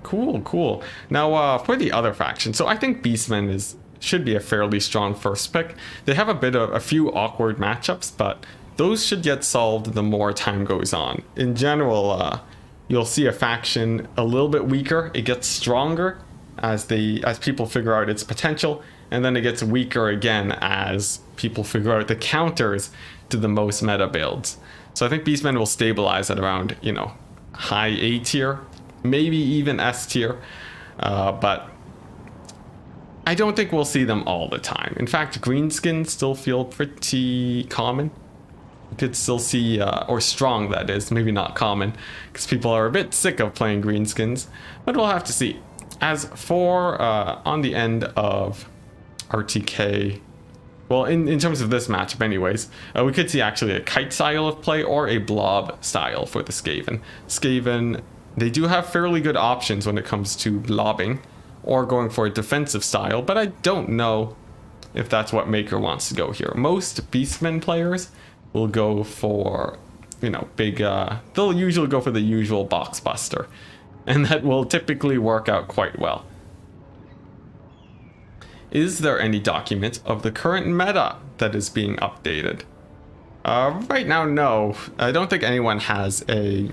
Cool, cool. Now, for the other faction, so I think Beastmen should be a fairly strong first pick. They have a few awkward matchups, but those should get solved the more time goes on. In general, you'll see a faction a little bit weaker. It gets stronger as people figure out its potential, and then it gets weaker again as people figure out the counters to the most meta builds. So I think Beastmen will stabilize at around, high A tier, maybe even S tier, but I don't think we'll see them all the time. In fact, greenskins still feel pretty common. You could still see, or strong that is, maybe not common, because people are a bit sick of playing greenskins, but we'll have to see. As for on the end of RTK, well, in terms of this matchup anyways, we could see actually a kite style of play or a blob style for the Skaven. Skaven, they do have fairly good options when it comes to blobbing or going for a defensive style, but I don't know if that's what Maker wants to go here. Most Beastmen players will go for, big, they'll usually go for the usual box buster, and that will typically work out quite well. Is there any document of the current meta that is being updated? Right now, no. I don't think anyone has a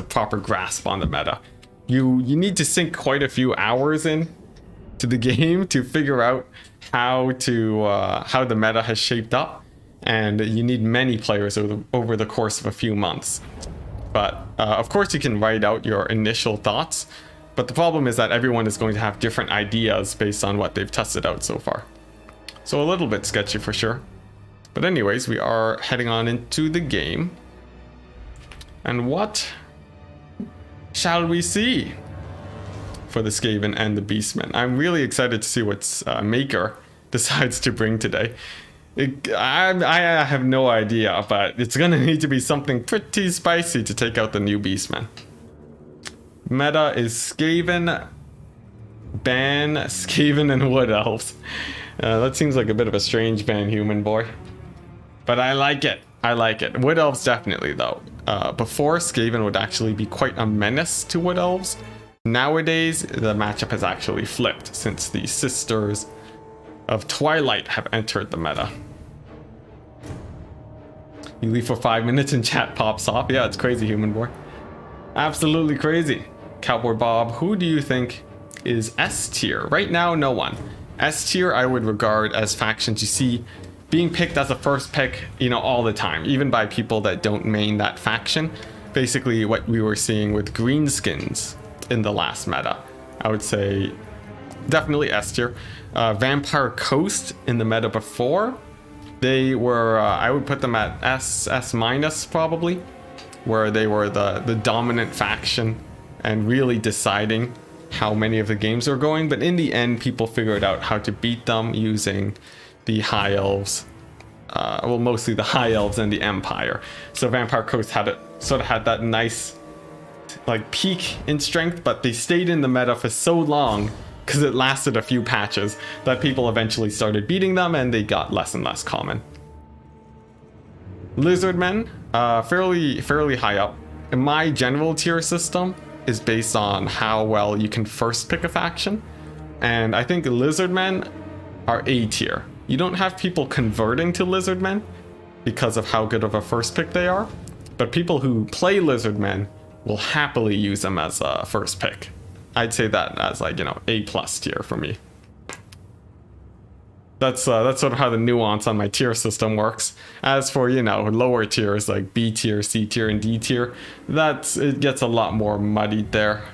proper grasp on the meta. You need to sink quite a few hours in to the game to figure out how the meta has shaped up, and you need many players over the course of a few months. But of course you can write out your initial thoughts, but the problem is that everyone is going to have different ideas based on what they've tested out so far. So a little bit sketchy for sure. But anyways, we are heading on into the game. And what shall we see for the Skaven and the Beastmen? I'm really excited to see what Maker decides to bring today. I have no idea, but it's gonna need to be something pretty spicy to take out the new Beastmen. Meta is Skaven, ban Skaven and Wood Elves. That seems like a bit of a strange ban, human boy. But I like it. I like it. Wood Elves definitely, though. Before, Skaven would actually be quite a menace to Wood Elves. Nowadays, the matchup has actually flipped since the Sisters of Twilight have entered the meta. You leave for 5 minutes and chat pops off. Yeah, it's crazy, human boy. Absolutely crazy. Cowboy Bob, who do you think is S tier? Right now, no one. S tier I would regard as factions you see being picked as a first pick, all the time, even by people that don't main that faction. Basically what we were seeing with greenskins in the last meta. I would say definitely S tier. Vampire Coast in the meta before, they were, I would put them at S minus probably, where they were the dominant faction and really deciding how many of the games were going. But in the end, people figured out how to beat them using the High Elves, well, mostly the High Elves and the Empire. So Vampire Coast had that nice peak in strength, but they stayed in the meta for so long because it lasted a few patches that people eventually started beating them and they got less and less common. Lizardmen, fairly high up. In my general tier system is based on how well you can first pick a faction, and I think Lizardmen are A tier. You don't have people converting to Lizardmen because of how good of a first pick they are, but people who play Lizardmen will happily use them as a first pick. I'd say that as A plus tier for me. That's sort of how the nuance on my tier system works. As for lower tiers like B tier, C tier, and D tier, it gets a lot more muddied there,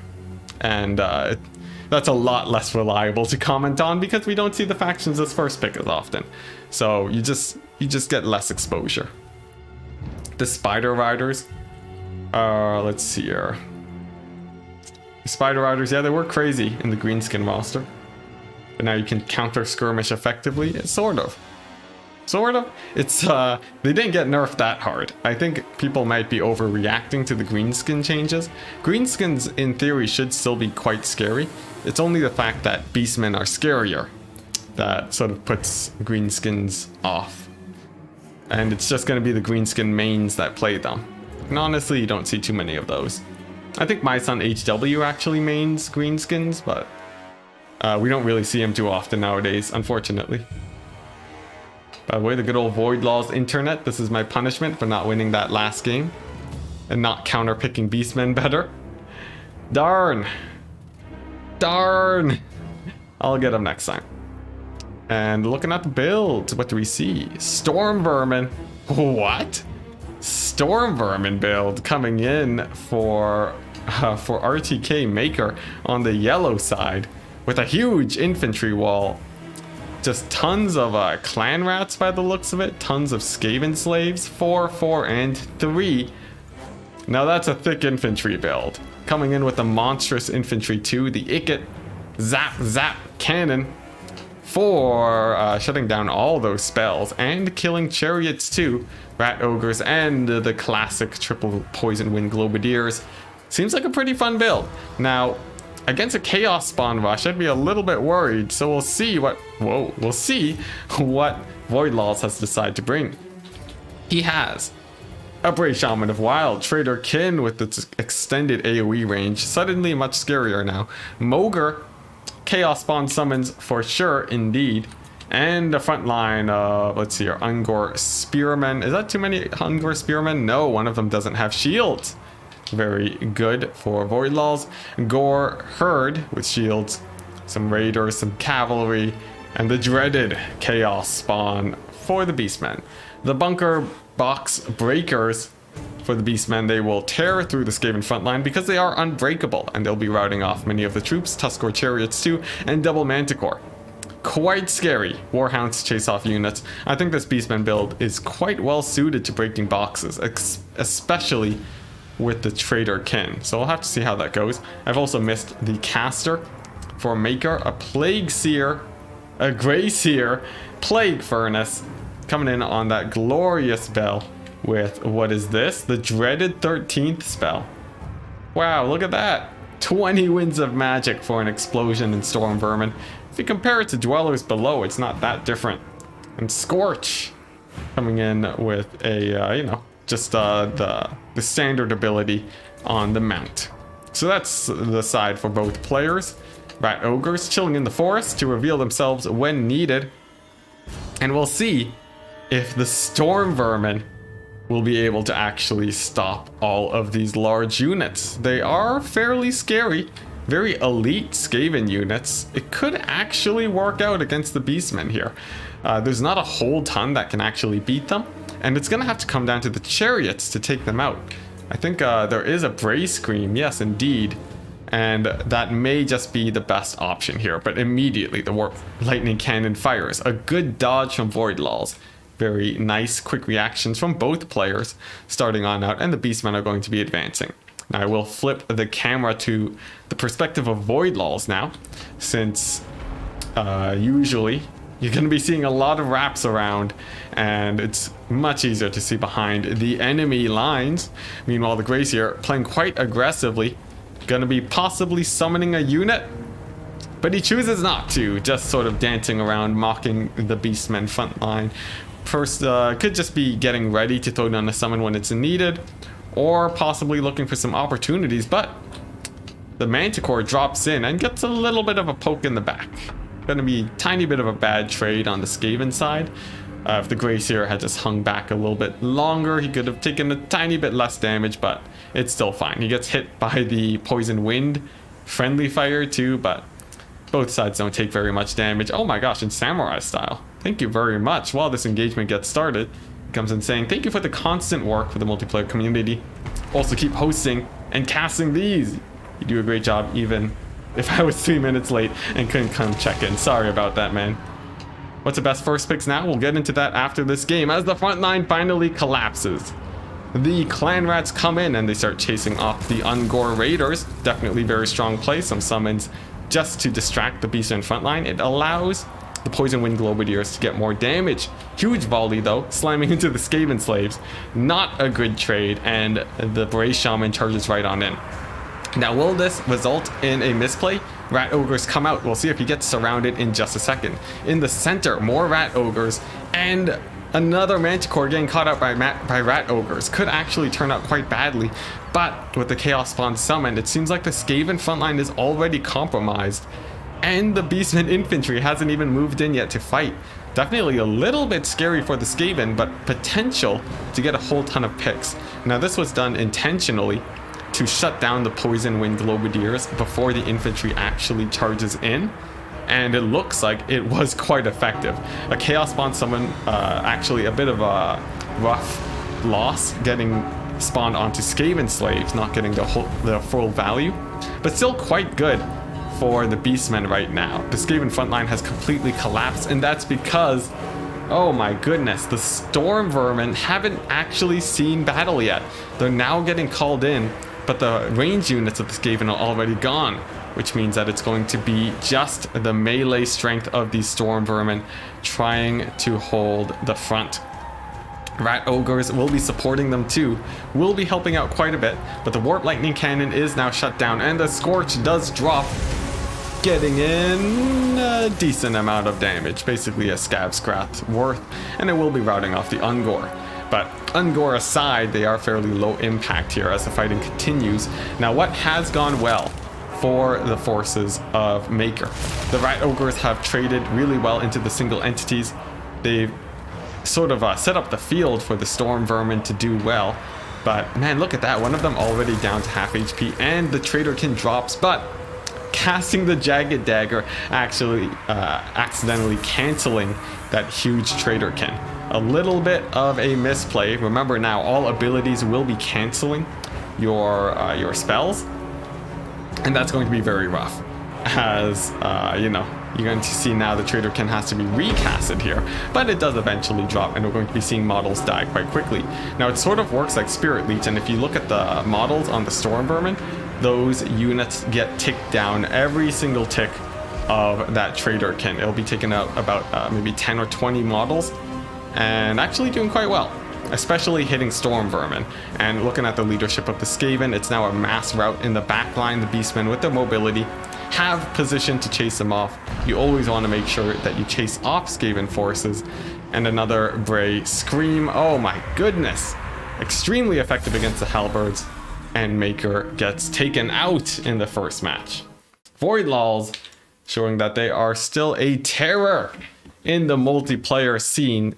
and that's a lot less reliable to comment on because we don't see the factions as first pick as often. So you just get less exposure. The Spider Riders, let's see here. The Spider Riders, yeah, they were crazy in the greenskin roster. But now you can counter skirmish effectively. Sort of. It's they didn't get nerfed that hard. I think people might be overreacting to the greenskin changes. Greenskins in theory should still be quite scary. It's only the fact that Beastmen are scarier that sort of puts greenskins off. And it's just going to be the greenskin mains that play them. And honestly, you don't see too many of those. I think my son HW actually mains greenskins, but we don't really see him too often nowadays, unfortunately. By the way, the good old Void Laws internet, this is my punishment for not winning that last game and not counter-picking Beastmen better. Darn. Darn. I'll get him next time. And looking at the builds, what do we see? Storm Vermin. What? Storm Vermin build coming in for RTK Maker on the yellow side with a huge infantry wall. Just tons of clan rats by the looks of it. Tons of Skaven slaves. 4, 4, and 3. Now that's a thick infantry build. Coming in with a monstrous infantry too. The Icket Zap Zap Cannon for shutting down all those spells and killing chariots too. Rat Ogres and the classic triple Poison Wind Globadiers. Seems like a pretty fun build. Now, against a Chaos Spawn Rush, I'd be a little bit worried, so we'll see what Void Laws has decided to bring. He has a Brave Shaman of Wild, Trader Kin with its extended AoE range, suddenly much scarier now. Mogre, Chaos Spawn summons for sure, indeed. And the front line, let's see here, Ungor Spearmen. Is that too many Ungor Spearmen? No, one of them doesn't have shields. Very good for Void Laws. Gore Herd with shields, some Raiders, some Cavalry, and the dreaded Chaos Spawn for the Beastmen. The Bunker Box Breakers for the Beastmen, they will tear through the Skaven front line because they are unbreakable, and they'll be routing off many of the troops, Tuskor Chariots too, and Double Manticore. Quite scary. Warhounds chase off units. I think this Beastman build is quite well suited to breaking boxes, especially with the Trader Kin. So we'll have to see how that goes. I've also missed the Caster for Maker, a Plague Seer, a Grey Seer, Plague Furnace, coming in on that glorious spell with, what is this? The dreaded 13th spell. Wow, look at that. 20 winds of magic for an explosion in Storm Vermin. If you compare it to Dwellers Below, it's not that different. And Scorch coming in with a, just the standard ability on the mount. So that's the side for both players. Rat Ogres chilling in the forest to reveal themselves when needed. And we'll see if the Storm Vermin will be able to actually stop all of these large units. They are fairly scary. Very elite Skaven units. It could actually work out against the Beastmen here. There's not a whole ton that can actually beat them. And it's going to have to come down to the chariots to take them out. I think there is a Bray Scream, yes indeed. And that may just be the best option here. But immediately the Warp Lightning Cannon fires. A good dodge from Void Laws. Very nice quick reactions from both players starting on out. And the Beastmen are going to be advancing. Now I will flip the camera to the perspective of Void Laws now. Since usually you're going to be seeing a lot of wraps around, and it's much easier to see behind the enemy lines. Meanwhile, the Gracier playing quite aggressively, going to be possibly summoning a unit, but he chooses not to, just sort of dancing around, mocking the Beastmen front line. First, could just be getting ready to throw down a summon when it's needed, or possibly looking for some opportunities, but the Manticore drops in and gets a little bit of a poke in the back. Gonna be a tiny bit of a bad trade on the Skaven side. If the Gracier had just hung back a little bit longer, he could have taken a tiny bit less damage, but it's still fine. He gets hit by the Poison Wind friendly fire too, but both sides don't take very much damage. Oh my gosh, in Samurai style. Thank you very much. While this engagement gets started, he comes in saying, thank you for the constant work for the multiplayer community. Also keep hosting and casting these. You do a great job even if I was 3 minutes late and couldn't come check in. Sorry about that, man. What's the best first picks now? We'll get into that after this game as the front line finally collapses. The clan rats come in and they start chasing off the Ungor Raiders. Definitely very strong play. Some summons just to distract the Beastmen front line. It allows the Poison Wind Globadiers to get more damage. Huge volley though, slamming into the Skaven slaves. Not a good trade, and the Bray Shaman charges right on in. Now, will this result in a misplay? rat ogres come out. We'll see if he gets surrounded in just a second. In the center, more rat ogres, and another manticore getting caught out by rat ogres. Could actually turn out quite badly, but with the chaos spawn summoned, it seems like the Skaven frontline is already compromised, and the beastmen infantry hasn't even moved in yet to fight. Definitely a little bit scary for the Skaven, but potential to get a whole ton of picks. Now this was done intentionally to shut down the poison wind globadiers before the infantry actually charges in, and it looks like it was quite effective. A chaos spawn summon, actually a bit of a rough loss, getting spawned onto Skaven slaves, not getting the full value, but still quite good for the beastmen right now. The Skaven frontline has completely collapsed, and that's because, oh my goodness, the storm vermin haven't actually seen battle yet. They're now getting called in, but the range units of the Skaven are already gone, which means that it's going to be just the melee strength of these storm vermin trying to hold the front. Rat ogres will be supporting them too, will be helping out quite a bit, but the warp lightning cannon is now shut down, and the scorch does drop, getting in a decent amount of damage, basically a scab scrath worth, and it will be routing off the Ungor. But Ungor aside, they are fairly low impact here as the fighting continues. Now what has gone well for the forces of Maker? The rat ogres have traded really well into the single entities. They've sort of set up the field for the storm vermin to do well, but man, look at that, one of them already down to half HP, and the Traderkin drops, but casting the jagged dagger actually accidentally canceling that huge Traderkin. A little bit of a misplay. Remember, now all abilities will be canceling your spells, and that's going to be very rough, as you know, you're going to see now the Traderkin has to be recasted here, but it does eventually drop, and we're going to be seeing models die quite quickly. Now it sort of works like Spirit Leech, and if you look at the models on the storm vermin, those units get ticked down every single tick of that Traderkin. It'll be taking out about maybe 10 or 20 models, and actually doing quite well, especially hitting storm vermin. And looking at the leadership of the Skaven, it's now a mass rout in the back line. The beastmen with their mobility have position to chase them off. You always want to make sure that you chase off Skaven forces. And another Bray Scream, oh my goodness, extremely effective against the halberds, and Maker gets taken out in the first match. Void Lols showing that they are still a terror in the multiplayer scene,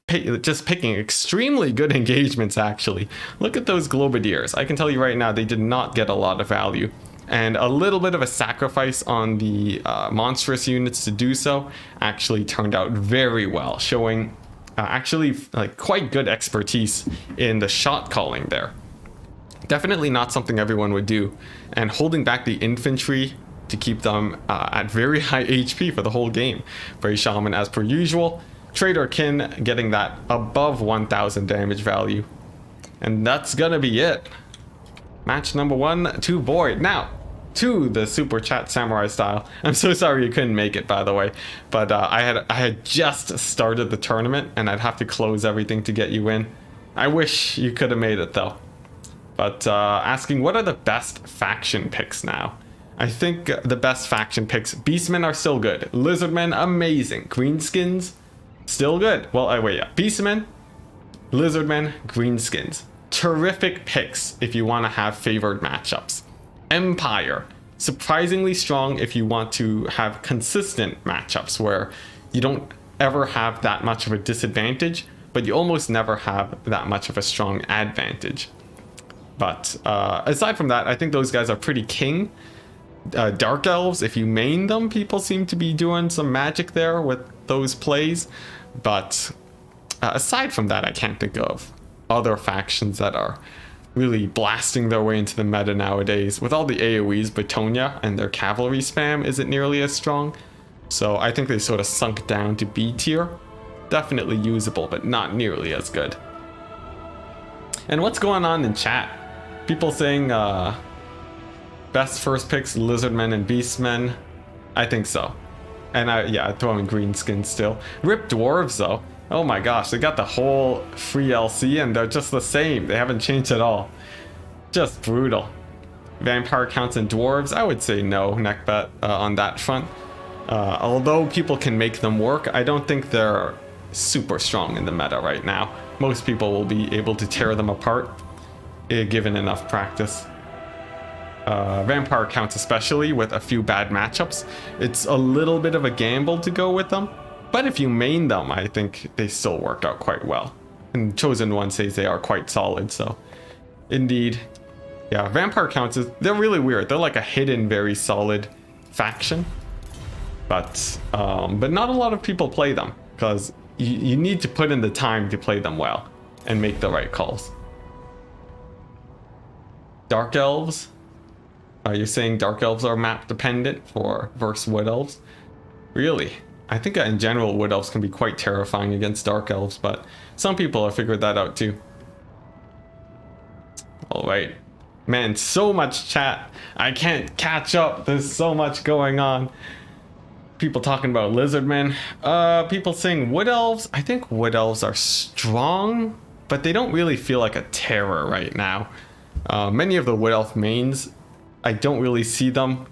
just picking extremely good engagements actually. Look at those globadiers. I can tell you right now, they did not get a lot of value, and a little bit of a sacrifice on the monstrous units to do so actually turned out very well, showing actually like quite good expertise in the shot calling there. Definitely not something everyone would do, and holding back the infantry to keep them at very high HP for the whole game. Bray Shaman as per usual. Traderkin getting that above 1000 damage value. And that's gonna be it. Match number 1 to Void. Now, to the Super Chat Samurai style. I'm so sorry you couldn't make it, by the way. But I had just started the tournament, and I'd have to close everything to get you in. I wish you could have made it, though. But asking, what are the best faction picks now? I think the best faction picks, Beastmen are still good. Lizardmen, amazing. Greenskins, still good. Well, wait, yeah. Beastmen, Lizardmen, Greenskins. Terrific picks if you want to have favored matchups. Empire, surprisingly strong if you want to have consistent matchups where you don't ever have that much of a disadvantage, but you almost never have that much of a strong advantage. But aside from that, I think those guys are pretty king. Dark Elves, if you main them, people seem to be doing some magic there with those plays. But aside from that, I can't think of other factions that are really blasting their way into the meta nowadays. With all the AoEs, Bretonia and their cavalry spam isn't nearly as strong. So I think they sort of sunk down to B tier. Definitely usable, but not nearly as good. And what's going on in chat? People saying best first picks, Lizardmen and Beastmen. I think so. And yeah, I'd throw in Greenskins still. Rip Dwarves though. Oh my gosh, they got the whole free LC and they're just the same. They haven't changed at all. Just brutal. Vampire counts and dwarves, I would say no, neckbet on that front. Although people can make them work, I don't think they're super strong in the meta right now. Most people will be able to tear them apart given enough practice. Vampire counts especially with a few bad matchups. It's a little bit of a gamble to go with them, but if you main them, I think they still work out quite well. And Chosen One says they are quite solid, so indeed. Yeah, vampire counts, they're really weird. They're like a hidden, very solid faction. But not a lot of people play them, because you need to put in the time to play them well and make the right calls. Dark Elves. You're saying Dark Elves are map dependent for versus Wood Elves? Really? I think in general Wood Elves can be quite terrifying against Dark Elves, but some people have figured that out too. Alright. Man, so much chat. I can't catch up. There's so much going on. People talking about Lizardmen. People saying Wood Elves. I think Wood Elves are strong, but they don't really feel like a terror right now. Many of the Wood Elf mains, I don't really see them,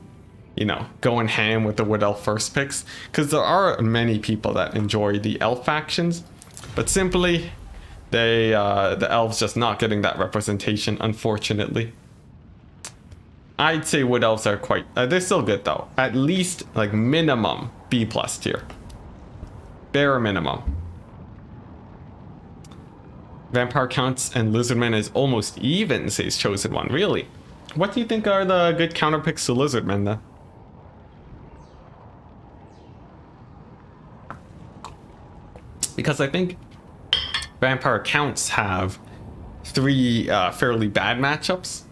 you know, going ham with the Wood Elf first picks, because there are many people that enjoy the Elf factions, but simply the Elves just not getting that representation, unfortunately. I'd say Wood Elves are quite, they're still good though, at least like minimum B+ tier, bare minimum. Vampire counts and Lizardmen is almost even, says Chosen One. Really? What do you think are the good counter picks to Lizardmen then? Because I think Vampire counts have 3 fairly bad matchups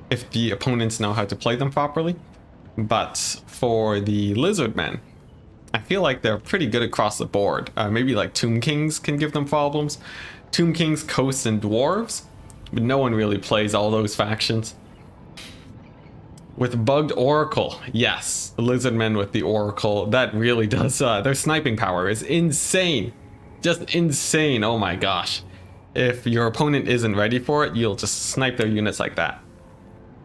if the opponents know how to play them properly. But for the Lizardmen, I feel like they're pretty good across the board. Maybe like Tomb Kings can give them problems. Tomb Kings, Coasts, and Dwarves. But no one really plays all those factions. With Bugged Oracle, yes, the Lizardmen with the Oracle, that really does, their sniping power is insane. Just insane, oh my gosh. If your opponent isn't ready for it, you'll just snipe their units like that.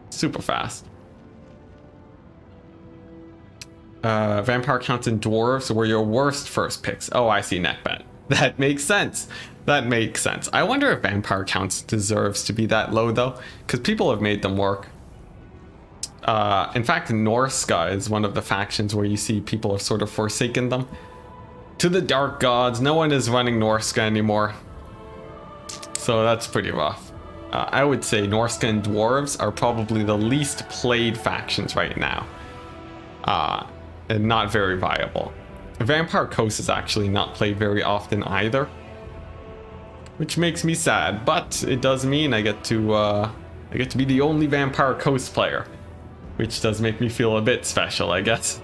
Super fast. Vampire counts and Dwarves were your worst first picks. Oh, I see, neckbet. That makes sense. That makes sense. I wonder if Vampire counts deserves to be that low though, because people have made them work. In fact, Norska is one of the factions where you see people have sort of forsaken them to the dark gods. No one is running Norska anymore, so that's pretty rough. I would say Norska and Dwarves are probably the least played factions right now, and not very viable. Vampire Coast is actually not played very often either, which makes me sad, but it does mean I get to be the only Vampire Coast player, which does make me feel a bit special, I guess.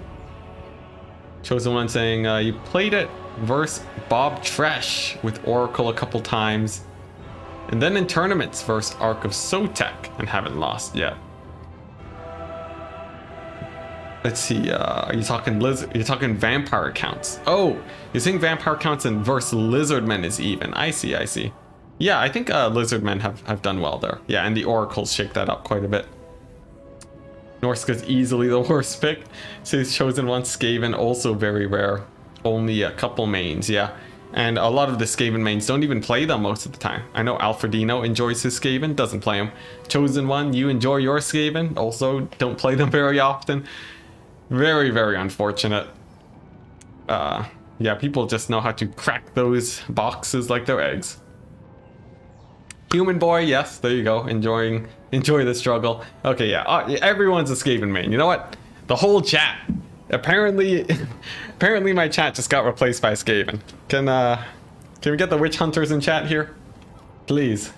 Chosen One saying, you played it versus Bob Tresh with Oracle a couple times, and then in tournaments versus Ark of Sotek, and haven't lost yet. Let's see, are you talking you're talking vampire counts? Oh, you're saying vampire counts and versus Lizardmen is even. I see, I see. Yeah, I think Lizardmen have done well there. Yeah, and the Oracles shake that up quite a bit. Norska's easily the worst pick. Says Chosen One. Skaven also very rare. Only a couple mains, yeah. And a lot of the Skaven mains don't even play them most of the time. I know Alfredino enjoys his Skaven, doesn't play them. Chosen One, you enjoy your Skaven, also don't play them very often. Very, very unfortunate. Yeah, people just know how to crack those boxes like they're eggs. Human Boy, yes, there you go. Enjoy the struggle. Okay, yeah, everyone's a Skaven main. You know what? The whole chat. Apparently my chat just got replaced by Skaven. Can we get the witch hunters in chat here? Please.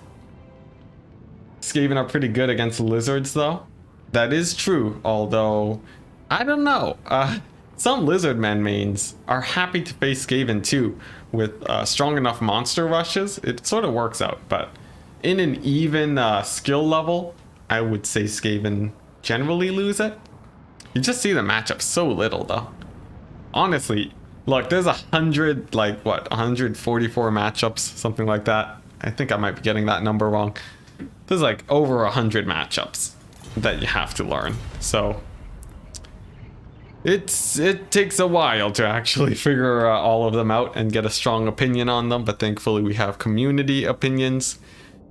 Skaven are pretty good against lizards though. That is true, although I don't know. Some Lizardmen mains are happy to face Skaven too, with strong enough monster rushes. It sort of works out, but in an even skill level, I would say Skaven generally lose it. You just see the matchup so little though. Honestly, look, there's 144 matchups, something like that. I think I might be getting that number wrong. There's like over 100 matchups. that you have to learn. So it takes a while to actually figure all of them out and get a strong opinion on them, but thankfully we have community opinions.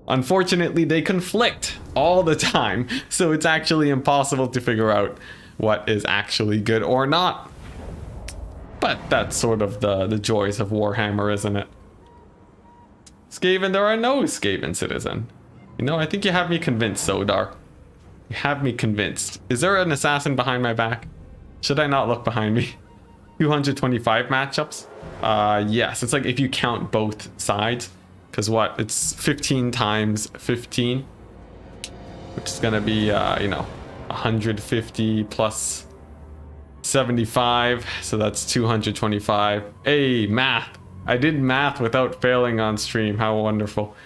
Unfortunately, they conflict all the time, so it's actually impossible to figure out what is actually good or not. But that's sort of the joys of Warhammer, isn't it? Skaven, there are no Skaven citizen. You know, I think you have me convinced, Sodar. You have me convinced. Is there an assassin behind my back? Should I not look behind me? 225 matchups? Yes, it's like if you count both sides. Because what? It's 15 times 15. Which is going to be, you know, 150 plus 75. So that's 225. Hey, math. I did math without failing on stream. How wonderful.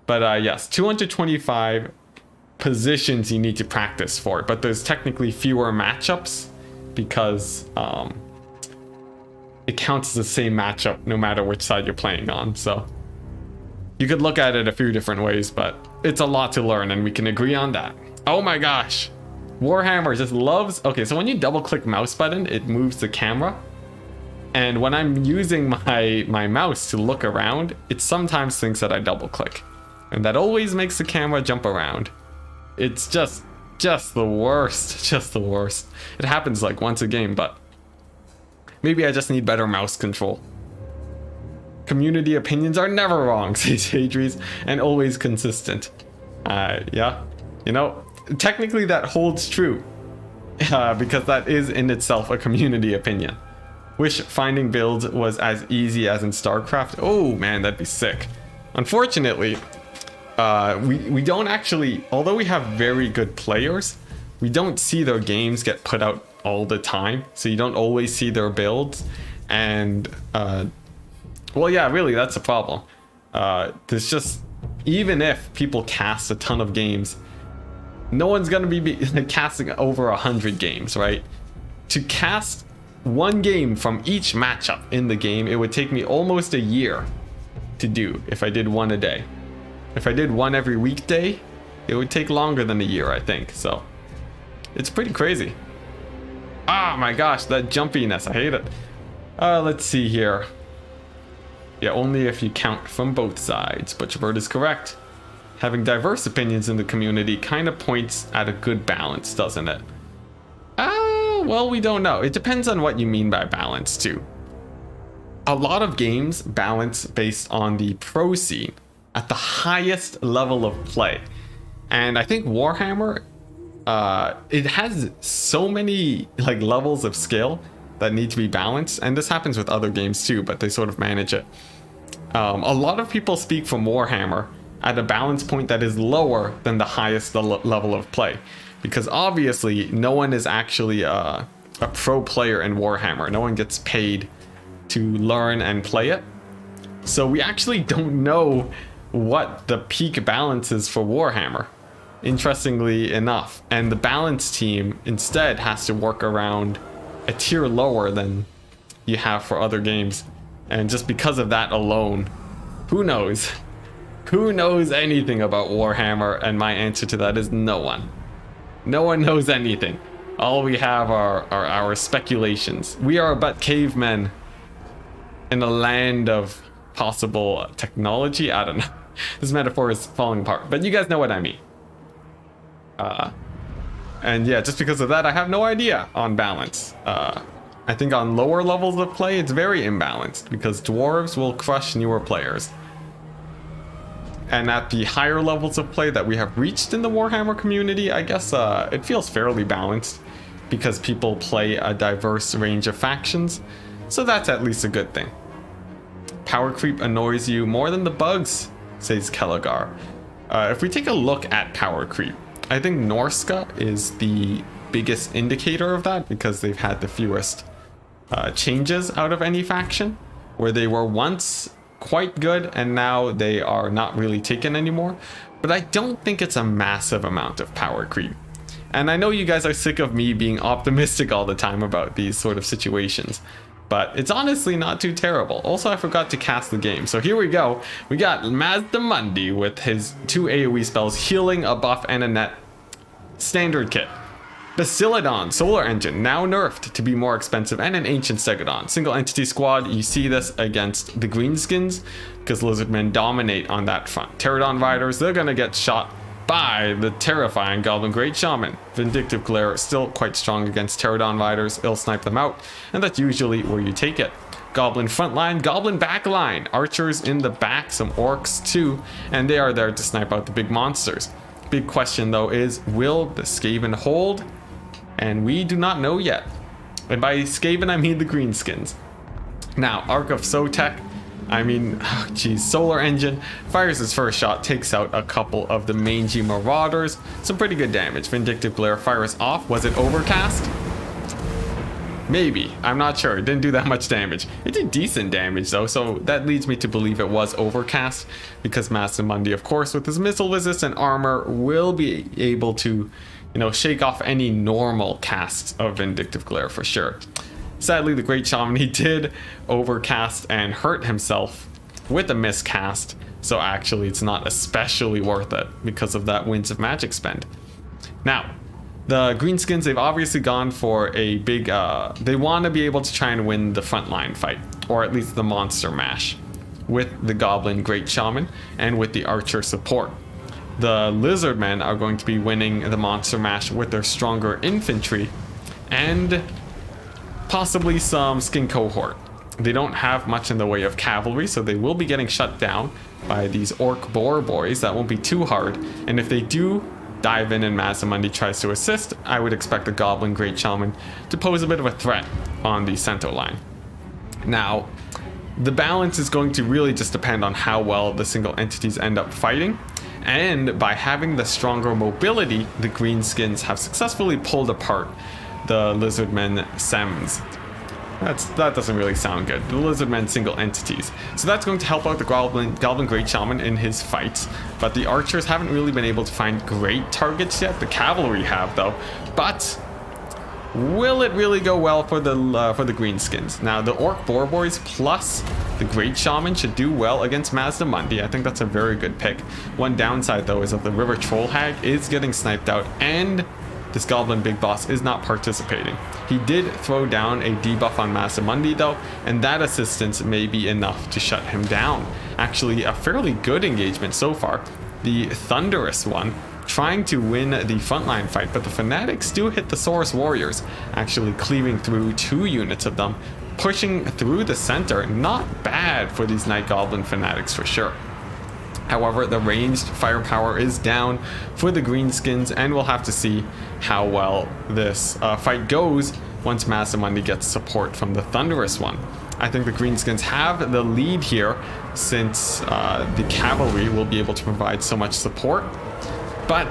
But yes, 225 positions you need to practice for. But there's technically fewer matchups because it counts as the same matchup no matter which side you're playing on. So you could look at it a few different ways, but it's a lot to learn and we can agree on that. Oh my gosh. Warhammer just loves... Okay, so when you double click mouse button, it moves the camera. And when I'm using my mouse to look around, it sometimes thinks that I double click. And that always makes the camera jump around. It's just the worst. Just the worst. It happens like once a game, but maybe I just need better mouse control. Community opinions are never wrong, says Hadries, and always consistent. Yeah, you know, technically that holds true because that is in itself a community opinion. Wish finding builds was as easy as in StarCraft. Oh man, that'd be sick. Unfortunately, we don't actually, although we have very good players, we don't see their games get put out all the time. So you don't always see their builds. And well, yeah, really, that's a problem. There's just, even if people cast a ton of games, no one's gonna be casting over 100 games, right? To cast one game from each matchup in the game, it would take me almost a year to do if I did one a day. If I did one every weekday, it would take longer than a year, I think. So it's pretty crazy. Ah, my gosh, that jumpiness, I hate it. Let's see here. Yeah, only if you count from both sides. Butcherbird is correct. Having diverse opinions in the community kind of points at a good balance, doesn't it? Well, we don't know. It depends on what you mean by balance, too. A lot of games balance based on the pro scene at the highest level of play. And I think Warhammer, it has so many like levels of skill that need to be balanced, and this happens with other games too, but they sort of manage it. A lot of people speak from Warhammer at a balance point that is lower than the highest level of play, because obviously no one is actually a pro player in Warhammer. No one gets paid to learn and play it, so we actually don't know what the peak balance is for Warhammer, interestingly enough. And the balance team instead has to work around a tier lower than you have for other games. And just because of that alone, who knows? Who knows anything about Warhammer? And my answer to that is no one. No one knows anything. All we have are our speculations. We are but cavemen in a land of possible technology. I don't know. This metaphor is falling apart, but you guys know what I mean. And yeah, just because of that, I have no idea on balance. I think on lower levels of play, it's very imbalanced because dwarves will crush newer players. And at the higher levels of play that we have reached in the Warhammer community, I guess it feels fairly balanced because people play a diverse range of factions. So that's at least a good thing. Power creep annoys you more than the bugs, says Kelligar. If we take a look at power creep, I think Norska is the biggest indicator of that because they've had the fewest changes out of any faction, where they were once quite good and now they are not really taken anymore. But I don't think it's a massive amount of power creep. And I know you guys are sick of me being optimistic all the time about these sort of situations, but it's honestly not too terrible. Also, I forgot to cast the game. So here we go. We got Mazdamundi with his 2 AoE spells, healing, a buff, and a net. Standard kit. Basiladon Solar Engine, now nerfed to be more expensive, and an Ancient Stegodon. Single entity squad, you see this against the Greenskins, because Lizardmen dominate on that front. Pterodon Riders, they're gonna get shot by the terrifying Goblin Great Shaman. Vindictive Glare, still quite strong against Pterodon Riders, it'll snipe them out, and that's usually where you take it. Goblin frontline, Goblin backline, archers in the back, some orcs too, and they are there to snipe out the big monsters. Big question though is, will the Skaven hold? And we do not know yet. And by Skaven, I mean the Greenskins. Now, Arc of Sotek, Solar Engine, fires his first shot, takes out a couple of the mangy marauders. Some pretty good damage. Vindictive Glare fires off. Was it overcast? Maybe. I'm not sure. It didn't do that much damage. It did decent damage though, so that leads me to believe it was overcast, because Massimundi, of course, with his missile resistant armor, will be able to, shake off any normal casts of Vindictive Glare for sure. Sadly, the Great Shaman, he did overcast and hurt himself with a miscast, so actually it's not especially worth it because of that Winds of Magic spend. Now, the Greenskins, they've obviously gone for a big, they want to be able to try and win the frontline fight, or at least the monster mash, with the Goblin Great Shaman and with the Archer support. The Lizardmen are going to be winning the monster mash with their stronger infantry and possibly some skin cohort. They don't have much in the way of cavalry, so they will be getting shut down by these orc boar boys. That won't be too hard, and if they do dive in and Massimundi tries to assist, I would expect the Goblin Great Shaman to pose a bit of a threat on the center line. Now, the balance is going to really just depend on how well the single entities end up fighting, and by having the stronger mobility, the Greenskins have successfully pulled apart the Lizardmen Sems. That doesn't really sound good. The Lizardmen single entities. So that's going to help out the Goblin Great Shaman in his fights, but the archers haven't really been able to find great targets yet. The cavalry have though, but will it really go well for the Greenskins? Now, the Orc Boar Boys plus the Great Shaman should do well against Massimundi. I think that's a very good pick. One downside though is that the River Troll Hag is getting sniped out, and this Goblin Big Boss is not participating. He did throw down a debuff on Massimundi though, and that assistance may be enough to shut him down. Actually, a fairly good engagement so far. The Thunderous one trying to win the frontline fight, but the Fanatics do hit the Saurus Warriors, actually cleaving through 2 units of them, pushing through the center. Not bad for these Night Goblin Fanatics for sure. However, the ranged firepower is down for the Greenskins, and we'll have to see how well this fight goes once Massimundi gets support from the Thunderous one. I think the Greenskins have the lead here, since the cavalry will be able to provide so much support, but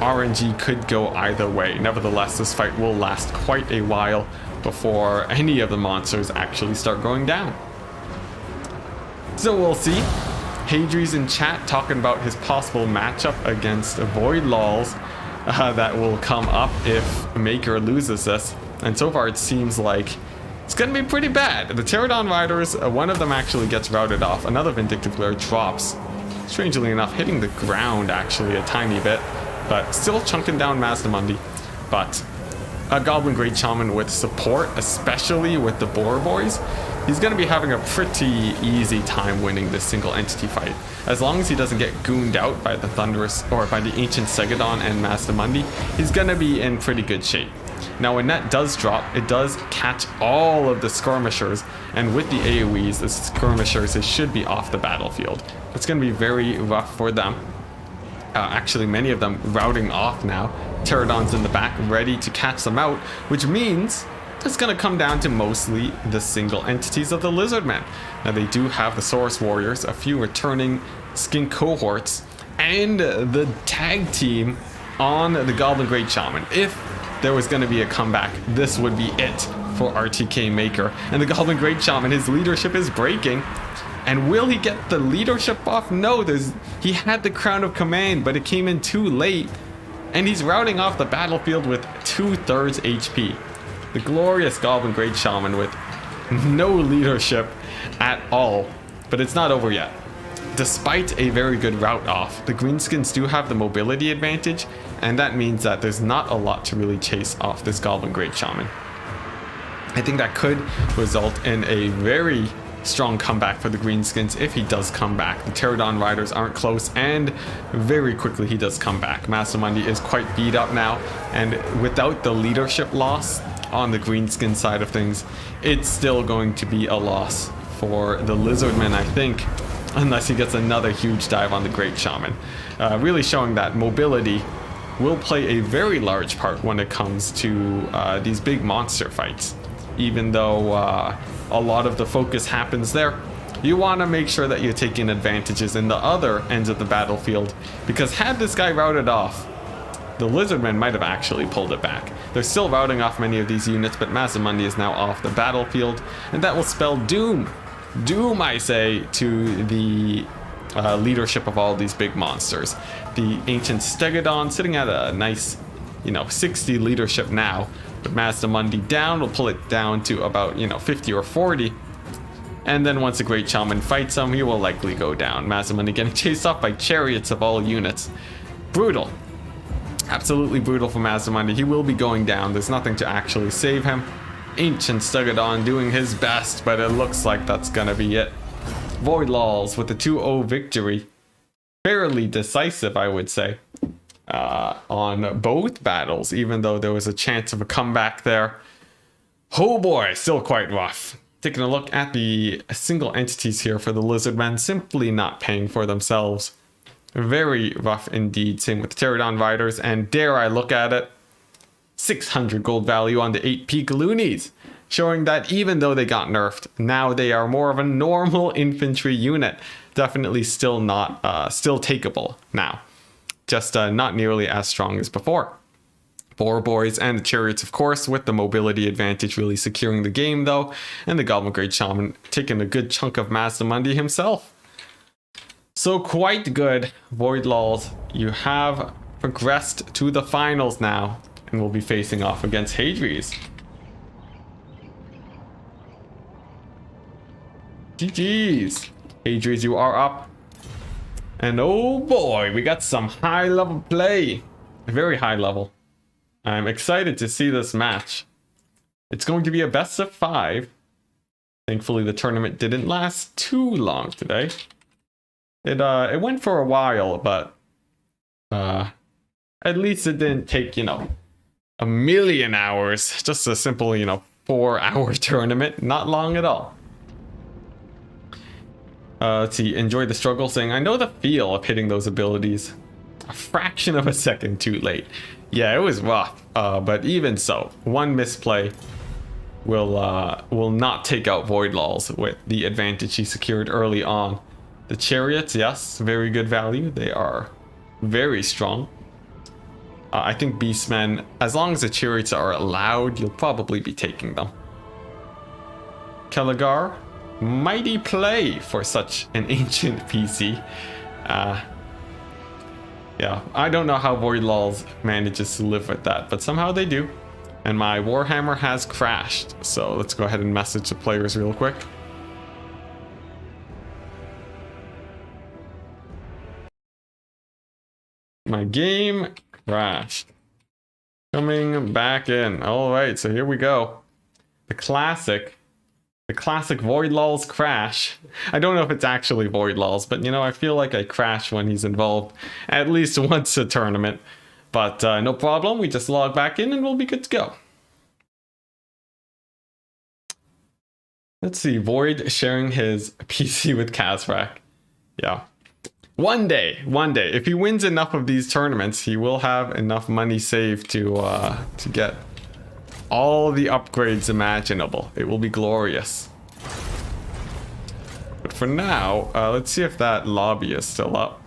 RNG could go either way. Nevertheless, this fight will last quite a while before any of the monsters actually start going down. So we'll see. Hadri's in chat talking about his possible matchup against Void Lols that will come up if Maker loses this. And so far it seems like it's going to be pretty bad. The Pterodon Riders, one of them actually gets routed off. Another Vindictive Glare drops. Strangely enough, hitting the ground actually a tiny bit, but still chunking down Massimundi. But a Goblin Great Shaman with support, especially with the Boar Boys, he's going to be having a pretty easy time winning this single entity fight. As long as he doesn't get gooned out by the Thunderous or by the Ancient Stegodon and Massimundi, he's going to be in pretty good shape. Now, when that does drop, it does catch all of the skirmishers, and with the AoEs, the skirmishers should be off the battlefield. It's going to be very rough for them. Actually, many of them routing off now. Pterodon's in the back, ready to catch them out, which means it's going to come down to mostly the single entities of the Lizardmen. Now, they do have the Saurus Warriors, a few returning skin cohorts, and the tag team on the Goblin Great Shaman. If there was going to be a comeback, this would be it for RTK Maker. And the Goblin Great Shaman, his leadership is breaking. And will he get the leadership off? No, he had the Crown of Command, but it came in too late. And he's routing off the battlefield with 2/3 HP. The glorious Goblin Great Shaman with no leadership at all. But it's not over yet. Despite a very good route off, the Greenskins do have the mobility advantage, and that means that there's not a lot to really chase off this Goblin Great Shaman. I think that could result in a very strong comeback for the Greenskins if he does come back. The Pterodon Riders aren't close, and very quickly he does come back. Mastermundi is quite beat up now, and without the leadership loss on the Greenskin side of things, it's still going to be a loss for the Lizardmen, I think, unless he gets another huge dive on the Great Shaman. Really showing that mobility will play a very large part when it comes to these big monster fights. Even though a lot of the focus happens there, you want to make sure that you're taking advantages in the other ends of the battlefield, because had this guy routed off, the Lizardmen might have actually pulled it back. They're still routing off many of these units, but Masamundi is now off the battlefield, and that will spell doom. Doom, I say, to the leadership of all these big monsters. The Ancient Stegodon sitting at a nice, 60 leadership now. But Masamundi down will pull it down to about, 50 or 40. And then once the Great Shaman fights him, he will likely go down. Masamundi getting chased off by chariots of all units. Brutal. Absolutely brutal for Masamundi. He will be going down. There's nothing to actually save him. Ancient Stegodon doing his best, but it looks like that's gonna be it. Void Laws with a 2-0 victory. Fairly decisive, I would say. On both battles, even though there was a chance of a comeback there. Oh boy, still quite rough. Taking a look at the single entities here for the Lizardmen, simply not paying for themselves. Very rough indeed. Same with the Pterodon Riders, and dare I look at it, 600 gold value on the 8 peak loonies, showing that even though they got nerfed, now they are more of a normal infantry unit. Definitely still not, still takeable now. Just not nearly as strong as before. Boar Boys and the Chariots, of course, with the mobility advantage really securing the game, though. And the Goblin Great Shaman taking a good chunk of Masamundi himself. So quite good, Void Laws. You have progressed to the finals now, and will be facing off against Hadri's. GG's. Hadri's, you are up. And oh boy, we got some high level play. Very high level. I'm excited to see this match. It's going to be a best of 5. Thankfully the tournament didn't last too long today. It went for a while, but at least it didn't take, a million hours. Just a simple, 4-hour tournament. Not long at all. Let's see, enjoy the struggle, saying, I know the feel of hitting those abilities. A fraction of a second too late. Yeah, it was rough, but even so, one misplay will not take out Void Laws with the advantage he secured early on. The Chariots, yes, very good value. They are very strong. I think Beastmen, as long as the Chariots are allowed, you'll probably be taking them. Kelagar, mighty play for such an ancient PC. Yeah, I don't know how Void Laws manages to live with that, but somehow they do. And my Warhammer has crashed, so let's go ahead and message the players real quick. My game crashed. Coming back in. Alright, so here we go. The classic Void Laws crash. I don't know if it's actually Void Laws, but I feel like I crash when he's involved at least once a tournament. But no problem, we just log back in and we'll be good to go. Let's see, Void sharing his PC with Kazrak. Yeah. One day, if he wins enough of these tournaments, he will have enough money saved to get all the upgrades imaginable. It will be glorious. But for now, let's see if that lobby is still up.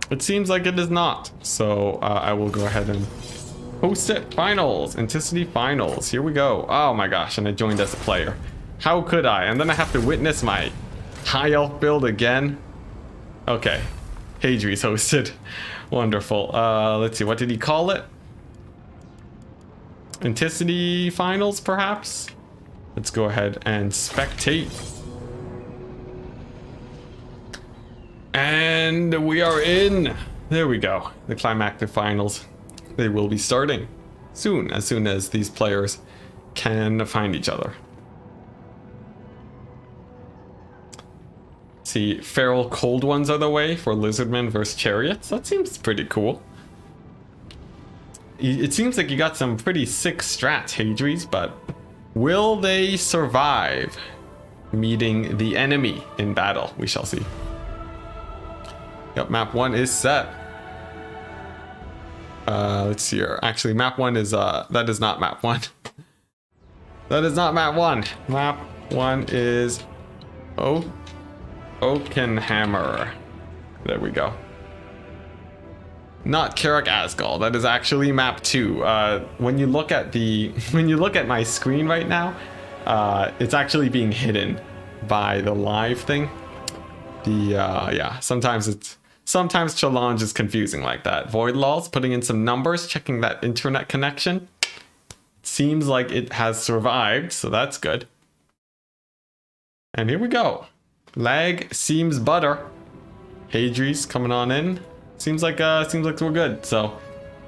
It seems like it is not. So I will go ahead and host it. Finals, Enticity Finals. Here we go. Oh my gosh, and I joined as a player. How could I? And then I have to witness my high elf build again. Okay, Hadri's hosted. Wonderful. Let's see, what did he call it? Enticity Finals, perhaps? Let's go ahead and spectate. And we are in. There we go. The climactic finals. They will be starting soon as these players can find each other. See, feral cold ones are the way for lizardmen versus chariots. That seems pretty cool. It seems like you got some pretty sick strats, Hadries, but will they survive meeting the enemy in battle? We shall see. Yep, map 1 is set. Let's see here. Actually, map 1 is, that is not map 1. That is not map 1. Map 1 is Oakenhammer. There we go. Not Carrick Asgall. That is actually map 2. When you look at my screen right now, it's actually being hidden by the live thing. Yeah, sometimes challenge is confusing like that. Void Laws putting in some numbers, checking that internet connection. Seems like it has survived, so that's good. And here we go. Lag seems butter. Hadries coming on in. Seems like we're good. So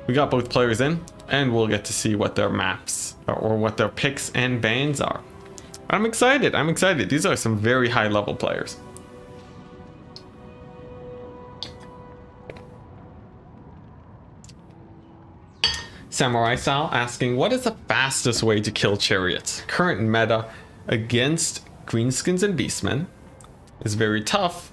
we got both players in, and we'll get to see what their maps or what their picks and bans are. I'm excited. These are some very high level players. Samurai Style asking, what is the fastest way to kill chariots? Current meta against greenskins and beastmen is very tough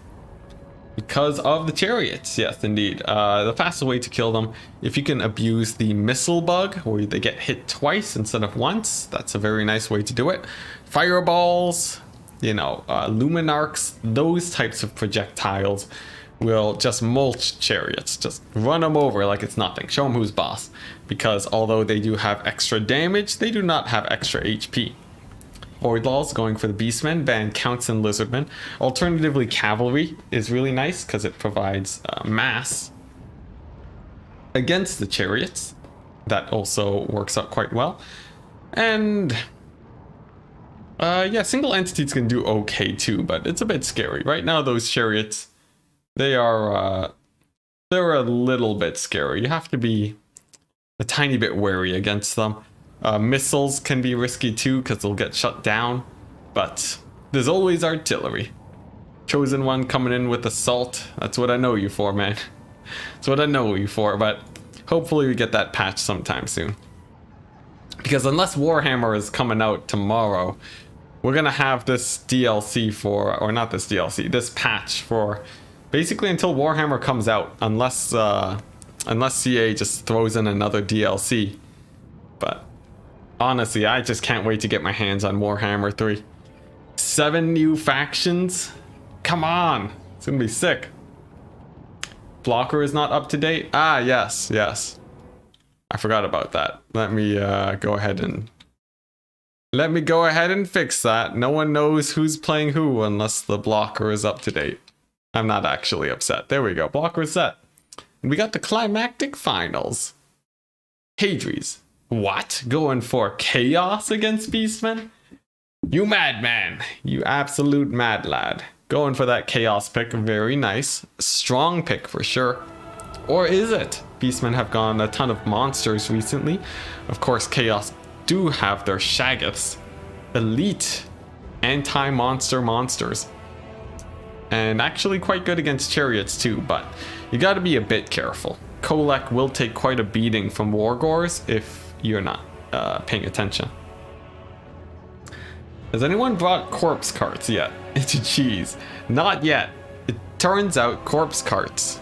because of the chariots. Yes, indeed. The fastest way to kill them, if you can abuse the missile bug where they get hit twice instead of once, that's a very nice way to do it. Fireballs, you know, luminarcs, those types of projectiles will just mulch chariots. Just run them over like it's nothing. Show them who's boss. Because although they do have extra damage, they do not have extra HP. Void Laws going for the Beastmen, ban Counts and Lizardmen. Alternatively, Cavalry is really nice because it provides mass against the chariots. That also works out quite well. And yeah, single entities can do okay too, but it's a bit scary. Right now, those chariots, they're a little bit scary. You have to be a tiny bit wary against them. Missiles can be risky too because they'll get shut down, but there's always artillery. Chosen One coming in with assault. That's what I know you for, man. That's what I know you for, but hopefully we get that patch sometime soon. Because unless Warhammer is coming out tomorrow, we're gonna have this DLC for, or not this DLC, this patch for basically until Warhammer comes out, unless CA just throws in another DLC. But honestly, I just can't wait to get my hands on Warhammer 3. 7 new factions? Come on! It's gonna be sick. Blocker is not up to date? Ah, yes. I forgot about that. Let me go ahead and fix that. No one knows who's playing who unless the blocker is up to date. I'm not actually upset. There we go. Blocker is set. And we got the climactic finals. Hadries. What? Going for chaos against Beastmen? You madman. You absolute mad lad. Going for that chaos pick. Very nice. Strong pick for sure. Or is it? Beastmen have gone a ton of monsters recently. Of course, chaos do have their Shaggoths. Elite anti-monster monsters. And actually quite good against chariots too, but you gotta be a bit careful. Kolek will take quite a beating from Wargors if you're not paying attention. Has anyone brought corpse carts yet into cheese? Not yet. It turns out corpse carts.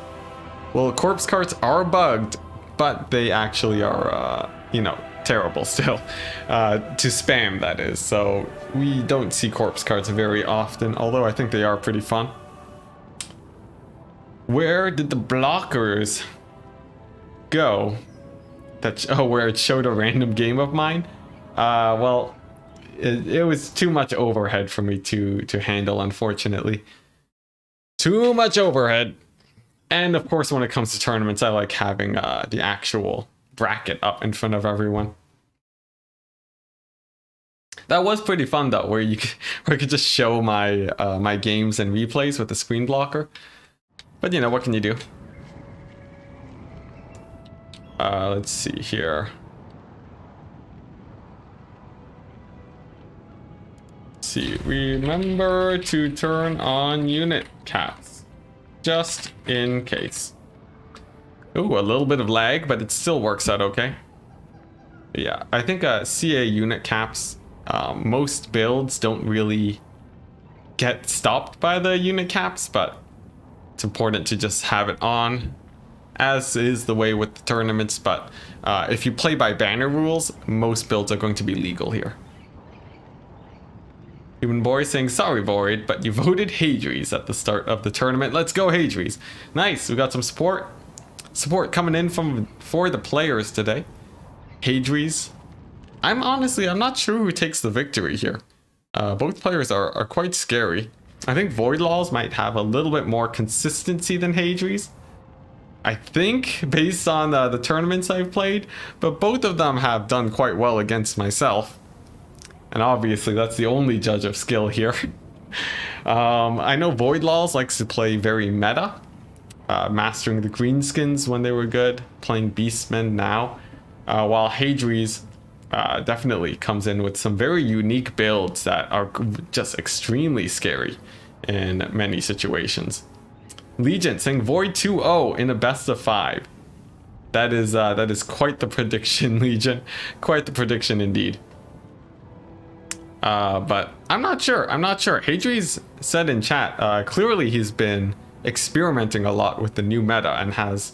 Well, corpse carts are bugged, but they actually are, you know, terrible still. To spam, that is. So we don't see corpse carts very often, although I think they are pretty fun. Where did the blockers go? Where it showed a random game of mine? Well, it was too much overhead for me to handle, unfortunately. Too much overhead. And of course, when it comes to tournaments, I like having the actual bracket up in front of everyone. That was pretty fun though, where I could just show my my games and replays with the screen blocker. But you know, what can you do? Let's see here. See, remember to turn on unit caps just in case. Ooh, a little bit of lag, but it still works out okay. Yeah, I think CA unit caps, most builds don't really get stopped by the unit caps, but it's important to just have it on, as is the way with the tournaments. But if you play by banner rules, most builds are going to be legal here. Human Boy saying, sorry Void, but you voted Hadries at the start of the tournament. Let's go Hadries. Nice, we got some support coming in for the players today. Hadries. I'm not sure who takes the victory here. Both players are quite scary. I think Voidlaws might have a little bit more consistency than Hadries, I think, based on the tournaments I've played, but both of them have done quite well against myself. And obviously that's the only judge of skill here. I know Voidlaws likes to play very meta, mastering the greenskins when they were good, playing Beastmen now, while Hadries definitely comes in with some very unique builds that are just extremely scary in many situations. Legion saying Void 2-0 in a best of 5. That is quite the prediction, Legion. Quite the prediction indeed. But I'm not sure. Hadries said in chat, clearly he's been experimenting a lot with the new meta and has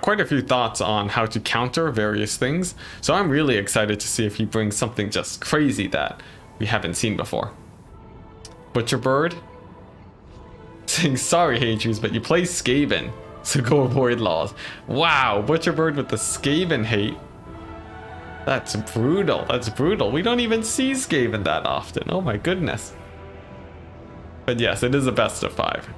quite a few thoughts on how to counter various things. So I'm really excited to see if he brings something just crazy that we haven't seen before. Butcherbird saying, sorry Hadries, but you play Skaven, so go avoid laws. Wow, Butcherbird with the Skaven hate. That's brutal. That's brutal. We don't even see Skaven that often. Oh my goodness. But yes, it is a best of 5.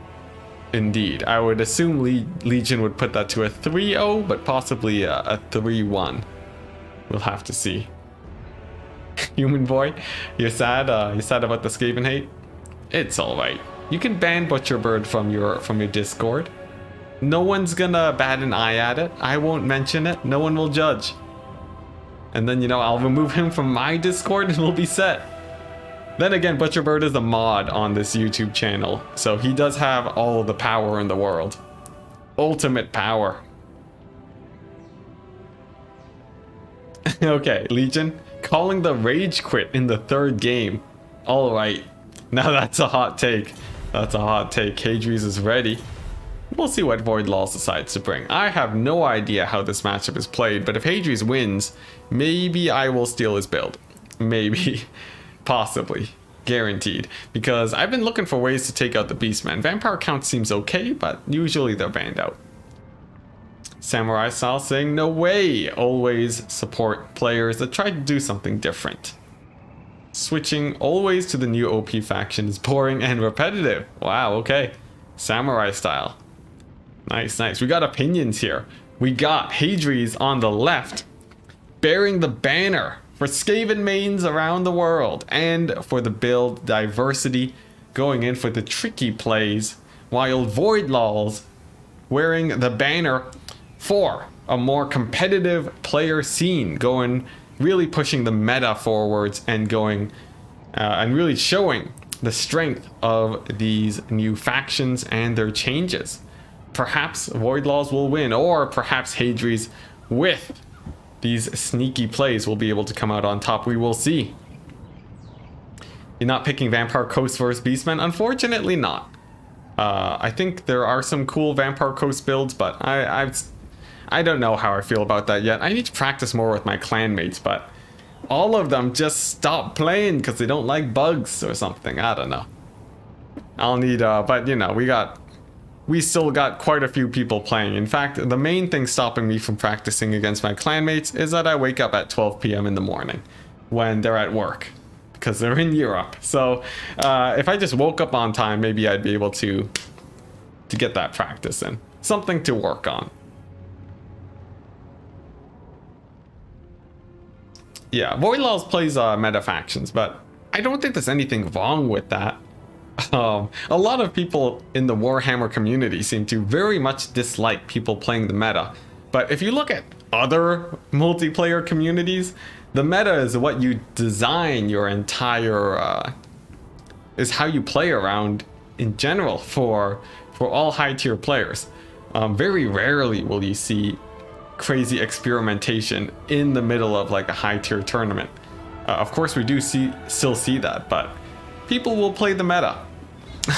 Indeed. I would assume Legion would put that to a 3-0, but possibly a 3-1. We'll have to see. Human Boy, you're sad? You're sad about the Skaven hate? It's alright. You can ban Butcherbird from your Discord. No one's gonna bat an eye at it. I won't mention it. No one will judge. And then, you know, I'll remove him from my Discord and we'll be set. Then again, Butcherbird is a mod on this YouTube channel, so he does have all the power in the world. Ultimate power. Okay, Legion, calling the rage quit in the 3rd game. Alright, now that's a hot take. That's a hot take. Hadries is ready. We'll see what Voidlaws decides to bring. I have no idea how this matchup is played, but if Hadries wins, maybe I will steal his build. Maybe. Possibly. Guaranteed. Because I've been looking for ways to take out the Beastmen. Vampire count seems okay, but usually they're banned out. Samurai Style saying, no way! Always support players that try to do something different. Switching always to the new OP faction is boring and repetitive. Wow, okay. Samurai Style. Nice, nice. We got opinions here. We got Hadries on the left, bearing the banner for Skaven mains around the world, and for the build diversity, going in for the tricky plays, while Voidlaws wearing the banner for a more competitive player scene, going, really pushing the meta forwards and going, and really showing the strength of these new factions and their changes. Perhaps Voidlaws will win, or perhaps Hadries with these sneaky plays will be able to come out on top. We will see. You're not picking Vampire Coast versus Beastmen? Unfortunately not. I think there are some cool Vampire Coast builds, but I don't know how I feel about that yet. I need to practice more with my clanmates, but all of them just stop playing because they don't like bugs or something. I don't know. I'll need, but you know, we still got quite a few people playing. In fact, the main thing stopping me from practicing against my clanmates is that I wake up at 12 p.m. in the morning when they're at work because they're in Europe. So if I just woke up on time, maybe I'd be able to get that practice in. Something to work on. Yeah, Voidlaws plays meta factions, but I don't think there's anything wrong with that. A lot of people in the Warhammer community seem to very much dislike people playing the meta. But if you look at other multiplayer communities. The meta is what you design your entire is how you play around in general for all high tier players. Very rarely will you see crazy experimentation in the middle of like a high tier tournament. Of course, we do still see that, but people will play the meta.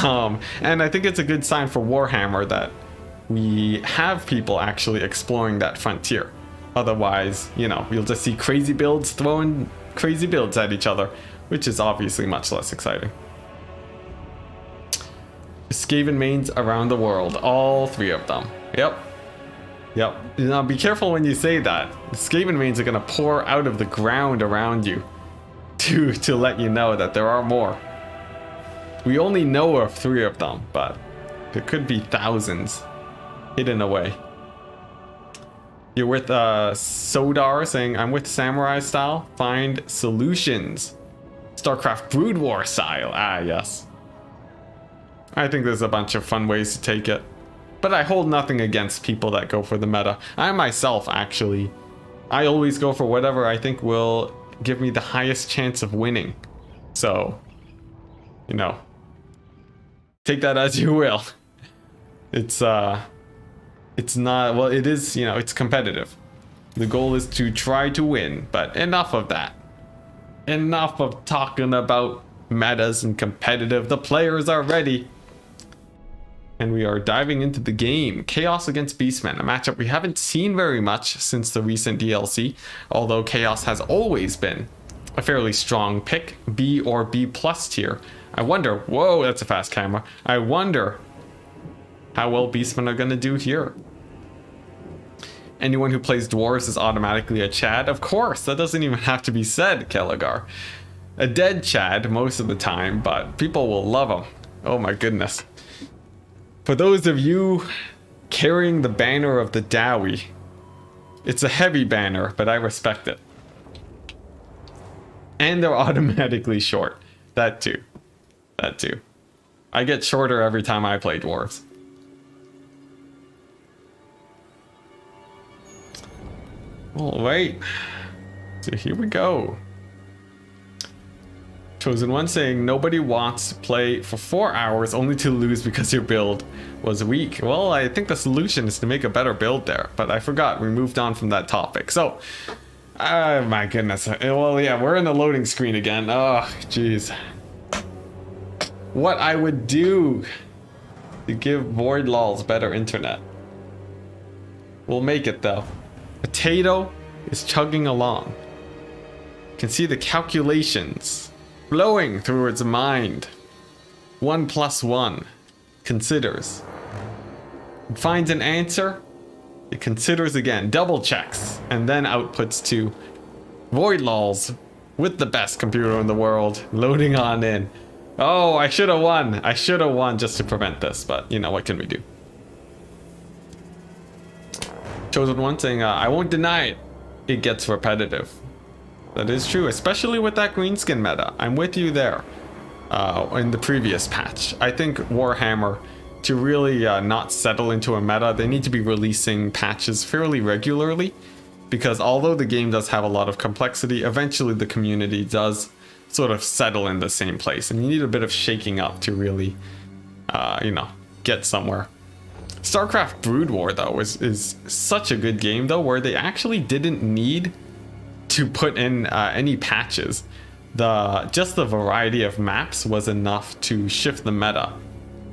And I think it's a good sign for Warhammer that we have people actually exploring that frontier. Otherwise, you know, you'll just see crazy builds throwing crazy builds at each other, which is obviously much less exciting. Skaven mains around the world, all 3 of them. Yep. Now be careful when you say that. The Skaven mains are gonna pour out of the ground around you to let you know that there are more. We only know of 3 of them, but there could be thousands hidden away. You're with Sodar saying, I'm with Samurai style. Find solutions. StarCraft Brood War style. Ah, yes. I think there's a bunch of fun ways to take it. But I hold nothing against people that go for the meta. I myself, actually, I always go for whatever I think will give me the highest chance of winning. So, you know, take that as you will. It's not, well, it is, you know, it's competitive. The goal is to try to win, but enough of that. Enough of talking about metas and competitive. The players are ready. And we are diving into the game. Chaos against Beastmen, a matchup we haven't seen very much since the recent DLC, although Chaos has always been a fairly strong pick, B or B plus tier. I wonder, whoa, that's a fast camera. I wonder how well Beastmen are gonna do here. Anyone who plays dwarves is automatically a Chad. Of course, that doesn't even have to be said, Kelagar. A dead Chad most of the time, but people will love him. Oh my goodness. For those of you carrying the banner of the Dowie, it's a heavy banner, but I respect it. And they're automatically short. That too. That too. I get shorter every time I play dwarves. Alright. So here we go. Chosen One saying, nobody wants to play for 4 hours only to lose because your build was weak. Well, I think the solution is to make a better build there, but I forgot. We moved on from that topic. So, my goodness. Well, yeah, we're in the loading screen again. Oh, jeez. What I would do to give Void Lols better internet. We'll make it though. Potato is chugging along. You can see the calculations flowing through its mind. 1 + 1 considers. It finds an answer. It considers again, double checks, and then outputs to Void Lols with the best computer in the world, loading on in. Oh, I should have won. I should have won just to prevent this, but you know, what can we do? Chosen One saying, I won't deny it. It gets repetitive. That is true, especially with that greenskin meta. I'm with you there. In the previous patch, I think Warhammer, to really not settle into a meta, they need to be releasing patches fairly regularly, because although the game does have a lot of complexity, eventually the community does sort of settle in the same place, and you need a bit of shaking up to really, you know, get somewhere. StarCraft Brood War, though, is such a good game, though, where they actually didn't need to put in any patches. Just the variety of maps was enough to shift the meta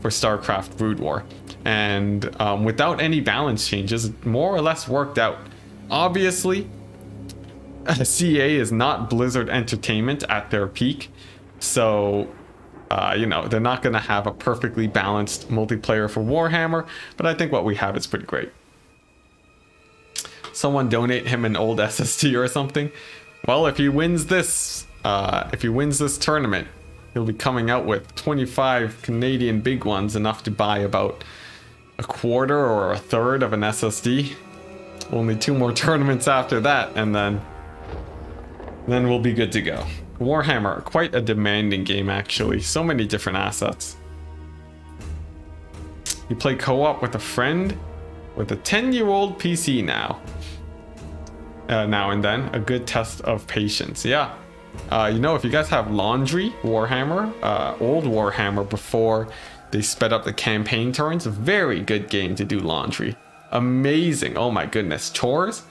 for StarCraft Brood War. And without any balance changes, it more or less worked out. Obviously, CA is not Blizzard Entertainment at their peak, so you know, they're not going to have a perfectly balanced multiplayer for Warhammer, but I think what we have is pretty great. Someone donate him an old SSD or something. Well, if he wins this tournament, he'll be coming out with 25 Canadian big ones, enough to buy about a quarter or a third of an SSD. Only 2 more tournaments after that, and then we'll be good to go. Warhammer, quite a demanding game actually. So many different assets. You play co-op with a friend with a 10-year-old PC now. now and then. A good test of patience. Yeah. You know, if you guys have laundry, Warhammer, old Warhammer before they sped up the campaign turns, very good game to do laundry. Amazing. Oh my goodness. Chores,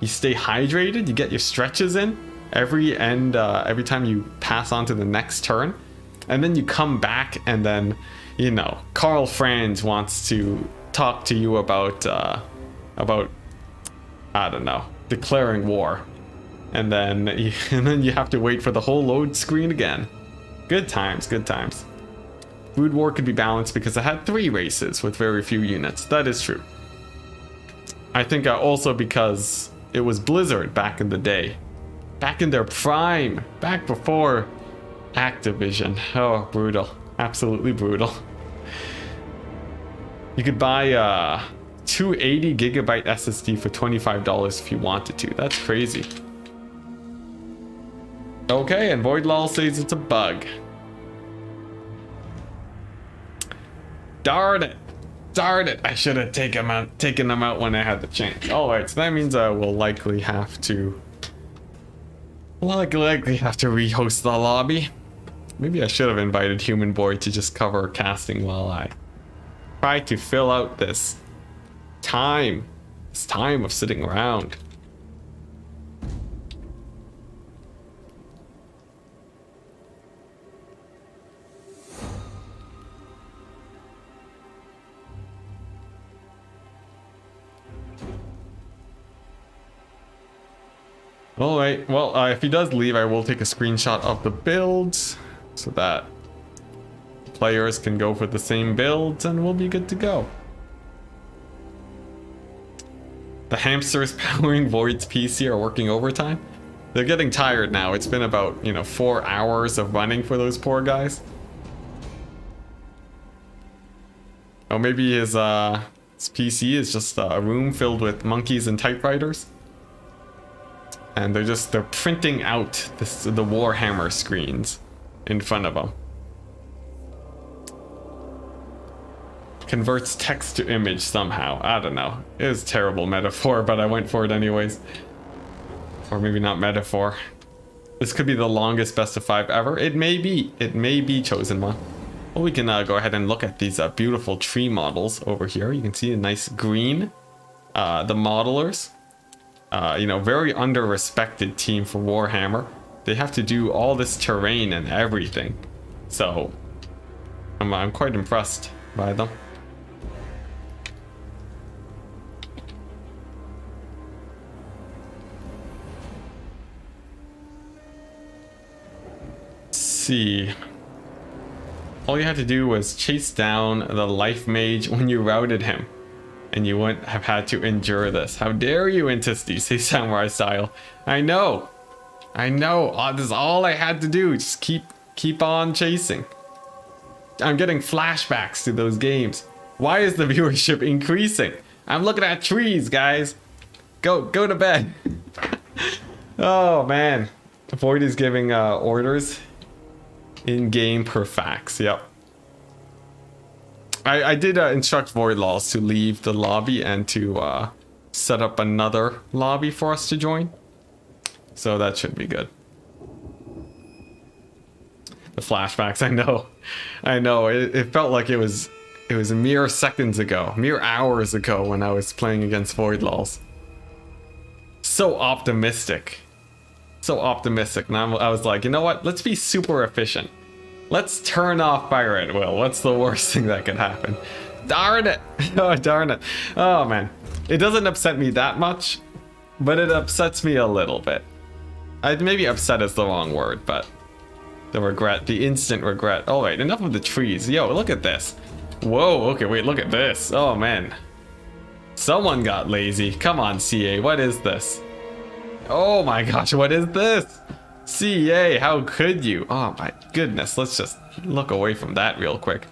you stay hydrated, you get your stretches in every time you pass on to the next turn. And then you come back and then, you know, Carl Franz wants to talk to you about, I don't know, declaring war. And then you have to wait for the whole load screen again. Good times, good times. Food War could be balanced because it had 3 races with very few units. That is true. I think also because it was Blizzard back in the day. Back in their prime. Back before Activision. Oh, brutal. Absolutely brutal. You could buy a 280 gigabyte SSD for $25 if you wanted to. That's crazy. Okay, and Voidlaw says it's a bug. Darn it. Darn it. I should have taken them out when I had the chance. Alright, so that means I will likely have to rehost the lobby. Maybe I should have invited Human Boy to just cover casting while I try to fill out this time of sitting around. Alright, well, if he does leave, I will take a screenshot of the builds so that players can go for the same builds and we'll be good to go. The hamsters powering Void's PC are working overtime. They're getting tired now. It's been about, 4 hours of running for those poor guys. Oh, maybe his PC is just a room filled with monkeys and typewriters. And they're printing out the Warhammer screens in front of them. Converts text to image somehow. I don't know. It was a terrible metaphor, but I went for it anyways. Or maybe not metaphor. This could be the longest best of 5 ever. It may be. It may be Chosen One. Well, we can go ahead and look at these beautiful tree models over here. You can see a nice green. The modelers. Very under-respected team for Warhammer. They have to do all this terrain and everything. So, I'm quite impressed by them. Let's see. All you had to do was chase down the life mage when you routed him. And you wouldn't have had to endure this. How dare you, Enticity, say samurai style. I know. This is all I had to do. Just keep on chasing. I'm getting flashbacks to those games. Why is the viewership increasing? I'm looking at trees, guys. Go to bed. Oh, man. Void is giving orders in-game per fax. Yep. I did instruct Voidlaws to leave the lobby and to set up another lobby for us to join. So that should be good. The flashbacks, I know. It felt like it was mere seconds ago, mere hours ago when I was playing against Voidlaws. So optimistic. And I was like, you know what? Let's be super efficient. Let's turn off fire at will. What's the worst thing that could happen? Darn it. Oh, darn it. Oh, man. It doesn't upset me that much, but it upsets me a little bit. Maybe upset is the wrong word, but the instant regret. All right, enough of the trees. Yo, look at this. Whoa, okay, wait, look at this. Oh, man. Someone got lazy. Come on, CA, what is this? Oh my gosh, what is this? CA, how could you? Oh my goodness, let's just look away from that real quick.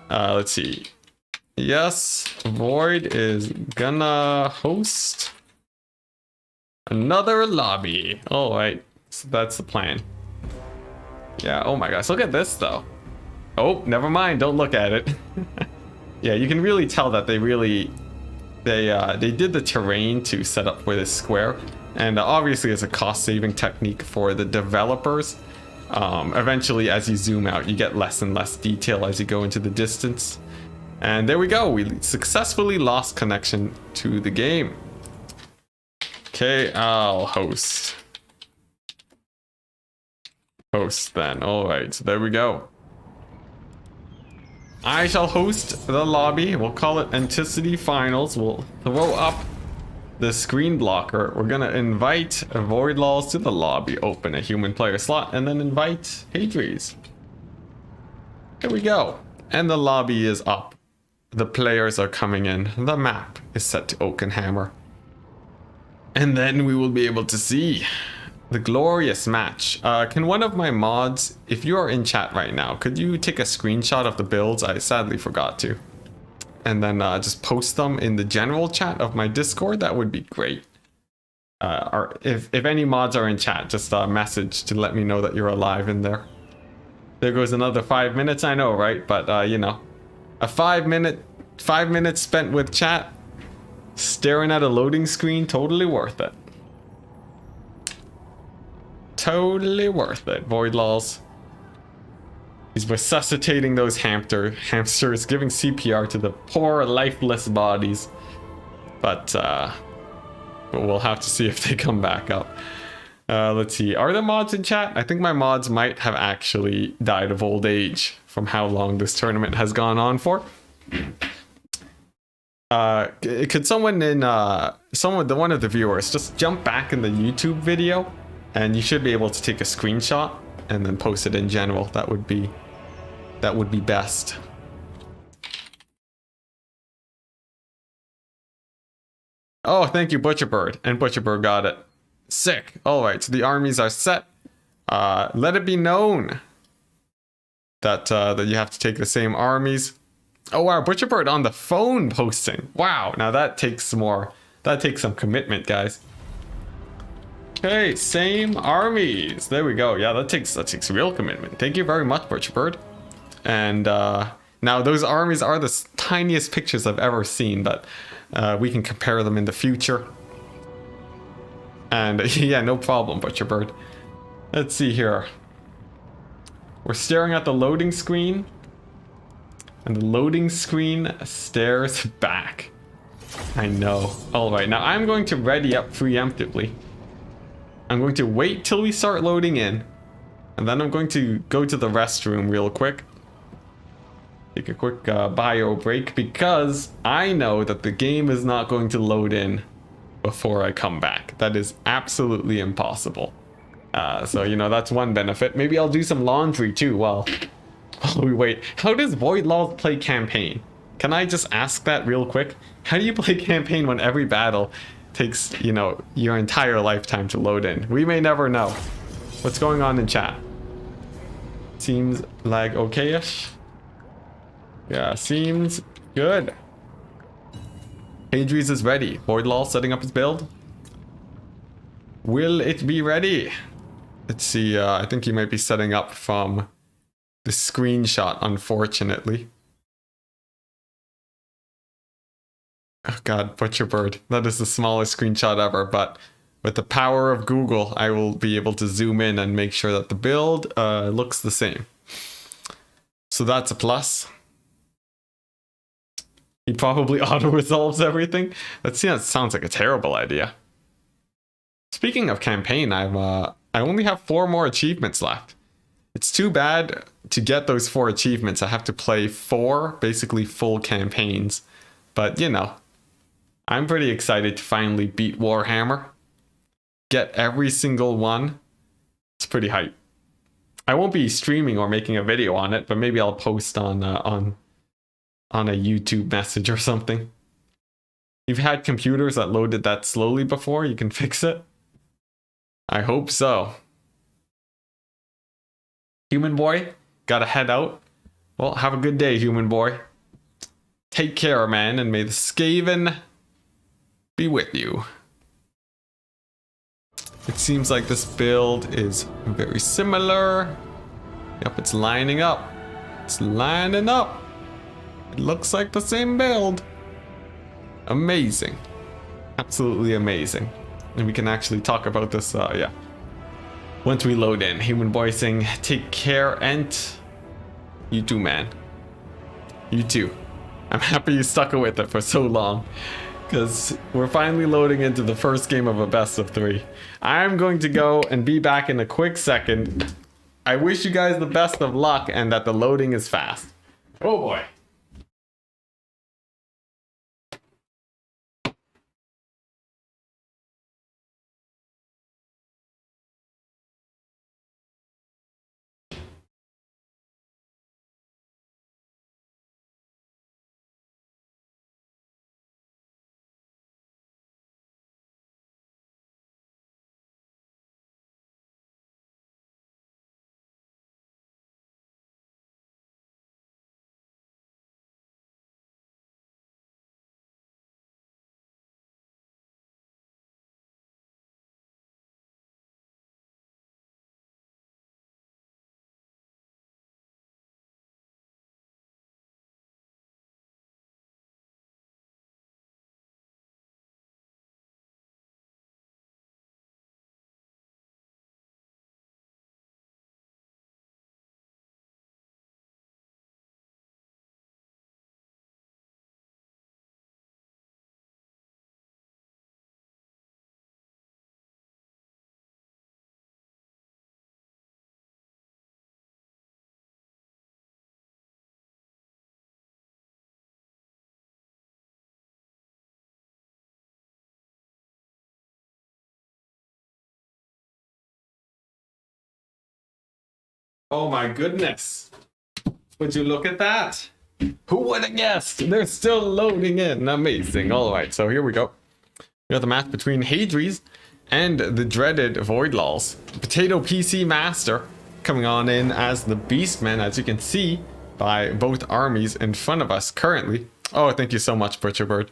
Let's see. Yes, Void is gonna host another lobby. All right, so that's the plan. Yeah, oh my gosh, look at this though. Oh, never mind, don't look at it. Yeah, you can really tell that they did the terrain to set up for this square And obviously it's a cost-saving technique for the developers. Eventually, as you zoom out, you get less and less detail as you go into the distance. And there we go. We successfully lost connection to the game. Okay, I'll host. Host then. Alright, so there we go. I shall host the lobby. We'll call it Enticity Finals. We'll throw up the screen blocker. We're gonna invite Void Laws to the lobby, open a human player slot, and then invite Hadries. Here we go. And the lobby is up. The players are coming in. The map is set to Oakenhammer. And then we will be able to see the glorious match. Can one of my mods, if you are in chat right now, could you take a screenshot of the builds? I sadly forgot to. And then just post them in the general chat of my Discord. That would be great. Or if any mods are in chat, just a message to let me know that you're alive in there. There goes another 5 minutes, I know, right? But you know, a 5 minutes spent with chat, staring at a loading screen, totally worth it. Totally worth it. Void Laws. He's resuscitating those hamsters, giving CPR to the poor, lifeless bodies. But we'll have to see if they come back up. Let's see. Are there mods in chat? I think my mods might have actually died of old age from how long this tournament has gone on for. Could someone in one of the viewers just jump back in the YouTube video, and you should be able to take a screenshot and then post it in general. That would be best. Oh, thank you, Butcherbird. And Butcherbird got it. Sick. All right, so the armies are set. Let it be known that that you have to take the same armies. Oh wow, Butcherbird on the phone posting. Wow, now that takes some commitment, guys. Okay, same armies. There we go. Yeah, that takes real commitment. Thank you very much, Butcherbird. And now those armies are the tiniest pictures I've ever seen, but we can compare them in the future. And yeah, no problem, Butcherbird. Let's see here. We're staring at the loading screen, and the loading screen stares back. I know. All right, now I'm going to ready up preemptively. I'm going to wait till we start loading in, and then I'm going to go to the restroom real quick. Take a quick bio break, because I know that the game is not going to load in before I come back. That is absolutely impossible. So, you know, that's one benefit. Maybe I'll do some laundry too while we wait. How does Void Laws play campaign? Can I just ask that real quick? How do you play campaign when every battle takes, you know, your entire lifetime to load in? We may never know. What's going on in chat? Seems like okay-ish. Yeah, seems good. Hadries is ready. Void Law setting up his build. Will it be ready? Let's see, I think he might be setting up from the screenshot, unfortunately. Oh god, Butcherbird. That is the smallest screenshot ever, but with the power of Google, I will be able to zoom in and make sure that the build looks the same. So that's a plus. He probably auto-resolves everything. That sounds like a terrible idea. Speaking of campaign, I only have 4 more achievements left. It's too bad to get those 4 achievements. I have to play 4, basically full campaigns. But, you know, I'm pretty excited to finally beat Warhammer. Get every single one. It's pretty hype. I won't be streaming or making a video on it, but maybe I'll post on a YouTube message or something. You've had computers that loaded that slowly before, you can fix it? I hope so. Human boy, gotta head out. Well, have a good day, human boy. Take care, man, and may the Skaven be with you. It seems like this build is very similar. Yep, it's lining up. It's lining up. It looks like the same build. Amazing. Absolutely amazing. and we can actually talk about this, yeah. Once we load in. Human voicing, take care, and you too, man. You too. I'm happy you stuck with it for so long, because we're finally loading into the first game of a best of 3. I'm going to go and be back in a quick second. I wish you guys the best of luck and that the loading is fast. Oh boy. Oh my goodness. Would you look at that? Who would have guessed? They're still loading in. Amazing. All right, so here we go. We got the match between Hadries and the dreaded Voidlaws. Potato PC Master coming on in as the Beastman, as you can see by both armies in front of us currently. Oh, thank you so much, Butcherbird.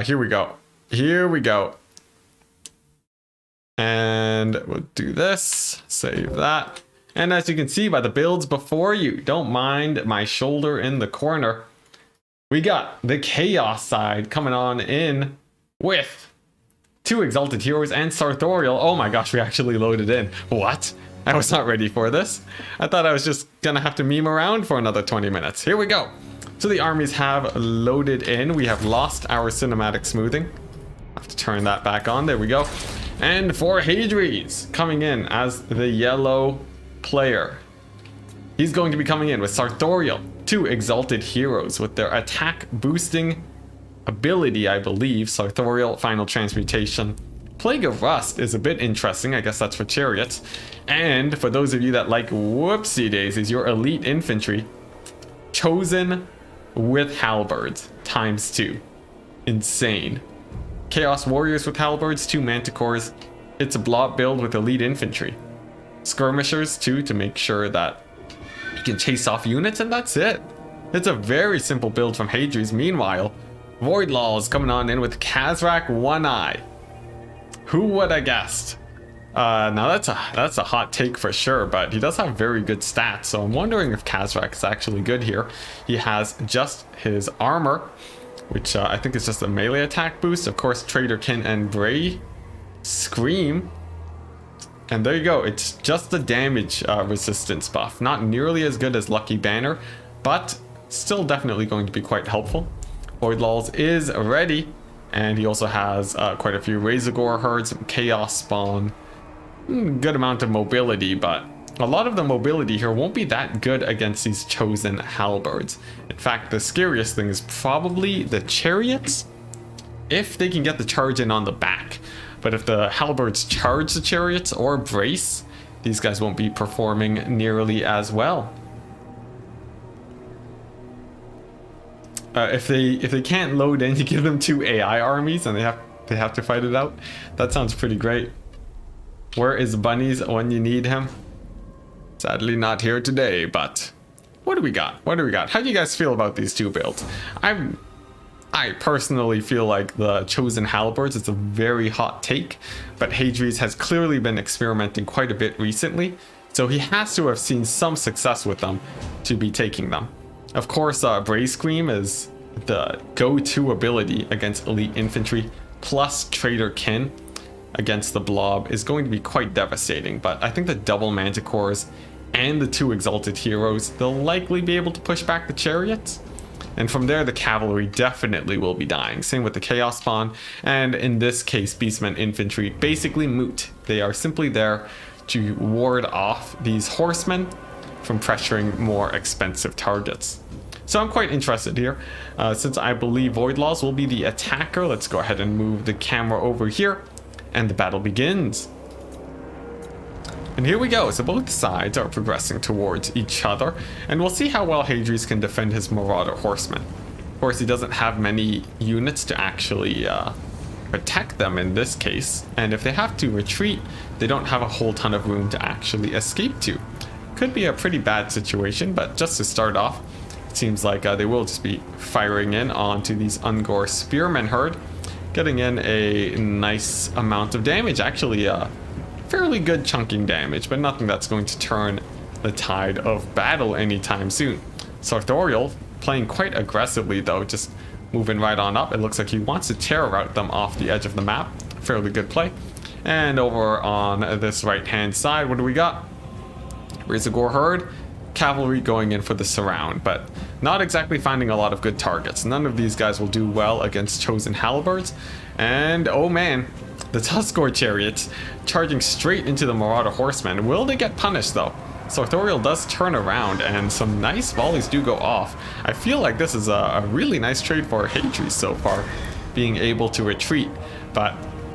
Here we go. Here we go. And we'll do this. Save that. And as you can see by the builds before you, don't mind my shoulder in the corner, we got the Chaos side coming on in with 2 Exalted Heroes and Sartorial. Oh my gosh, we actually loaded in. What? I was not ready for this. I thought I was just gonna have to meme around for another 20 minutes. Here we go. So the armies have loaded in. We have lost our cinematic smoothing. I have to turn that back on. There we go. And for Hadries coming in as the yellow player. He's going to be coming in with Sartorial, 2 Exalted Heroes with their attack boosting ability, I believe. Sartorial, Final Transmutation. Plague of Rust is a bit interesting. I guess that's for chariots. And for those of you that like whoopsie daisies, your elite infantry, chosen with halberds ×2. Insane. Chaos Warriors with halberds, 2 Manticores. It's a blob build with elite infantry. Skirmishers too, to make sure that you can chase off units, and that's it. It's a very simple build from Hadries. Meanwhile, Voidlaws coming on in with Khazrak One Eye. Who would have guessed? Now that's a hot take for sure, but he does have very good stats, so I'm wondering if Khazrak is actually good here. He has just his armor, which I think is just a melee attack boost. Of course, Traderkin and Bray Scream. And there you go, it's just the damage resistance buff. Not nearly as good as Lucky Banner, but still definitely going to be quite helpful. Voidlaws is ready, and he also has quite a few Razorgore herds, some Chaos Spawn, good amount of mobility, but a lot of the mobility here won't be that good against these chosen halberds. In fact, the scariest thing is probably the chariots, if they can get the charge in on the back. But if the halberds charge the chariots or brace, these guys won't be performing nearly as well. If they can't load in, you give them 2 AI armies and they have to fight it out. That sounds pretty great. Where is Bunnies when you need him? Sadly not here today, but what do we got? What do we got? How do you guys feel about these 2 builds? I personally feel like the chosen halberds is a very hot take, but Hadries has clearly been experimenting quite a bit recently, so he has to have seen some success with them to be taking them. Of course, Bray Scream is the go-to ability against elite infantry, plus Traderkin. against the blob is going to be quite devastating, but I think the double manticores and the 2 exalted heroes, they'll likely be able to push back the chariots. And from there, the cavalry definitely will be dying. Same with the chaos spawn, and in this case, beastmen infantry basically moot. They are simply there to ward off these horsemen from pressuring more expensive targets. So I'm quite interested here. Since I believe Voidlaws will be the attacker, let's go ahead and move the camera over here, and the battle begins. And here we go. So both sides are progressing towards each other, and we'll see how well Hadrius can defend his Marauder horsemen. Of course, he doesn't have many units to actually protect them in this case, and if they have to retreat, they don't have a whole ton of room to actually escape to. Could be a pretty bad situation, but just to start off, it seems like they will just be firing in onto these Ungor spearmen herd, getting in a nice amount of damage. Actually, fairly good chunking damage, but nothing that's going to turn the tide of battle anytime soon. Sartorial playing quite aggressively though, just moving right on up. It looks like he wants to terror route them off the edge of the map. Fairly good play. And over on this right hand side, what do we got? Razorgore herd, cavalry going in for the surround, but not exactly finding a lot of good targets. None of these guys will do well against chosen halberds. And oh man, the Tuskor chariots charging straight into the Marauder horsemen. Will they get punished though? Sartorial does turn around and some nice volleys do go off. I feel like this is a really nice trade for Hadrius so far, being able to retreat, but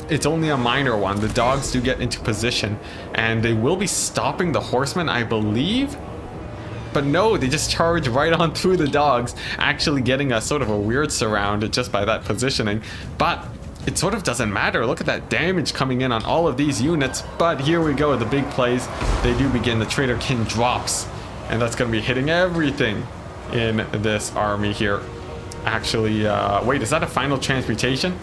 it's only a minor one. The dogs do get into position and they will be stopping the horsemen, I believe. But no, they just charge right on through the dogs, actually getting a sort of a weird surround just by that positioning. But it sort of doesn't matter. Look at that damage coming in on all of these units. But here we go, the big plays. They do begin. The Traitor Kin drops, and that's going to be hitting everything in this army here. Actually, wait, is that a final transmutation?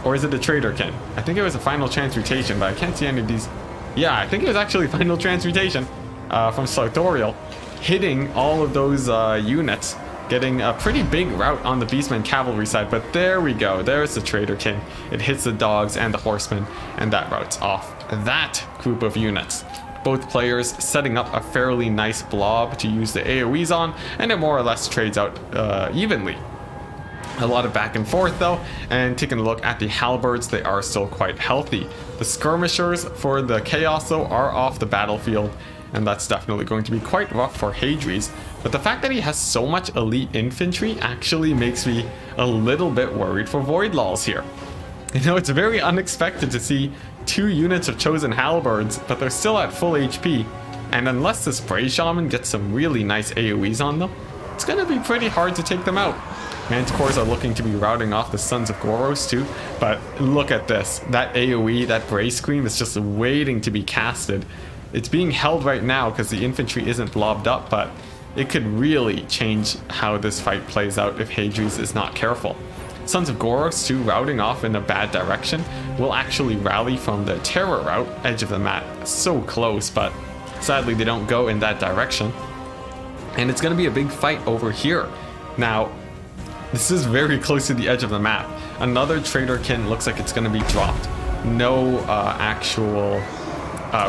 Or is it the Traitor Kin? I think it was a final transmutation, but I can't see any of these. Yeah, I think it was actually final transmutation from Sartorial, hitting all of those units, getting a pretty big rout on the Beastmen cavalry side. But there we go, there's the Traitor Kin. It hits the dogs and the horsemen, and that routs off that group of units. Both players setting up a fairly nice blob to use the AoEs on, and it more or less trades out evenly. A lot of back and forth though, and taking a look at the halberds, they are still quite healthy. The skirmishers for the chaos though are off the battlefield, and that's definitely going to be quite rough for Hadrius. But the fact that he has so much elite infantry actually makes me a little bit worried for Voidlaws here. You know, it's very unexpected to see 2 units of chosen halberds, but they're still at full HP, and unless this Brave Shaman gets some really nice AoEs on them, it's gonna be pretty hard to take them out. Manticores are looking to be routing off the Sons of Goros too, but look at this. That AoE, that Brave Scream is just waiting to be casted. It's being held right now because the infantry isn't blobbed up, but it could really change how this fight plays out if Hadrius is not careful. Sons of Goros too, routing off in a bad direction, will actually rally from the terror route, edge of the map. So close, but sadly they don't go in that direction. And it's going to be a big fight over here. Now, this is very close to the edge of the map. Another Traitor Kin looks like it's going to be dropped. No actual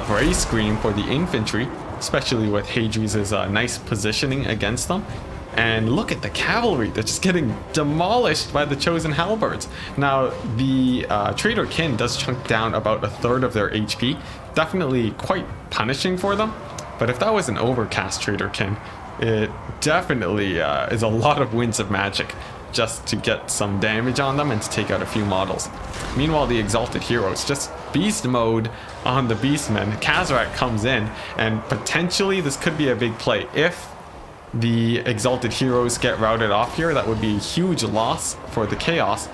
Brave Scream for the infantry, especially with Hadrius' nice positioning against them. And look at the cavalry, they're just getting demolished by the chosen halberds. Now, the Traitor Kin does chunk down about a third of their HP, definitely quite punishing for them. But if that was an overcast Traitor Kin, it definitely is a lot of winds of magic just to get some damage on them and to take out a few models. Meanwhile, the Exalted Heroes, just beast mode on the Beastmen. Kazarak comes in, and potentially this could be a big play. If the Exalted Heroes get routed off here, that would be a huge loss for the Chaos.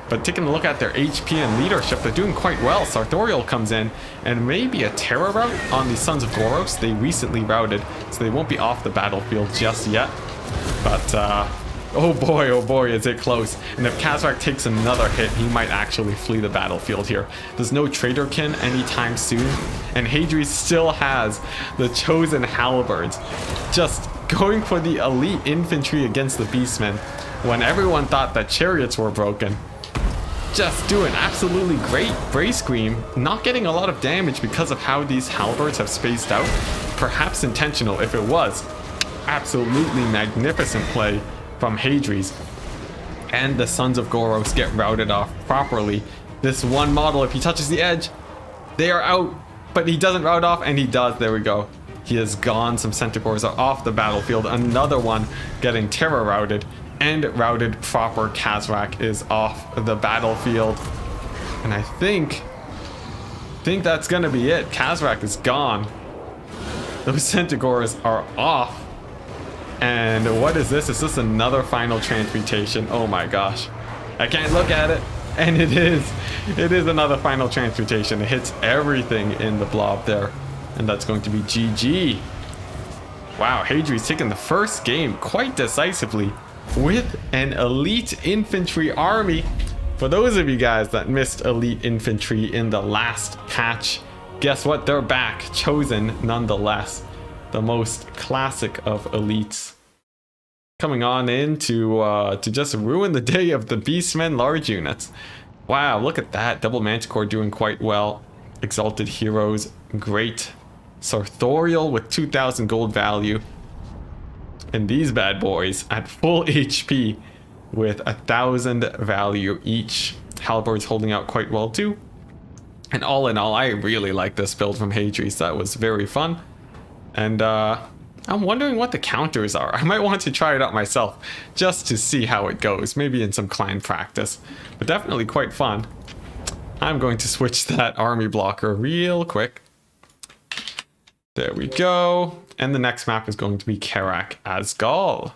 But taking a look at their HP and leadership, they're doing quite well. Sartorial comes in, and maybe a terror rout on the Sons of Goros. They recently routed, so they won't be off the battlefield just yet. But, oh boy, is it close. And if Kazarak takes another hit, he might actually flee the battlefield here. There's no Traitor Kin anytime soon, and Hadrius still has the chosen halberds, just going for the elite infantry against the Beastmen when everyone thought that chariots were broken. just doing absolutely great. Bray Scream not getting a lot of damage because of how these halberds have spaced out. Perhaps intentional. If it was, absolutely magnificent play from Hadri's. And the Sons of Goros get routed off properly. This one model, if he touches the edge, they are out. But he doesn't rout off, and he does. There we go. He has gone. Some Centaurs are off the battlefield. Another one getting terror routed. And routed proper. Kazrak is off the battlefield. And I think that's gonna be it. Kazrak is gone. Those Centaurs are off. And what is this? Is this another final transmutation? Oh my gosh. I can't look at it. And it is another final transmutation. It hits everything in the blob there. And that's going to be GG. Wow, Hadri's taking the first game quite decisively with an elite infantry army. For those of you guys that missed elite infantry in the last patch, guess what? They're back. Chosen nonetheless. The most classic of elites. Coming on in to just ruin the day of the Beastmen large units. Wow, look at that. Double Manticore doing quite well. Exalted Heroes, great. Sartorial with 2,000 gold value. And these bad boys at full HP with 1,000 value each. Halberds holding out quite well too. And all in all, I really like this build from Hadri's. That was very fun. And I'm wondering what the counters are. I might want to try it out myself just to see how it goes. Maybe in some clan practice. But definitely quite fun. I'm going to switch that army blocker real quick. There we go. And the next map is going to be Karak Asgal.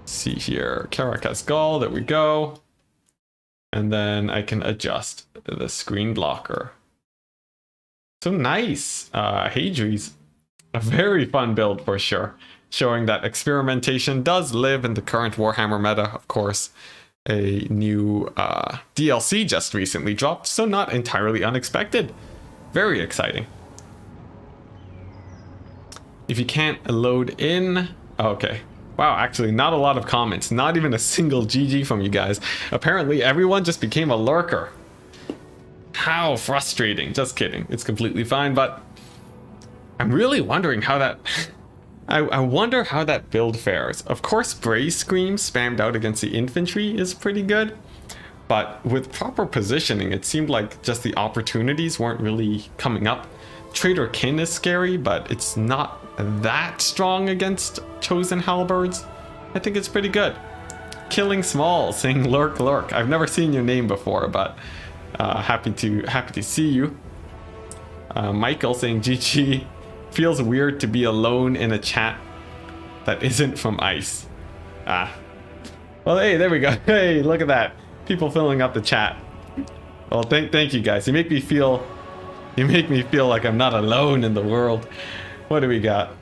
See here. Karak Asgal. There we go. And then I can adjust the screen blocker. So nice. Hadri's. A very fun build for sure. Showing that experimentation does live in the current Warhammer meta, of course. A new DLC just recently dropped, so not entirely unexpected. Very exciting. If you can't load in... Okay. Wow, actually not a lot of comments. Not even a single GG from you guys. Apparently everyone just became a lurker. How frustrating. Just kidding. It's completely fine, but... I'm really wondering how that... I wonder how that build fares. Of course, Bray Scream spammed out against the infantry is pretty good. But with proper positioning, it seemed like just the opportunities weren't really coming up. Traitor Kin is scary, but it's not that strong against chosen halberds. I think it's pretty good. Killing Small saying lurk lurk. I've never seen your name before, but happy to see you. Michael saying GG. Feels weird to be alone in a chat that isn't from ICE. Well, hey, there we go. Hey, look at that. People filling up the chat. Well, thank you guys. You make me feel like I'm not alone in the world. What do we got?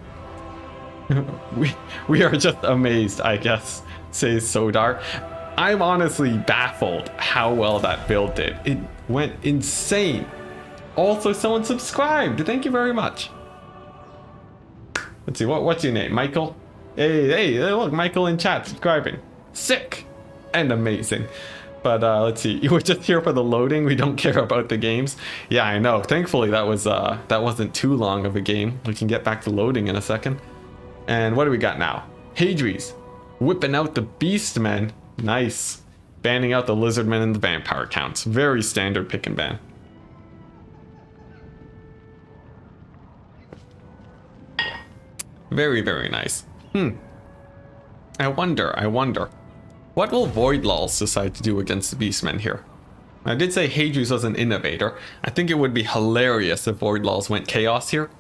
we are just amazed, I guess, says Sodar. I'm honestly baffled how well that build did. It went insane. Also, someone subscribed. Thank you very much. Let's see, what's your name? Michael? Hey, look, Michael in chat subscribing. Sick and amazing. But let's see, you were just here for the loading. We don't care about the games. Yeah, I know. Thankfully, that wasn't too long of a game. We can get back to loading in a second. And what do we got now? Hadri's whipping out the Beastmen. Nice. Banning out the Lizardmen and the Vampire counts. Very standard pick and ban. Very, very nice. I wonder. What will Void Lulz decide to do against the Beastmen here? I did say Hadri's was an innovator. I think it would be hilarious if Void Lulz went Chaos here.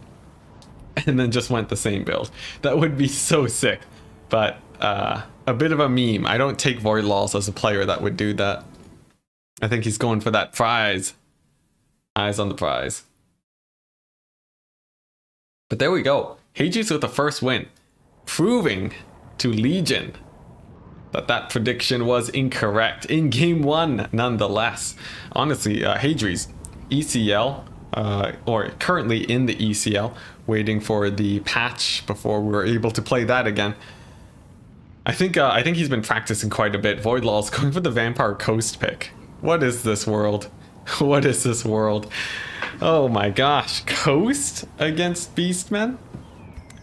And then just went the same build. That would be so sick. But a bit of a meme. I don't take Void Lulz as a player that would do that. I think he's going for that prize. Eyes on the prize. But there we go. Hadri's with the first win, proving to Legion that prediction was incorrect in game one nonetheless. Honestly, Hadri's ECL, or currently in the ECL, waiting for the patch before we were able to play that again. I think he's been practicing quite a bit. Voidlaw's going for the Vampire Coast pick. What is this world? What is this world? Oh my gosh, Coast against Beastmen?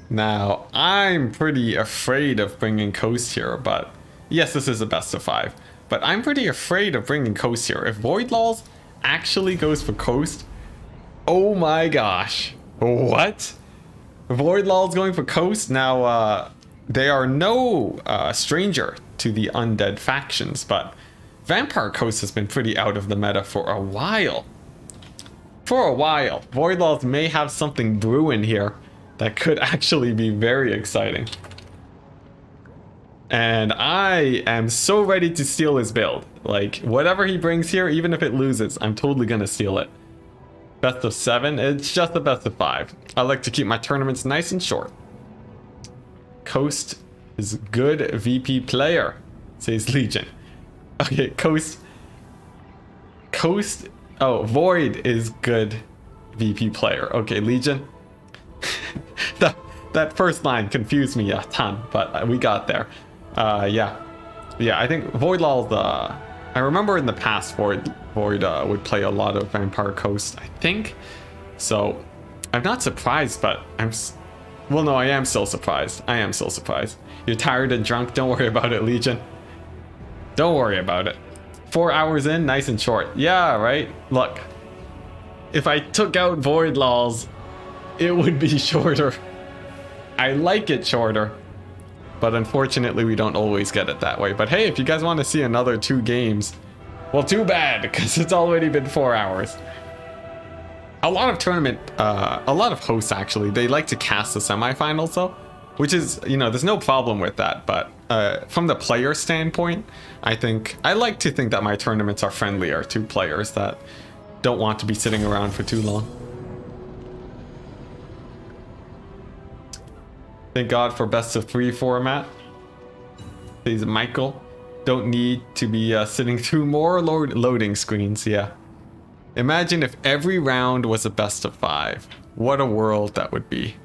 Now, I'm pretty afraid of bringing Coast here, but yes, this is a best of 5. But I'm pretty afraid of bringing Coast here. If Voidlaws actually goes for Coast, oh my gosh. What? Voidlaw's going for Coast? Now, they are no stranger to the undead factions, but Vampire Coast has been pretty out of the meta for a while. Voidlaws may have something brewing here that could actually be very exciting. And I am so ready to steal his build. Like, whatever he brings here, even if it loses, I'm totally gonna steal it. Best of 7? It's just a best of 5. I like to keep my tournaments nice and short. Coast is a good VP player, says Legion. Okay, Coast. Oh, Void is good VP player. Okay, Legion. that first line confused me a ton, but we got there. Yeah, I think Voidlaw's I remember in the past Void would play a lot of Vampire Coast, I think. So I'm not surprised, but well, no, I am still surprised. You're tired and drunk? Don't worry about it, Legion. Don't worry about it. 4 hours in, nice and short. Yeah, right? Look, if I took out Voidlaws, it would be shorter. I like it shorter, but unfortunately we don't always get it that way. But hey, if you guys want to see another 2 games, well, too bad, because it's already been 4 hours. A lot of hosts actually, they like to cast the semifinals though, which is, there's no problem with that. But from the player standpoint, I like to think that my tournaments are friendlier to players that don't want to be sitting around for too long. Thank God for best of 3 format. Says Michael. Don't need to be sitting through more loading screens. Yeah. Imagine if every round was a best of 5. What a world that would be.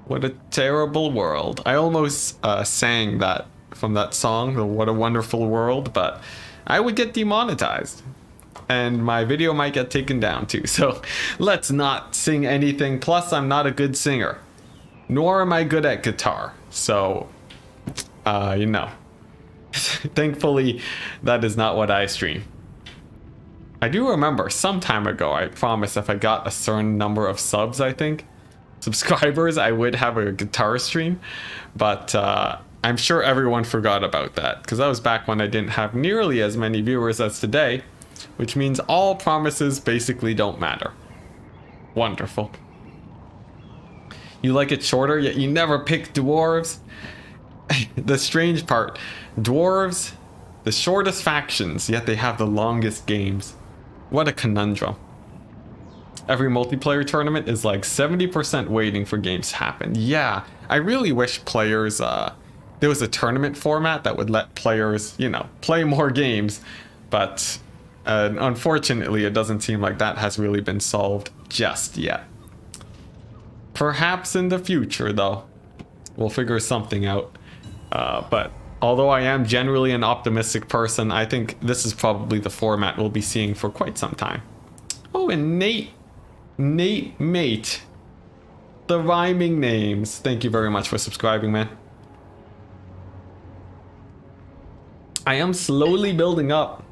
What a terrible world. I almost sang that from that song, the What a Wonderful World, but I would get demonetized. And my video might get taken down too. So let's not sing anything. Plus, I'm not a good singer. Nor am I good at guitar. So, thankfully, that is not what I stream. I do remember some time ago, I promised if I got a certain number of subs, subscribers, I would have a guitar stream. But I'm sure everyone forgot about that, because that was back when I didn't have nearly as many viewers as today, which means all promises basically don't matter. Wonderful. You like it shorter, yet you never pick dwarves? The strange part, dwarves, the shortest factions, yet they have the longest games. What a conundrum. Every multiplayer tournament is like 70% waiting for games to happen. Yeah, I really wish players, there was a tournament format that would let players, play more games. But unfortunately, it doesn't seem like that has really been solved just yet. Perhaps in the future, though, we'll figure something out. But although I am generally an optimistic person, I think this is probably the format we'll be seeing for quite some time. Oh, and Nate Mate, the rhyming names. Thank you very much for subscribing, man. I am slowly building up.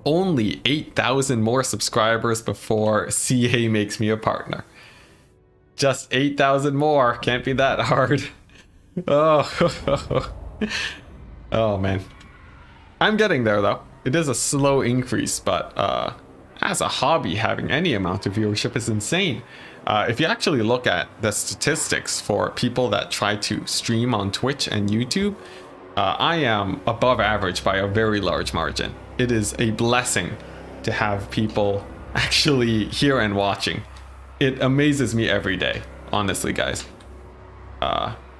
Only 8,000 more subscribers before CA makes me a partner. Just 8,000 more. Can't be that hard. Oh. Oh, man. I'm getting there, though. It is a slow increase, but as a hobby, having any amount of viewership is insane. If you actually look at the statistics for people that try to stream on Twitch and YouTube, I am above average by a very large margin. It is a blessing to have people actually here and watching. It amazes me every day, honestly, guys.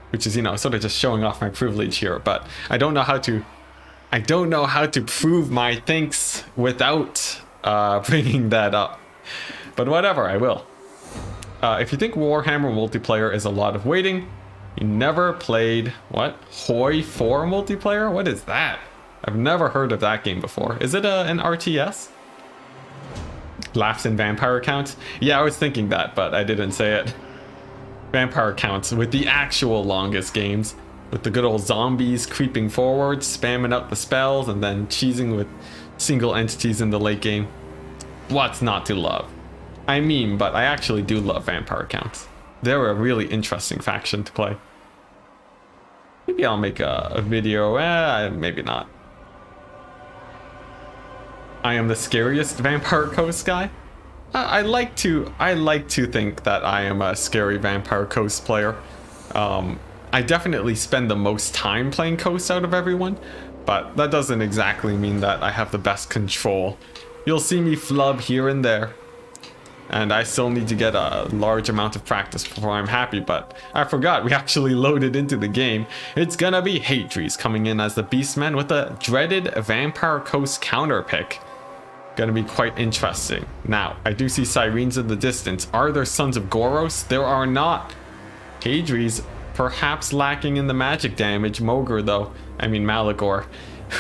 Which is, sort of just showing off my privilege here, but I don't know how to prove my thanks without bringing that up. But whatever, I will. If you think Warhammer multiplayer is a lot of waiting, You never played, what? Hoi 4 multiplayer? What is that? I've never heard of that game before. Is it an RTS? Laughs in vampire accounts? Yeah, I was thinking that, but I didn't say it. Vampire accounts with the actual longest games. With the good old zombies creeping forward, spamming out the spells, and then cheesing with single entities in the late game. What's not to love? I mean, but I actually do love vampire accounts. They're a really interesting faction to play. Maybe I'll make a video, maybe not. I am the scariest Vampire Coast guy. I like to think that I am a scary Vampire Coast player. I definitely spend the most time playing Coast out of everyone, but that doesn't exactly mean that I have the best control. You'll see me flub here and there, and I still need to get a large amount of practice before I'm happy, but I forgot we actually loaded into the game. It's gonna be Hadri's coming in as the Beastman with a dreaded Vampire Coast counter pick. Gonna be quite interesting. Now, I do see sirens in the distance. Are there Sons of Goros? There are not. Hadri's perhaps lacking in the magic damage. Mogre though, I mean Malagor.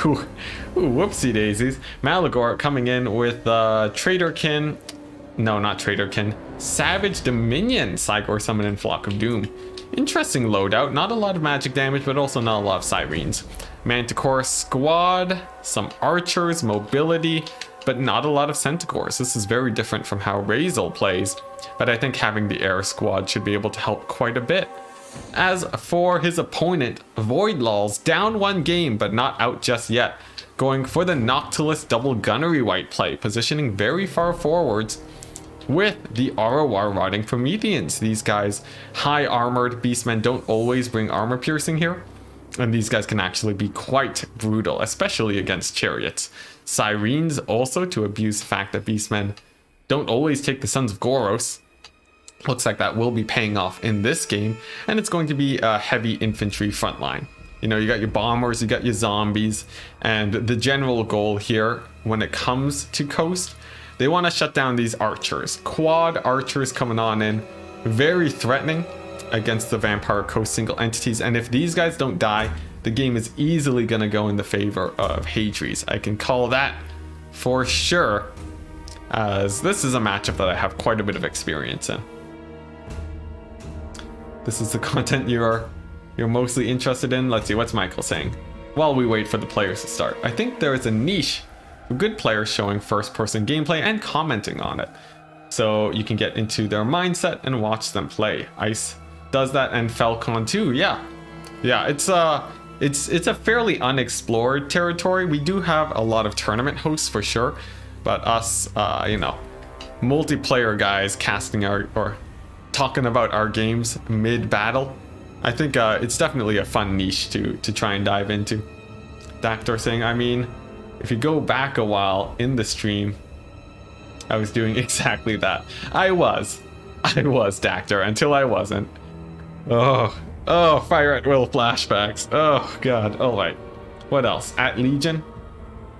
Ooh, whoopsie daisies. Malagor coming in with Traderkin. No, not Traderkin. Savage Dominion Cygor summon in Flock of Doom. Interesting loadout. Not a lot of magic damage, but also not a lot of sirens. Manticore squad, some archers, mobility, but not a lot of Centaurs. This is very different from how Razel plays, but I think having the air squad should be able to help quite a bit. As for his opponent, Voidlul's down one game, but not out just yet. Going for the Noctilus double gunnery white play, positioning very far forwards with the Arawar Rotting Prometheans. These guys, high armored beastmen, don't always bring armor piercing here, and these guys can actually be quite brutal, especially against chariots. Sirens also to abuse the fact that beastmen don't always take the Sons of Goros. Looks like that will be paying off in this game, and it's going to be a heavy infantry frontline. You know, you got your bombers, you got your zombies, and the general goal here when it comes to Coast, they want to shut down these archers. Quad archers coming on in, very threatening against the Vampire Coast single entities, and if these guys don't die, the game is easily going to go in the favor of Hadri's. I can call that for sure, as this is a matchup that I have quite a bit of experience in. This is the content you're mostly interested in. Let's see, what's Michael saying? While we wait for the players to start. I think there is a niche for good players showing first-person gameplay and commenting on it, so you can get into their mindset and watch them play. Ice does that, and Falcon too. Yeah, it's a fairly unexplored territory. We do have a lot of tournament hosts for sure, but us, you know, multiplayer guys casting or talking about our games mid-battle, I think it's definitely a fun niche to try and dive into. Dactor saying, I mean, if you go back a while in the stream, I was doing exactly that. I was Dactor until I wasn't. Oh, Fire at Will flashbacks. Oh god. All right. What else? At Legion,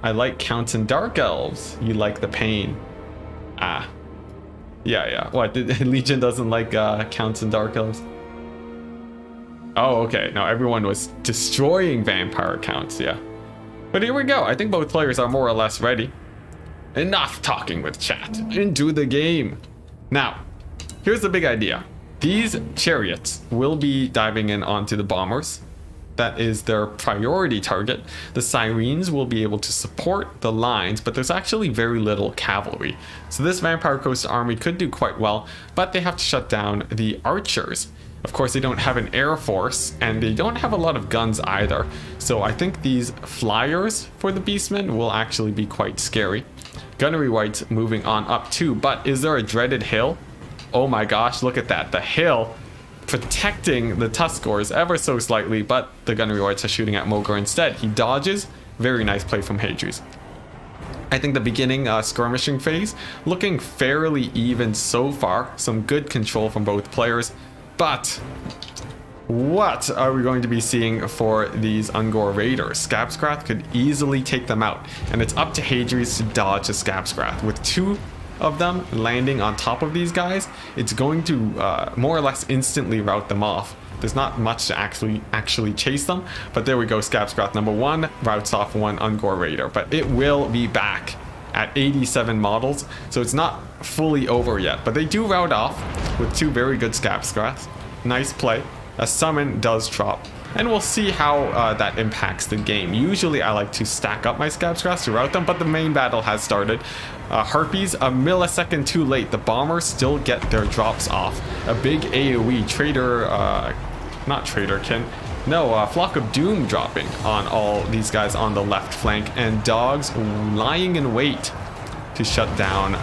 I like Counts and Dark Elves. You like the pain. Ah. Yeah. What? Legion doesn't like Counts and Dark Elves? Oh, okay. No, everyone was destroying vampire counts, yeah. But here we go. I think both players are more or less ready. Enough talking with chat. Into the game. Now, here's the big idea. These chariots will be diving in onto the bombers. That is their priority target. The sirens will be able to support the lines, but there's actually very little cavalry. So this Vampire Coast army could do quite well, but they have to shut down the archers. Of course, they don't have an air force, and they don't have a lot of guns either. So I think these flyers for the beastmen will actually be quite scary. Gunnery White's moving on up too, but is there a dreaded hill? Oh my gosh, look at that. The hill protecting the Tuskors ever so slightly, but the Gunnery Whites are shooting at Mogre instead. He dodges. Very nice play from Hadri's. I think the beginning skirmishing phase looking fairly even so far. Some good control from both players. But what are we going to be seeing for these Ungor Raiders? Scabscrath could easily take them out, and it's up to Hadri's to dodge the Scabscrath. With two of them landing on top of these guys, it's going to more or less instantly rout them off. There's not much to actually chase them. But there we go, Scabscroth number 1 routes off one Ungor Raider. But it will be back at 87 models, so it's not fully over yet. But they do route off with 2 very good Scabscroths. Nice play. A summon does drop. And we'll see how that impacts the game. Usually I like to stack up my Scabscroths to route them, but the main battle has started. Harpies, a millisecond too late. The bombers still get their drops off. A big AoE, Flock of Doom dropping on all these guys on the left flank. And dogs lying in wait to shut down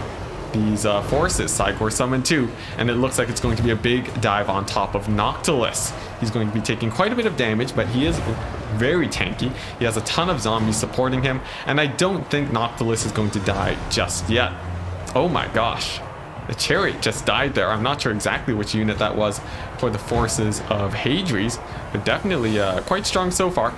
these forces. Psygor summon 2, and it looks like it's going to be a big dive on top of Noctilus. He's going to be taking quite a bit of damage, but he is very tanky. He has a ton of zombies supporting him, and I don't think Noctilus is going to die just yet. Oh my gosh, the chariot just died there. I'm not sure exactly which unit that was for the forces of Hadri's, but definitely quite strong so far.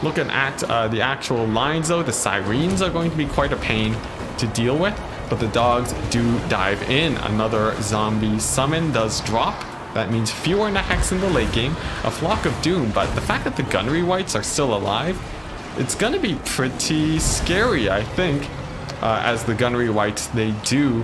Looking at the actual lines though, the Sirens are going to be quite a pain to deal with. But the dogs do dive in. Another zombie summon does drop. That means fewer attacks in the late game. A Flock of Doom, but the fact that the Gunnery Wights are still alive, it's going to be pretty scary, I think. As the Gunnery Wights, they do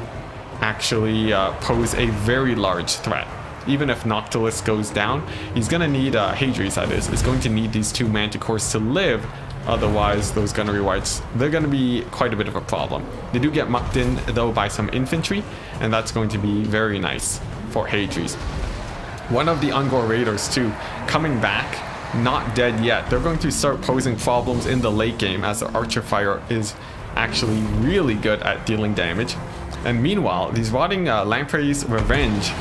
actually pose a very large threat. Even if Noctilus goes down, he's going to need, Hadri's that is going to need these 2 Manticores to live. Otherwise, those Gunnery Wights, they're going to be quite a bit of a problem. They do get mucked in, though, by some infantry, and that's going to be very nice for Hadri's. One of the Ungor Raiders, too, coming back, not dead yet. They're going to start posing problems in the late game, as the Archer Fire is actually really good at dealing damage. And meanwhile, these Rotting Lamprey's Revenge,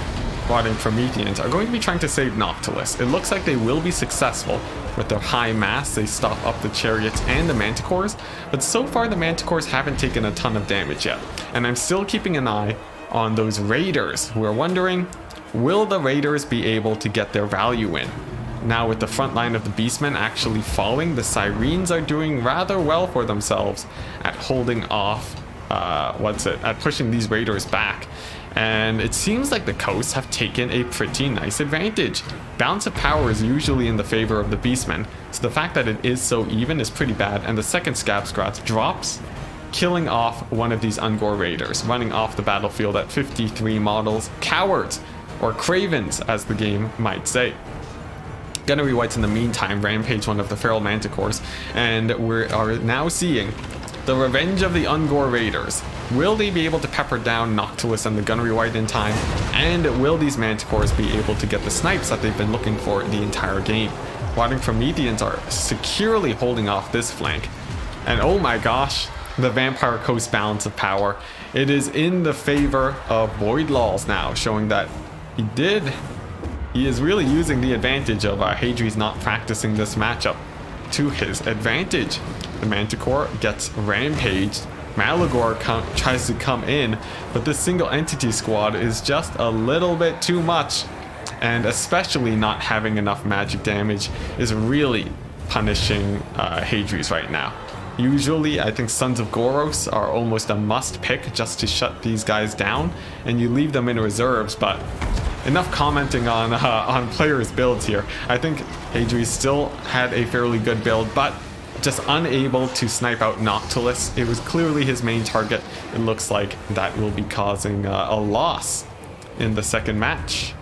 Rotting Prometheans, are going to be trying to save Noctilus. It looks like they will be successful. With their high mass, they stop up the chariots and the Manticores, but so far the Manticores haven't taken a ton of damage yet. And I'm still keeping an eye on those Raiders, who are wondering, will the Raiders be able to get their value in? Now with the front line of the Beastmen actually falling, the Sirens are doing rather well for themselves at holding off, at pushing these Raiders back. And it seems like the coasts have taken a pretty nice advantage. Balance of power is usually in the favor of the Beastmen, so the fact that it is so even is pretty bad. And the second Scabscroth drops, killing off one of these Ungor Raiders, running off the battlefield at 53 models. Cowards, or cravens as the game might say. Gunnery Wights in the meantime rampage one of the Feral Manticores, and we are now seeing the revenge of the Ungor Raiders. Will they be able to pepper down Noctilus and the Gunnery Wight in time? And will these Manticores be able to get the snipes that they've been looking for the entire game? Rotting Prometheans are securely holding off this flank. And oh my gosh, the Vampire Coast balance of power. It is in the favor of Voidlaws now, showing that he is really using the advantage of Hadri's not practicing this matchup to his advantage. The Manticore gets rampaged. Malagor tries to come in, but this single entity squad is just a little bit too much, and especially not having enough magic damage is really punishing Hadri's right now. Usually, I think Sons of Goros are almost a must pick just to shut these guys down, and you leave them in reserves, but enough commenting on players' builds here. I think Hadri's still had a fairly good build, but just unable to snipe out Noctilus. It was clearly his main target. It looks like that will be causing a loss in the second match,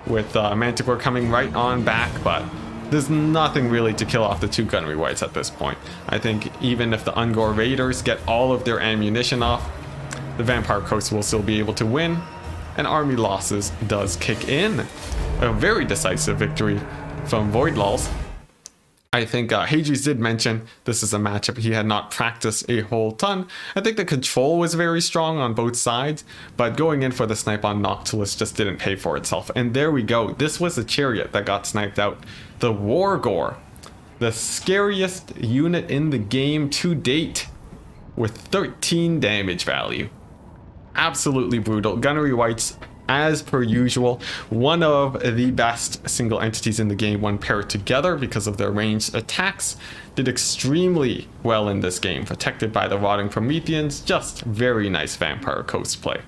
with Manticore coming right on back, but there's nothing really to kill off the 2 Gunnery Wights at this point. I think even if the Ungor Raiders get all of their ammunition off, the Vampire Coast will still be able to win, and army losses does kick in. A very decisive victory from Voidlaws. I think Hadri's did mention this is a matchup he had not practiced a whole ton. I think the control was very strong on both sides, but going in for the snipe on Noctilus just didn't pay for itself. And there we go. This was the chariot that got sniped out. The Wargore, the scariest unit in the game to date, with 13 damage value. Absolutely brutal. Gunnery Wights, as per usual, one of the best single entities in the game when paired together because of their ranged attacks. Did extremely well in this game, protected by the Rotting Prometheans. Just very nice Vampire Coast play.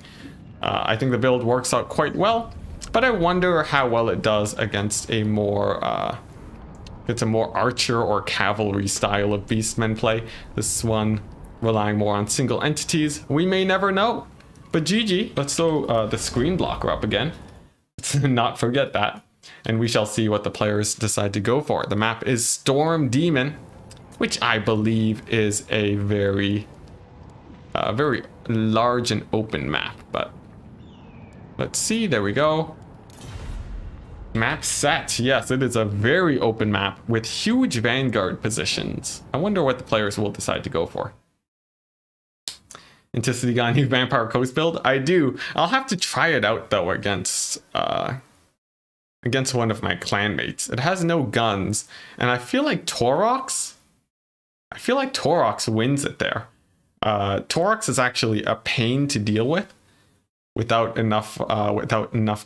I think the build works out quite well. but I wonder how well it does against a more archer or cavalry style of beastmen play. This one relying more on single entities. We may never know. But GG, let's throw the screen blocker up again. Let's not forget that. And we shall see what the players decide to go for. The map is Storm Demon, which I believe is a very large and open map. But let's see, there we go. Map set. Yes, it is a very open map with huge vanguard positions. I wonder what the players will decide to go for. Enticity got a new Vampire Coast build? I do. I'll have to try it out though against one of my clanmates. It has no guns, and I feel like Taurox wins it there. Taurox is actually a pain to deal with without enough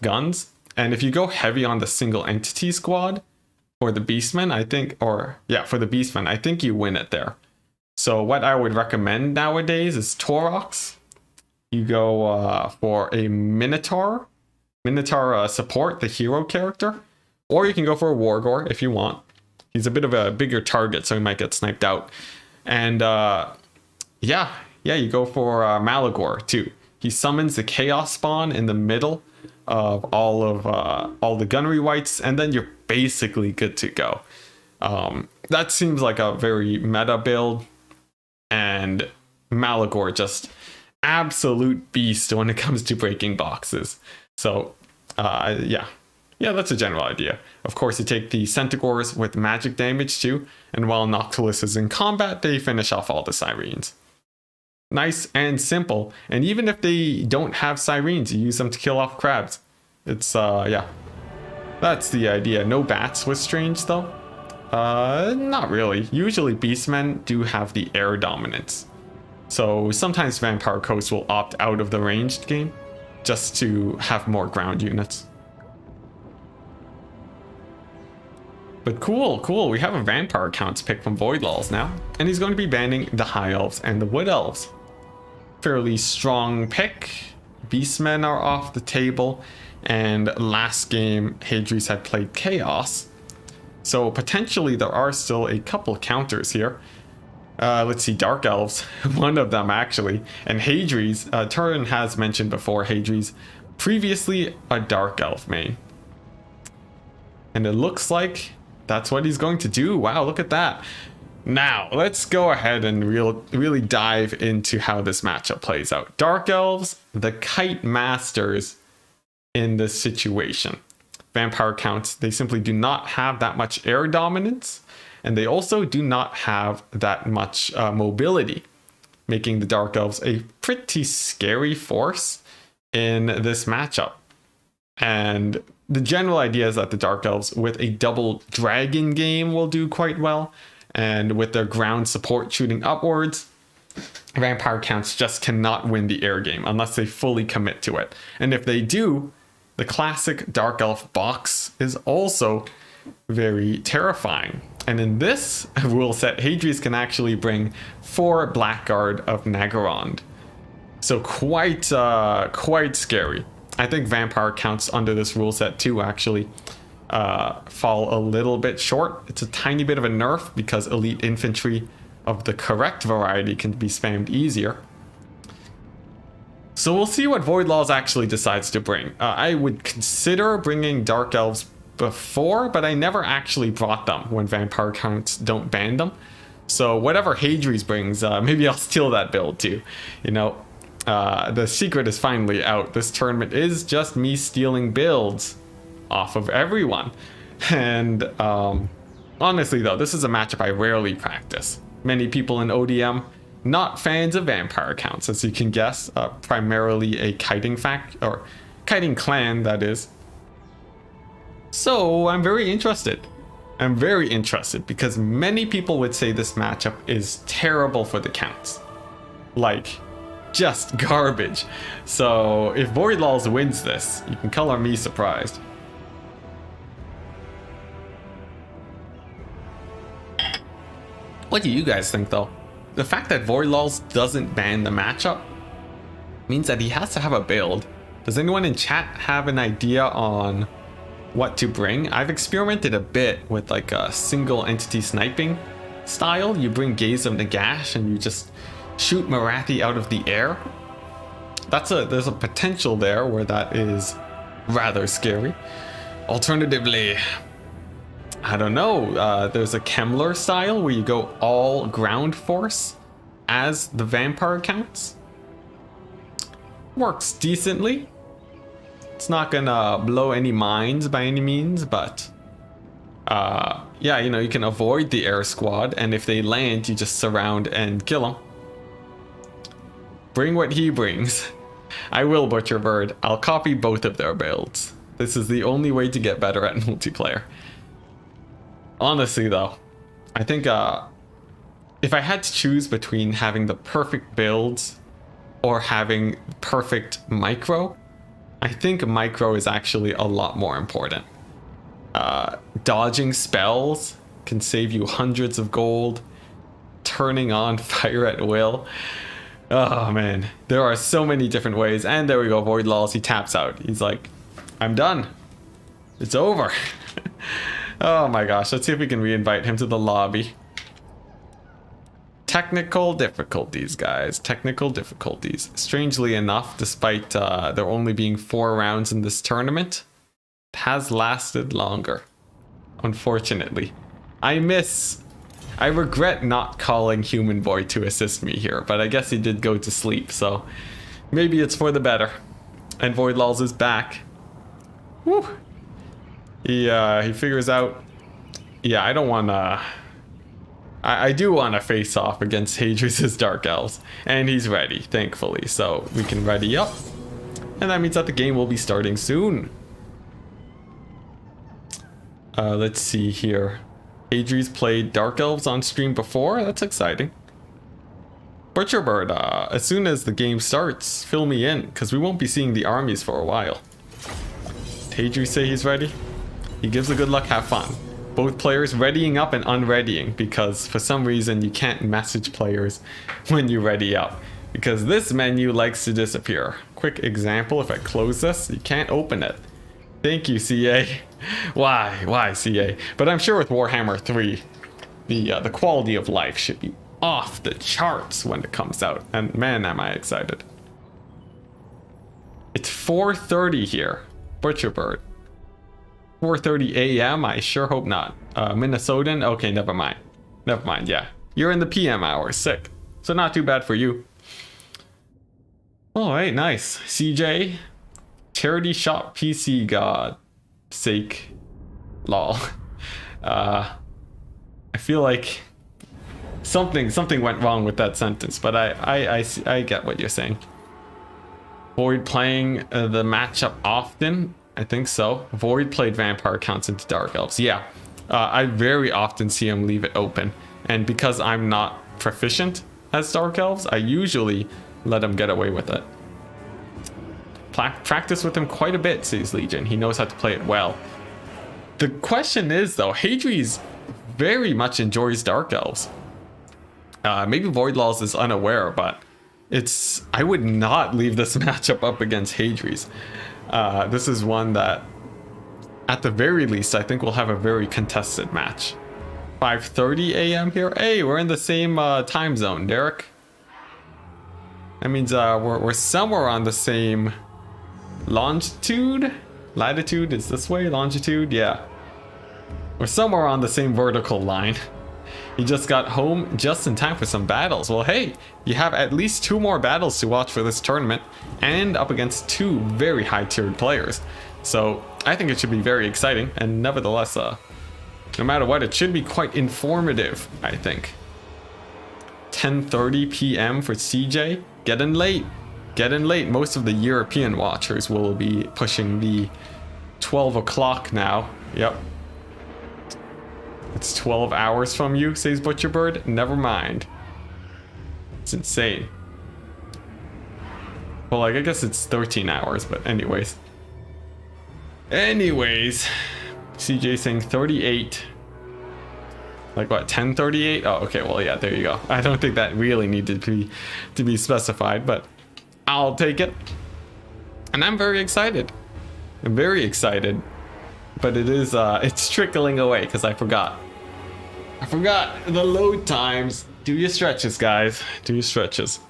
guns. And if you go heavy on the single entity squad for the Beastmen, I think you win it there. So what I would recommend nowadays is Taurox. You go for a Minotaur support, the hero character, or you can go for a Wargore if you want. He's a bit of a bigger target, so he might get sniped out. And you go for Malagor too. He summons the Chaos Spawn in the middle of all the gunnery wights, and then you're basically good to go. That seems like a very meta build, and Malagor just absolute beast when it comes to breaking boxes. So that's a general idea. Of course, you take the Centaurs with magic damage too, and while Noctilus is in combat, they finish off all the Sirens. Nice and simple, and even if they don't have Sirens, you use them to kill off crabs. It's that's the idea. No bats was strange though. Not really. Usually beastmen do have the air dominance, so sometimes Vampire Coast will opt out of the ranged game just to have more ground units. But cool. We have a Vampire Counts pick from Voidlaws now, and he's going to be banning the High Elves and the Wood Elves. Fairly strong pick. Beastmen are off the table, and last game Hadri's had played Chaos, so potentially there are still a couple counters here. Let's see, Dark Elves, one of them actually, and Hadri's. Turin has mentioned before Hadri's previously a Dark Elf main, and it looks like that's what he's going to do. Wow, look at that. Now, let's go ahead and really dive into how this matchup plays out. Dark Elves, the Kite Masters in this situation. Vampire Counts, they simply do not have that much air dominance, and they also do not have that much mobility, making the Dark Elves a pretty scary force in this matchup. And the general idea is that the Dark Elves with a double dragon game will do quite well, and with their ground support shooting upwards, Vampire Counts just cannot win the air game unless they fully commit to it. And if they do, the classic Dark Elf box is also very terrifying. And in this rule set, Hadri's can actually bring 4 Blackguard of Nagarond. So quite scary. I think Vampire Counts under this rule set too actually fall a little bit short. It's a tiny bit of a nerf because elite infantry of the correct variety can be spammed easier. So we'll see what Voidlaws actually decides to bring. I would consider bringing Dark Elves before, but I never actually brought them when Vampire Counts don't ban them. So whatever Hadri's brings, maybe I'll steal that build too. You know, the secret is finally out. This tournament is just me stealing builds off of everyone. And honestly though, this is a matchup I rarely practice. Many people in ODM not fans of Vampire Counts, as you can guess. Primarily a kiting kiting clan, that is. So I'm very interested. Because many people would say this matchup is terrible for the Counts. Like, just garbage. So if Voidlaws wins this, you can color me surprised. What do you guys think though? The fact that Voidlaws doesn't ban the matchup means that he has to have a build Does anyone in chat have an idea on what to bring? I've experimented a bit with like a single entity sniping style. You bring Gaze of Nagash and you just shoot Marathi out of the air. There's a potential there where that is rather scary. Alternatively, I don't know, there's a Kemmler style where you go all ground force as the vampire counts. Works decently. It's not gonna blow any minds by any means, but yeah, you know, you can avoid the air squad, and if they land, you just surround and kill them. Bring what he brings. I will, Butcher Bird. I'll copy both of their builds. This is the only way to get better at multiplayer. Honestly though, I think if I had to choose between having the perfect builds or having perfect micro, I think micro is actually a lot more important. Dodging spells can save you hundreds of gold. Turning on fire at will. Oh man, there are so many different ways. And there we go, Void Laws, he taps out. He's like, I'm done. It's over. Oh my gosh, let's see if we can re-invite him to the lobby. Technical difficulties, guys. Technical difficulties. Strangely enough, despite there only being 4 rounds in this tournament, it has lasted longer. Unfortunately. I regret not calling Human Boy to assist me here, but I guess he did go to sleep, so maybe it's for the better. And Void Laws is back. Woo! He figures out, yeah, I don't want to, I do want to face off against Hadri's Dark Elves, and he's ready, thankfully, so we can ready up, and that means that the game will be starting soon. Let's see here. Hadri's played Dark Elves on stream before, that's exciting. Butcherbird, as soon as the game starts, fill me in, because we won't be seeing the armies for a while. Did Hadri say he's ready? He gives a good luck, have fun. Both players readying up and unreadying, because for some reason you can't message players when you ready up, because this menu likes to disappear. Quick example, if I close this, you can't open it. Thank you, CA. Why CA? But I'm sure with Warhammer 3, the quality of life should be off the charts when it comes out, and man am I excited. It's 4:30 here, Butcherbird. 4:30 a.m. I sure hope not. Minnesotan? Okay, never mind. Never mind, yeah. You're in the PM hours, sick. So not too bad for you. Alright, nice. CJ, charity shop PC god sake. Lol. I feel like something went wrong with that sentence, but I get what you're saying. Void playing the matchup often? I think so. Void played Vampire counts into Dark Elves. Yeah, I very often see him leave it open. And because I'm not proficient as Dark Elves, I usually let him get away with it. Practice with him quite a bit, says Legion. He knows how to play it well. The question is, though, Hadri's very much enjoys Dark Elves. Maybe Void Laws is unaware, but I would not leave this matchup up against Hadri's. This is one that, at the very least, I think we'll have a very contested match. 5:30 a.m. here. Hey, we're in the same time zone, Derek. That means we're somewhere on the same longitude. Latitude is this way. Longitude, yeah. We're somewhere on the same vertical line. You just got home just in time for some battles. Well, hey, you have at least 2 more battles to watch for this tournament, and up against 2 very high-tiered players. So I think it should be very exciting, and nevertheless, no matter what, it should be quite informative, I think. 10:30 p.m. for CJ. Getting late. Getting late. Most of the European watchers will be pushing the 12 o'clock now. Yep. It's 12 hours from you, says Butcherbird. Never mind. It's insane. Well, like, I guess it's 13 hours, but anyways. CJ saying 38. Like what, 10:38? Oh, okay, well, yeah, there you go. I don't think that really needed to be specified, but I'll take it. And I'm very excited. I'm very excited. But it is, it's trickling away because I forgot. I forgot the load times. Do your stretches, guys. Do your stretches.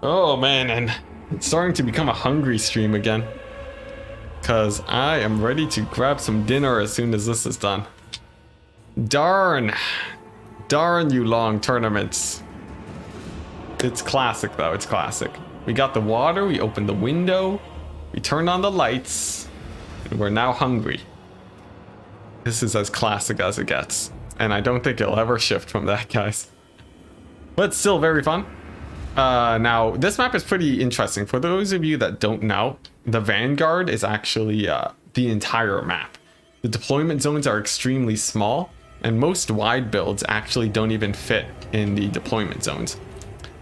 Oh man, and it's starting to become a hungry stream again. Because I am ready to grab some dinner as soon as this is done. Darn. Darn you long tournaments. It's classic though, it's classic. We got the water, we opened the window, we turned on the lights, and we're now hungry. This is as classic as it gets. And I don't think it'll ever shift from that, guys. But still very fun. Now, this map is pretty interesting. For those of you that don't know, the Vanguard is actually the entire map. The deployment zones are extremely small, and most wide builds actually don't even fit in the deployment zones.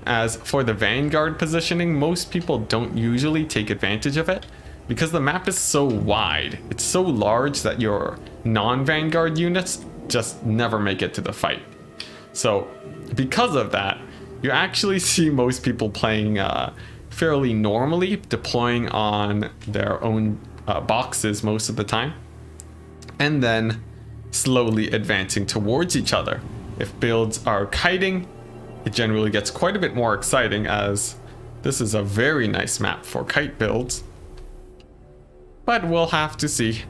As for the Vanguard positioning, most people don't usually take advantage of it because the map is so wide. It's so large that your non-Vanguard units just never make it to the fight. So because of that, you actually see most people playing fairly normally, deploying on their own boxes most of the time, and then slowly advancing towards each other. If builds are kiting, it generally gets quite a bit more exciting, as this is a very nice map for kite builds. But we'll have to see.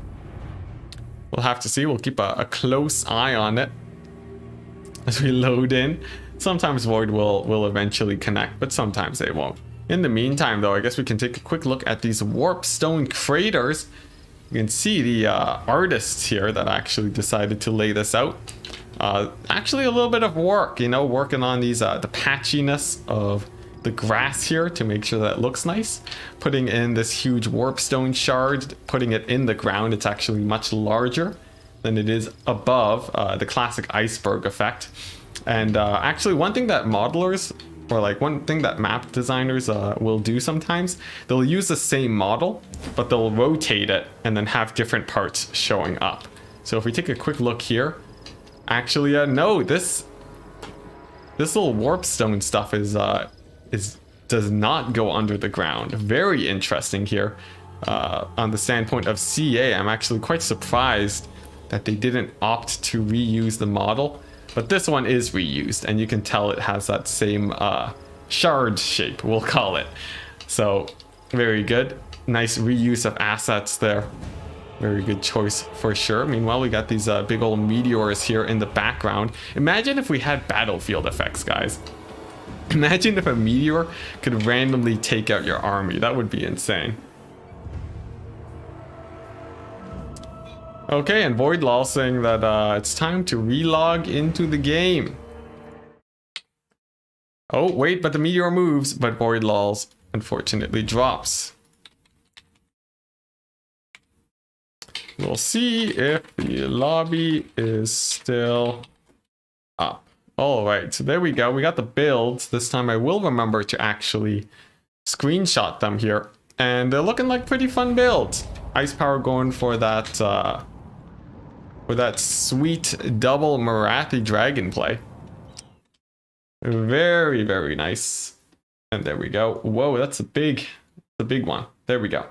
We'll have to see. We'll keep a close eye on it as we load in. Sometimes Void will eventually connect, but sometimes they won't. In the meantime, though, I guess we can take a quick look at these warp stone craters. You can see the artists here that actually decided to lay this out. Actually a little bit of work, you know, working on these the patchiness of the grass here to make sure that it looks nice. Putting in this huge warp stone shard, putting it in the ground. It's actually much larger than it is above, the classic iceberg effect. And actually one thing that modelers, or like one thing that map designers will do sometimes, they'll use the same model, but they'll rotate it and then have different parts showing up. So if we take a quick look here, actually no, this little warp stone stuff does not go under the ground. Very interesting here. On the standpoint of CA, I'm actually quite surprised that they didn't opt to reuse the model. But this one is reused, and you can tell it has that same shard shape, we'll call it. So, very good. Nice reuse of assets there. Very good choice for sure. Meanwhile, we got these big old meteors here in the background. Imagine if we had battlefield effects, guys. Imagine if a meteor could randomly take out your army. That would be insane. Okay, and Voidlaw saying that it's time to relog into the game. Oh, wait, but the meteor moves, but Voidlaw's unfortunately drops. We'll see if the lobby is still up. All right, so there we go. We got the builds. This time I will remember to actually screenshot them here. And they're looking like pretty fun builds. Ice Power going for that sweet double Marathi dragon play. Very, very nice. And there we go. Whoa, that's a big one. There we go.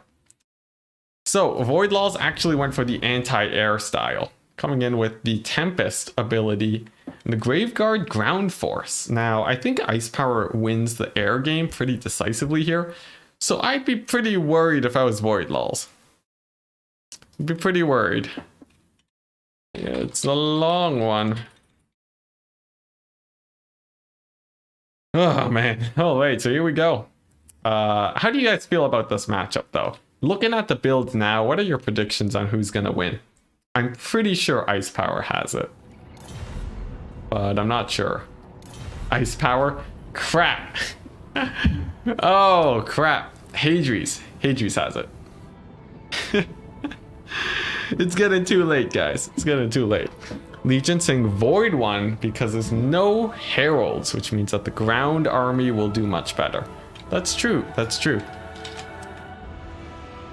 So Voidlaws actually went for the anti-air style, coming in with the Tempest ability and the Graveguard Ground Force. Now, I think Ice Power wins the air game pretty decisively here, so I'd be pretty worried if I was Voidlaws. I'd be pretty worried. Yeah, it's a long one. Oh man. Oh wait, so here we go. How do you guys feel about this matchup though? Looking at the builds now, what are your predictions on who's gonna win? I'm pretty sure Ice Power has it, but I'm not sure. Ice Power? Crap. Oh crap. Hadries has it. It's getting too late, guys. It's getting too late. Legion saying Void won because there's no heralds, which means that the ground army will do much better. That's true. That's true.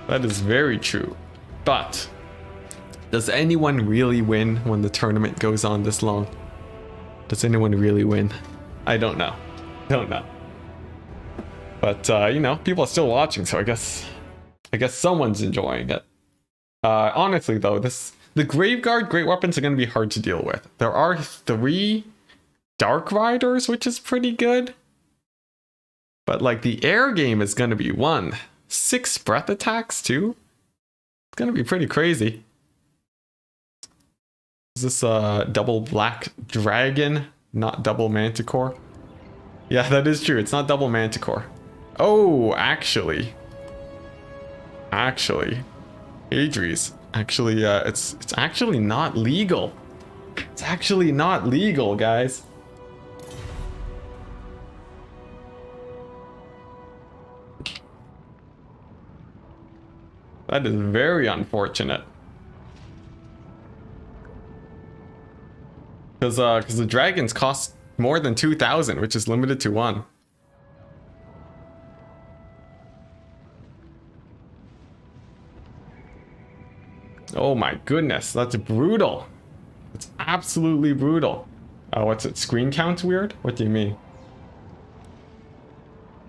That is very true. But does anyone really win when the tournament goes on this long? Does anyone really win? I don't know. Don't know. But you know, people are still watching, so I guess someone's enjoying it. Honestly though, the Graveguard great weapons are going to be hard to deal with. There are 3 Dark Riders, which is pretty good. But like the air game is going to be 6 breath attacks too. It's going to be pretty crazy. Is this a double black dragon, not double manticore? Yeah, that is true. It's not double manticore. Oh, actually, Adries. Actually, it's actually not legal. It's actually not legal, guys. That is very unfortunate. Because the dragons cost more than 2,000, which is limited to 1. Oh my goodness, that's brutal. It's absolutely brutal. What's it? Screen count's weird? What do you mean?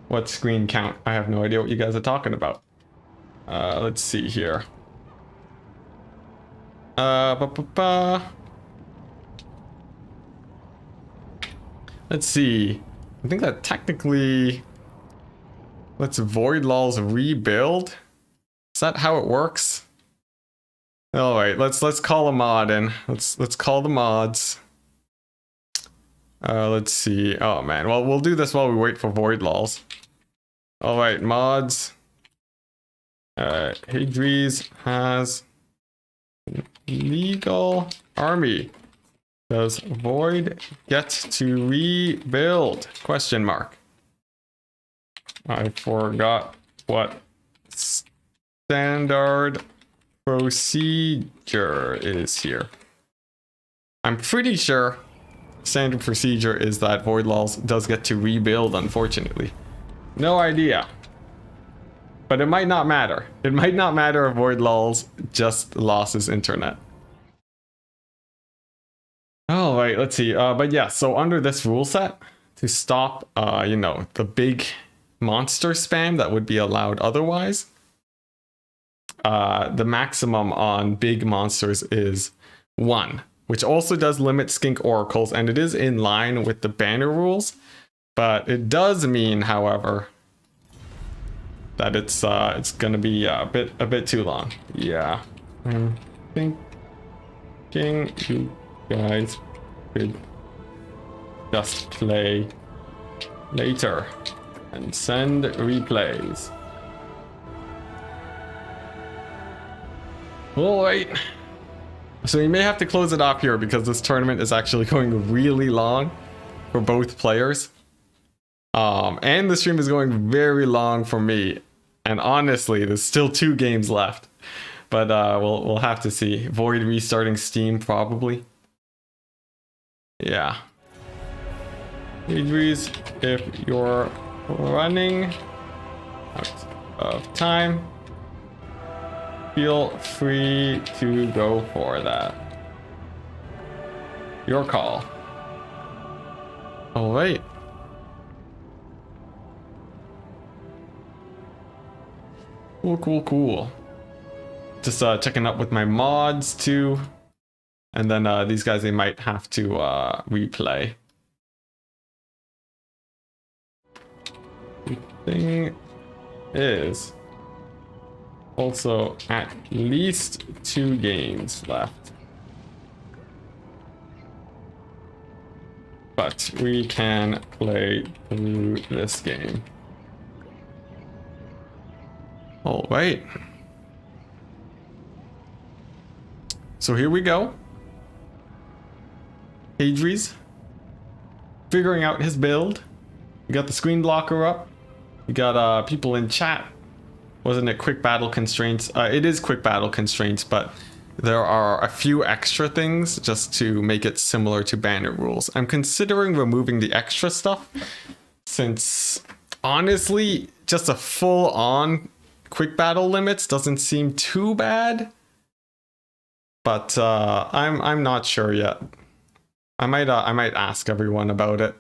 What screen count? I have no idea what you guys are talking about. Let's see here. Let's see. I think that technically lets Void Lulls rebuild. Is that how it works? All right, let's call a mod in. Let's call the mods. Let's see. Oh man, well we'll do this while we wait for Void Lulls. All right, mods. Hadries has legal army. Does Void get to rebuild? Question mark. I forgot what standard procedure is here. I'm pretty sure standard procedure is that Void Lulls does get to rebuild, unfortunately. No idea. But it might not matter. It might not matter if Void Lulls just lost his internet. All right, let's see. But yeah, so under this rule set, to stop, you know, the big monster spam that would be allowed otherwise, the maximum on big monsters is 1, which also does limit skink oracles, and it is in line with the banner rules. But it does mean, however, that it's gonna be a bit too long. Yeah, I'm thinking you guys could just play later and send replays. All right. So we may have to close it off here because this tournament is actually going really long for both players. And the stream is going very long for me. And honestly, there's still 2 games left. But we'll have to see. Void restarting Steam probably. Yeah. Idris, if you're running out of time, feel free to go for that. Your call. All right. Cool. Just checking up with my mods too. And then these guys, they might have to replay. The thing is also at least 2 games left. But we can play through this game. All right. So here we go. Adries figuring out his build. We got the screen blocker up. We got people in chat. Wasn't it quick battle constraints? It is quick battle constraints, but there are a few extra things just to make it similar to banner rules. I'm considering removing the extra stuff since honestly, just a full-on quick battle limits doesn't seem too bad. But I'm not sure yet. I might ask everyone about it.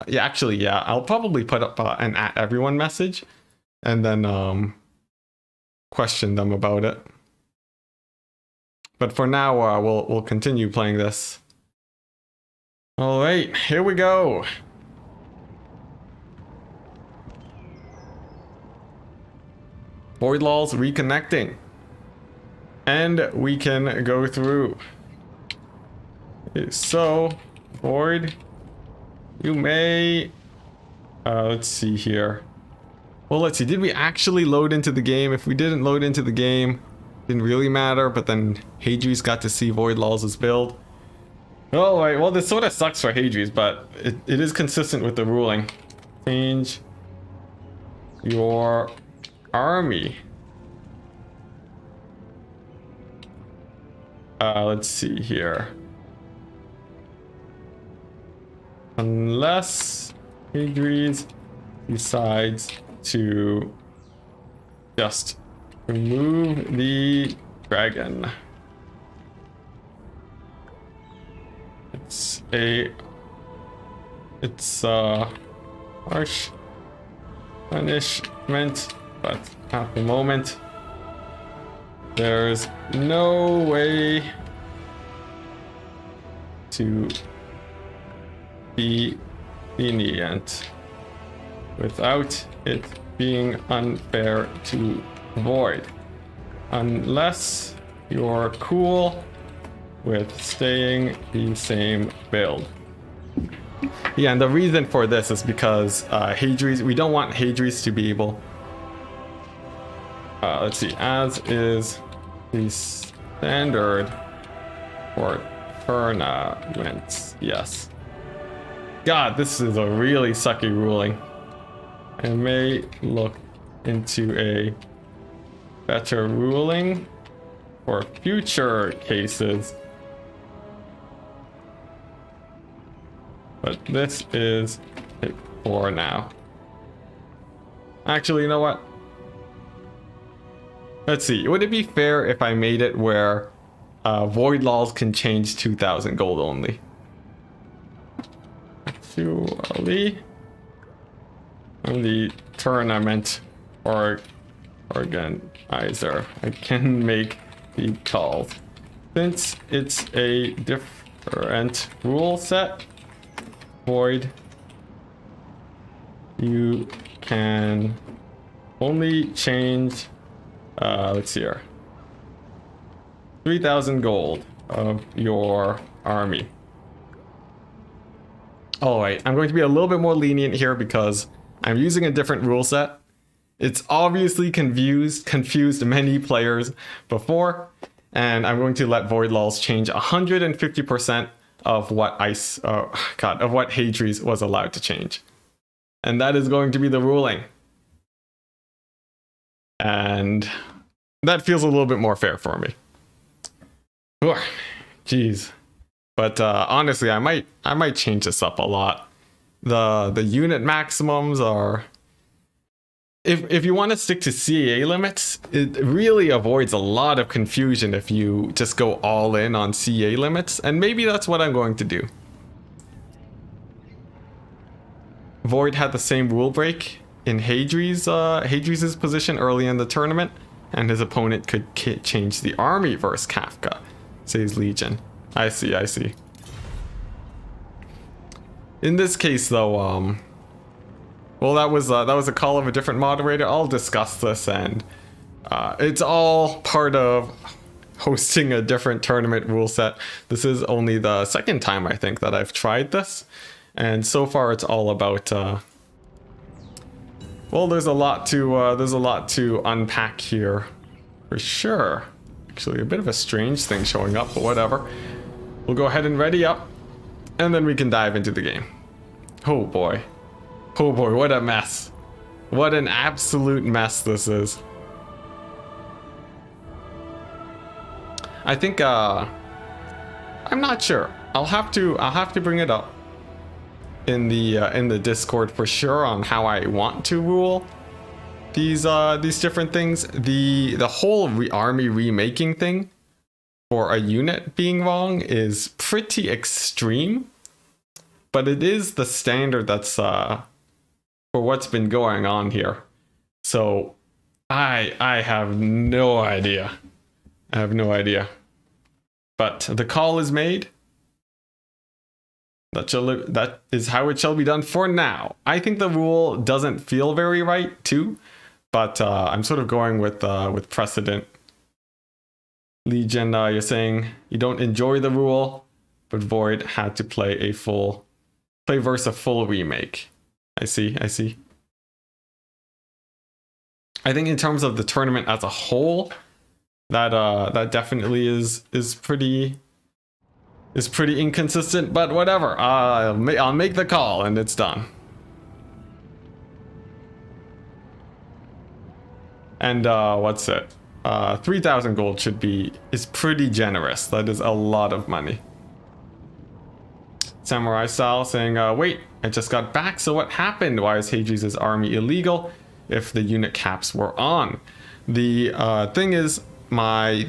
Yeah, actually, yeah, I'll probably put up an at everyone message and then question them about it. But for now, we'll continue playing this. All right, here we go. Void Law's reconnecting. And we can go through. So, Void, you may... let's see here. Well, let's see. Did we actually load into the game? If we didn't load into the game, didn't really matter. But then Hadri's got to see Void Laws' build. Oh, right. Well, this sort of sucks for Hadri's, but it is consistent with the ruling. Change your army. Let's see here. Unless Hadri's decides to just remove the dragon. It's harsh punishment, but at the moment there's no way to be lenient without it being unfair to Void, unless you're cool with staying the same build. Yeah, and the reason for this is because Hadri's, we don't want Hadri's to be able, let's see, as is the standard for tournaments. Yes. God, this is a really sucky ruling. I may look into a better ruling for future cases. But this is it for now. Actually, you know what? Let's see. Would it be fair if I made it where Void Laws can change 2,000 gold only? Actually, on the tournament organizer, I can make the calls. Since it's a different rule set, Void, you can only change, let's see here, 3,000 gold of your army. Alright, I'm going to be a little bit more lenient here because I'm using a different rule set. It's obviously confused many players before, and I'm going to let Void Laws change 150% of what of what Hadri's was allowed to change. And that is going to be the ruling. And that feels a little bit more fair for me. Jeez. But honestly, I might change this up a lot. The unit maximums are, if you want to stick to CAA limits, it really avoids a lot of confusion if you just go all in on CAA limits, and maybe that's what I'm going to do. Void had the same rule break in Hadri's position early in the tournament, and his opponent could change the army versus Kafka, says Legion. I see. In this case, though, well, that was a call of a different moderator. I'll discuss this, and it's all part of hosting a different tournament rule set. This is only the second time, I think, that I've tried this, and so far it's all about. Well, there's a lot to unpack here, for sure. Actually, a bit of a strange thing showing up, but whatever. We'll go ahead and ready up, and then we can dive into the game. Oh boy, what a mess. What an absolute mess this is. I think I'm not sure. I'll have to bring it up in the Discord for sure on how I want to rule these different things. The whole army remaking thing for a unit being wrong is pretty extreme. but it is the standard that's for what's been going on here. So I have no idea. I have no idea. But the call is made. That is how it shall be done for now. I think the rule doesn't feel very right too, but I'm sort of going with precedent. Legion, you're saying you don't enjoy the rule, but Void had to play versus a full remake. I see. I think in terms of the tournament as a whole, that definitely is pretty inconsistent, but whatever. I'll make the call and it's done. And what's it? 3,000 gold is pretty generous. That is a lot of money. Samurai Style saying, wait, I just got back, so what happened? Why is Hades' army illegal if the unit caps were on? The thing is, my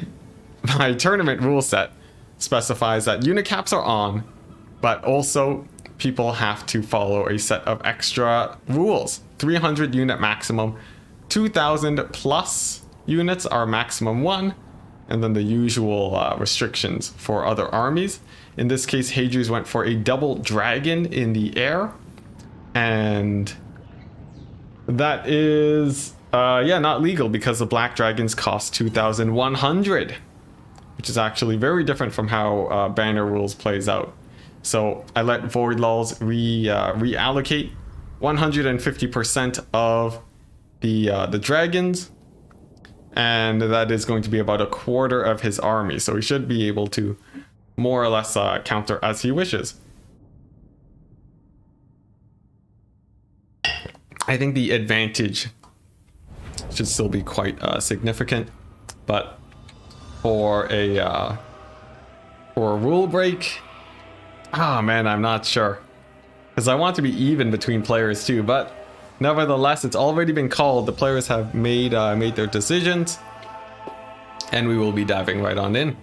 tournament rule set specifies that unit caps are on, but also people have to follow a set of extra rules. 300 unit maximum, 2,000 plus units are maximum 1, and then the usual restrictions for other armies. In this case, Hades went for a double dragon in the air, and that is not legal because the black dragons cost 2,100, which is actually very different from how banner rules plays out. So I let Void Lulz reallocate 150% of the dragons, and that is going to be about a quarter of his army. So he should be able to more or less counter as he wishes. I think the advantage should still be quite significant, but for a rule break, man, I'm not sure, because I want to be even between players too. But nevertheless, it's already been called. The players have made their decisions, and we will be diving right on in.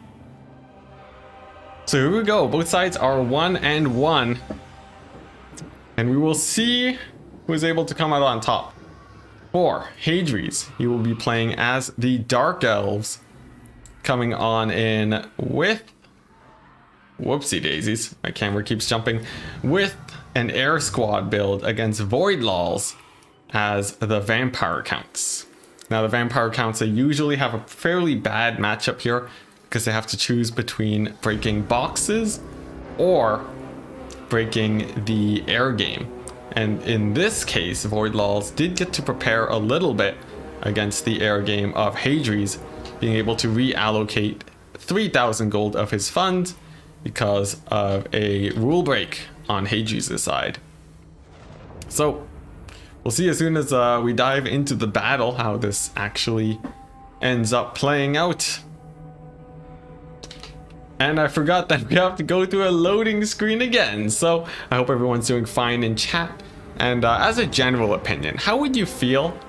So here we go. Both sides are 1-1, and we will see who is able to come out on top. For Hades, he will be playing as the Dark Elves, coming on in with, whoopsie daisies, my camera keeps jumping, with an air squad build against Void Lulz as the Vampire Counts. Now the Vampire Counts, they usually have a fairly bad matchup here because they have to choose between breaking boxes or breaking the air game. And in this case, Void Lulz did get to prepare a little bit against the air game of Hades, being able to reallocate 3,000 gold of his funds because of a rule break on Hades' side. So we'll see as soon as we dive into the battle how this actually ends up playing out. And I forgot that we have to go through a loading screen again. So I hope everyone's doing fine in chat. And as a general opinion, how would you feel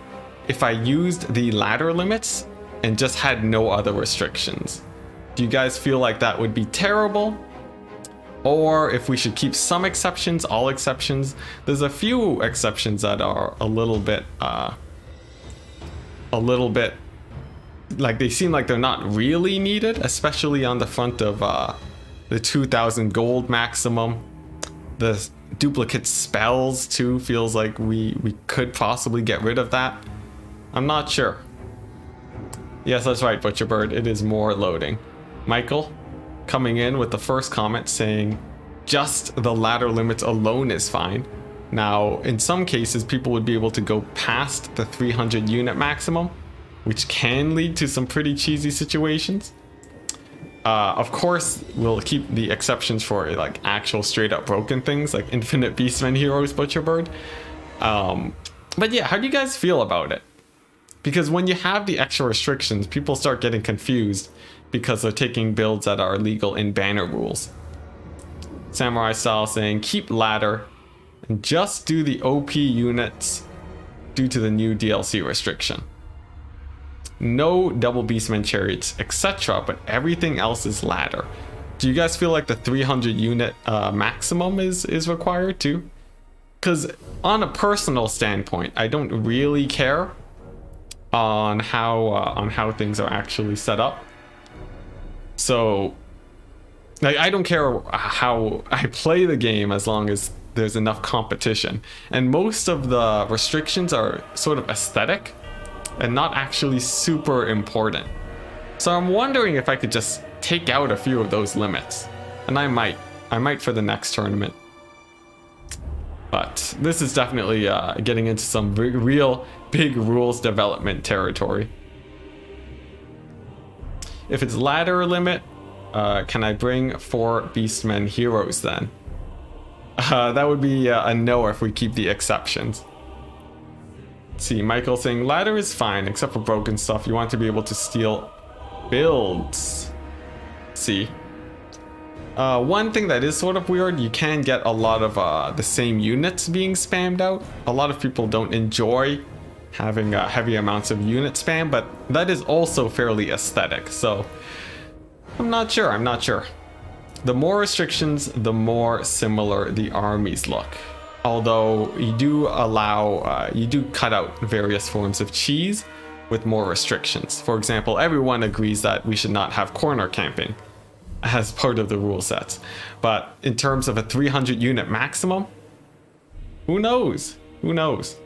if I used the ladder limits and just had no other restrictions? Do you guys feel like that would be terrible? Or if we should keep some exceptions, all exceptions? There's a few exceptions that are a little bit like they seem like they're not really needed, especially on the front of the 2,000 gold maximum. The duplicate spells too feels like we could possibly get rid of that. I'm not sure. Yes, that's right, Butcherbird, it is more loading. Michael coming in with the first comment saying just the ladder limits alone is fine. Now in some cases people would be able to go past the 300 unit maximum, which can lead to some pretty cheesy situations. Of course, we'll keep the exceptions for like actual straight up broken things like Infinite Beastmen Heroes, Butcherbird. But yeah, how do you guys feel about it? Because when you have the extra restrictions, people start getting confused because they're taking builds that are legal in banner rules. Samurai Style saying keep ladder and just do the OP units due to the new DLC restriction. No double beastmen chariots, etc., but everything else is ladder. Do you guys feel like the 300 unit maximum is required too? Because on a personal standpoint, I don't really care on how things are actually set up. So, like, I don't care how I play the game as long as there's enough competition. And most of the restrictions are sort of aesthetic and not actually super important. So I'm wondering if I could just take out a few of those limits. And I might for the next tournament. But this is definitely getting into some real big rules development territory. If it's ladder limit, can I bring 4 Beastmen heroes then? That would be a no if we keep the exceptions. Let's see, Michael saying ladder is fine except for broken stuff. You want to be able to steal builds. Let's see. One thing that is sort of weird, you can get a lot of the same units being spammed out. A lot of people don't enjoy having heavy amounts of unit spam, but that is also fairly aesthetic. So I'm not sure. The more restrictions, the more similar the armies look. Although you do allow, you do cut out various forms of cheese with more restrictions. For example, everyone agrees that we should not have corner camping as part of the rule sets. But in terms of a 300 unit maximum, who knows? Who knows?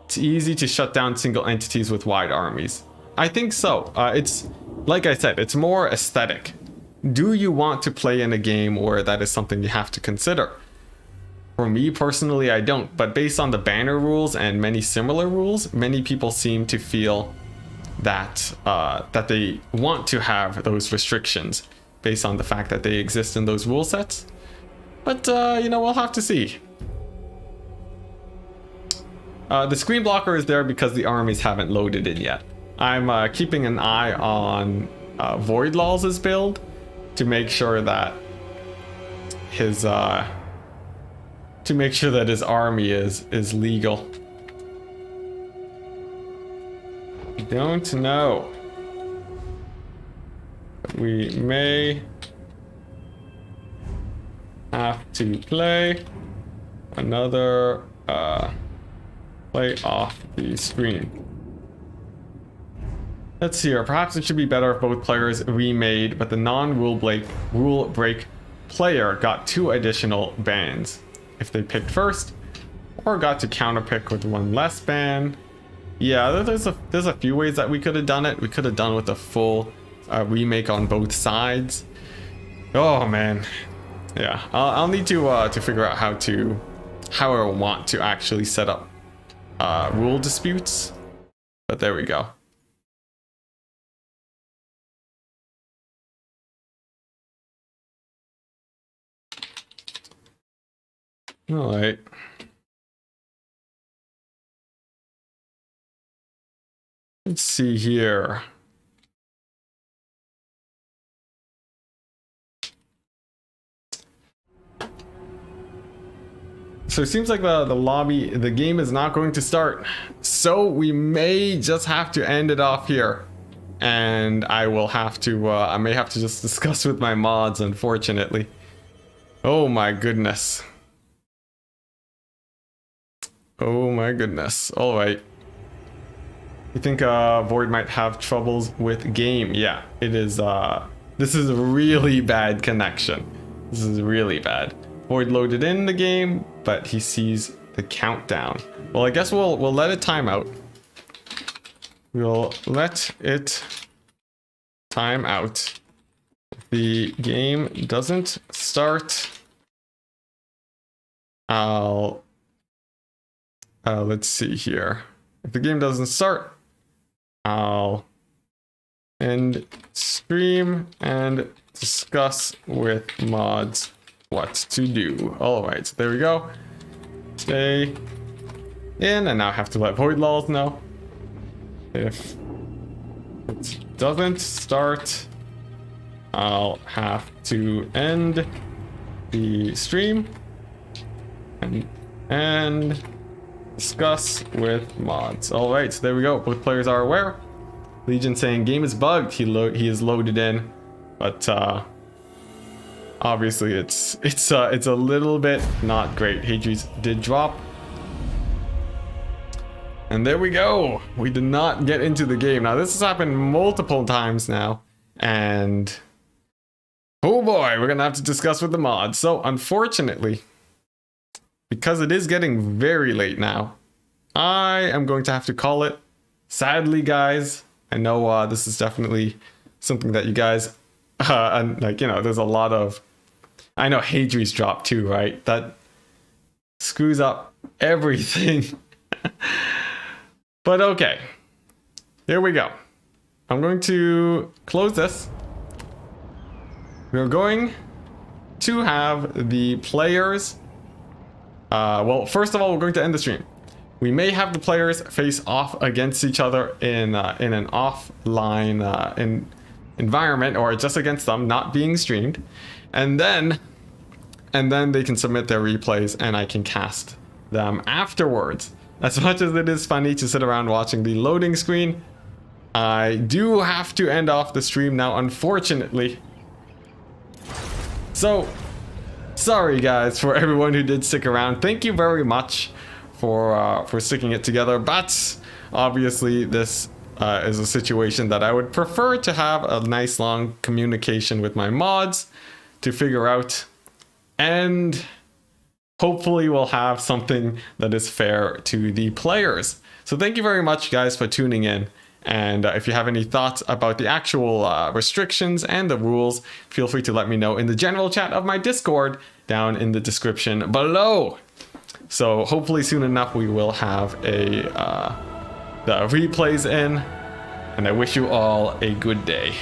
It's easy to shut down single entities with wide armies. I think so. It's, like I said, it's more aesthetic. Do you want to play in a game where that is something you have to consider? For me personally, I don't, but based on the banner rules and many similar rules, many people seem to feel that that they want to have those restrictions based on the fact that they exist in those rule sets. But you know, we'll have to see. The screen blocker is there because the armies haven't loaded in yet. I'm keeping an eye on Void Laws' build to make sure that his army is legal. Don't know. We may have to play another play off the screen. Let's see here. Perhaps it should be better if both players remade, but the non-rule break player got 2 additional bans if they picked first, or got to counterpick with 1 less ban. Yeah, there's a few ways that we could have done it. We could have done with a full remake on both sides. Oh man, yeah. I'll need to figure out how I want to actually set up rule disputes. But there we go. All right. Let's see here. So it seems like the game is not going to start. So we may just have to end it off here. And I will have to, I may have to just discuss with my mods, unfortunately. Oh my goodness. Oh my goodness. All right. You think Void might have troubles with game? Yeah, it is. This is a really bad connection. This is really bad. Void loaded in the game, but he sees the countdown. Well, I guess we'll let it time out. We'll let it time out. If the game doesn't start, I'll let's see here. If the game doesn't start, I'll end stream and discuss with mods what to do. All right, so there we go. Stay in, and now I have to let Void Laws know. If it doesn't start, I'll have to end the stream and discuss with mods. All right, so there we go. Both players are aware. Legion saying game is bugged. He is loaded in. but obviously it's a little bit not great. Hadri's did drop. And there we go. We did not get into the game. Now this has happened multiple times now, and oh boy, we're gonna have to discuss with the mods. So unfortunately, because it is getting very late now, I am going to have to call it. Sadly, guys, I know this is definitely something that you guys, and like, you know, there's a lot of, I know Hadri's dropped too, right? That screws up everything. But okay, here we go. I'm going to close this. We're going to have the players. Well, first of all, we're going to end the stream. We may have the players face off against each other in an offline environment, or just against them, not being streamed, and then they can submit their replays, and I can cast them afterwards. As much as it is funny to sit around watching the loading screen, I do have to end off the stream now, unfortunately. So, sorry guys for everyone who did stick around. Thank you very much for sticking it together. But obviously this is a situation that I would prefer to have a nice long communication with my mods to figure out, and hopefully we'll have something that is fair to the players. So thank you very much guys for tuning in. And if you have any thoughts about the actual restrictions and the rules, feel free to let me know in the general chat of my Discord down in the description below. So hopefully soon enough we will have the replays in, and I wish you all a good day.